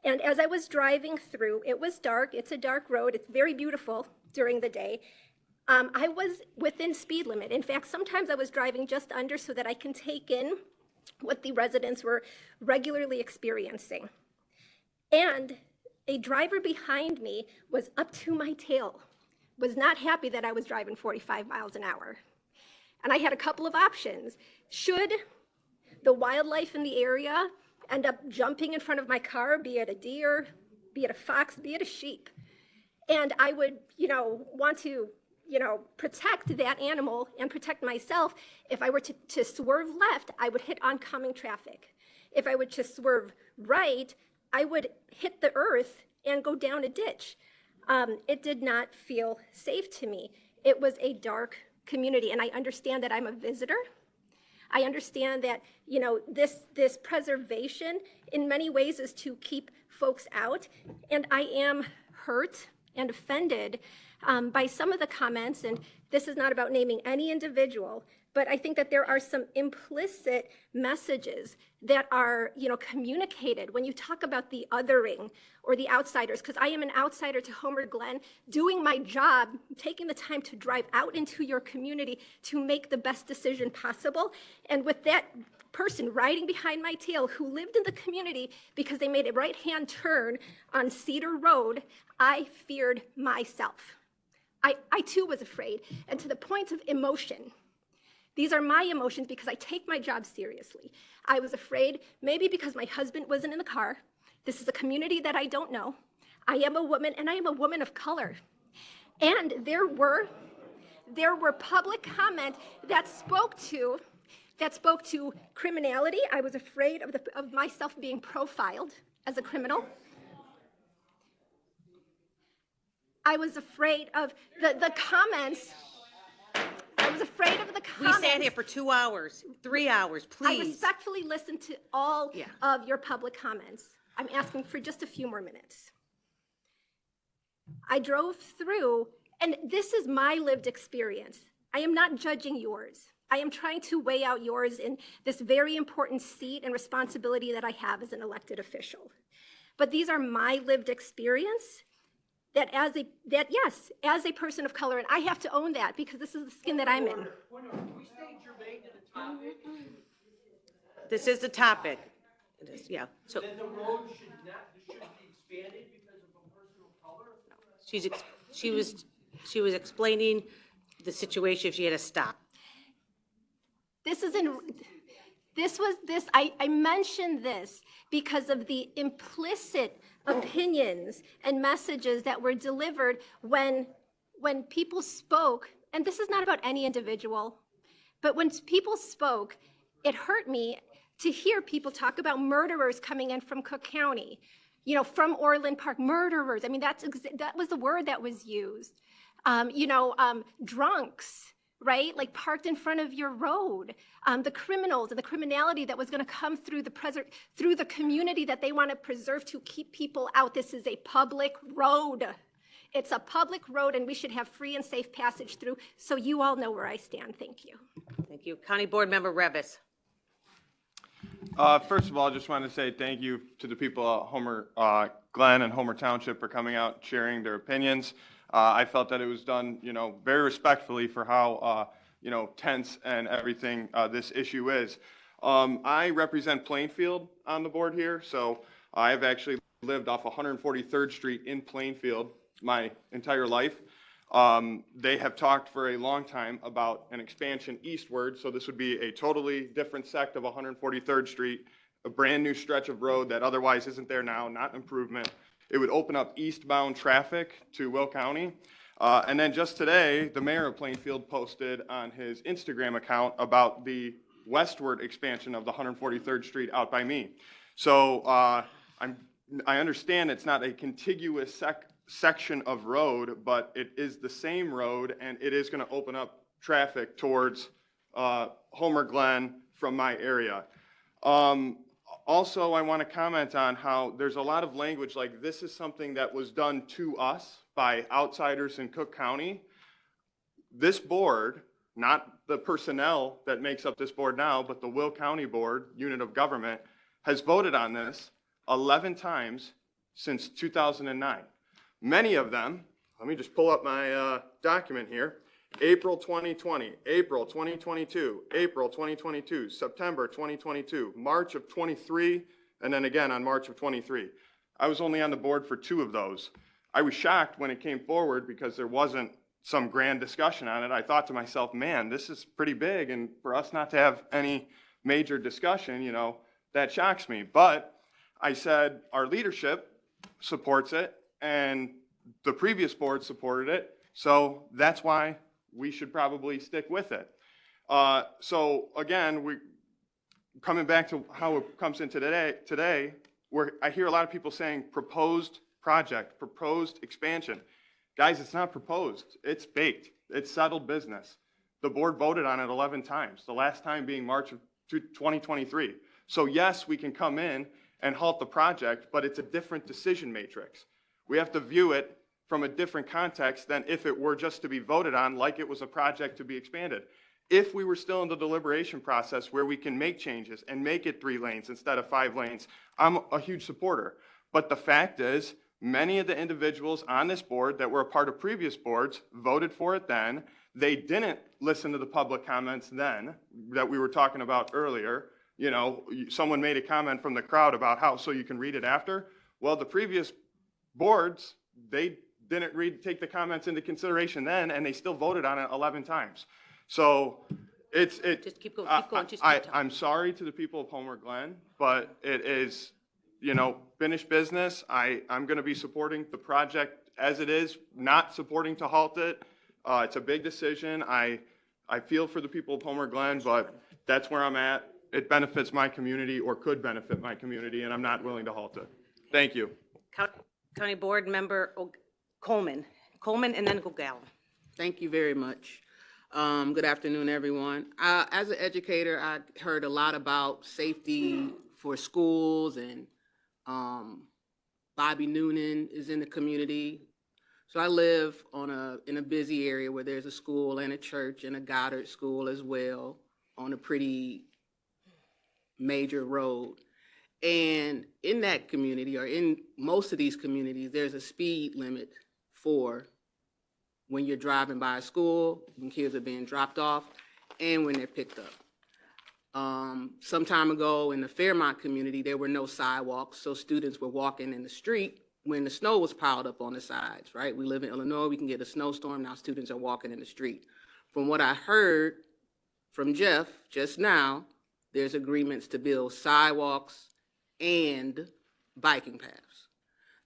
And as I was driving through, it was dark. It's a dark road. It's very beautiful during the day. I was within speed limit. In fact, sometimes I was driving just under so that I can take in what the residents were regularly experiencing. And a driver behind me was up to my tail, was not happy that I was driving 45 miles an hour. And I had a couple of options. Should the wildlife in the area end up jumping in front of my car, be it a deer, be it a fox, be it a sheep? And I would, you know, want to, you know, protect that animal and protect myself. If I were to swerve left, I would hit oncoming traffic. If I were to swerve right, I would hit the earth and go down a ditch. It did not feel safe to me. It was a dark community, and I understand that I'm a visitor. I understand that, you know, this preservation in many ways is to keep folks out, and I am hurt and offended by some of the comments, and this is not about naming any individual, but I think that there are some implicit messages that are, you know, communicated when you talk about the othering or the outsiders, because I am an outsider to Homer Glen, doing my job, taking the time to drive out into your community to make the best decision possible. And with that person riding behind my tail who lived in the community because they made a right-hand turn on Cedar Road, I feared myself. I too was afraid, and to the point of emotion. These are my emotions because I take my job seriously. I was afraid, maybe because my husband wasn't in the car. This is a community that I don't know. I am a woman, and I am a woman of color. And there were public comment that spoke to criminality. I was afraid of myself being profiled as a criminal. I was afraid of the comments. I was afraid of the We comments. sat here for 2 hours, 3 hours, I please. respectfully listened to all of your public comments. I'm asking for just a few more minutes. I drove through, and this is my lived experience. I am not judging yours. I am trying to weigh out yours in this very important seat and responsibility that I have as an elected official. But these are my lived experience that as a person of color, and I have to own that because this is the skin that I'm in. This is the topic. It is, yeah. So Then the road should be expanded because of a person of color? she was explaining the situation if she had to stop. I mentioned this because of the implicit opinions and messages that were delivered when people spoke, and this is not about any individual, but when people spoke, it hurt me to hear people talk about murderers coming in from Cook County, from Orland Park, murderers. I mean, that was the word that was used. Drunks, right? Like parked in front of your road. The criminals and the criminality that was going to come through the community that they want to preserve to keep people out. This is a public road. It's a public road, and we should have free and safe passage through. So you all know where I stand. Thank you. Thank you. County Board Member Revis. First of all, I just want to say thank you to the people at Homer Glen and Homer Township for coming out and sharing their opinions. I felt that it was done, very respectfully for how, tense and everything this issue is. I represent Plainfield on the board here, so I've actually lived off 143rd Street in Plainfield my entire life. They have talked for a long time about an expansion eastward, so this would be a totally different sect of 143rd Street, a brand new stretch of road that otherwise isn't there now, not improvement. It would open up eastbound traffic to Will County. And then just today, the mayor of Plainfield posted on his Instagram account about the westward expansion of the 143rd Street out by me. So I understand it's not a contiguous section of road, but it is the same road, and it is going to open up traffic towards Homer Glen from my area. Also, I want to comment on how there's a lot of language like this is something that was done to us by outsiders in Cook County. This board, not the personnel that makes up this board now, but the Will County Board, unit of government, has voted on this 11 times since 2009. Many of them, let me just pull up my document here, April 2020, April 2022, April 2022, September 2022, March of 23, and then again on March of 23. I was only on the board for 2 of those. I was shocked when it came forward because there wasn't some grand discussion on it. I thought to myself, man, this is pretty big, and for us not to have any major discussion, that shocks me. But I said our leadership supports it, and the previous board supported it, so that's why we should probably stick with it. So again, coming back to how it comes in today, where I hear a lot of people saying proposed project, proposed expansion. Guys, it's not proposed, it's baked, it's settled business. The board voted on it 11 times, the last time being March of 2023. So yes, we can come in and halt the project, but it's a different decision matrix. We have to view it from a different context than if it were just to be voted on like it was a project to be expanded. If we were still in the deliberation process where we can make changes and make it 3 lanes instead of 5 lanes, I'm a huge supporter. But the fact is, many of the individuals on this board that were a part of previous boards voted for it then. They didn't listen to the public comments then that we were talking about earlier. Someone made a comment from the crowd about how, so you can read it after. Well, the previous boards, they didn't take the comments into consideration then, and they still voted on it 11 times. So Just keep going, just keep talking. I'm sorry to the people of Homer Glen, but it is, you know, finished business. I'm going to be supporting the project as it is, not supporting to halt it. It's a big decision. I feel for the people of Homer Glen, but that's where I'm at. It benefits my community, or could benefit my community, and I'm not willing to halt it. Thank you. County Board Member Coleman, and then Gogala. Thank you very much. Good afternoon, everyone. As an educator, I heard a lot about safety for schools, and Bobby Noonan is in the community. So I live in a busy area where there's a school and a church and a Goddard school as well on a pretty major road. And in that community, or in most of these communities, there's a speed limit for when you're driving by a school, when kids are being dropped off, and when they're picked up. Some time ago in the Fairmont community, there were no sidewalks, so students were walking in the street when the snow was piled up on the sides, right? We live in Illinois, we can get a snowstorm, now students are walking in the street. From what I heard from Jeff just now, there's agreements to build sidewalks and biking paths.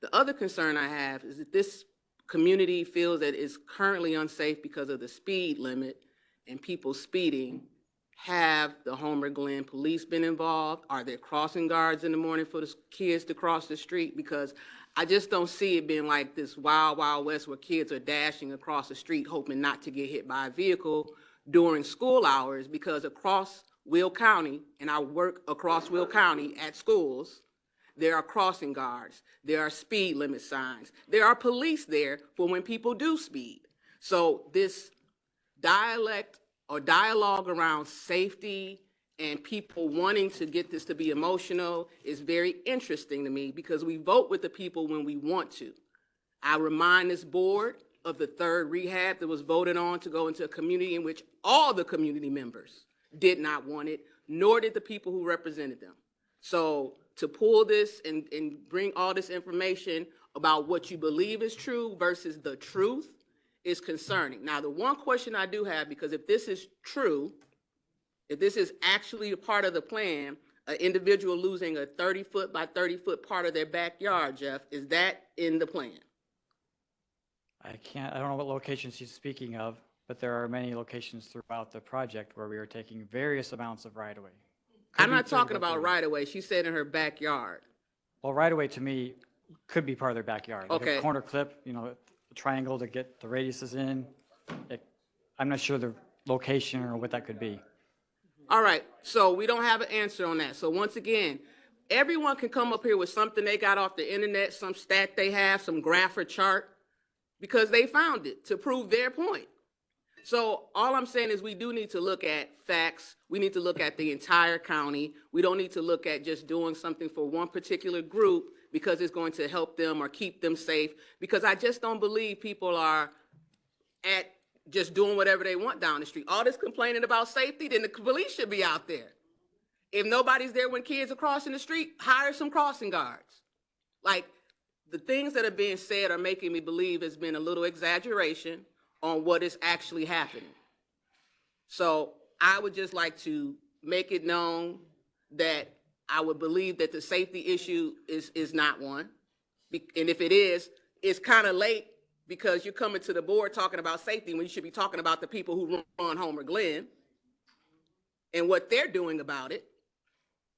The other concern I have is that this community feels that it's currently unsafe because of the speed limit and people speeding. Have the Homer Glen police been involved? Are there crossing guards in the morning for the kids to cross the street? Because I just don't see it being like this wild, wild west where kids are dashing across the street hoping not to get hit by a vehicle during school hours, because across Will County, and I work across Will County at schools, there are crossing guards, there are speed limit signs, there are police there for when people do speed. So this dialogue around safety and people wanting to get this to be emotional is very interesting to me, because we vote with the people when we want to. I remind this board of the third rehab that was voted on to go into a community in which all the community members did not want it, nor did the people who represented them. So to pull this and bring all this information about what you believe is true versus the truth is concerning. Now, the one question I do have, because if this is true, if this is actually a part of the plan, an individual losing a 30-foot by 30-foot part of their backyard, Jeff, is that in the plan? I don't know what locations she's speaking of, but there are many locations throughout the project where we are taking various amounts of right-of-way. I'm not talking about right-of-way. She said in her backyard. Well, right-of-way to me could be part of their backyard. Like Okay. a corner clip, you know, a triangle to get the radiuses in. I'm not sure the location or what that could be. All right, so we don't have an answer on that. So once again, everyone can come up here with something they got off the internet, some stat they have, some graph or chart, because they found it to prove their point. So all I'm saying is we do need to look at facts. We need to look at the entire county. We don't need to look at just doing something for one particular group because it's going to help them or keep them safe, because I just don't believe people are at just doing whatever they want down the street. All this complaining about safety, then the police should be out there. If nobody's there when kids are crossing the street, hire some crossing guards. Like, the things that are being said are making me believe there's been a little exaggeration on what is actually happening. So I would just like to make it known that I would believe that the safety issue is not one. And if it is, it's kind of late, because you're coming to the board talking about safety when you should be talking about the people who run Homer Glen and what they're doing about it.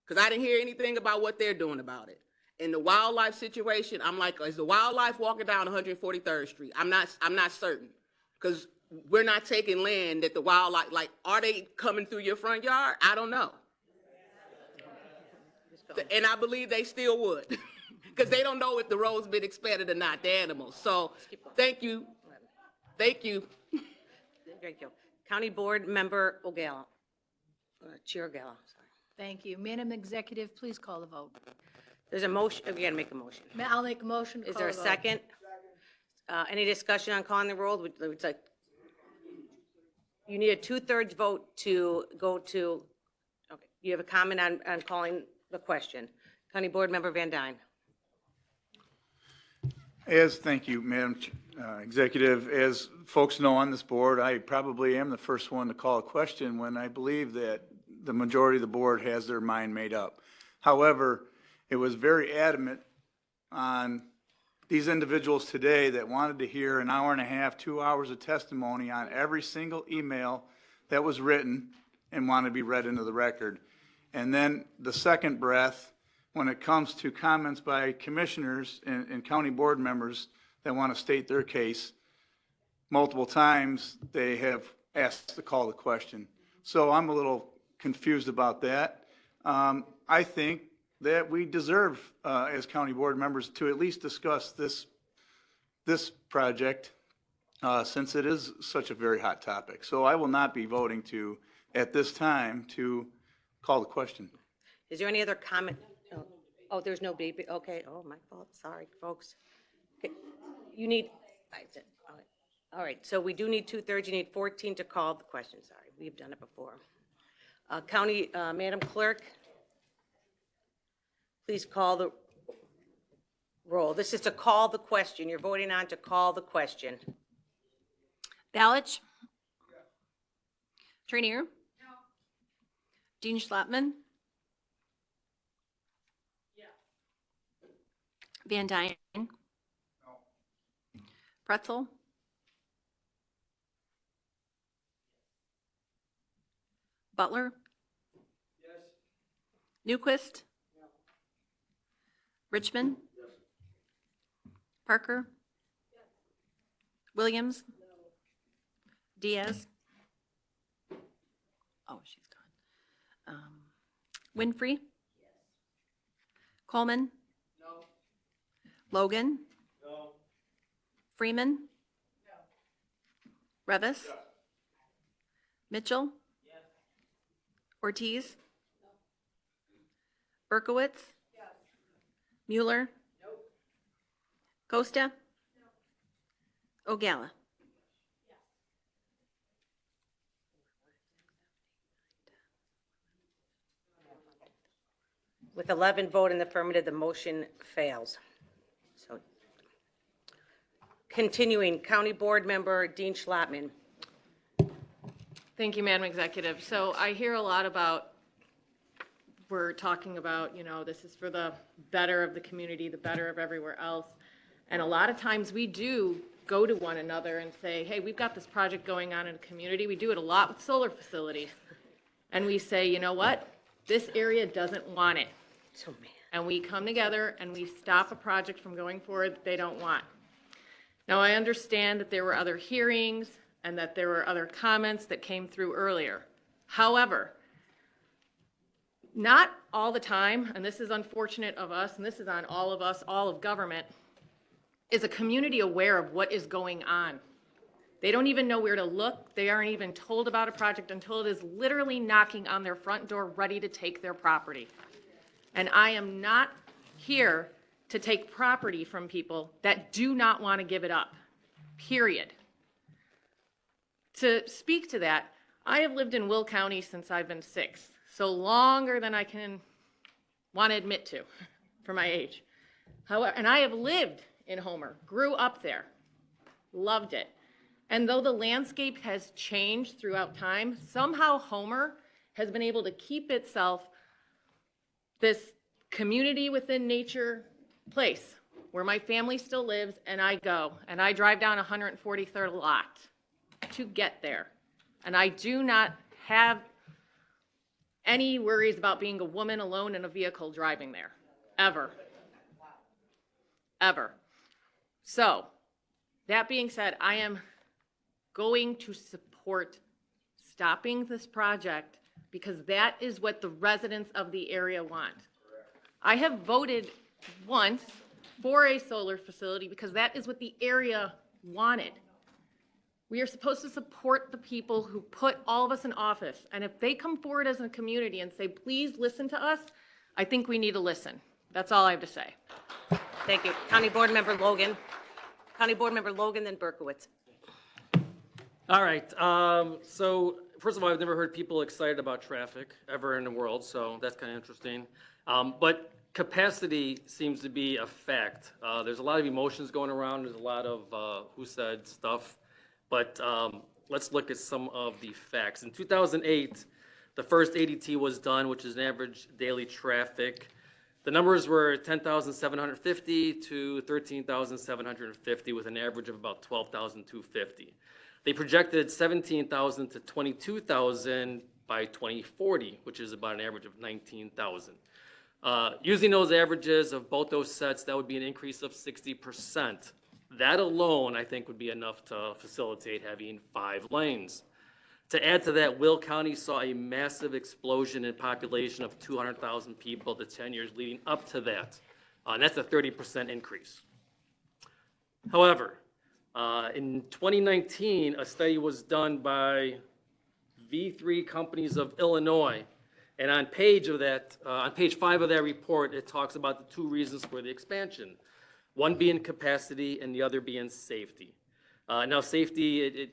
Because I didn't hear anything about what they're doing about it. In the wildlife situation, I'm like, is the wildlife walking down 143rd Street? I'm not certain, because we're not taking land that the wildlife, like, are they coming through your front yard? I don't know. And I believe they still would, because they don't know if the road's been expanded or not, the animals. So thank you. Thank you. Thank you. County Board Member O'Gala. Chair O'Gala, sorry. Thank you. Madam Executive, please call the vote. There's a motion, we gotta make a motion. I'll make a motion to Is call there a the vote. second? Any discussion on calling the roll? It's like, you need a 2/3 vote to go to, okay, you have a comment on calling the question. County Board Member Van Dyne. Thank you, Madam Executive, as folks know on this board, I probably am the first one to call a question when I believe that the majority of the board has their mind made up. However, it was very adamant on these individuals today that wanted to hear an hour and a half, 2 hours of testimony on every single email that was written and wanted to be read into the record. And then the second breath, when it comes to comments by commissioners and county board members that want to state their case, multiple times they have asked to call the question. So I'm a little confused about that. I think that we deserve, as county board members, to at least discuss this project, since it is such a very hot topic. So I will not be voting to, at this time, to call the question. Is there any other comment? Oh, there's no baby, okay, oh, my fault, sorry, folks. Okay, you need, all right, so we do need 2/3, you need 14 to call the question, sorry, we've done it before. County, Madam Clerk, please call the roll. This is to call the question, you're voting on to call the question. Balich? Trainier? No. Dean Schlappman? Van Dyne? No. Pretzel? Butler? Yes. Newquist? No. Richmond? Yes. Parker? Yes. Williams? No. Diaz? Oh, she's gone. Winfrey? Yes. Coleman? No. Logan? No. Freeman? No. Revis? Yes. Mitchell? Yes. Ortiz? No. Berkowitz? Yes. Mueller? Nope. Costa? No. O'Gala? With 11 vote in the affirmative, the motion fails. So, continuing, County Board Member Dean Schlappman. Thank you, Madam Executive. So I hear a lot about, we're talking about, you know, this is for the better of the community, the better of everywhere else. And a lot of times we do go to one another and say, hey, we've got this project going on in a community. We do it a lot with solar facilities. And we say, you know what? This area doesn't want it. So mad. And we come together and we stop a project from going forward that they don't want. Now, I understand that there were other hearings and that there were other comments that came through earlier. However, not all the time, and this is unfortunate of us, and this is on all of us, all of government, is a community aware of what is going on. They don't even know where to look. They aren't even told about a project until it is literally knocking on their front door, ready to take their property. And I am not here to take property from people that do not want to give it up, period. To speak to that, I have lived in Will County since I've been 6, so longer than I can want to admit to for my age. However, and I have lived in Homer, grew up there, loved it. And though the landscape has changed throughout time, somehow Homer has been able to keep itself this community within nature place where my family still lives, and I go, and I drive down 143rd lot to get there. And I do not have any worries about being a woman alone in a vehicle driving there, ever. Ever. So, that being said, I am going to support stopping this project because that is what the residents of the area want. I have voted once for a solar facility because that is what the area wanted. We are supposed to support the people who put all of us in office. And if they come forward as a community and say, please listen to us, I think we need to listen. That's all I have to say. Thank you. County Board Member Logan. County Board Member Logan, then Berkowitz. All right. So first of all, I've never heard people excited about traffic ever in the world, so that's kind of interesting. But capacity seems to be a fact. There's a lot of emotions going around. There's a lot of who said stuff. But let's look at some of the facts. In 2008, the first ADT was done, which is an average daily traffic. The numbers were 10,750 to 13,750 with an average of about 12,250. They projected 17,000 to 22,000 by 2040, which is about an average of 19,000. Using those averages of both those sets, that would be an increase of 60%. That alone, I think, would be enough to facilitate having 5 lanes. To add to that, Will County saw a massive explosion in population of 200,000 people the 10 years leading up to that. And that's a 30% increase. However, in 2019, a study was done by V3 Companies of Illinois. And on page 5 of that report, it talks about the 2 reasons for the expansion. One being capacity and the other being safety. Now safety,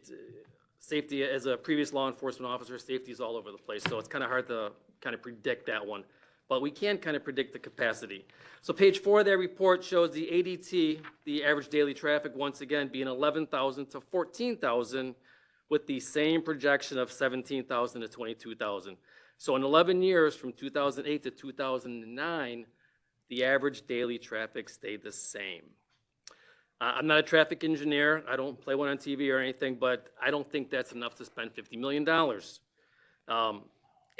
safety as a previous law enforcement officer, safety is all over the place. So it's kind of hard to kind of predict that one. But we can kind of predict the capacity. So page 4 of that report shows the ADT, the average daily traffic, once again being 11,000 to 14,000 with the same projection of 17,000 to 22,000. So in 11 years, from 2008 to 2009, the average daily traffic stayed the same. I'm not a traffic engineer. I don't play one on TV or anything, but I don't think that's enough to spend $50 million.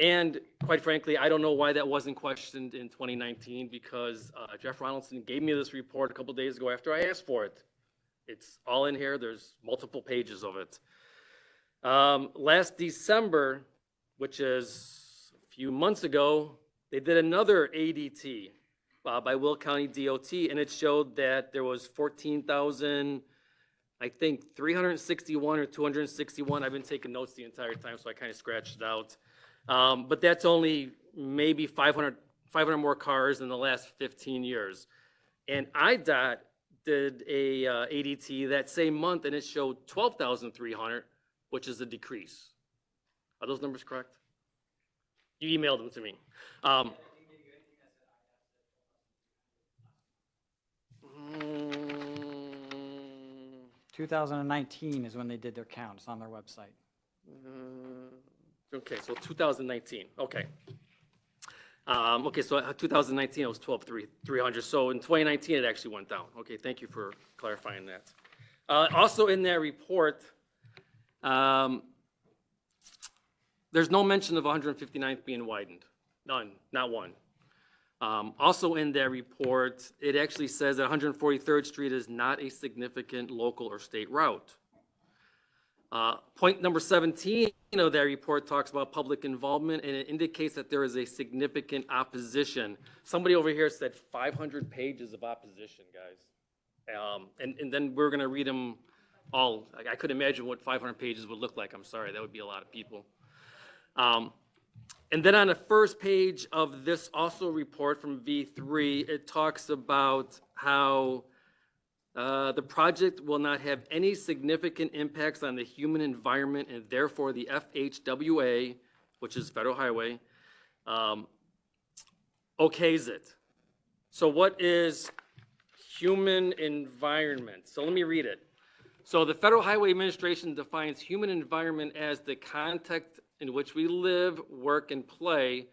And quite frankly, I don't know why that wasn't questioned in 2019 because Jeff Ronaldson gave me this report a couple days ago after I asked for it. It's all in here. There's multiple pages of it. Last December, which is a few months ago, they did another ADT by Will County DOT, and it showed that there was 14,000, I think 361 or 261. I've been taking notes the entire time, so I kind of scratched it out. But that's only maybe 500 more cars in the last 15 years. And IDOT did a ADT that same month, and it showed 12,300, which is a decrease. Are those numbers correct? You emailed them to me. 2019 is when they did their count. It's on their website. Okay, so 2019. Okay. Okay, so 2019 it was 12,300. So in 2019 it actually went down. Okay, thank you for clarifying that. Also in that report, there's no mention of 159th being widened. None, not one. Also in that report, it actually says that 143rd Street is not a significant local or state route. Point number 17 of that report talks about public involvement, and it indicates that there is a significant opposition. Somebody over here said 500 pages of opposition, guys. And then we're going to read them all. I couldn't imagine what 500 pages would look like. I'm sorry, that would be a lot of people. And then on the first page of this also report from V3, it talks about how the project will not have any significant impacts on the human environment, and therefore the FHWA, which is Federal Highway, okays it. So what is human environment? So let me read it. So the Federal Highway Administration defines human environment as the context in which we live, work, and play.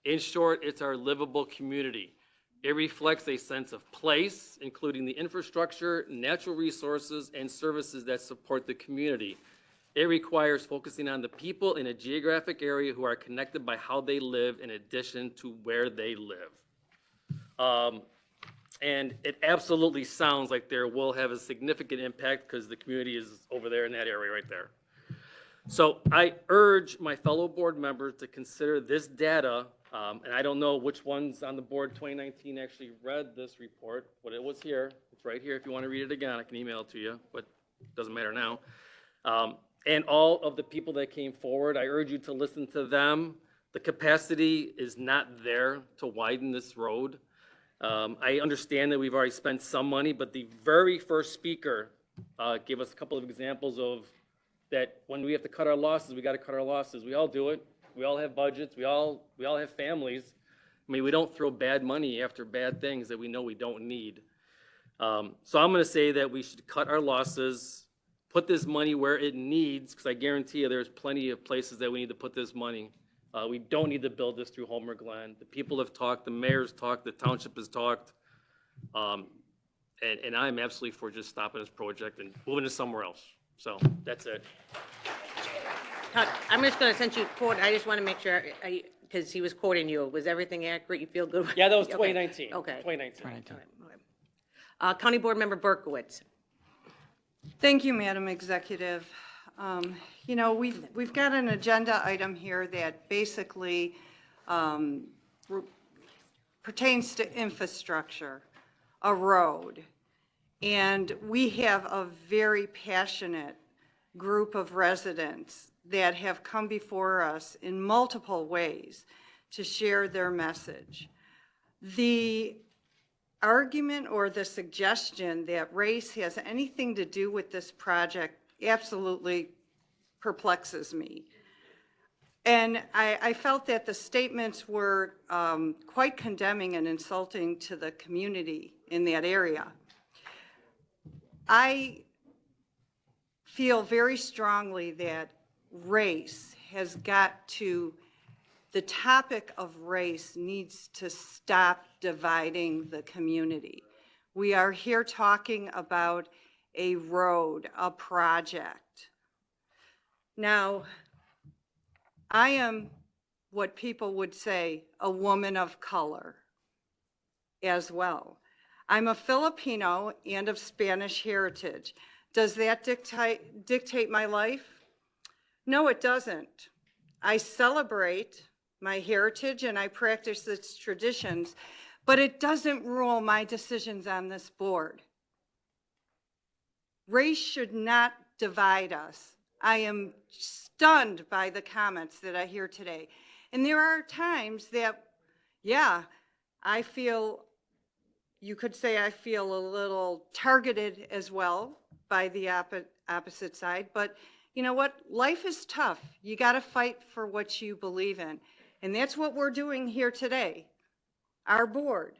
In short, it's our livable community. It reflects a sense of place, including the infrastructure, natural resources, and services that support the community. It requires focusing on the people in a geographic area who are connected by how they live in addition to where they live. And it absolutely sounds like there will have a significant impact because the community is over there in that area right there. So I urge my fellow board members to consider this data, and I don't know which ones on the board 2019 actually read this report, but it was here. It's right here. If you want to read it again, I can email it to you, but it doesn't matter now. And all of the people that came forward, I urge you to listen to them. The capacity is not there to widen this road. I understand that we've already spent some money, but the very first speaker gave us a couple of examples of that when we have to cut our losses, we got to cut our losses. We all do it. We all have budgets. We all have families. I mean, we don't throw bad money after bad things that we know we don't need. So I'm gonna say that we should cut our losses, put this money where it needs, because I guarantee you there's plenty of places that we need to put this money. We don't need to build this through Homer Glen. The people have talked, the mayor's talked, the township has talked. And I'm absolutely for just stopping this project and moving it somewhere else. So that's it. I'm just gonna send you a quote, I just wanna make sure, because he was quoting you, was everything accurate, you feel good? Yeah, that was Okay. 2019. Okay. 2019. County Board Member Berkowitz. Thank you, Madam Executive. You know, we've got an agenda item here that basically pertains to infrastructure, a road. And we have a very passionate group of residents that have come before us in multiple ways to share their message. The argument or the suggestion that race has anything to do with this project absolutely perplexes me. And I felt that the statements were quite condemning and insulting to the community in that area. I feel very strongly that race has got to, the topic of race needs to stop dividing the community. We are here talking about a road, a project. Now, I am what people would say a woman of color as well. I'm a Filipino and of Spanish heritage. Does that dictate my life? No, it doesn't. I celebrate my heritage and I practice its traditions, but it doesn't rule my decisions on this board. Race should not divide us. I am stunned by the comments that I hear today. And there are times that, yeah, I feel, you could say I feel a little targeted as well by the opposite side, but you know what? Life is tough. You got to fight for what you believe in. And that's what we're doing here today, our board.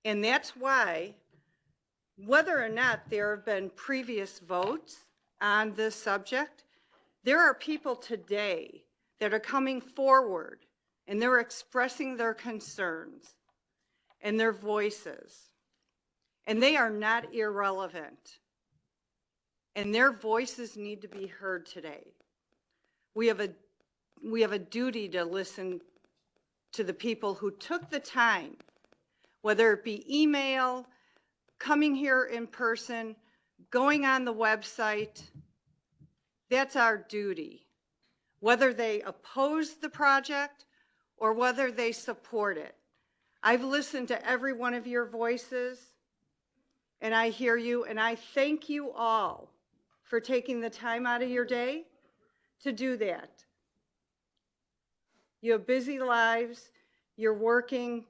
And that's why, whether or not there have been previous votes on this subject, there are people today that are coming forward and they're expressing their concerns and their voices. And they are not irrelevant. And their voices need to be heard today. We have a duty to listen to the people who took the time, whether it be email, coming here in person, going on the website. That's our duty. Whether they oppose the project or whether they support it. I've listened to every one of your voices and I hear you, and I thank you all for taking the time out of your day to do that. You have busy lives, you're working.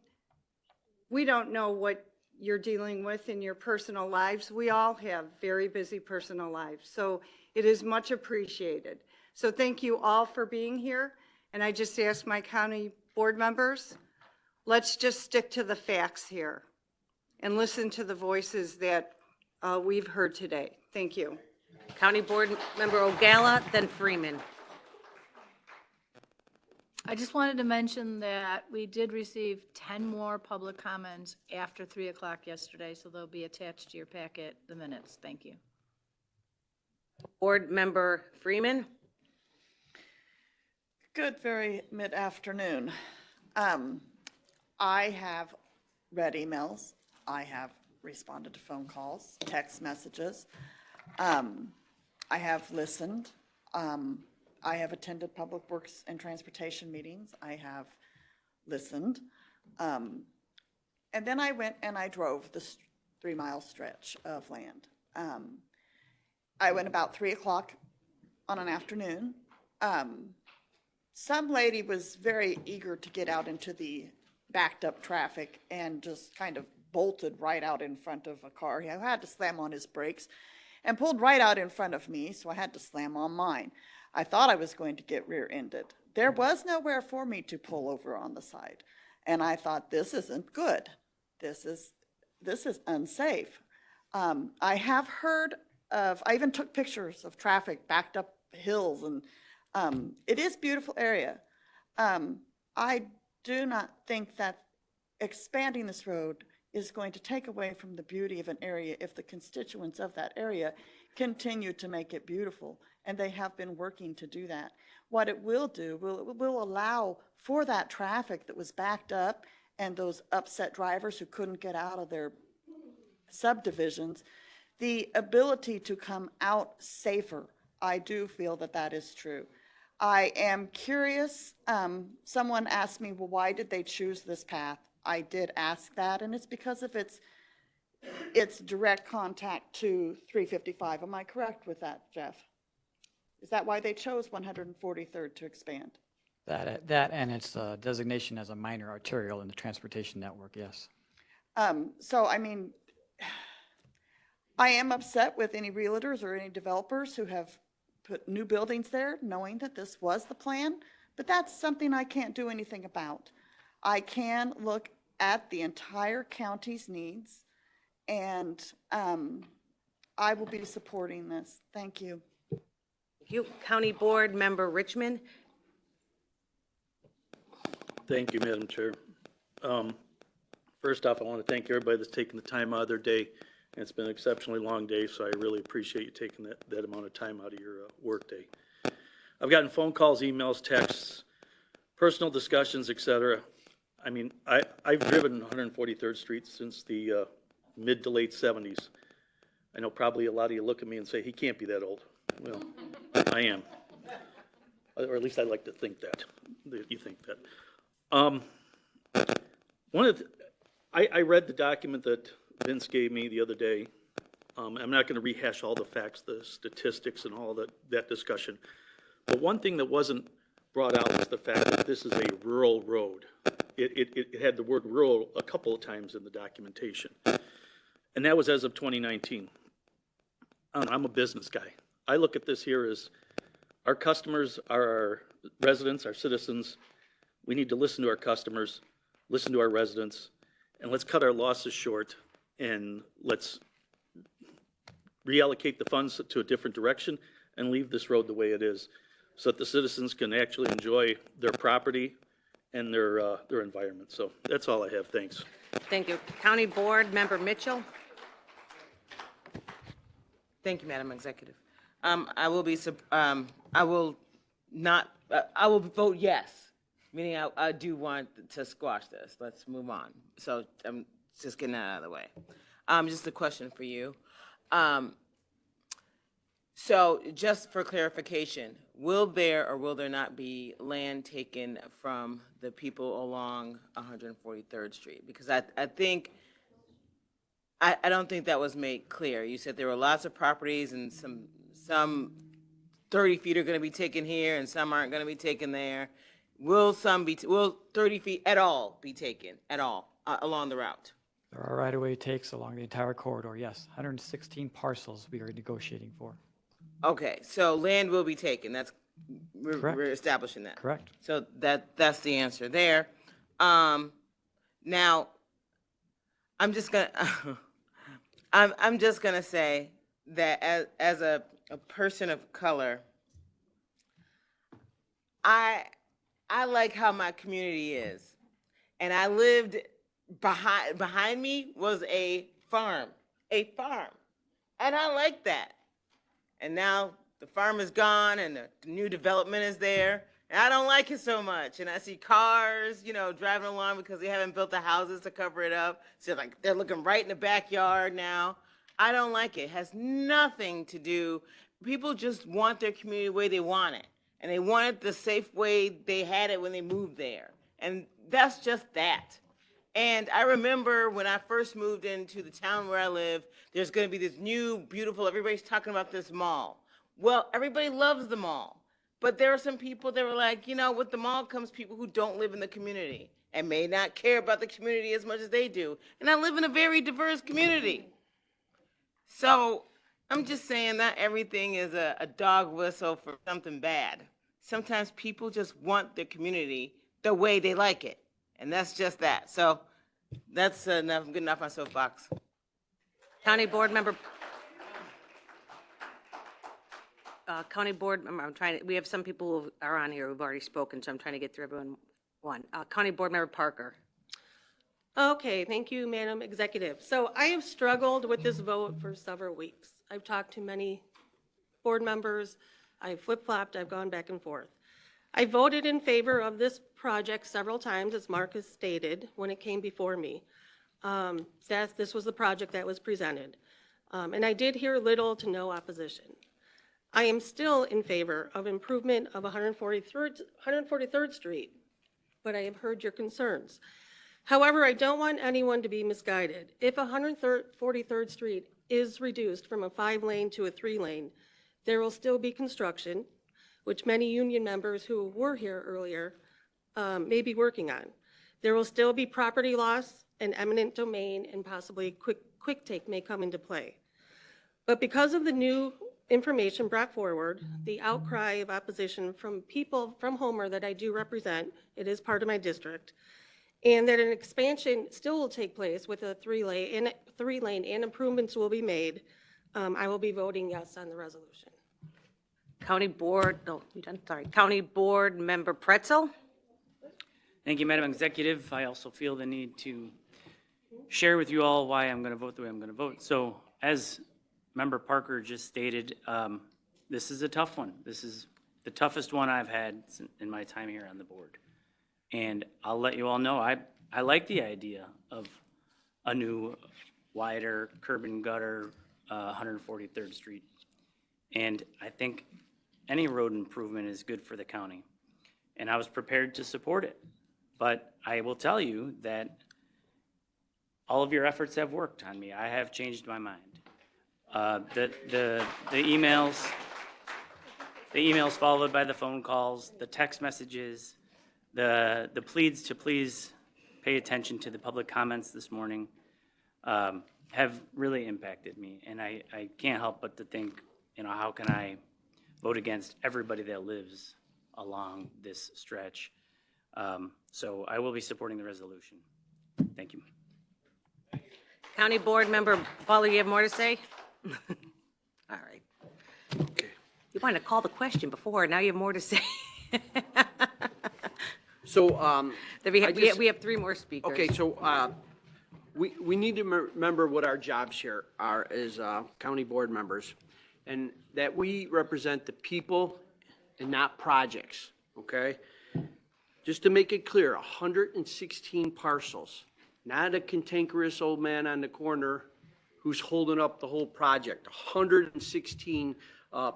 We don't know what you're dealing with in your personal lives. We all have very busy personal lives, so it is much appreciated. So thank you all for being here, and I just ask my county board members, let's just stick to the facts here and listen to the voices that we've heard today. Thank you. County Board Member O'Gala, then Freeman. I just wanted to mention that we did receive 10 more public comments after 3 o'clock yesterday, so they'll be attached to your packet, the minutes. Thank you. Board Member Freeman. Good, very mid-afternoon. I have read emails. I have responded to phone calls, text messages. I have listened. I have attended Public Works and Transportation meetings. I have listened. And then I went and I drove this 3-mile stretch of land. I went about 3 o'clock on an afternoon. Some lady was very eager to get out into the backed up traffic and just kind of bolted right out in front of a car. He had to slam on his brakes and pulled right out in front of me, so I had to slam on mine. I thought I was going to get rear-ended, There was nowhere for me to pull over on the side. And I thought, this isn't good. This is unsafe. I have heard of, I even took pictures of traffic backed up hills, and it is a beautiful area. I do not think that expanding this road is going to take away from the beauty of an area if the constituents of that area continue to make it beautiful, and they have been working to do that. What it will do, will allow for that traffic that was backed up and those upset drivers who couldn't get out of their subdivisions, the ability to come out safer. I do feel that that is true. I am curious, someone asked me, well, why did they choose this path? I did ask that, and it's because of its direct contact to 355. Am I correct with that, Jeff? Is that why they chose 143rd to expand? That and its designation as a minor arterial in the transportation network, yes. So, I mean, I am upset with any realtors or any developers who have put new buildings there, knowing that this was the plan, but that's something I can't do anything about. I can look at the entire county's needs, and I will be supporting this. Thank you. Thank you. County Board Member Richmond. Thank you, Madam Chair. First off, I want to thank everybody that's taken the time out of their day. And it's been an exceptionally long day, so I really appreciate you taking that amount of time out of your work day. I've gotten phone calls, emails, texts, personal discussions, etc. I mean, I've driven 143rd Street since the mid to late 70s. I know probably a lot of you look at me and say, he can't be that old. Well, I am. Or at least I like to think that. You think that. I read the document that Vince gave me the other day. I'm not going to rehash all the facts, the statistics, and all that discussion. But one thing that wasn't brought out was the fact that this is a rural road. It had the word rural a couple of times in the documentation. And that was as of 2019. I'm a business guy. I look at this here as our customers are our residents, our citizens. We need to listen to our customers, listen to our residents, and let's cut our losses short, and let's reallocate the funds to a different direction and leave this road the way it is so that the citizens can actually enjoy their property and their environment. So that's all I have. Thanks. Thank you. County Board Member Mitchell. Thank you, Madam Executive. I will vote yes, meaning I do want to squash this. Let's move on. So I'm just getting that out of the way. Just a question for you. So just for clarification, will there or will there not be land taken from the people along 143rd Street? Because I don't think that was made clear. You said there were lots of properties and some 30 feet are going to be taken here and some aren't going to be taken there. Will 30 feet at all be taken at all along the route? There are right-of-way takes along the entire corridor, yes. 116 parcels we are negotiating for. Okay, so land will be taken. Correct. We're establishing that. Correct. So that's the answer there. Now, I'm just gonna say that as a person of color, I like how my community is, and I lived behind me was a farm, and I like that. And now the farm is gone and the new development is there, and I don't like it so much. And I see cars, driving along because they haven't built the houses to cover it up. So like they're looking right in the backyard now. I don't like it. It has nothing to do. People just want their community the way they want it. And they want it the safe way they had it when they moved there. And that's just that. And I remember when I first moved into the town where I live, there's going to be this new, beautiful, everybody's talking about this mall. Well, everybody loves the mall. But there are some people that were like, with the mall comes people who don't live in the community and may not care about the community as much as they do. And I live in a very diverse community. So I'm just saying that everything is a dog whistle for something bad. sometimes people just want their community the way they like it. And that's just that. So that's enough, good enough on soapbox. County Board Member. County Board Member, we have some people who are on here who've already spoken, so I'm trying to get through everyone. County Board Member Parker. Okay, thank you, Madam Executive. So I have struggled with this vote for several weeks. I've talked to many board members. I've flip-flopped. I've gone back and forth. I voted in favor of this project several times, as Mark has stated, when it came before me. This was the project that was presented. And I did hear little to no opposition. I am still in favor of improvement of 143rd Street, but I have heard your concerns. However, I don't want anyone to be misguided. If 143rd Street is reduced from a 5-lane to a 3-lane, there will still be construction, which many union members who were here earlier may be working on. There will still be property loss and eminent domain, and possibly quick take may come into play. But because of the new information brought forward, the outcry of opposition from people from Homer that I do represent, it is part of my district, and that an expansion still will take place with a 3-lane and improvements will be made, I will be voting yes on the resolution. County Board, County Board Member Pretzel. Thank you, Madam Executive. I also feel the need to share with you all why I'm going to vote the way I'm going to vote. So as Member Parker just stated, this is a tough one. This is the toughest one I've had in my time here on the board. And I'll let you all know, I like the idea of a new, wider curb and gutter 143rd Street. And I think any road improvement is good for the county. And I was prepared to support it. But I will tell you that all of your efforts have worked on me. I have changed my mind. The emails followed by the phone calls, the text messages, the pleads to please pay attention to the public comments this morning have really impacted me. And I can't help but to think, how can I vote against everybody that lives along this stretch? So I will be supporting the resolution. Thank you. County Board Member Butler, you have more to say? All right. Okay. You wanted to call the question before, now you have more to say. So, We have 3 more speakers. okay, so, we need to remember what our jobs here are as, county board members, and that we represent the people and not projects, okay? Just to make it clear, 116 parcels, not a cantankerous old man on the corner who's holding up the whole project. 116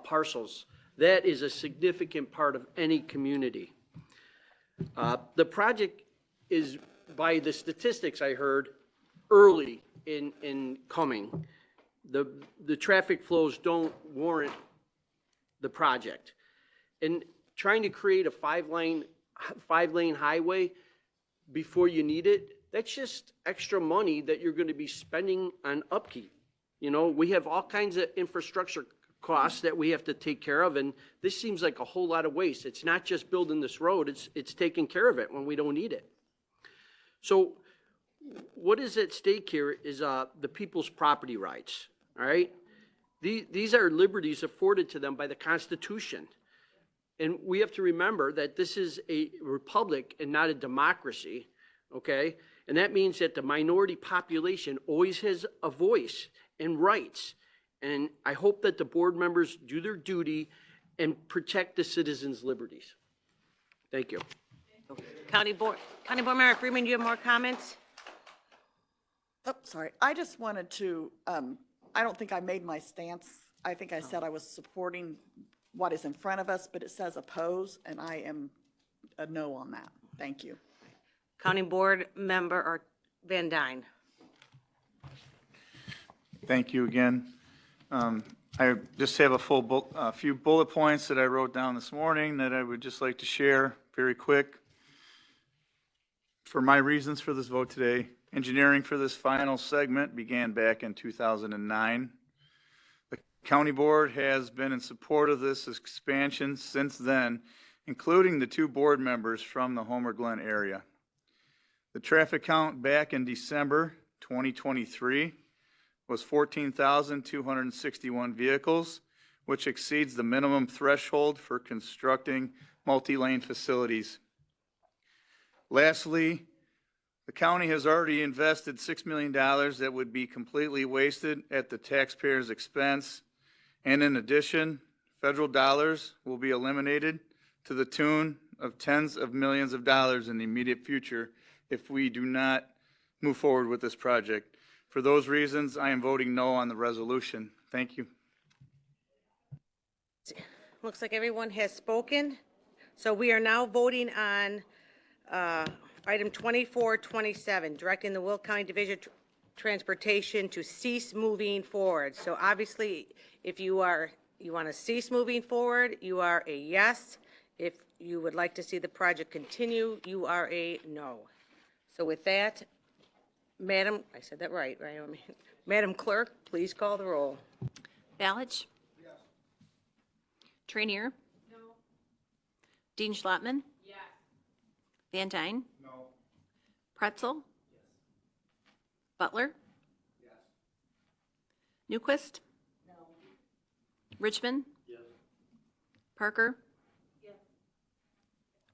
parcels. That is a significant part of any community. The project is, by the statistics I heard, early in coming. The traffic flows don't warrant the project. And trying to create a 5-lane highway before you need it, that's just extra money that you're going to be spending on upkeep. We have all kinds of infrastructure costs that we have to take care of, and this seems like a whole lot of waste. It's not just building this road, it's taking care of it when we don't need it. So what is at stake here is the people's property rights, all right? These are liberties afforded to them by the Constitution. And we have to remember that this is a republic and not a democracy, okay? And that means that the minority population always has a voice and rights. And I hope that the board members do their duty and protect the citizens' liberties. Thank you. County Board Member Freeman, you have more comments? Oh, sorry. I just wanted to, I don't think I made my stance. I think I said I was supporting what is in front of us, but it says oppose, and I am a no on that. Thank you. County Board Member Van Dyne. Thank you again. I just have a few bullet points that I wrote down this morning that I would just like to share very quick. For my reasons for this vote today, engineering for this final segment began back in 2009. The county board has been in support of this expansion since then, including the 2 board members from the Homer Glen area. The traffic count back in December 2023 was 14,261 vehicles, which exceeds the minimum threshold for constructing multi-lane facilities. Lastly, the county has already invested $6 million that would be completely wasted at the taxpayer's expense. And in addition, federal dollars will be eliminated to the tune of tens of millions of dollars in the immediate future if we do not move forward with this project. For those reasons, I am voting no on the resolution. Thank you. Looks like everyone has spoken. So we are now voting on item 2427, directing the Will County Division of Transportation to cease moving forward. So obviously, if you want to cease moving forward, you are a yes. If you would like to see the project continue, you are a no. So with that, Madam, I said that right? Madam Clerk, please call the roll. Balich? Yes. Trainier? No. Dean Schlottman? Yes. Van Dyne? No. Pretzel? Yes. Butler? Yes. Newquist? No. Richmond? Yes. Parker? Yes.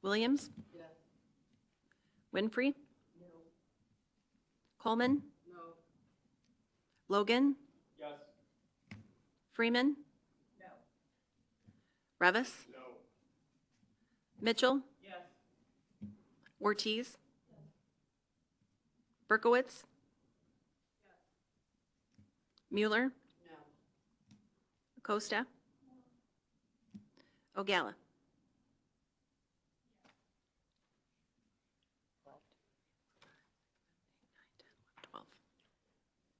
Williams? Yes. Winfrey? No. Coleman? No. Logan? Yes. Freeman? No. Revis? No. Mitchell? Yes. Ortiz? Berkowitz? Mueller? No. Acosta? Ogala?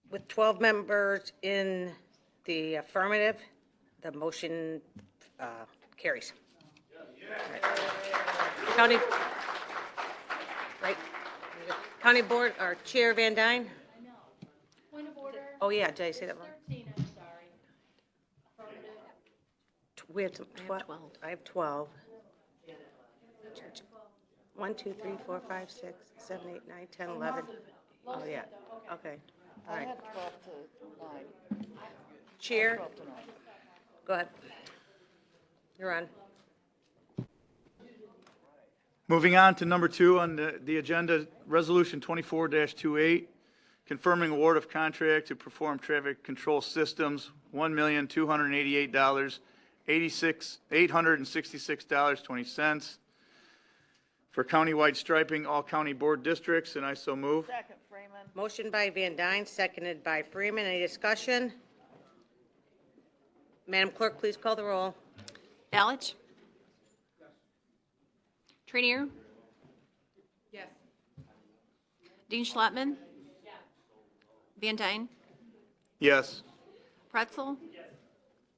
With 12 members in the affirmative, the motion carries. County, right? County Board, or Chair Van Dyne? Point of order. Oh, yeah, did I say that wrong? 13, I'm sorry. Affirmative. We have 12. I have 12. 1, 2, 3, 4, 5, 6, 7, 8, 9, 10, 11. Oh, yeah, okay. All I right. had 12 to 9. Chair, 12 to 9. go ahead. You're on. Moving on to number 2 on the agenda, Resolution 24-28, confirming award of contract to perform traffic control systems, $1,288,866.20 for countywide striping, all county board districts, and I so move. Second, Freeman. Motion by Van Dyne, seconded by Freeman. Any discussion? Madam Clerk, please call the roll. Balich? Trainier? Yes. Dean Schlottman? Yes. Van Dyne? Yes. Pretzel? Yes.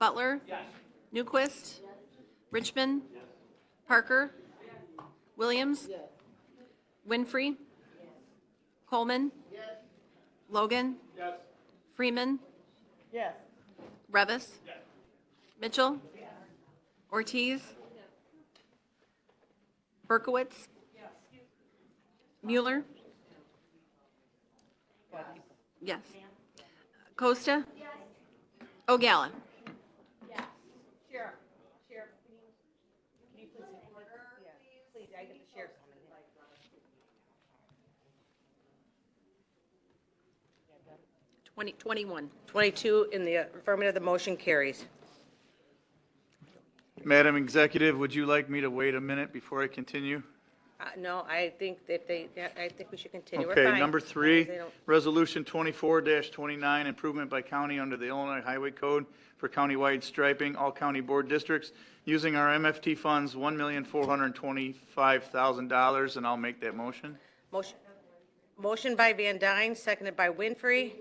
Butler? Yes. Newquist? Yes. Richmond? Yes. Parker? Yes. Williams? Yes. Winfrey? Yes. Coleman? Yes. Logan? Yes. Freeman? Yes. Revis? Yes. Mitchell? Yes. Ortiz? Yes. Berkowitz? Yes. Mueller? Yes. Costa? Yes. Ogala? Yes. Sheriff. Sheriff, can you please order? Yeah. Please, I get the sheriff's coming in. 21. 22 in the affirmative, the motion carries. Madam Executive, would you like me to wait a minute before I continue? No, I think I think we should continue. We're Okay, fine. number As long 3, as they don't- Resolution 24-29, improvement by county under the Illinois Highway Code for countywide striping, all county board districts, using our MFT funds, $1,425,000, and I'll make that motion. Motion by Van Dyne, seconded by Winfrey.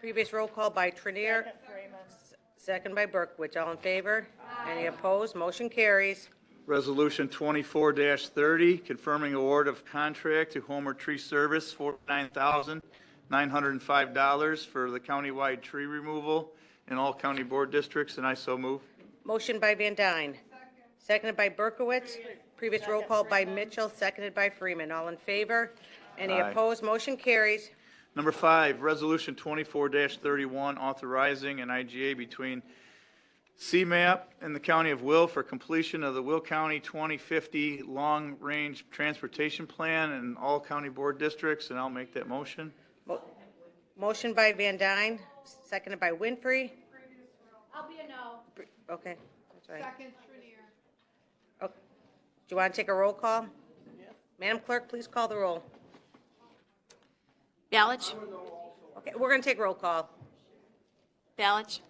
Previous roll call by Trenier. Second, Freeman. Second by Berkowitz. All in favor? Any opposed? Motion carries. Resolution 24-30, confirming award of contract to Homer Tree Service, $49,905 for the countywide tree removal in all county board districts, and I so move. Motion by Van Dyne. seconded by Berkowitz. Previous roll call by Mitchell, seconded by Freeman. All in favor? Any Aye. opposed? Motion carries. Number 5, Resolution 24-31, authorizing an IGA between CMAP and the County of Will for completion of the Will County 2050 Long Range Transportation Plan in all county board districts, and I'll make that motion. Motion by Van Dyne, seconded by Winfrey. I'll be a no. Okay, that's right. Second, Trinier. Okay. Do you want to take a roll call? Madam Clerk, please call the roll. Balich? Okay, we're going to take roll call. Balich?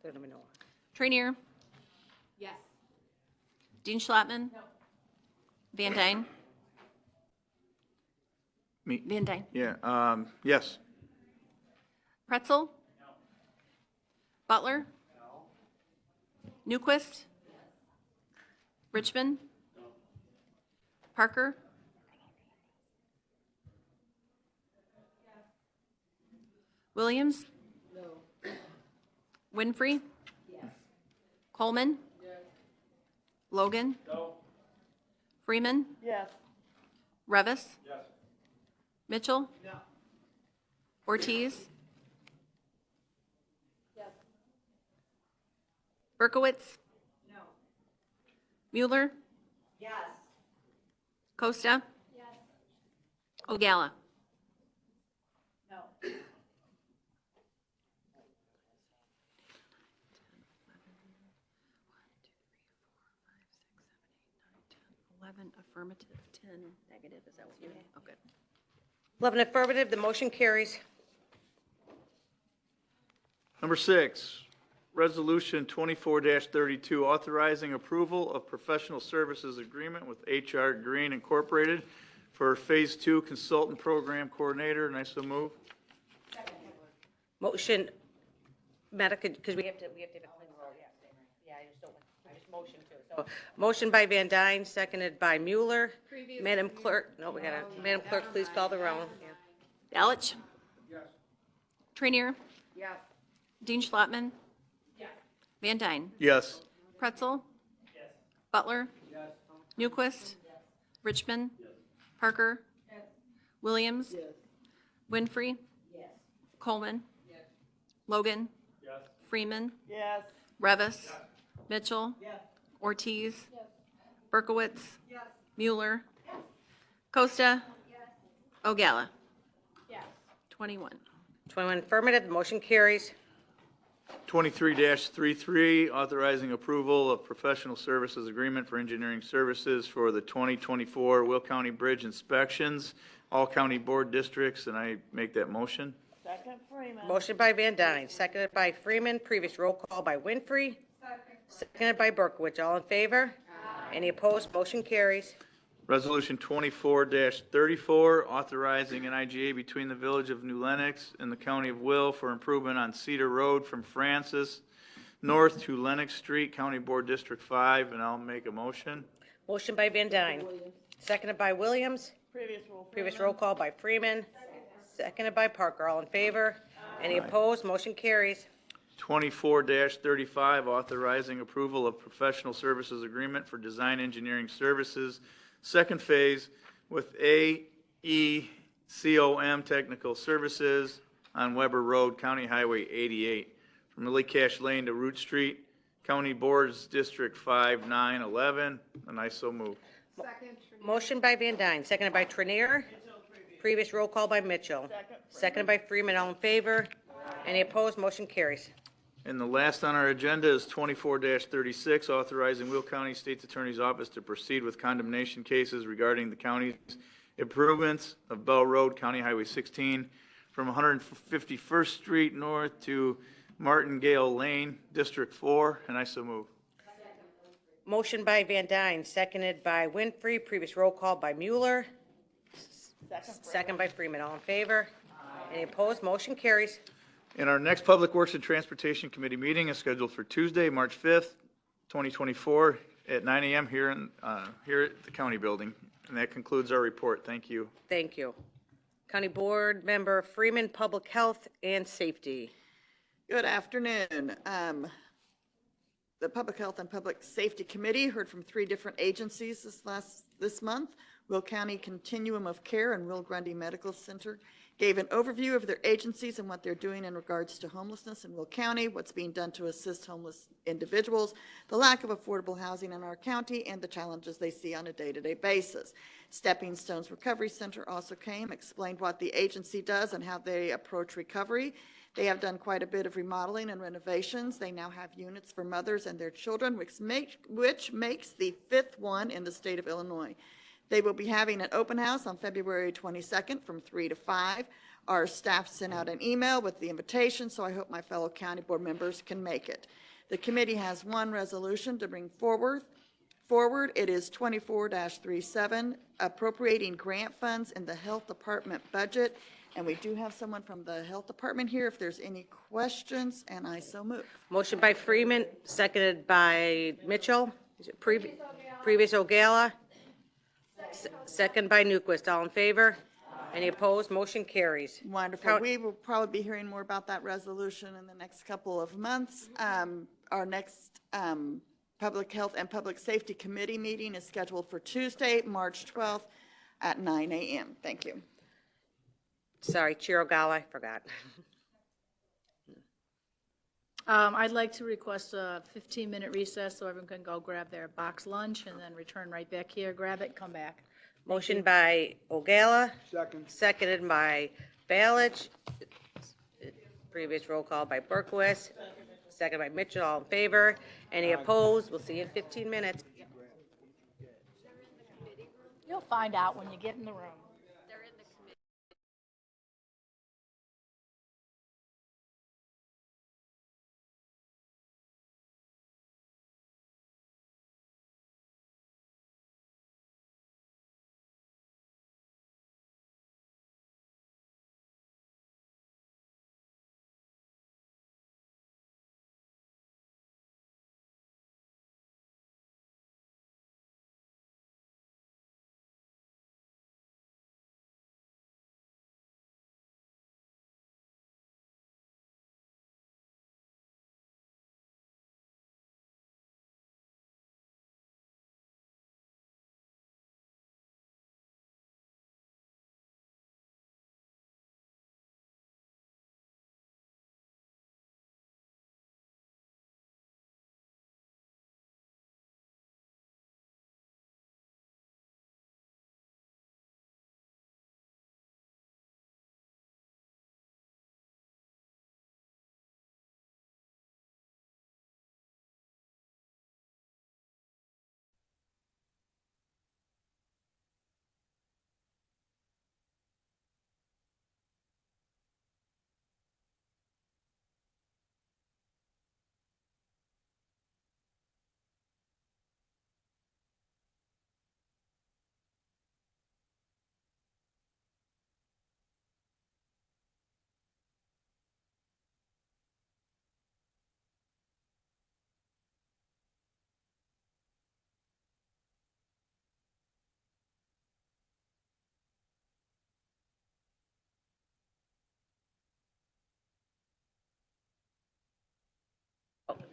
Let me know. Trinier? Yes. Dean Schlottman? Van Dyne? Me? Van Dyne? Yeah, yes. Pretzel? Butler? Newquist? Richmond? Parker? Williams? Winfrey? Coleman? Logan? Freeman? Yes. Revis? Mitchell? Ortiz? Berkowitz? Mueller? Yes. Costa? Ogala? No. 11 affirmative, 10 negative, is that what you had? Oh, good. 11 affirmative, the motion carries. Number 6, Resolution 24-32, authorizing approval of professional services agreement with HR Green Incorporated for Phase 2 Consultant Program Coordinator, and I so move. Motion, Medica, because we have to have a clean roll, yeah, I just don't, I just motioned to. So, motion by Van Dyne, seconded by Mueller. Madam Clerk, no, we gotta, Madam Clerk, please call the roll. Yeah. Balich? Trinier? Yes. Dean Schlottman? Van Dyne? Yes. Pretzel? Butler? Newquist? Richmond? Parker? Williams? Winfrey? Coleman? Logan? Freeman? Yes. Revis? Mitchell? Ortiz? Berkowitz? Mueller? Costa? Ogala? 21. 21 affirmative, the motion carries. 23-33, authorizing approval of professional services agreement for engineering services for the 2024 Will County Bridge inspections, all county board districts, and I make that motion. Second, Freeman. Motion by Van Dyne, seconded by Freeman. Previous roll call by Winfrey. Seconded by Berkowitz. All in favor? Any opposed? Motion carries. Resolution 24-34, authorizing an IGA between the Village of New Lenox and the County of Will for improvement on Cedar Road from Francis north to Lenox Street, County Board District 5, and I'll make a motion. Motion by Van Dyne, seconded by Williams. Previous roll call by Freeman. Seconded by Parker. All in favor? Any opposed? Motion carries. 24-35, authorizing approval of professional services agreement for design engineering services, second phase with AECOM Technical Services on Weber Road, County Highway 88, from Lily Cash Lane to Root Street, County Boards District 5, 9, 11, and I so move. Motion by Van Dyne, seconded by Trinier. Previous roll call by Mitchell. Seconded by Freeman. All in favor? Any opposed? Motion carries. And the last on our agenda is 24-36, authorizing Will County State's Attorney's Office to proceed with condemnation cases regarding the county's improvements of Bell Road, County Highway 16, from 151st Street north to Martingale Lane, District 4, and I so move. Motion by Van Dyne, seconded by Winfrey. Previous roll call by Mueller. Second by Freeman. All in favor? Any opposed? Motion carries. And our next Public Works and Transportation Committee meeting is scheduled for Tuesday, March 5th, 2024, at 9 a.m. here at the county building. And that concludes our report. Thank you. Thank you. County Board Member Freeman, Public Health and Safety. Good afternoon. the Public Health and Public Safety Committee heard from 3 different agencies this month. Will County Continuum of Care and Will Grundy Medical Center gave an overview of their agencies and what they're doing in regards to homelessness in Will County, what's being done to assist homeless individuals, the lack of affordable housing in our county, and the challenges they see on a day-to-day basis. Stepping Stones Recovery Center also came, explained what the agency does and how they approach recovery. They have done quite a bit of remodeling and renovations. They now have units for mothers and their children, which makes the 5th one in the state of Illinois. They will be having an open house on February 22nd from 3 to 5. Our staff sent out an email with the invitation, so I hope my fellow county board members can make it. The committee has one resolution to bring forward. It is 24-37, appropriating grant funds in the health department budget. And we do have someone from the health department here if there's any questions, and I so move. Motion by Freeman, seconded by Mitchell. Is it previous O'Gala? Second by Newquist. All in favor? Any opposed? Motion carries. Wonderful. We will probably be hearing more about that resolution in the next couple of months. Our next Public Health and Public Safety Committee meeting is scheduled for Tuesday, March 12th at 9 a.m. Thank you. Sorry, Chair O'Gala, I forgot. I'd like to request a 15-minute recess so everyone can go grab their box lunch and then return right back here, grab it, come back. Motion by O'Gala. Second. Seconded by Balich. Previous roll call by Berkowitz. Second by Mitchell. All in favor? Any opposed? We'll see you in 15 minutes. You'll find out when you get in the room.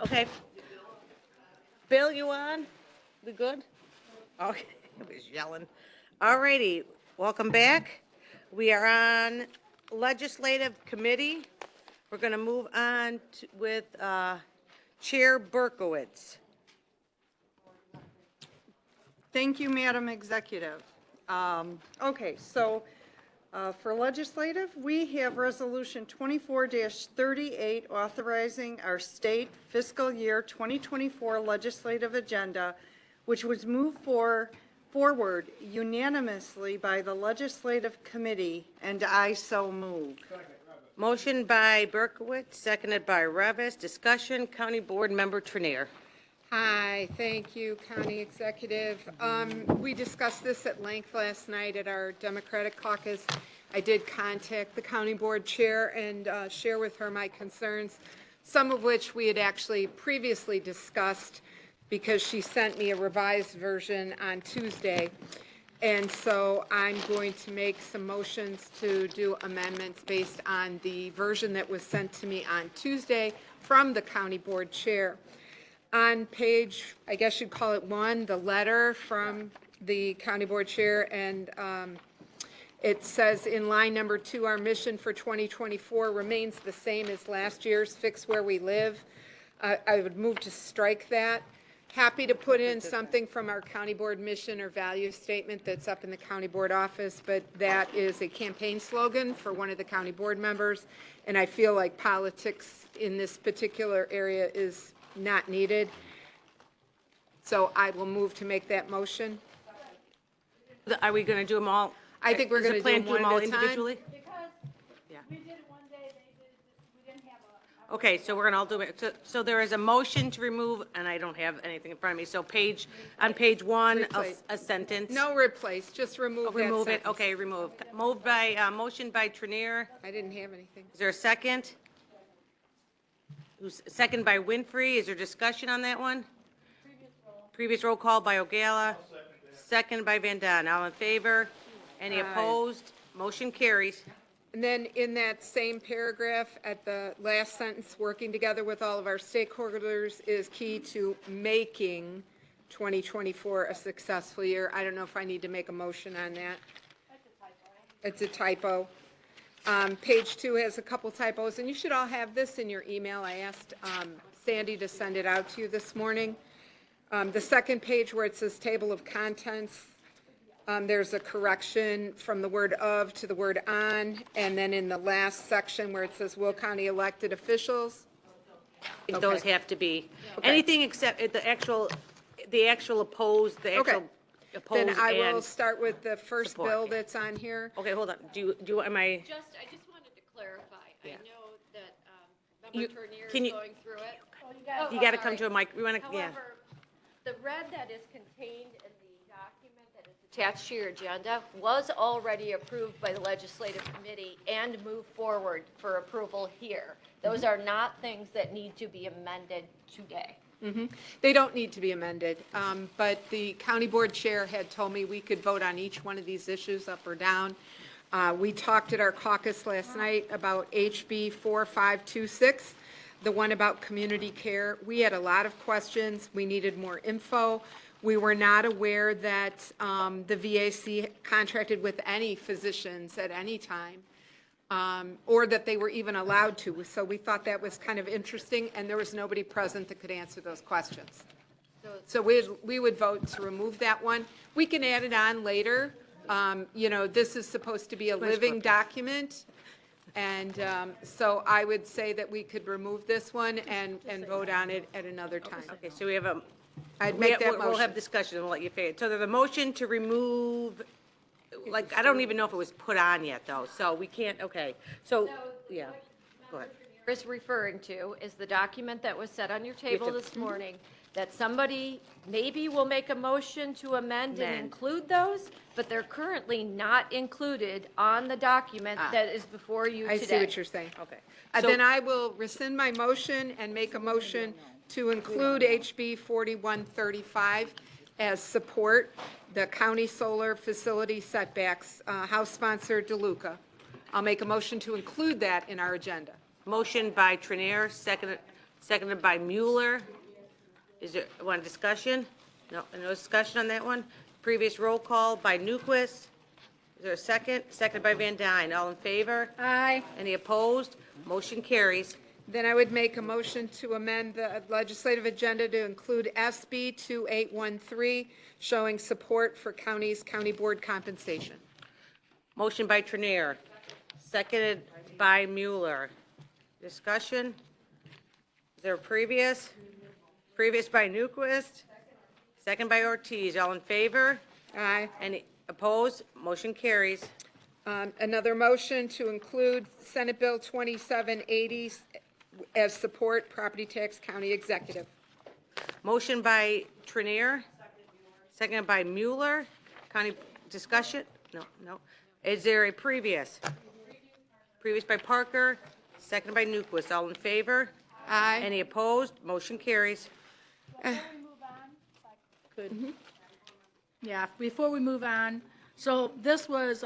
Okay. Bill, you on? We good? Okay, I was yelling. All righty, welcome back. We are on Legislative Committee. We're going to move on with Chair Berkowitz. Thank you, Madam Executive. Okay, so for legislative, we have Resolution 24-38 authorizing our state fiscal year 2024 legislative agenda, which was moved forward unanimously by the Legislative Committee, and I so move. Motion by Berkowitz, seconded by Revis. Discussion, County Board Member Trenier. Hi, thank you, County Executive. We discussed this at length last night at our Democratic caucus. I did contact the County Board Chair and share with her my concerns, some of which we had actually previously discussed because she sent me a revised version on Tuesday. And so I'm going to make some motions to do amendments based on the version that was sent to me on Tuesday from the County Board Chair. On page, I guess you'd call it 1, the letter from the county board chair, and it says in line number 2, our mission for 2024 remains the same as last year's, fix where we live. I would move to strike that. Happy to put in something from our county board mission or value statement that's up in the county board office, but that is a campaign slogan for one of the county board members, and I feel like politics in this particular area is not needed. So I will move to make that motion. Are we going to do them all? I think we're Is the going to plan do them one all at a time. individually? We did it one day, we didn't have a. Okay, so we're going to all do it. So there is a motion to remove, and I don't have anything in front of me, so on page 1, Replace. a sentence. No replace, just remove that Remove it, sentence. okay, remove. Motion by Trenier. I didn't have anything. Is there a second? Second by Winfrey. Is there discussion on that one? Previous roll call by Ogala. Second by Van Daan. All in favor? Any opposed? Motion carries. And then in that same paragraph, at the last sentence, working together with all of our stakeholders is key to making 2024 a successful year. I don't know if I need to make a motion on that. It's a typo. Page 2 has a couple typos, and you should all have this in your email. I asked Sandy to send it out to you this morning. The second page where it says table of contents, there's a correction from the word of to the word on, and then in the last section where it says Will County elected officials. Those have to be, anything except the actual opposed, Then I will and start with the first support, bill yeah. that's on here. Okay, hold on. I I just wanted to clarify. I Yeah. know that You- Member Turnier can is you- going through it. You got to come to a mic. We want to, yeah. However, the red that is contained in the document that is attached to your agenda was already approved by the legislative committee and moved forward for approval here. Those are not things that need to be amended today. They don't need to be amended, but the county board chair had told me we could vote on each one of these issues up or down. We talked at our caucus last night about HB 4526, the one about community care. We had a lot of questions. We needed more info. We were not aware that the VAC contracted with any physicians at any time, or that they were even allowed to. So we thought that was kind of interesting, and there was nobody present that could answer those questions. So we would vote to remove that one. We can add it on later. You know, this is supposed to be a living document, and so I would say that we could remove this one and vote on it at another time. Okay, so we have a. I'd make that We'll have motion. discussion, we'll let you fade. So there's a motion to remove, like, I don't even know if it was put on yet, though, so we can't, okay. So, yeah, go ahead. Is referring to is the document that was set on your table this morning, that somebody maybe will make a motion to amend and include those, but they're currently not included on the document that is before you today. I see what you're saying. Okay. Then I will rescind my motion and make a motion to include HB 4135 as support, the county solar facility setbacks, House sponsor DeLuca. I'll make a motion to include that in our agenda. Motion by Trenier, seconded by Mueller. Is there, one discussion? No discussion on that one? Previous roll call by Newquist. Is there a second? Seconded by Van Dyne. All in favor? Aye. Any opposed? Motion carries. Then I would make a motion to amend the legislative agenda to include SB 2813, showing support for county board compensation. Motion by Trenier, seconded by Mueller. Discussion? Is there a previous? Previous by Newquist, second by Ortiz. All in favor? Aye. Any opposed? Motion carries. Another motion to include Senate Bill 2780 as support, property tax county executive. Motion by Trenier, seconded by Mueller. County discussion? No. Is there a previous? Previous by Parker, seconded by Newquist. All in favor? Aye. Any opposed? Motion carries. Yeah, before we move on, so this was,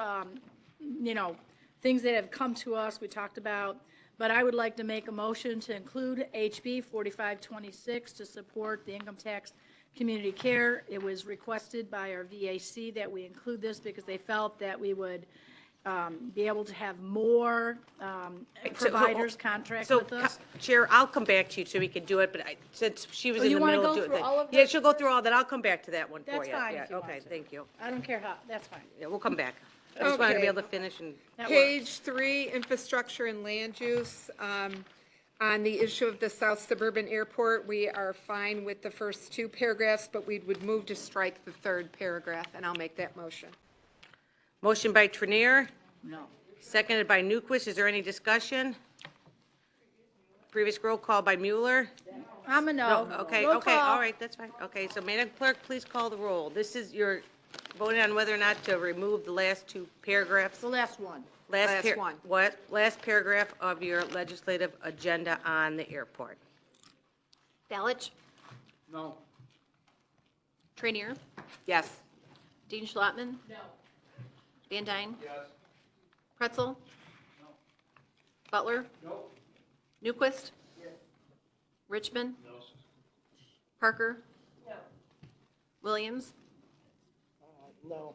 things that have come to us, we talked about But I would like to make a motion to include HB 4526 to support the income tax community care. It was requested by our VAC that we include this because they felt that we would be able to have more providers contract with us. Chair, I'll come back to you so we can do it, but since she was So in you the wanna middle go of doing through it. all of Yeah, this she'll go through all that. I'll come back to that one for you. That's fine Yeah, if you want okay, to. thank you. I don't care how, that's fine. Yeah, we'll come back. I just wanted to be Okay. able to finish and. That Page 3, infrastructure and land use. On the issue of the South Suburban Airport, we are fine with the first 2 paragraphs, but we would move to strike the 3rd paragraph, and I'll make that motion. Motion by Trenier, No. seconded by Newquist. Is there any discussion? Previous roll call by Mueller? I'm a no. Okay, Roll okay, call. all right, that's fine. Okay, so Madam Clerk, please call the roll. This is your voting on whether or not to remove the last 2 paragraphs. The last one. Last one. What? Last paragraph of your legislative agenda on the airport. Balich, No. Trainier, Yes. Dean Schlotman. No. Van Dyne. Yes. Pretzel. No. Butler. No. Newquist. Yes. Richmond. No. Parker. No. Williams. No.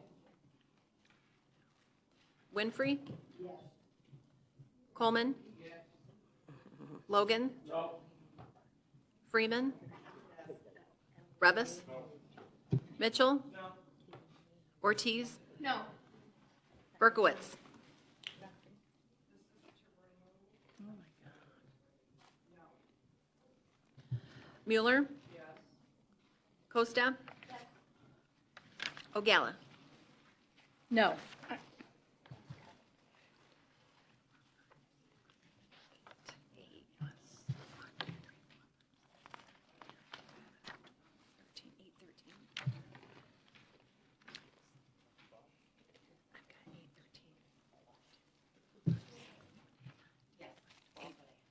Winfrey. Yes. Coleman. Yes. Logan. No. Freeman. Revis. Mitchell. No. Ortiz. No. Berkowitz. Mueller. Costa. Ogala. No.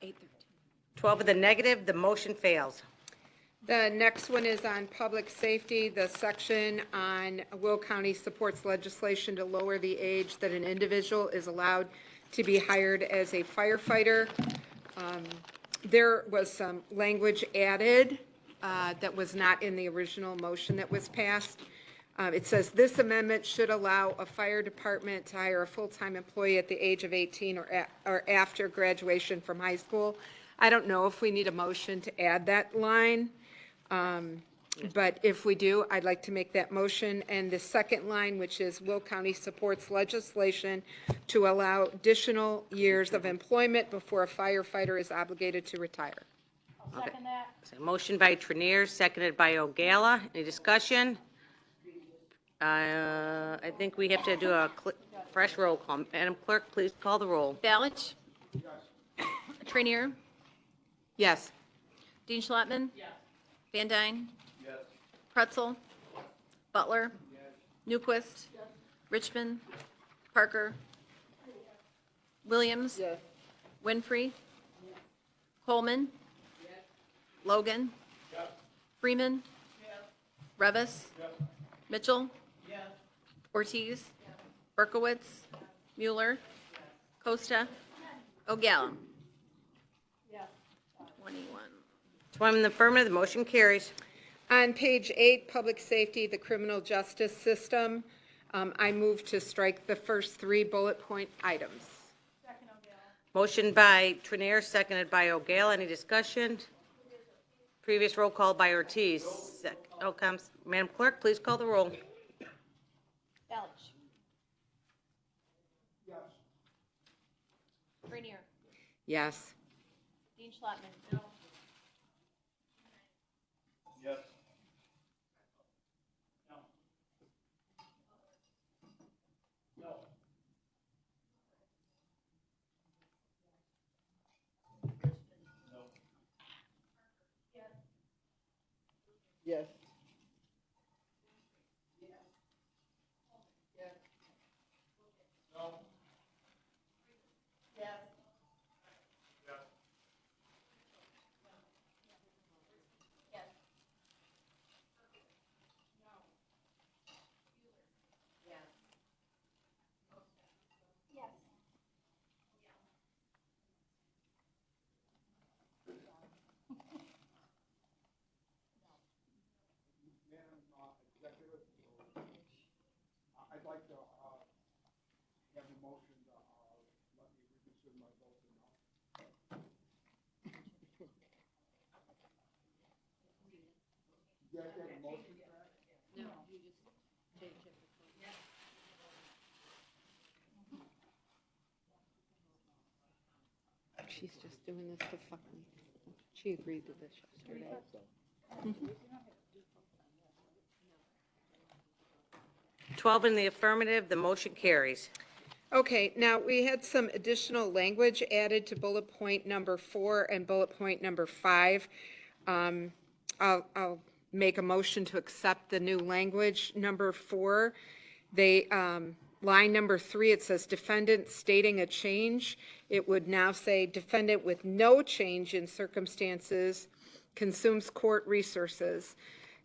Eight, 12 of the negative, the motion fails. The next one is on public safety, the section on Will County supports legislation to lower the age that an individual is allowed to be hired as a firefighter. There was some language added that was not in the original motion that was passed. It says, "This amendment should allow a fire department to hire a full-time employee at the age of 18 or after graduation from high school." I don't know if we need a motion to add that line. But if we do, I'd like to make that motion. And the second line, which is Will County supports legislation to allow additional years of employment before a firefighter is obligated to retire. I'll second that. So motion by Trenier, seconded by Ogala. Any discussion? I think we have to do a fresh roll call. Madam Clerk, please call the roll. Balich. Trainier. Yes. Dean Schlotman. Van Dyne. Pretzel. Butler. Newquist. Richmond. Parker. Williams. Winfrey. Coleman. Logan. Freeman. Revis. Mitchell. Ortiz. Berkowitz. Mueller. Costa. Ogala. 21. 20 in the affirmative, the motion carries. On page 8, public safety, the criminal justice system, I move to strike the first 3 bullet point items. Motion by Trenier, seconded by Ogala. Any discussion? Previous roll call by Ortiz. Madam Clerk, please call the roll. Balich. Trainier. Yes. Dean Schlotman. Yes. Yes. have to have the motion to let me reconsider my vote or not? You have to have a motion for that? No, you just change it. She's just doing this to fuck me. She agreed to this yesterday. 12 in the affirmative, the motion carries. Okay, now we had some additional language added to bullet point number 4 and bullet point number 5. I'll make a motion to accept the new language. Number 4, line number 3, it says defendant stating a change. It would now say defendant with no change in circumstances consumes court resources.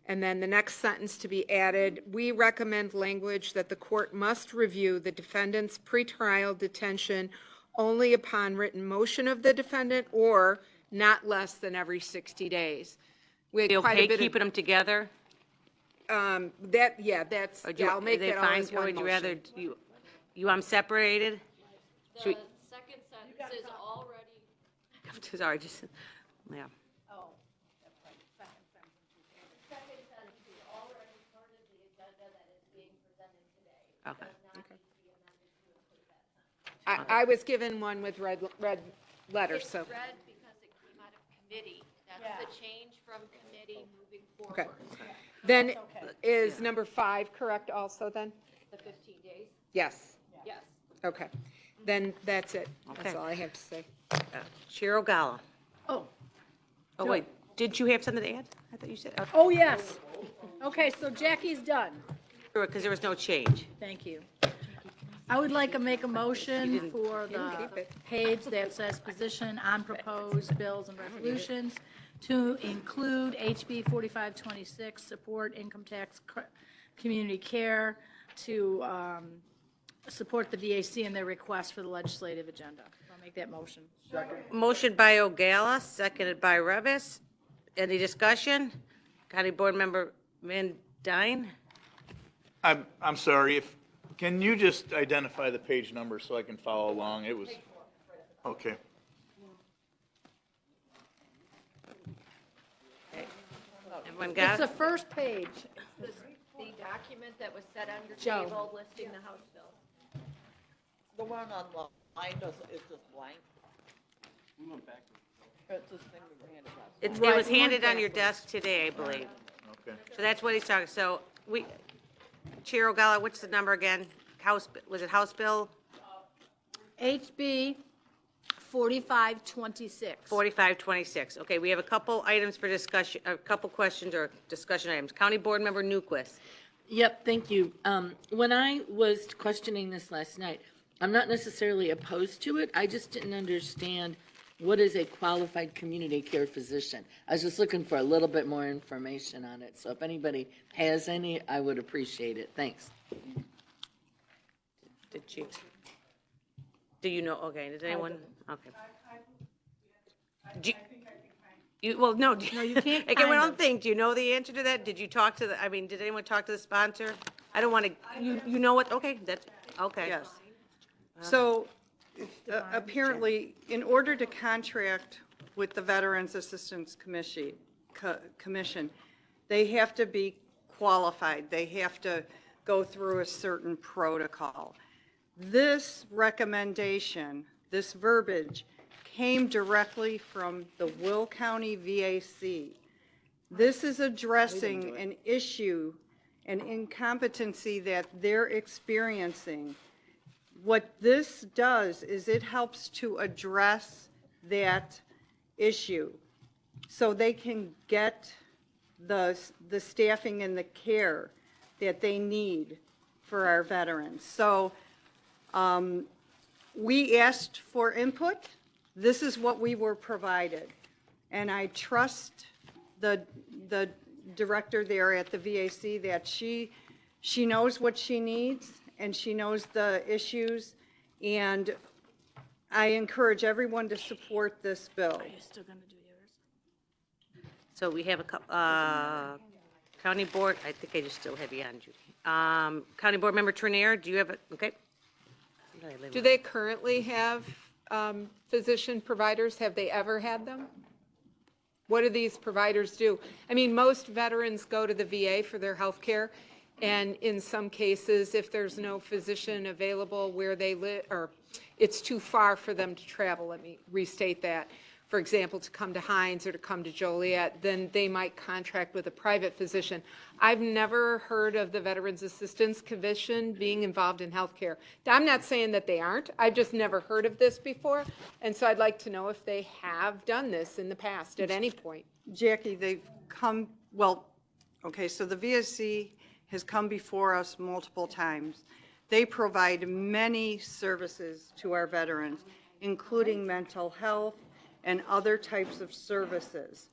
And then the next sentence to be added, we recommend language that the court must review the defendant's pretrial detention only upon written motion of the defendant or not less than every 60 days. We had You quite a okay bit keeping them together? I'll make that all as one Or would you rather, motion. you want them separated? The Should second sentence is already, we- Sorry, just, yeah. Oh, that's right. Second sentence. second sentence is already part of the agenda that is being presented today. It Okay. does not need to be amended to include that sentence. I was given one with red letters, It's so. red because it came out of committee. That's the change from committee moving Okay. forward. Then is number 5 correct also then? The 15 days? Yes. Yes. Okay. Then that's it. That's Okay. all I have to say. Chair Ogalla. Oh. Oh, wait, did you have something to add? I thought you said, Oh, yes. Okay, so Jackie's done. because there was no change. Thank you. I would like to make a motion for the page that says position on proposed bills and resolutions to include HB 4526, support income tax community care, to support the VAC in their request for the legislative agenda. I'll make that motion. Motion by Ogalla, seconded by Revis. Any discussion? County Board Member Van Dyne? I'm sorry, can you just identify the page number so I can follow along? It was, okay. Everyone It's got the it? first page. The document that was set on your Joe. table listing the House bill. The one online is just blank. We went back. It's this thing we handed us. It was handed on your desk today, I believe. Okay. So that's what he's talking, so Chair Ogalla, what's the number again? Was it House Bill? HB 4526. 4526. Okay, we have a couple items for discussion, a couple questions or discussion items. County Board Member Newquist. Yep, thank you. When I was questioning this last night, I'm not necessarily opposed to it. I just didn't understand what is a qualified community care physician. I was just looking for a little bit more information on it. So if anybody has any, I would appreciate it. Thanks. Do you know, okay, does anyone, okay. Well, no. No, you can't Again, kind we don't of. think, do you know the answer to that? Did you talk to did anyone talk to the sponsor? I don't want to, you know what, okay, that's, okay. Yes. So apparently, in order to contract with the Veterans Assistance Commission, they have to be qualified. They have to go through a certain protocol. This recommendation, this verbiage, came directly from the Will County VAC. This is addressing an issue, an incompetency that they're experiencing. What this does is it helps to address that issue so they can get the staffing and the care that they need for our veterans. So we asked for input. This is what we were provided. And I trust the director there at the VAC that she knows what she needs and she knows the issues. And I encourage everyone to support this bill. Are you still going to do yours? So we have a County Board, I think I just still have you on, Judy. County Board Member Trenier, do you have, okay? Do they currently have physician providers? Have they ever had them? What do these providers do? I mean, most veterans go to the VA for their health care, and in some cases, if there's no physician available where they live, or it's too far for them to travel, let me restate that. For example, to come to Hines or to come to Joliet, then they might contract with a private physician. I've never heard of the Veterans Assistance Commission being involved in healthcare. I'm not saying that they aren't. I've just never heard of this before. And so I'd like to know if they have done this in the past at any point. Jackie, they've come, well, okay, so the VSC has come before us multiple times. They provide many services to our veterans, including mental health and other types of services.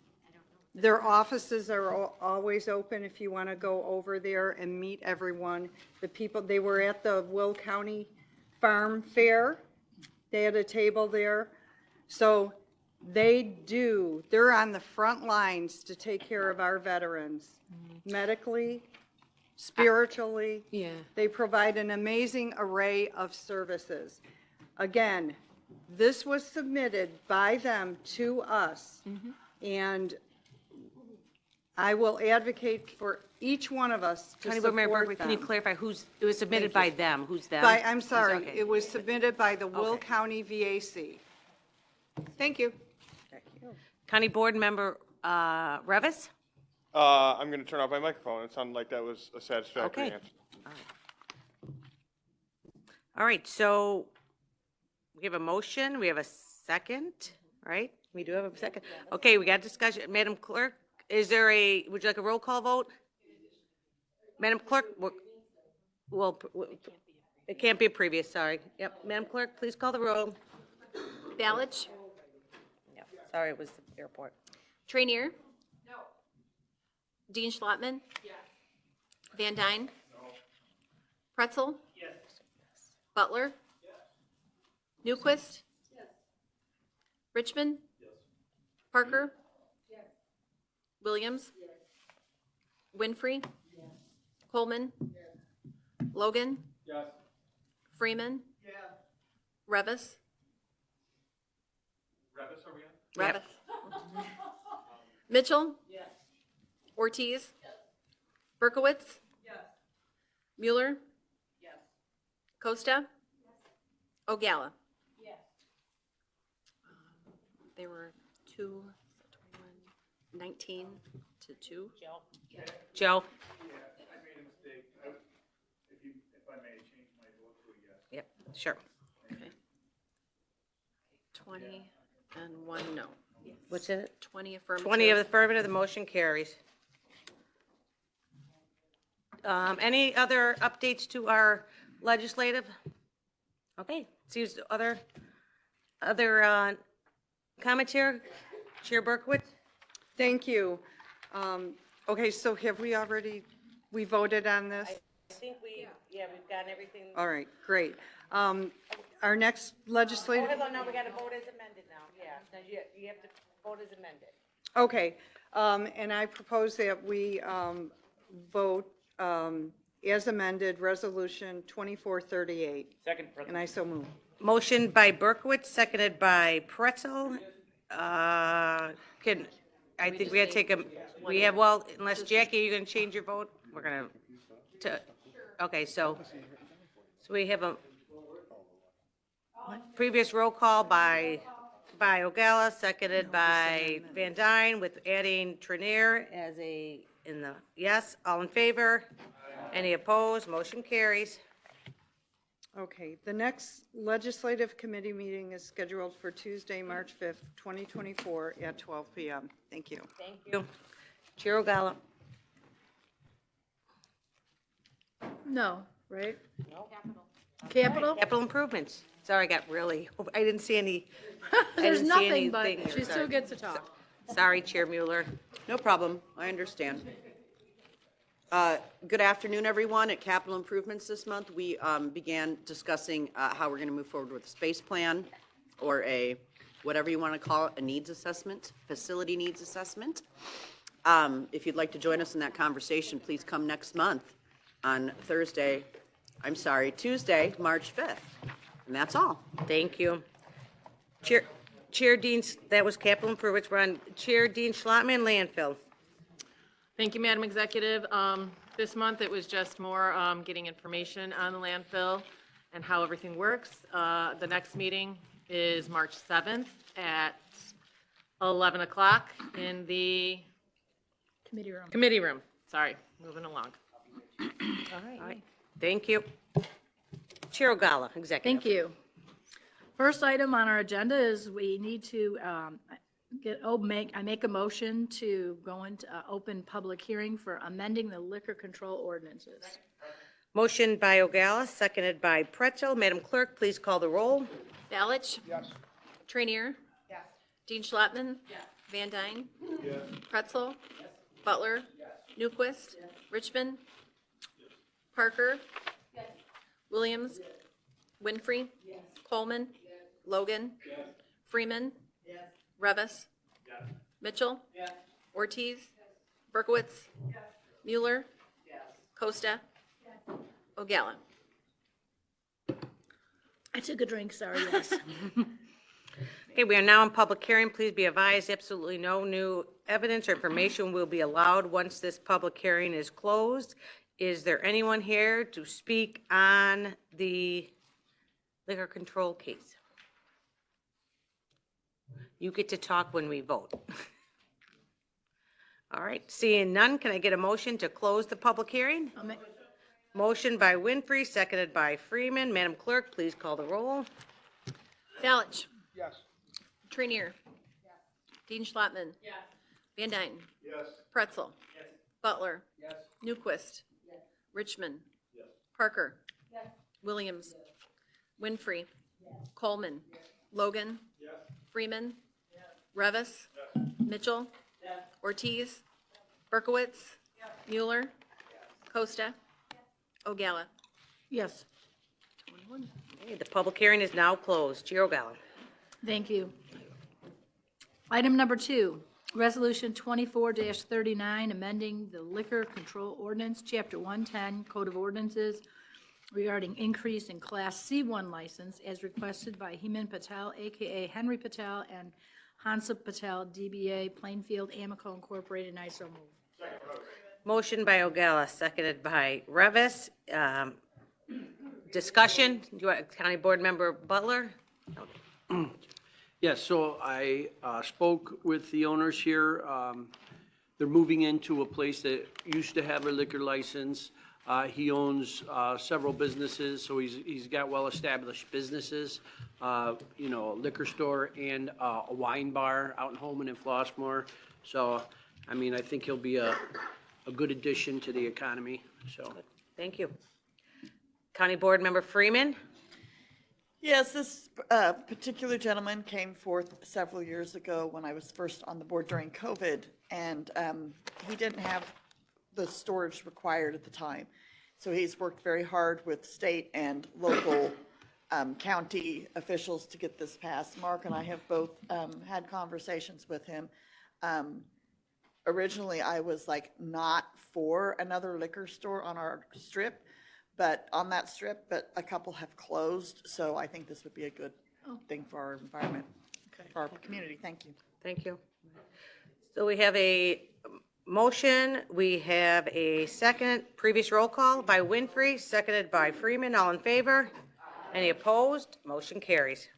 Their offices are always open if you want to go over there and meet everyone. The people, they were at the Will County Farm Fair. They had a table there. So they're on the front lines to take care of our veterans, medically, spiritually. Yeah. They provide an amazing array of services. Again, this was submitted by them to us, and I will advocate for each one of us to County Board Member support Berkowitz, them. can you clarify it was submitted by them? Who's them? I'm sorry, Okay. it was submitted by the Will Okay. County VAC. Thank you. County Board Member Revis? I'm going to turn off my microphone. It sounded like that was a satisfactory Okay. answer. All right, so we have a motion, we have a second, right? We do have a second. Okay, we got discussion. Madam Clerk, would you like a roll call vote? Madam Clerk, it can't be a previous, sorry. Yep, Madam Clerk, please call the roll. Balich? Yep, sorry, it was the airport. Tranier? No. Dean Schlottman? Yes. Van Dyne? No. Pretzel? Yes. Butler? Yes. Newquist? Yes. Richmond? Yes. Parker? Yes. Williams? Yes. Winfrey? Yes. Coleman? Yes. Logan? Yes. Freeman? Yes. Revis? Revis, are we on? Revis. Mitchell? Yes. Ortiz? Yes. Berkowitz? Yes. Mueller? Yes. Costa? Yes. Ogalla? Yes. There were 19 to 2. Joe? Yeah, I made a mistake. If I may change my vote to a yes. Yep, sure. Okay. 20 and 1 no. What's it? 20 affirmative. 20 of affirmative, the motion carries. Any other updates to our legislative? Okay, sees other comments here? Chair Berkowitz? Thank you. Okay, so have we voted on this? I think we've gotten everything. All right, great. Our next legislative. Hold on, no, we got to vote as amended now, yeah. You have to vote as amended. Okay, and I propose that we vote as amended, Resolution 2438. Second. And I so move. Motion by Berkowitz, seconded by Pretzel. I think we had to take unless Jackie, you're going to change your vote? We're going to, okay, so we have a previous roll call by Ogalla, seconded by Van Dyne, with adding Trenier as yes, all in favor? Any opposed? Motion carries. Okay, the next legislative committee meeting is scheduled for Tuesday, March 5th, 2024 at 12 p.m. Thank you. Thank you. Chair Ogalla. No, right? No. Capital? Capital improvements. Sorry, I got really, I didn't see any. There's nothing, but anything she there, still sorry. gets to talk. Sorry, Chair Mueller. No problem, I understand. Good afternoon, everyone. At Capital Improvements this month, we began discussing how we're going to move forward with a space plan, or whatever you want to call it, a needs assessment, facility needs assessment. If you'd like to join us in that conversation, please come next month. on Tuesday, March 5th. And that's all. Thank you. Chair Dean, that was capital improvements. We're on Chair Dean Schlotman, landfill. Thank you, Madam Executive. This month, it was just more getting information on the landfill and how everything works. The next meeting is March 7th at 11 o'clock in the committee room. Sorry, moving along. All right. Thank you. Chair Ogala, executive. Thank you. First item on our agenda is we need to I make a motion to go into open public hearing for amending the liquor control ordinances. Motion by Ogala, seconded by Pretzel. Madam Clerk, please call the roll. Balich? Yes. Trainier? Yes. Dean Schlotman? Yes. Van Dyne? Yes. Pretzel? Yes. Butler? Yes. Newquist? Yes. Richmond? Yes. Parker? Yes. Williams? Yes. Winfrey? Yes. Coleman? Yes. Logan? Yes. Freeman? Yes. Revis? Yes. Mitchell? Yes. Ortiz? Yes. Berkowitz? Yes. Mueller? Yes. Costa? Yes. Ogala? I took a drink, sorry, yes. Okay, we are now in public hearing. Please be advised, absolutely no new evidence or information will be allowed once this public hearing is closed. Is there anyone here to speak on the liquor control case? You get to talk when we vote. All right, seeing none, can I get a motion to close the public hearing? Motion by Winfrey, seconded by Freeman. Madam Clerk, please call the roll. Balich? Yes. Trainier? Yes. Dean Schlotman? Yes. Van Dyne? Yes. Pretzel? Yes. Butler? Yes. Newquist? Yes. Richmond? Yes. Parker? Yes. Williams? Winfrey? Coleman? Logan? Yes. Freeman? Revis? Mitchell? Ortiz? Berkowitz? Mueller? Costa? Ogala? Yes. Okay, the public hearing is now closed. Chair Ogala. Thank you. Item number 2, Resolution 24-39, amending the Liquor Control Ordinance, Chapter 110, Code of Ordinances regarding increase in Class C1 license as requested by Heman Patel, a.k.a. Henry Patel, and Hansa Patel, DBA Plainfield Amico Incorporated, and I so move. Motion by Ogala, seconded by Revis. Discussion, do you want County Board Member Butler? Yes, so I spoke with the owners here. They're moving into a place that used to have a liquor license. He owns several businesses, so he's got well-established businesses, a liquor store and a wine bar out in Holman and Flossmoor. So, I mean, I think he'll be a good addition to the economy, so. Thank you. County Board Member Freeman? Yes, this particular gentleman came forth several years ago when I was first on the board during COVID, and he didn't have the storage required at the time. So he's worked very hard with state and local county officials to get this passed. Mark and I have both had conversations with him. Originally, I was like not for another liquor store on our strip, but a couple have closed. So I think this would be a good thing for our environment, for our community. Thank you. Thank you. So we have a motion, we have a second, previous roll call by Winfrey, seconded by Freeman. All in favor? Any opposed? Motion carries.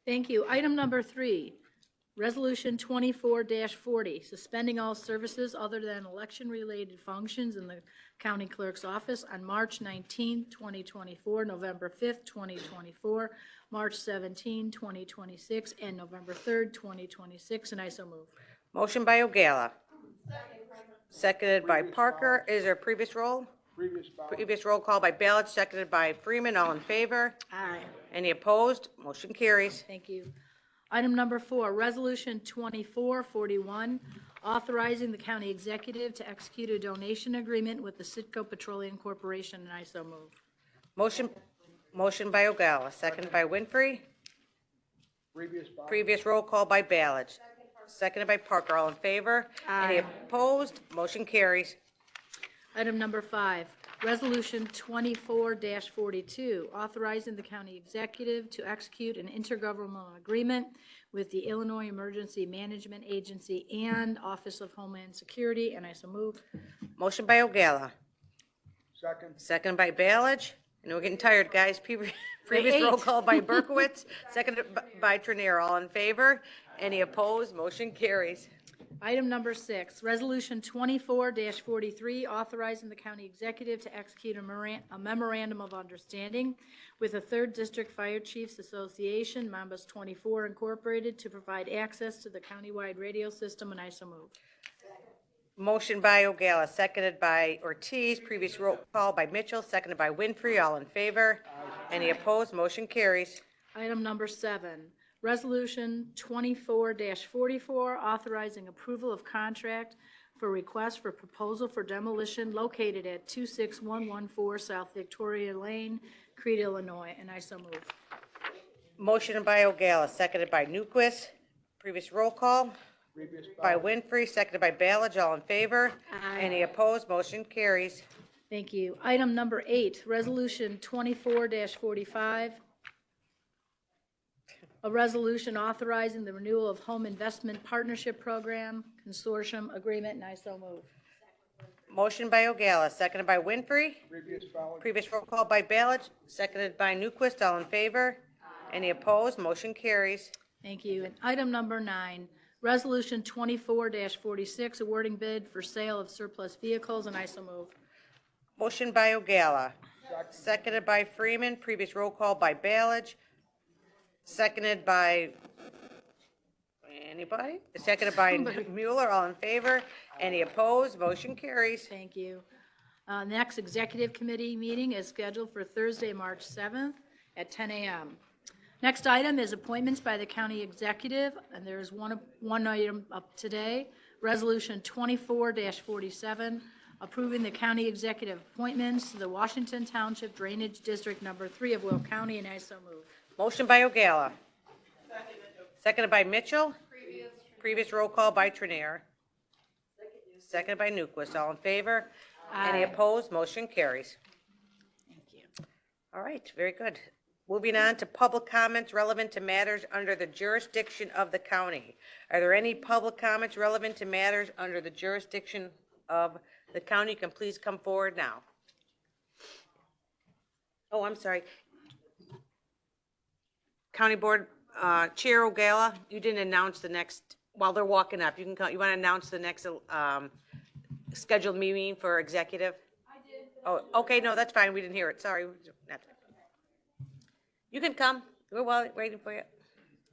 Thank you. Item number 3, Resolution 24-40, suspending all services other than election-related functions in the county clerk's office on March 19, 2024, November 5, 2024, March 17, 2026, and November 3, 2026, and I so move. Motion by Ogala. Seconded by Parker. Is there a previous roll? Previous roll call by Ballard, seconded by Freeman. All in favor? Aye. Any opposed? Motion carries. Thank you. Item number 4, Resolution 2441, authorizing the county executive to execute a donation agreement with the Citgo Petroleum Corporation, and I so move. Motion by Ogala, seconded by Winfrey. Previous roll call by Ballard, seconded by Parker. All in favor? Aye. Any opposed? Motion carries. Item number 5, Resolution 24-42, authorizing the county executive to execute an intergovernmental agreement with the Illinois Emergency Management Agency and Office of Homeland Security, and I so move. Motion by O'Gala, Second. second by Ballage. I know we're getting tired, guys. Previous roll call by Berkowitz, seconded by Trenier. All in favor? Any opposed? Motion carries. Item number 6, Resolution 24-43, authorizing the county executive to execute a memorandum of understanding with the 3rd District Fire Chiefs Association, Mambas 24 Incorporated, to provide access to the countywide radio system, and I so move. Motion by O'Gala, seconded by Ortiz. Previous roll call by Mitchell, seconded by Winfrey. All in favor? Any opposed? Motion carries. Item number 7, Resolution 24-44, authorizing approval of contract for request for proposal for demolition located at 26114 South Victoria Lane, Crete, Illinois, and I so move. Motion by O'Gala, seconded by Newquist. Previous roll call by Winfrey, seconded by Ballage. All in favor? Any opposed? Motion carries. Thank you. Item number 8, Resolution 24-45, a resolution authorizing the renewal of Home Investment Partnership Program Consortium Agreement, and I so move. Motion by O'Gala, seconded by Winfrey. Previous roll call by Ballage, seconded by Newquist. All in favor? Any opposed? Motion carries. Thank you. And item number 9, Resolution 24-46, awarding bid for sale of surplus vehicles, and I so move. Motion by O'Gala, seconded by Freeman. Previous roll call by Ballage, seconded by anybody? Seconded by Mueller. All in favor? Any opposed? Motion carries. Thank you. Next executive committee meeting is scheduled for Thursday, March 7th at 10 a.m. Next item is appointments by the county executive, and there's one item up today, Resolution 24-47, approving the county executive appointments to the Washington Township Drainage District Number 3 of Will County, and I so move. Motion by O'Gala, seconded by Mitchell. Previous roll call by Trenier, seconded by Newquist. All in favor? Any opposed? Motion carries. Thank you. All right, very good. Moving on to public comments relevant to matters under the jurisdiction of the county. Are there any public comments relevant to matters under the jurisdiction of the county? You can please come forward now. Oh, I'm sorry. County Board Chair O'Gala, you didn't announce the next, while they're walking up, you can come, you want to announce the next scheduled meeting for executive? I did. Oh, okay, no, that's fine, we didn't hear it, sorry. You can come, we're waiting for you.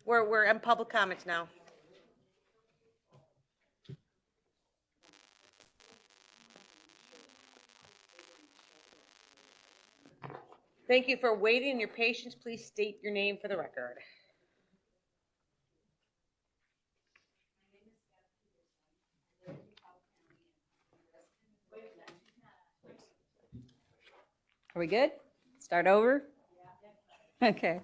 We're in public comments now. Thank you for waiting and your patience. Please state your name for the record. Are we good? Start over? Okay.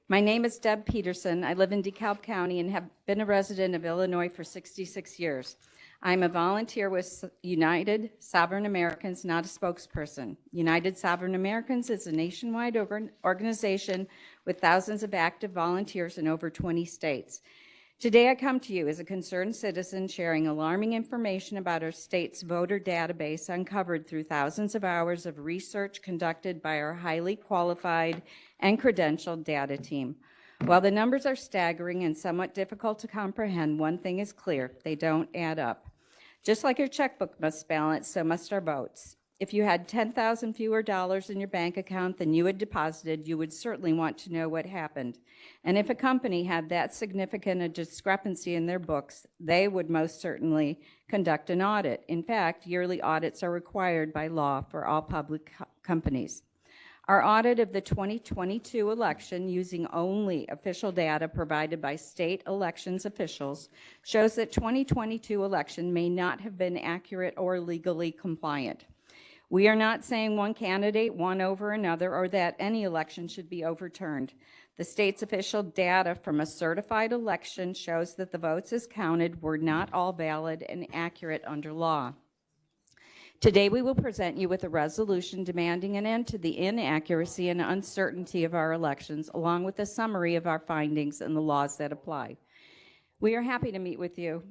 My name is Deb Peterson. I live in DeKalb County and have been a resident of Illinois for 66 years. I'm a volunteer with United Sovereign Americans, not a spokesperson. United Sovereign Americans is a nationwide organization with thousands of active volunteers in over 20 states. Today I come to you as a concerned citizen sharing alarming information about our state's voter database uncovered through thousands of hours of research conducted by our highly qualified and credentialed data team. While the numbers are staggering and somewhat difficult to comprehend, one thing is clear: they don't add up. Just like your checkbook must balance, so must our votes. If you had 10,000 fewer dollars in your bank account than you had deposited, you would certainly want to know what happened. And if a company had that significant a discrepancy in their books, they would most certainly conduct an audit. In fact, yearly audits are required by law for all public companies. Our audit of the 2022 election, using only official data provided by state elections officials, shows that 2022 election may not have been accurate or legally compliant. We are not saying one candidate won over another or that any election should be overturned. The state's official data from a certified election shows that the votes as counted were not all valid and accurate under law. Today, we will present you with a resolution demanding an end to the inaccuracy and uncertainty of our elections, along with a summary of our findings and the laws that apply. We are happy to meet with you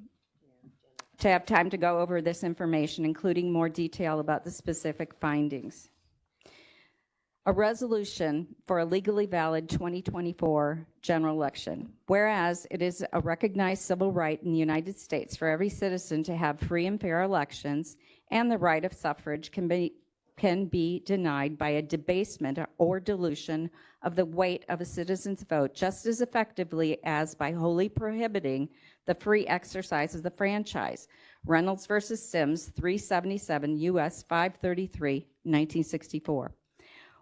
to have time to go over this information, including more detail about the specific findings. A resolution for a legally valid 2024 general election. Whereas it is a recognized civil right in the United States for every citizen to have free and fair elections, and the right of suffrage can be denied by a debasement or dilution of the weight of a citizen's vote just as effectively as by wholly prohibiting the free exercise of the franchise. Reynolds versus Sims, 377 U.S. 533, 1964.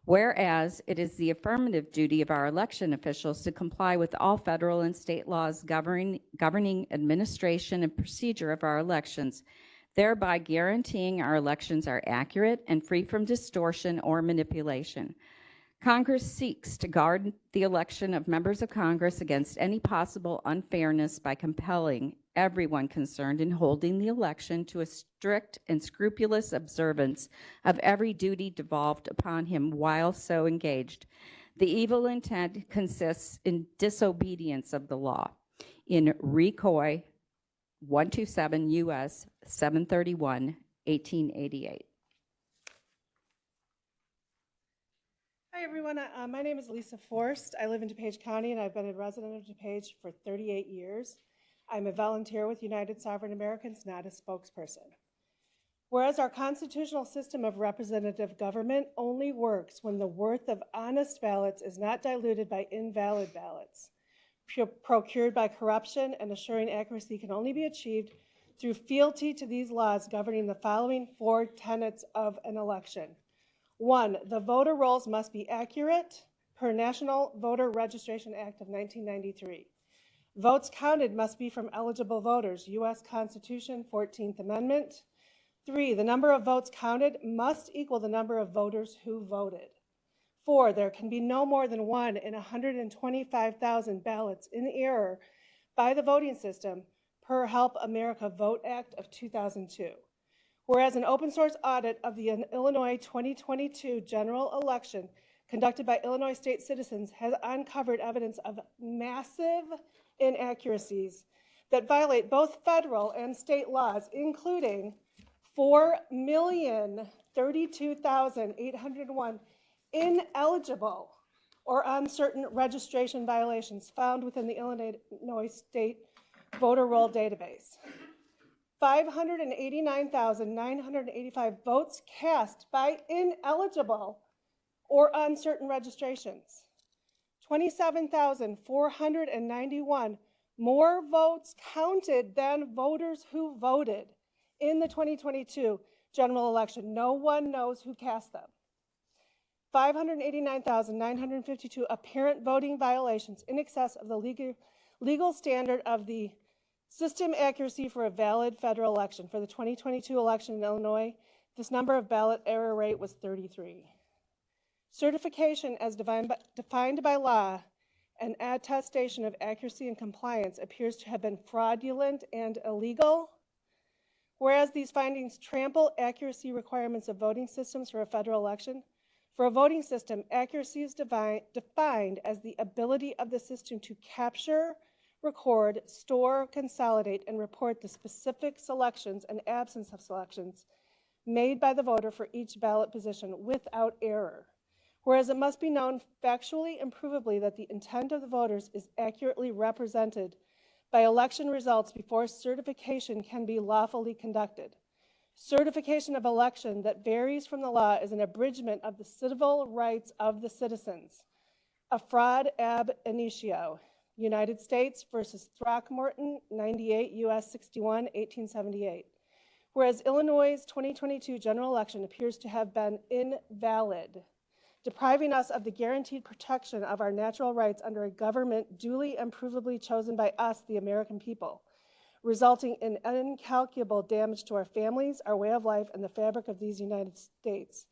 Whereas it is the affirmative duty of our election officials to comply with all federal and state laws governing administration and procedure of our elections, thereby guaranteeing our elections are accurate and free from distortion or manipulation. Congress seeks to guard the election of members of Congress against any possible unfairness by compelling everyone concerned in holding the election to a strict and scrupulous observance of every duty devolved upon him while so engaged. The evil intent consists in disobedience of the law. In RECOI 127 U.S. 731, 1888. Hi, everyone. My name is Lisa Forst. I live in DuPage County, and I've been a resident of DuPage for 38 years. I'm a volunteer with United Sovereign Americans, not a spokesperson. Whereas our constitutional system of representative government only works when the worth of honest ballots is not diluted by invalid ballots, procured by corruption, and assuring accuracy can only be achieved through fealty to these laws governing the following 4 tenets of an election. 1, the voter rolls must be accurate per National Voter Registration Act of 1993. Votes counted must be from eligible voters, U.S. Constitution, 14th Amendment. 3, the number of votes counted must equal the number of voters who voted. 4, there can be no more than 1 in 125,000 ballots in error by the voting system per Help America Vote Act of 2002. Whereas an open source audit of the Illinois 2022 general election conducted by Illinois state citizens has uncovered evidence of massive inaccuracies that violate both federal and state laws, including 4,032,801 ineligible or uncertain registration violations found within the Illinois state voter roll database. 589,985 votes cast by ineligible or uncertain registrations. 27,491 more votes counted than voters who voted in the 2022 general election. No one knows who cast them. 589,952 apparent voting violations in excess of the legal standard of the system accuracy for a valid federal election. For the 2022 election in Illinois, this number of ballot error rate was 33. Certification as defined by law and attestation of accuracy and compliance appears to have been fraudulent and illegal. Whereas these findings trample accuracy requirements of voting systems for a federal election, for a voting system, accuracy is defined as the ability of the system to capture, record, store, consolidate, and report the specific selections and absence of selections made by the voter for each ballot position without error. Whereas it must be known factually and provably that the intent of the voters is accurately represented by election results before certification can be lawfully conducted. Certification of election that varies from the law is an abridgment of the civil rights of the citizens. A fraud ab initio. United States versus Throckmorton, 98 U.S. 61, 1878. Whereas Illinois' 2022 general election appears to have been invalid, depriving us of the guaranteed protection of our natural rights under a government duly and provably chosen by us, the American people, resulting in incalculable damage to our families, our way of life, and the fabric of these United States.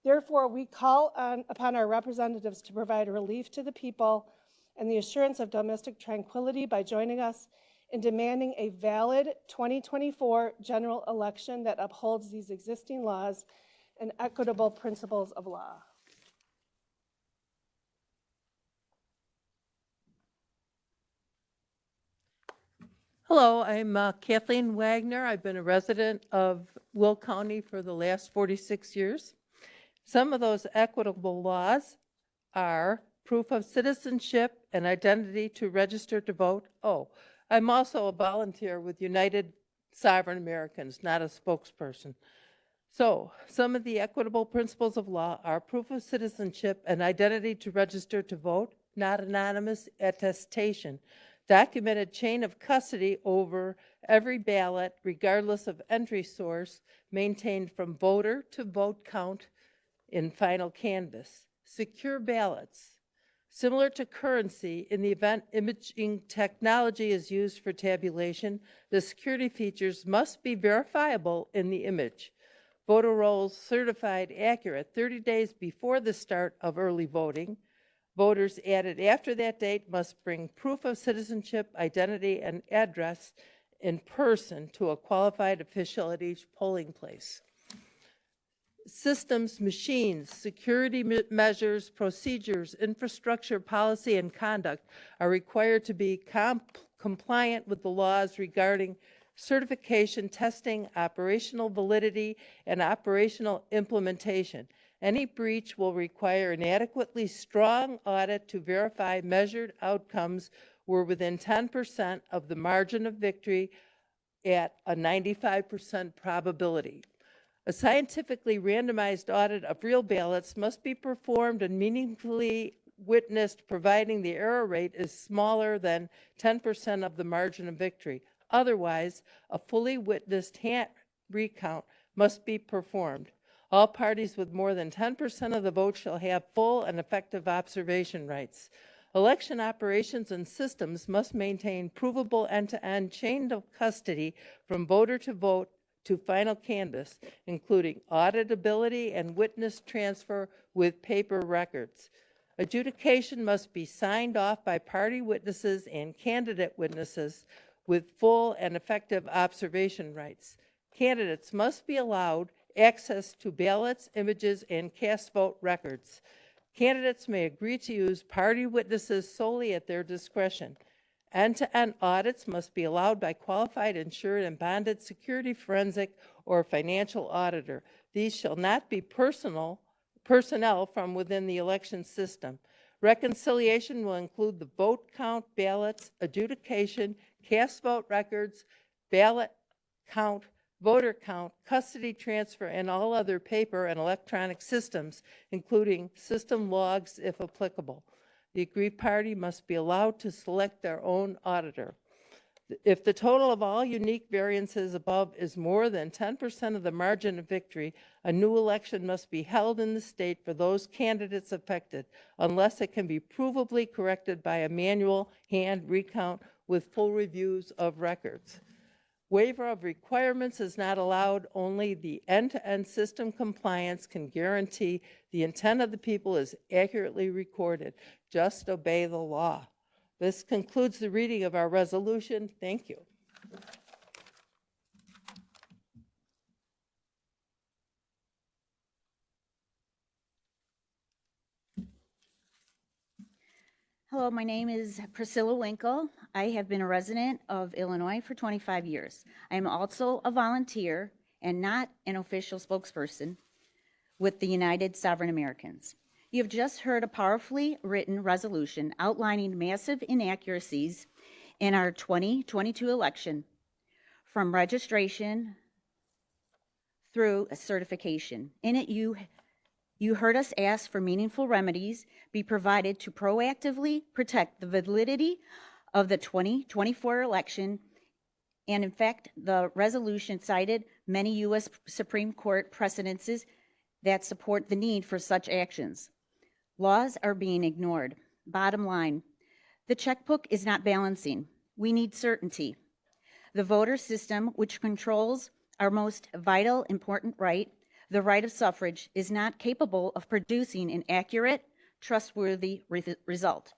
Therefore, we call upon our representatives to provide relief to the people and the assurance of domestic tranquility by joining us and demanding a valid 2024 general election that upholds these existing laws and equitable principles of law. Hello, I'm Kathleen Wagner. I've been a resident of Will County for the last 46 years. Some of those equitable laws are proof of citizenship and identity to register to vote. Oh, I'm also a volunteer with United Sovereign Americans, not a spokesperson. So, some of the equitable principles of law are proof of citizenship and identity to register to vote, not anonymous attestation, documented chain of custody over every ballot, regardless of entry source, maintained from voter to vote count in final canvass. Secure ballots. Similar to currency, in the event imaging technology is used for tabulation, the security features must be verifiable in the image. Voter rolls certified accurate 30 days before the start of early voting. Voters added after that date must bring proof of citizenship, identity, and address in person to a qualified official at each polling place. Systems, machines, security measures, procedures, infrastructure, policy, and conduct are required to be compliant with the laws regarding certification, testing, operational validity, and operational implementation. Any breach will require an adequately strong audit to verify measured outcomes were within 10% of the margin of victory at a 95% probability. A scientifically randomized audit of real ballots must be performed and meaningfully witnessed, providing the error rate is smaller than 10% of the margin of victory. Otherwise, a fully witnessed hand recount must be performed. All parties with more than 10% of the vote shall have full and effective observation rights. Election operations and systems must maintain provable end-to-end chain of custody from voter to vote to final canvass, including auditability and witness transfer with paper records. Adjudication must be signed off by party witnesses and candidate witnesses with full and effective observation rights. Candidates must be allowed access to ballots, images, and cast vote records. Candidates may agree to use party witnesses solely at their discretion. End-to-end audits must be allowed by qualified, insured, and bonded security, forensic, or financial auditor. These shall not be personnel from within the election system. Reconciliation will include the vote count, ballots, adjudication, cast vote records, ballot count, voter count, custody transfer, and all other paper and electronic systems, including system logs if applicable. The aggrieved party must be allowed to select their own auditor. If the total of all unique variances above is more than 10% of the margin of victory, a new election must be held in the state for those candidates affected, unless it can be provably corrected by a manual hand recount with full reviews of records. Waiver of requirements is not allowed. Only the end-to-end system compliance can guarantee the intent of the people is accurately recorded. Just obey the law. This concludes the reading of our resolution. Thank you. Hello, my name is Priscilla Winkle. I have been a resident of Illinois for 25 years. I am also a volunteer and not an official spokesperson with the United Sovereign Americans. You have just heard a powerfully written resolution outlining massive inaccuracies in our 2022 election, from registration through a certification. In it, you heard us ask for meaningful remedies be provided to proactively protect the validity of the 2024 election. And in fact, the resolution cited many U.S. Supreme Court precedences that support the need for such actions. Laws are being ignored. Bottom line, the checkbook is not balancing. We need certainty. The voter system, which controls our most vital, important right, the right of suffrage, is not capable of producing an accurate, trustworthy result.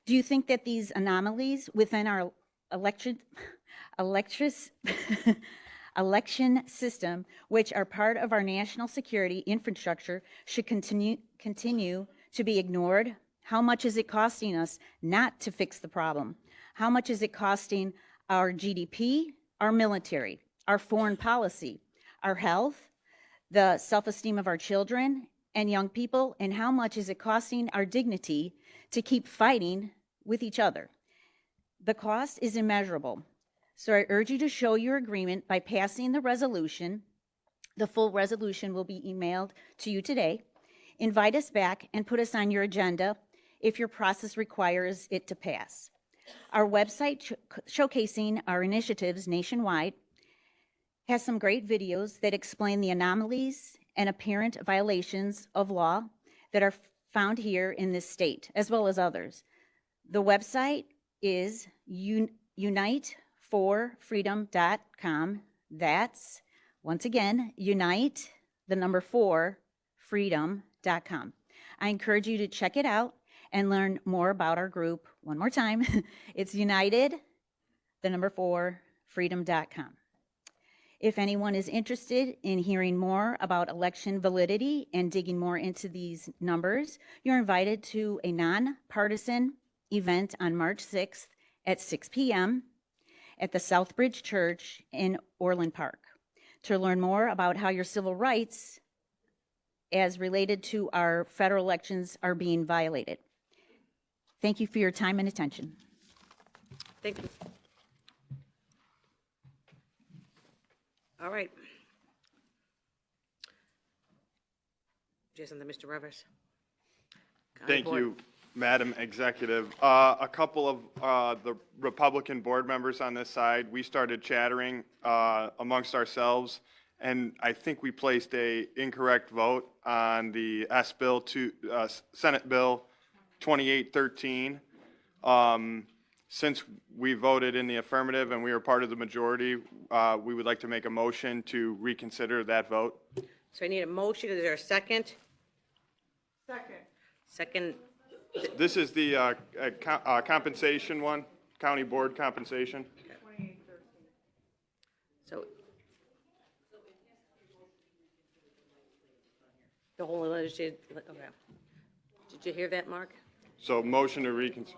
Do you think that these anomalies within our electric, election system, which are part of our national security infrastructure, should continue to be ignored? How much is it costing us not to fix the problem? How much is it costing our GDP, our military, our foreign policy, our health, the self-esteem of our children and young people, and how much is it costing our dignity to keep fighting with each other? The cost is immeasurable. So I urge you to show your agreement by passing the resolution. The full resolution will be emailed to you today. Invite us back and put us on your agenda if your process requires it to pass. Our website showcasing our initiatives nationwide has some great videos that explain the anomalies and apparent violations of law that are found here in this state, as well as others. The website is uniteforfreedom.com. That's, once again, unite, the number 4, freedom.com. I encourage you to check it out and learn more about our group. One more time, it's united, the number 4, freedom.com. If anyone is interested in hearing more about election validity and digging more into these numbers, you're invited to a nonpartisan event on March 6th at 6 p.m. at the Southbridge Church in Orland Park to learn more about how your civil rights as related to our federal elections are being violated. Thank you for your time and attention. Thank you. All right. Jason, Mr. Rivers. Thank you, Madam Executive. A couple of the Republican board members on this side, we started chattering amongst ourselves, and I think we placed a incorrect vote on the Senate Bill 2813. Since we voted in the affirmative and we were part of the majority, we would like to make a motion to reconsider that vote. So I need a motion. Is there a second? Second. Second. This is the compensation one, county board compensation. So the whole legislative, okay. Did you hear that, Mark? So motion to reconsider.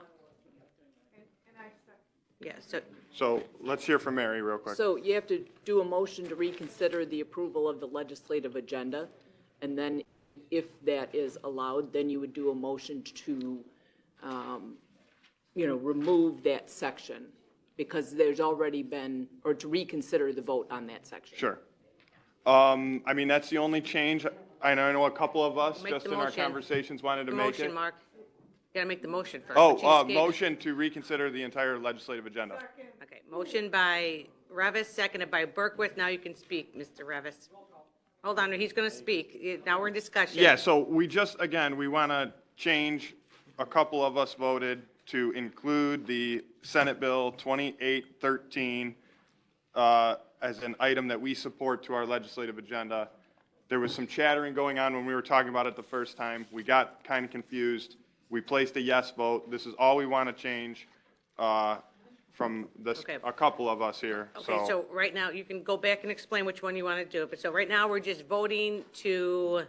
Yeah, So let's hear from Mary real quick. So you have to do a motion to reconsider the approval of the legislative agenda, and then if that is allowed, then you would do a motion to, remove that section, because there's already been, or to reconsider the vote on that section. Sure. I mean, that's the only change. I know a couple of us, Make just the in our motion. conversations, wanted to make it. motion, Mark. You gotta make the motion first. but you Oh, just gave it. motion to reconsider the entire legislative agenda. Okay, motion by Revis, seconded by Berkowitz. Now you can speak, Mr. Revis. Hold on, he's gonna speak. Now we're in discussion. Yeah, so we just, again, we want to change, a couple of us voted to include the Senate Bill 2813 as an item that we support to our legislative agenda. There was some chattering going on when we were talking about it the first time. We got kind of confused. We placed a yes vote. This is all we want to change from this, Okay. a couple of us here. Okay, so right now, you can go back and explain which one you want to do. But so right now, we're just voting to,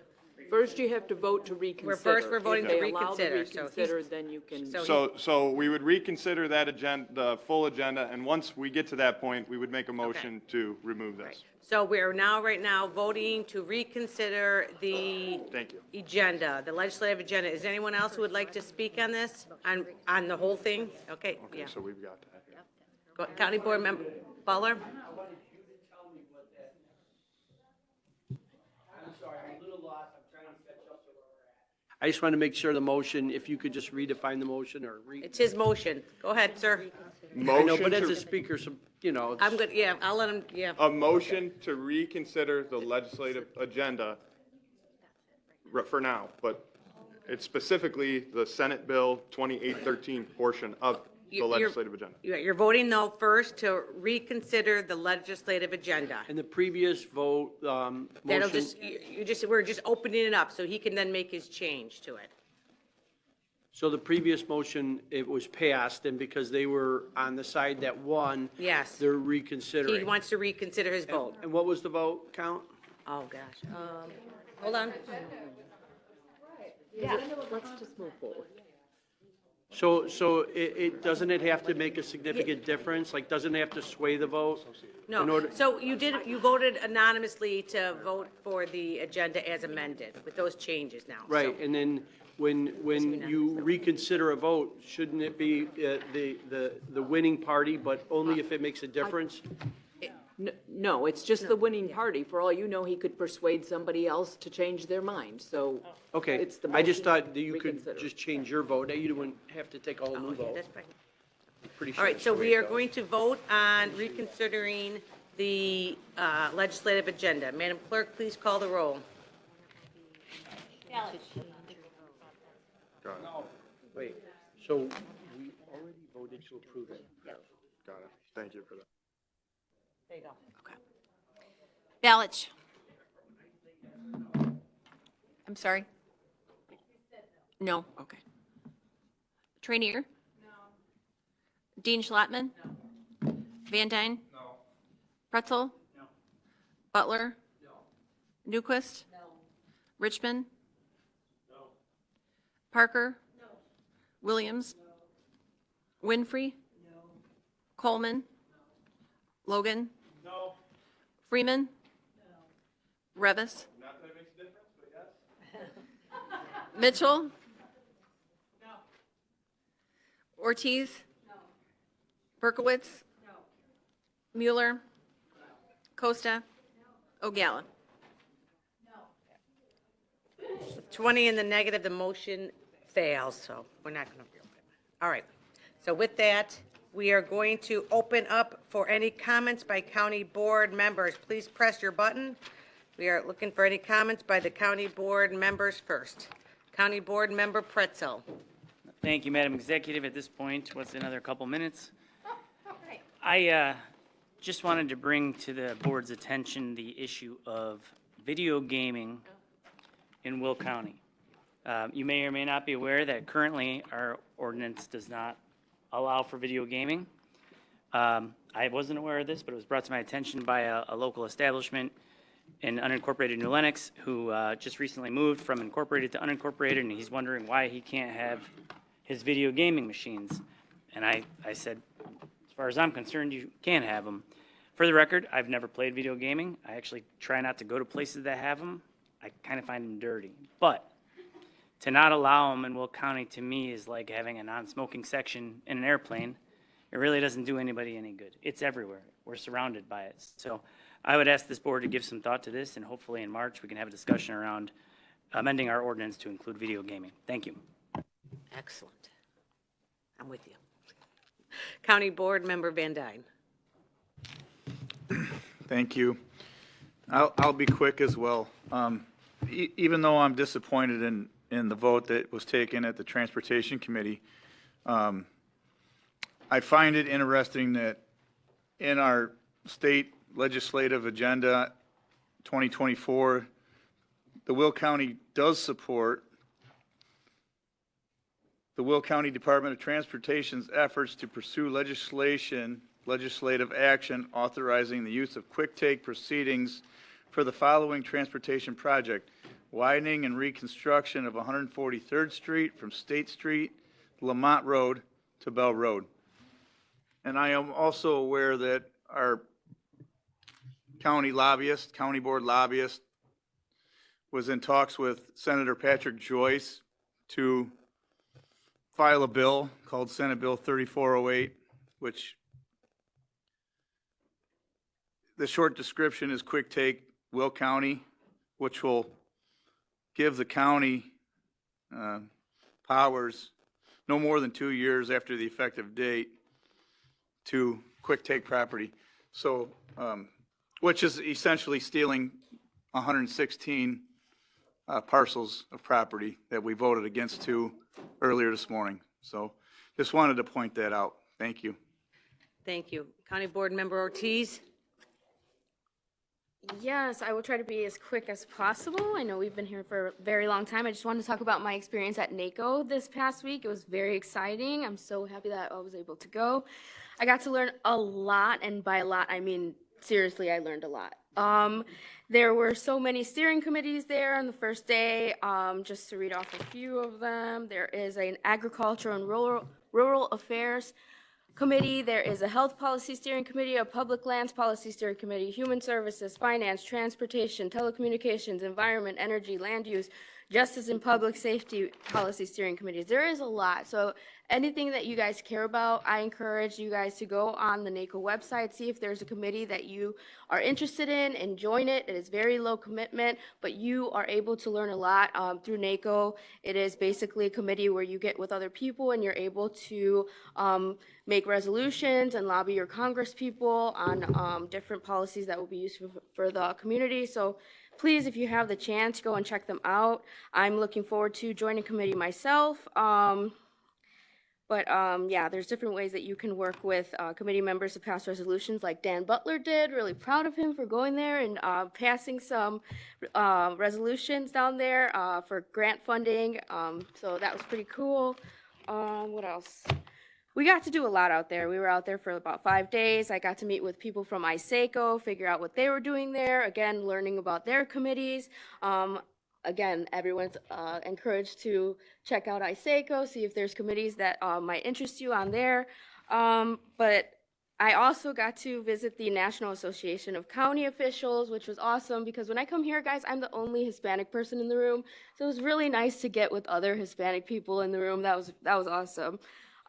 First, you have to vote to reconsider. we're voting to If they allow the reconsider, so reconsider, he's- then you can. So we would reconsider that agenda, the full agenda, and once we get to that point, we would make a motion to remove this. so we're now, right now, voting to reconsider the Thank you. agenda, the legislative agenda. Is there anyone else who would like to speak on this, on the whole thing? Okay, yeah. So we've got that. County Board Member Butler? I just want to make sure the motion, if you could just redefine the motion or It's his motion. Go ahead, sir. I know, Motion but as to- a speaker, some, it's- I'm good, yeah, I'll let him, yeah. A motion to reconsider the legislative agenda for now, but it's specifically the Senate Bill 2813 portion of the You're- legislative agenda. You're voting no first to reconsider the legislative agenda. And the previous vote, That'll motion, just, we're just opening it up, so he can then make his change to it. So the previous motion, it was passed, and because they were on the side that won, Yes. they're reconsidering. He wants to reconsider his vote. And what was the vote count? Oh, gosh. Hold on. Let's just move forward. So doesn't it have to make a significant difference? Like, doesn't it have to sway the vote? In No, order- so you voted anonymously to vote for the agenda as amended with those changes now. so- Right, and then when you reconsider a vote, shouldn't it be the winning party, but only if it makes a difference? No, it's just the winning party. For all you know, he could persuade somebody else to change their mind, so. Okay, It's the I just motion thought that you could reconsider. just change your vote, that you wouldn't have to take a whole new Yeah, vote. that's fine. Pretty All sure right, that's so the way we it are goes. going to vote on reconsidering the legislative agenda. Madam Clerk, please call the roll. Got Wait, so we already voted to approve it? it. Thank you for that. There you go. Okay. Balich. I'm sorry? No, okay. Trainier? No. Dean Schlattman? No. Van Dyne? No. Pretzel? No. Butler? No. Newquist? No. Richmond? No. Parker? No. Williams? No. Winfrey? No. Coleman? No. Logan? No. Freeman? No. Revis? Not that it makes a difference, but yes. Mitchell? No. Ortiz? No. Berkowitz? No. Mueller? No. Costa? No. O'Gallagher? 20 in the negative, the motion fails, so we're not going to reopen. All right, so with that, we are going to open up for any comments by county board members. Please press your button. We are looking for any comments by the county board members first. County Board Member Pretzel. Thank you, Madam Executive. At this point, what's another couple minutes? I just wanted to bring to the board's attention the issue of video gaming in Will County. You may or may not be aware that currently our ordinance does not allow for video gaming. I wasn't aware of this, but it was brought to my attention by a local establishment in unincorporated New Lenox who just recently moved from incorporated to unincorporated, and he's wondering why he can't have his video gaming machines. And I said, as far as I'm concerned, you can have them. For the record, I've never played video gaming. I actually try not to go to places that have them. I kind of find them dirty. But to not allow them in Will County, to me, is like having a non-smoking section in an airplane. It really doesn't do anybody any good. It's everywhere. We're surrounded by it. So I would ask this board to give some thought to this, and hopefully in March we can have a discussion around amending our ordinance to include video gaming. Thank you. Excellent. I'm with you. County Board Member Van Dyne. Thank you. I'll be quick as well. Even though I'm disappointed in the vote that was taken at the Transportation Committee, I find it interesting that in our state legislative agenda 2024, the Will County does support the Will County Department of Transportation's efforts to pursue legislative action authorizing the use of quick take proceedings for the following transportation project: widening and reconstruction of 143rd Street from State Street, Lamont Road to Bell Road. And I am also aware that our county lobbyist, county board lobbyist, was in talks with Senator Patrick Joyce to file a bill called Senate Bill 3408, which the short description is quick take Will County, which will give the county powers no more than 2 years after the effective date to quick take property. So, which is essentially stealing 116 parcels of property that we voted against earlier this morning. So just wanted to point that out. Thank you. Thank you. County Board Member Ortiz. Yes, I will try to be as quick as possible. I know we've been here for a very long time. I just wanted to talk about my experience at NACO this past week. It was very exciting. I'm so happy that I was able to go. I got to learn a lot, and by a lot, I mean, seriously, I learned a lot. There were so many steering committees there on the first day. Just to read off a few of them, there is an agriculture and rural affairs committee, there is a health policy steering committee, a public lands policy steering committee, human services, finance, transportation, telecommunications, environment, energy, land use, justice and public safety policy steering committees. There is a lot. So anything that you guys care about, I encourage you guys to go on the NACO website, see if there's a committee that you are interested in and join it. It is very low commitment, but you are able to learn a lot through NACO. It is basically a committee where you get with other people and you're able to make resolutions and lobby your Congress people on different policies that will be useful for the community. So please, if you have the chance, go and check them out. I'm looking forward to joining committee myself. Yeah, there's different ways that you can work with committee members to pass resolutions like Dan Butler did. Really proud of him for going there and passing some resolutions down there for grant funding. So that was pretty cool. What else? We got to do a lot out there. We were out there for about 5 days. I got to meet with people from ISACO, figure out what they were doing there, again, learning about their committees. Again, everyone's encouraged to check out ISACO, see if there's committees that might interest you on there. But I also got to visit the National Association of County Officials, which was awesome because when I come here, guys, I'm the only Hispanic person in the room. So it was really nice to get with other Hispanic people in the room. That was awesome.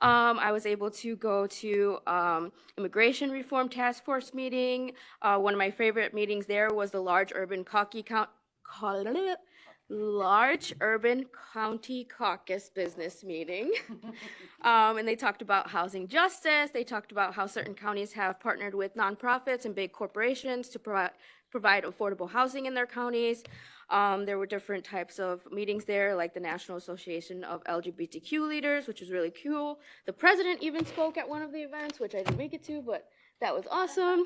I was able to go to Immigration Reform Task Force meeting. One of my favorite meetings there was the Large Urban County Caucus business meeting. And they talked about housing justice. They talked about how certain counties have partnered with nonprofits and big corporations to provide affordable housing in their counties. There were different types of meetings there, like the National Association of LGBTQ Leaders, which was really cool. The president even spoke at one of the events, which I didn't make it to, but that was awesome.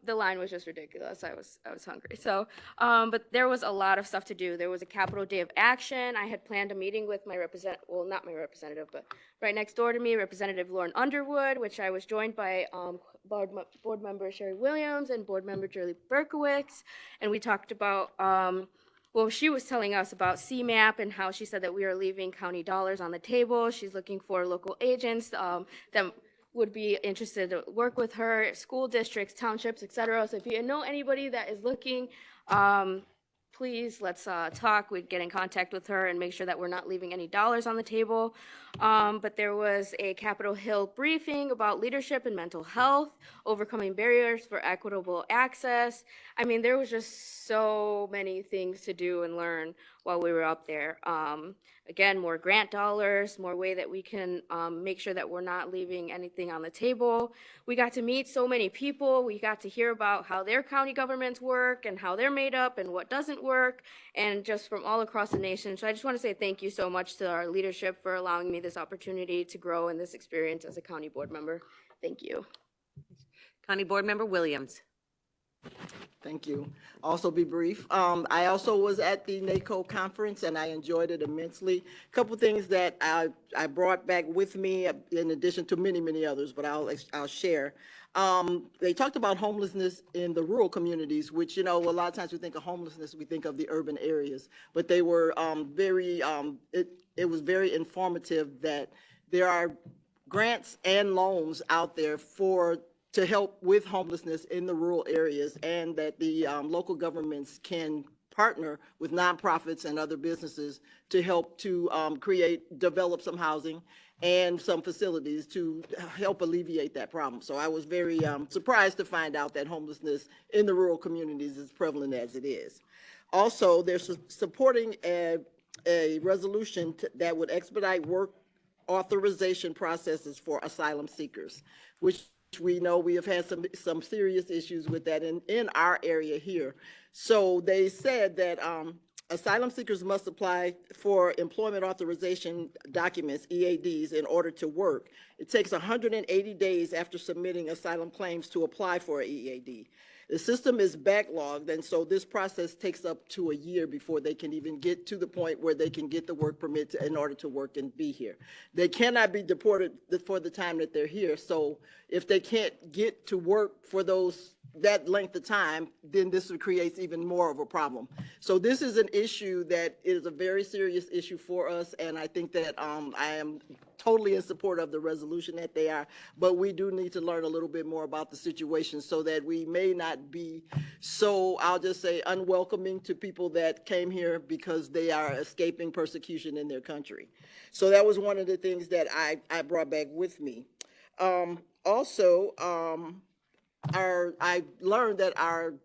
The line was just ridiculous. I was hungry. So, but there was a lot of stuff to do. There was a Capitol Day of Action. I had planned a meeting with my not my representative, but right next door to me, Representative Lauren Underwood, which I was joined by board member Sherry Williams and board member Julie Berkowitz, and we talked about. Well, she was telling us about CMAP and how she said that we are leaving county dollars on the table. She's looking for local agents that would be interested to work with her, school districts, townships, etc. So if you know anybody that is looking, please let's talk. We'd get in contact with her and make sure that we're not leaving any dollars on the table. But there was a Capitol Hill briefing about leadership and mental health, overcoming barriers for equitable access. I mean, there was just so many things to do and learn while we were up there. Again, more grant dollars, more way that we can make sure that we're not leaving anything on the table. We got to meet so many people. We got to hear about how their county governments work and how they're made up and what doesn't work, and just from all across the nation. So I just want to say thank you so much to our leadership for allowing me this opportunity to grow in this experience as a county board member. Thank you. County Board Member Williams. Thank you. Also be brief. I also was at the NACO conference and I enjoyed it immensely. A couple things that I brought back with me in addition to many, many others, but I'll share. They talked about homelessness in the rural communities, which, you know, a lot of times we think of homelessness, we think of the urban areas, but they were it was very informative that there are grants and loans out there to help with homelessness in the rural areas, and that the local governments can partner with nonprofits and other businesses to help to develop some housing and some facilities to help alleviate that problem. So I was very surprised to find out that homelessness in the rural communities is prevalent as it is. Also, they're supporting a resolution that would expedite work authorization processes for asylum seekers, which we know we have had some serious issues with that in our area here. So they said that asylum seekers must apply for employment authorization documents, EADs, in order to work. It takes 180 days after submitting asylum claims to apply for an EAD. The system is backlogged, and so this process takes up to a year before they can even get to the point where they can get the work permit in order to work and be here. They cannot be deported for the time that they're here, so if they can't get to work for that length of time, then this creates even more of a problem. So this is an issue that is a very serious issue for us, and I think that I am totally in support of the resolution that they are, but we do need to learn a little bit more about the situation so that we may not be so, I'll just say, unwelcoming to people that came here because they are escaping persecution in their country. So that was one of the things that I brought back with me. Also, I learned that our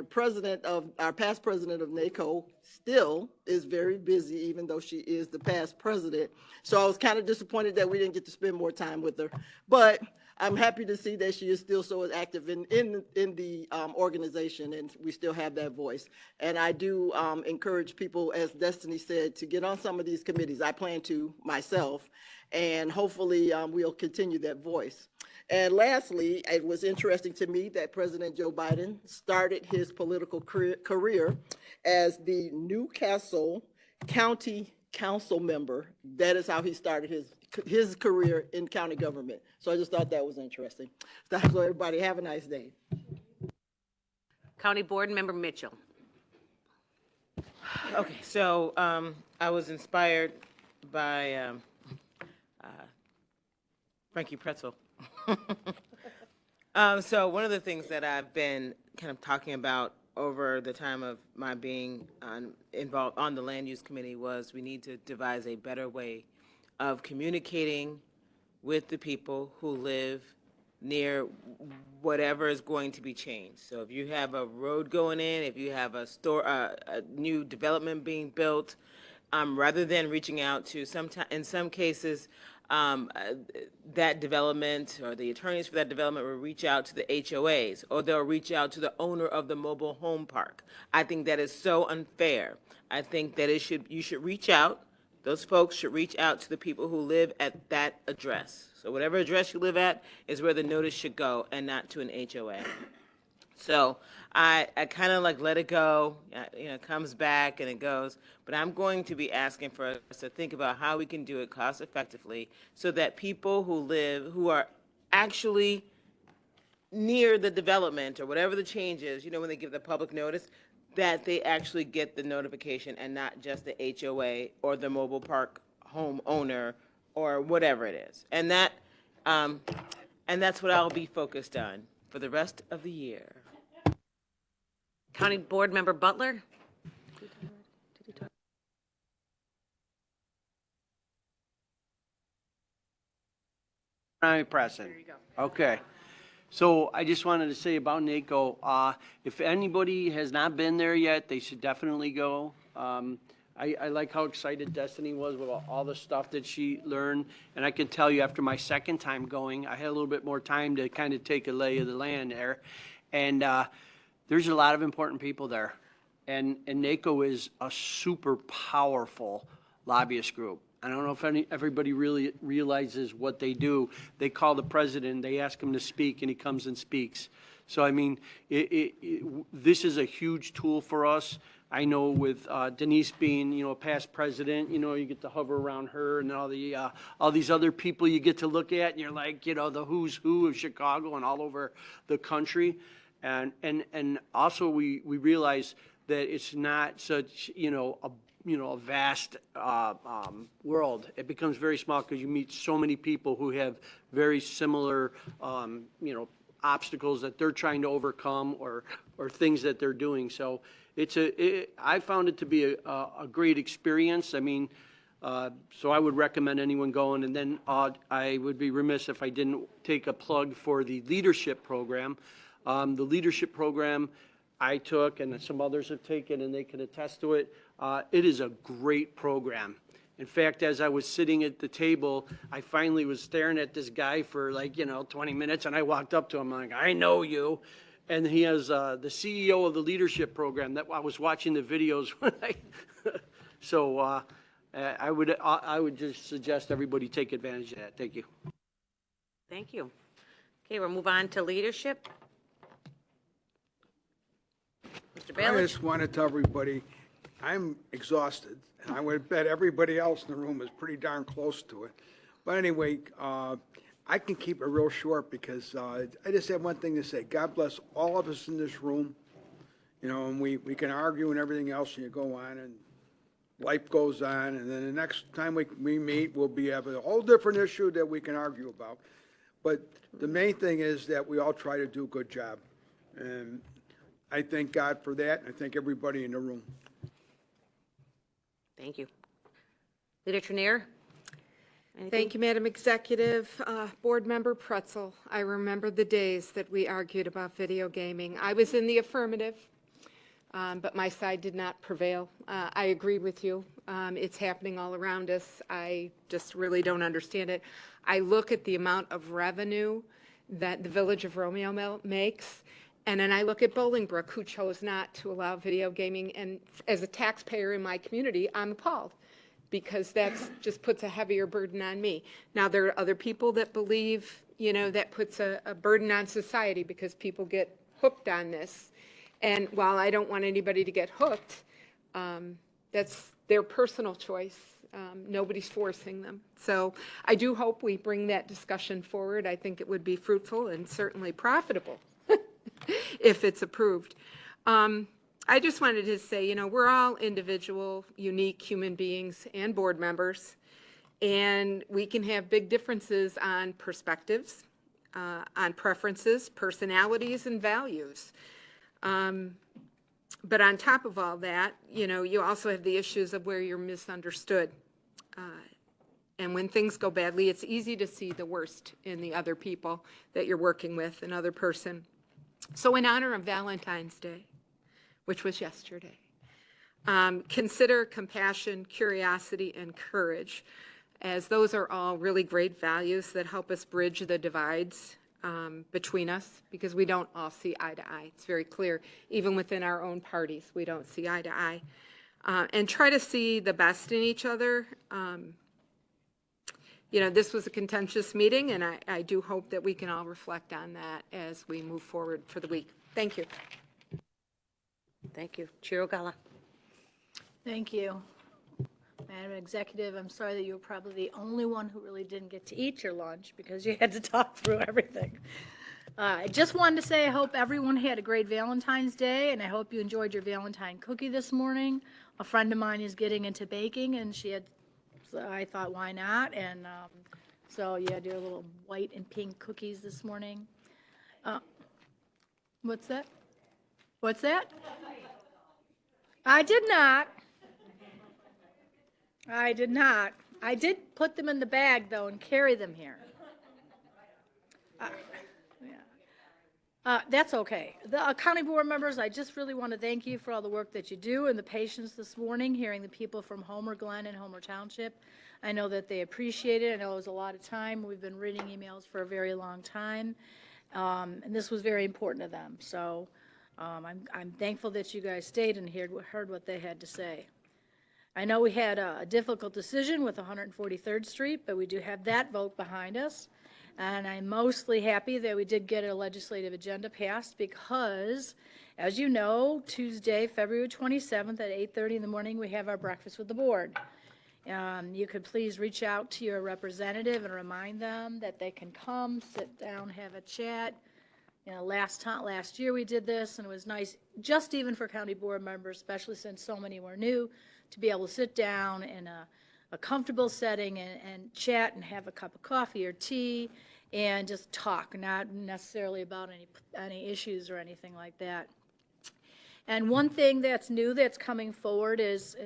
past president of NACO still is very busy, even though she is the past president. So I was kind of disappointed that we didn't get to spend more time with her. But I'm happy to see that she is still so active in the organization, and we still have that voice. And I do encourage people, as Destiny said, to get on some of these committees. I plan to myself, and hopefully we'll continue that voice. And lastly, it was interesting to me that President Joe Biden started his political career as the Newcastle County Council member. That is how he started his career in county government. So I just thought that was interesting. So everybody have a nice day. County Board Member Mitchell. Okay, so I was inspired by Frankie Pretzel. So one of the things that I've been kind of talking about over the time of my being involved on the Land Use Committee was we need to devise a better way of communicating with the people who live near whatever is going to be changed. So if you have a road going in, if you have a new development being built, rather than reaching out to in some cases, that development or the attorneys for that development will reach out to the HOAs, or they'll reach out to the owner of the mobile home park. I think that is so unfair. I think that you should reach out. Those folks should reach out to the people who live at that address. So whatever address you live at is where the notice should go, and not to an HOA. So I kind of like let it go, it comes back and it goes, but I'm going to be asking for us to think about how we can do it cost effectively so that people who are actually near the development or whatever the change is, when they give the public notice, that they actually get the notification and not just the HOA or the mobile park home owner or whatever it is. And that's what I'll be focused on for the rest of the year. County Board Member Butler. I'm present. Okay. So I just wanted to say about NACO, if anybody has not been there yet, they should definitely go. I like how excited Destiny was with all the stuff that she learned. And I can tell you after my second time going, I had a little bit more time to kind of take a lay of the land there. And there's a lot of important people there. And NACO is a super powerful lobbyist group. I don't know if everybody really realizes what they do. They call the president, they ask him to speak, and he comes and speaks. So, I mean, this is a huge tool for us. I know with Denise being, a past president, you get to hover around her and all these other people you get to look at, and you're like, the who's who of Chicago and all over the country. And also we realize that it's not such, a vast world. It becomes very small because you meet so many people who have very similar, obstacles that they're trying to overcome or things that they're doing. So I found it to be a great experience. I mean, so I would recommend anyone going. And then I would be remiss if I didn't take a plug for the leadership program. The leadership program I took and some others have taken, and they can attest to it. It is a great program. In fact, as I was sitting at the table, I finally was staring at this guy for 20 minutes, and I walked up to him like, I know you. And he has the CEO of the leadership program. That I was watching the videos when so I would just suggest everybody take advantage of that. Thank you. Thank you. Okay, we'll move on to leadership. Mr. I Balich? just want to tell everybody, I'm exhausted, and I would bet everybody else in the room is pretty darn close to it. But anyway, I can keep it real short because I just have one thing to say. God bless all of us in this room. You know, and we can argue and everything else, and you go on, and life goes on, and then the next time we meet, we'll have a whole different issue that we can argue about. But the main thing is that we all try to do a good job. And I thank God for that, and I thank everybody in the room. Thank you. Leader Trenier? Thank you, Madam Executive. Board Member Pretzel, I remember the days that we argued about video gaming. I was in the affirmative, but my side did not prevail. I agree with you. It's happening all around us. I just really don't understand it. I look at the amount of revenue that the Village of Romeo makes, and then I look at Bolingbrook, who chose not to allow video gaming, and as a taxpayer in my community, I'm appalled, because that's just puts a heavier burden on me. Now, there are other people that believe, you know, that puts a burden on society because people get hooked on this. And while I don't want anybody to get hooked, that's their personal choice. Nobody's forcing them. So I do hope we bring that discussion forward. I think it would be fruitful and certainly profitable if it's approved. I just wanted to say, you know, we're all individual, unique human beings and board members, and we can have big differences on perspectives, on preferences, personalities, and values. But on top of all that, you know, you also have the issues of where you're misunderstood. And when things go badly, it's easy to see the worst in the other people that you're working with, another person. So in honor of Valentine's Day, which was yesterday, consider compassion, curiosity, and courage, as those are all really great values that help us bridge the divides between us, because we don't all see eye to eye. It's very clear. Even within our own parties, we don't see eye to eye. And try to see the best in each other. You know, this was a contentious meeting, and I do hope that we can all reflect on that as we move forward for the week. Thank you. Thank you. Chair Ogala. Thank you. Madam Executive, I'm sorry that you were probably the only one who really didn't get to eat your lunch because you had to talk through everything. I just wanted to say I hope everyone had a great Valentine's Day, and I hope you enjoyed your Valentine cookie this morning. A friend of mine is getting into baking, and so I thought, why not? And so yeah, do a little white and pink cookies this morning. What's that? What's that? I did not. I did not. I did put them in the bag, though, and carry them here. That's okay. The county board members, I just really want to thank you for all the work that you do and the patience this morning, hearing the people from Homer Glen and Homer Township. I know that they appreciate it. I know it was a lot of time. We've been reading emails for a very long time, and this was very important to them. So I'm thankful that you guys stayed and heard what they had to say. I know we had a difficult decision with 143rd Street, but we do have that vote behind us. And I'm mostly happy that we did get a legislative agenda passed because, as you know, Tuesday, February 27th at 8:30 in the morning, we have our breakfast with the board. You could please reach out to your representative and remind them that they can come, sit down, have a chat. You know, last year we did this, and it was nice, just even for county board members, especially since so many were new, to be able to sit down in a comfortable setting and chat and have a cup of coffee or tea and just talk, not necessarily about any issues or anything like that. And one thing that's new that's coming forward is,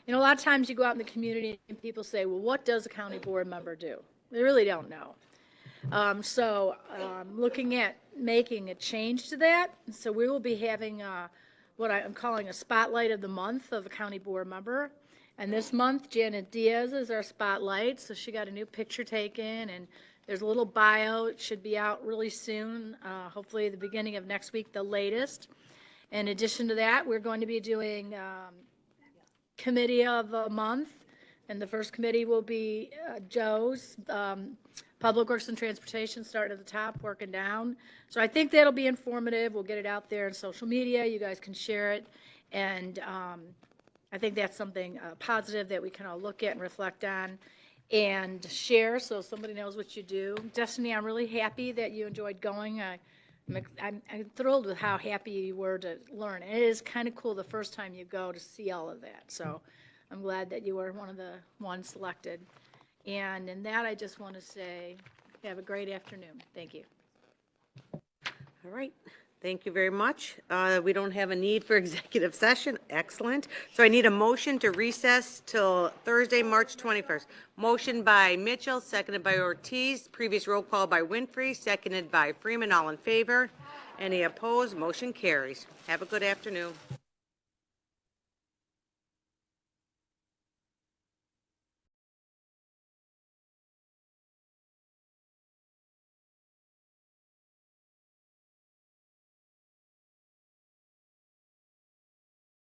you know, a lot of times you go out in the community and people say, well, what does a county board member do? They really don't know. So looking at making a change to that. So we will be having what I'm calling a spotlight of the month of a county board member. And this month, Janet Diaz is our spotlight. So she got a new picture taken, and there's a little bio. It should be out really soon, hopefully the beginning of next week, the latest. In addition to that, we're going to be doing committee of a month. And the first committee will be Joe's Public Works and Transportation, starting at the top, working down. So I think that'll be informative. We'll get it out there on social media. You guys can share it. And I think that's something positive that we can all look at and reflect on and share so somebody knows what you do. Destiny, I'm really happy that you enjoyed going. I'm thrilled with how happy you were to learn. It is kind of cool the first time you go to see all of that. So I'm glad that you were one of the ones selected. And in that, I just want to say, have a great afternoon. Thank you. All right. Thank you very much. We don't have a need for executive session. Excellent. So I need a motion to recess till Thursday, March 21st. Motion by Mitchell, seconded by Ortiz. Previous roll call by Winfrey, seconded by Freeman. All in favor? Any opposed? Motion carries. Have a good afternoon.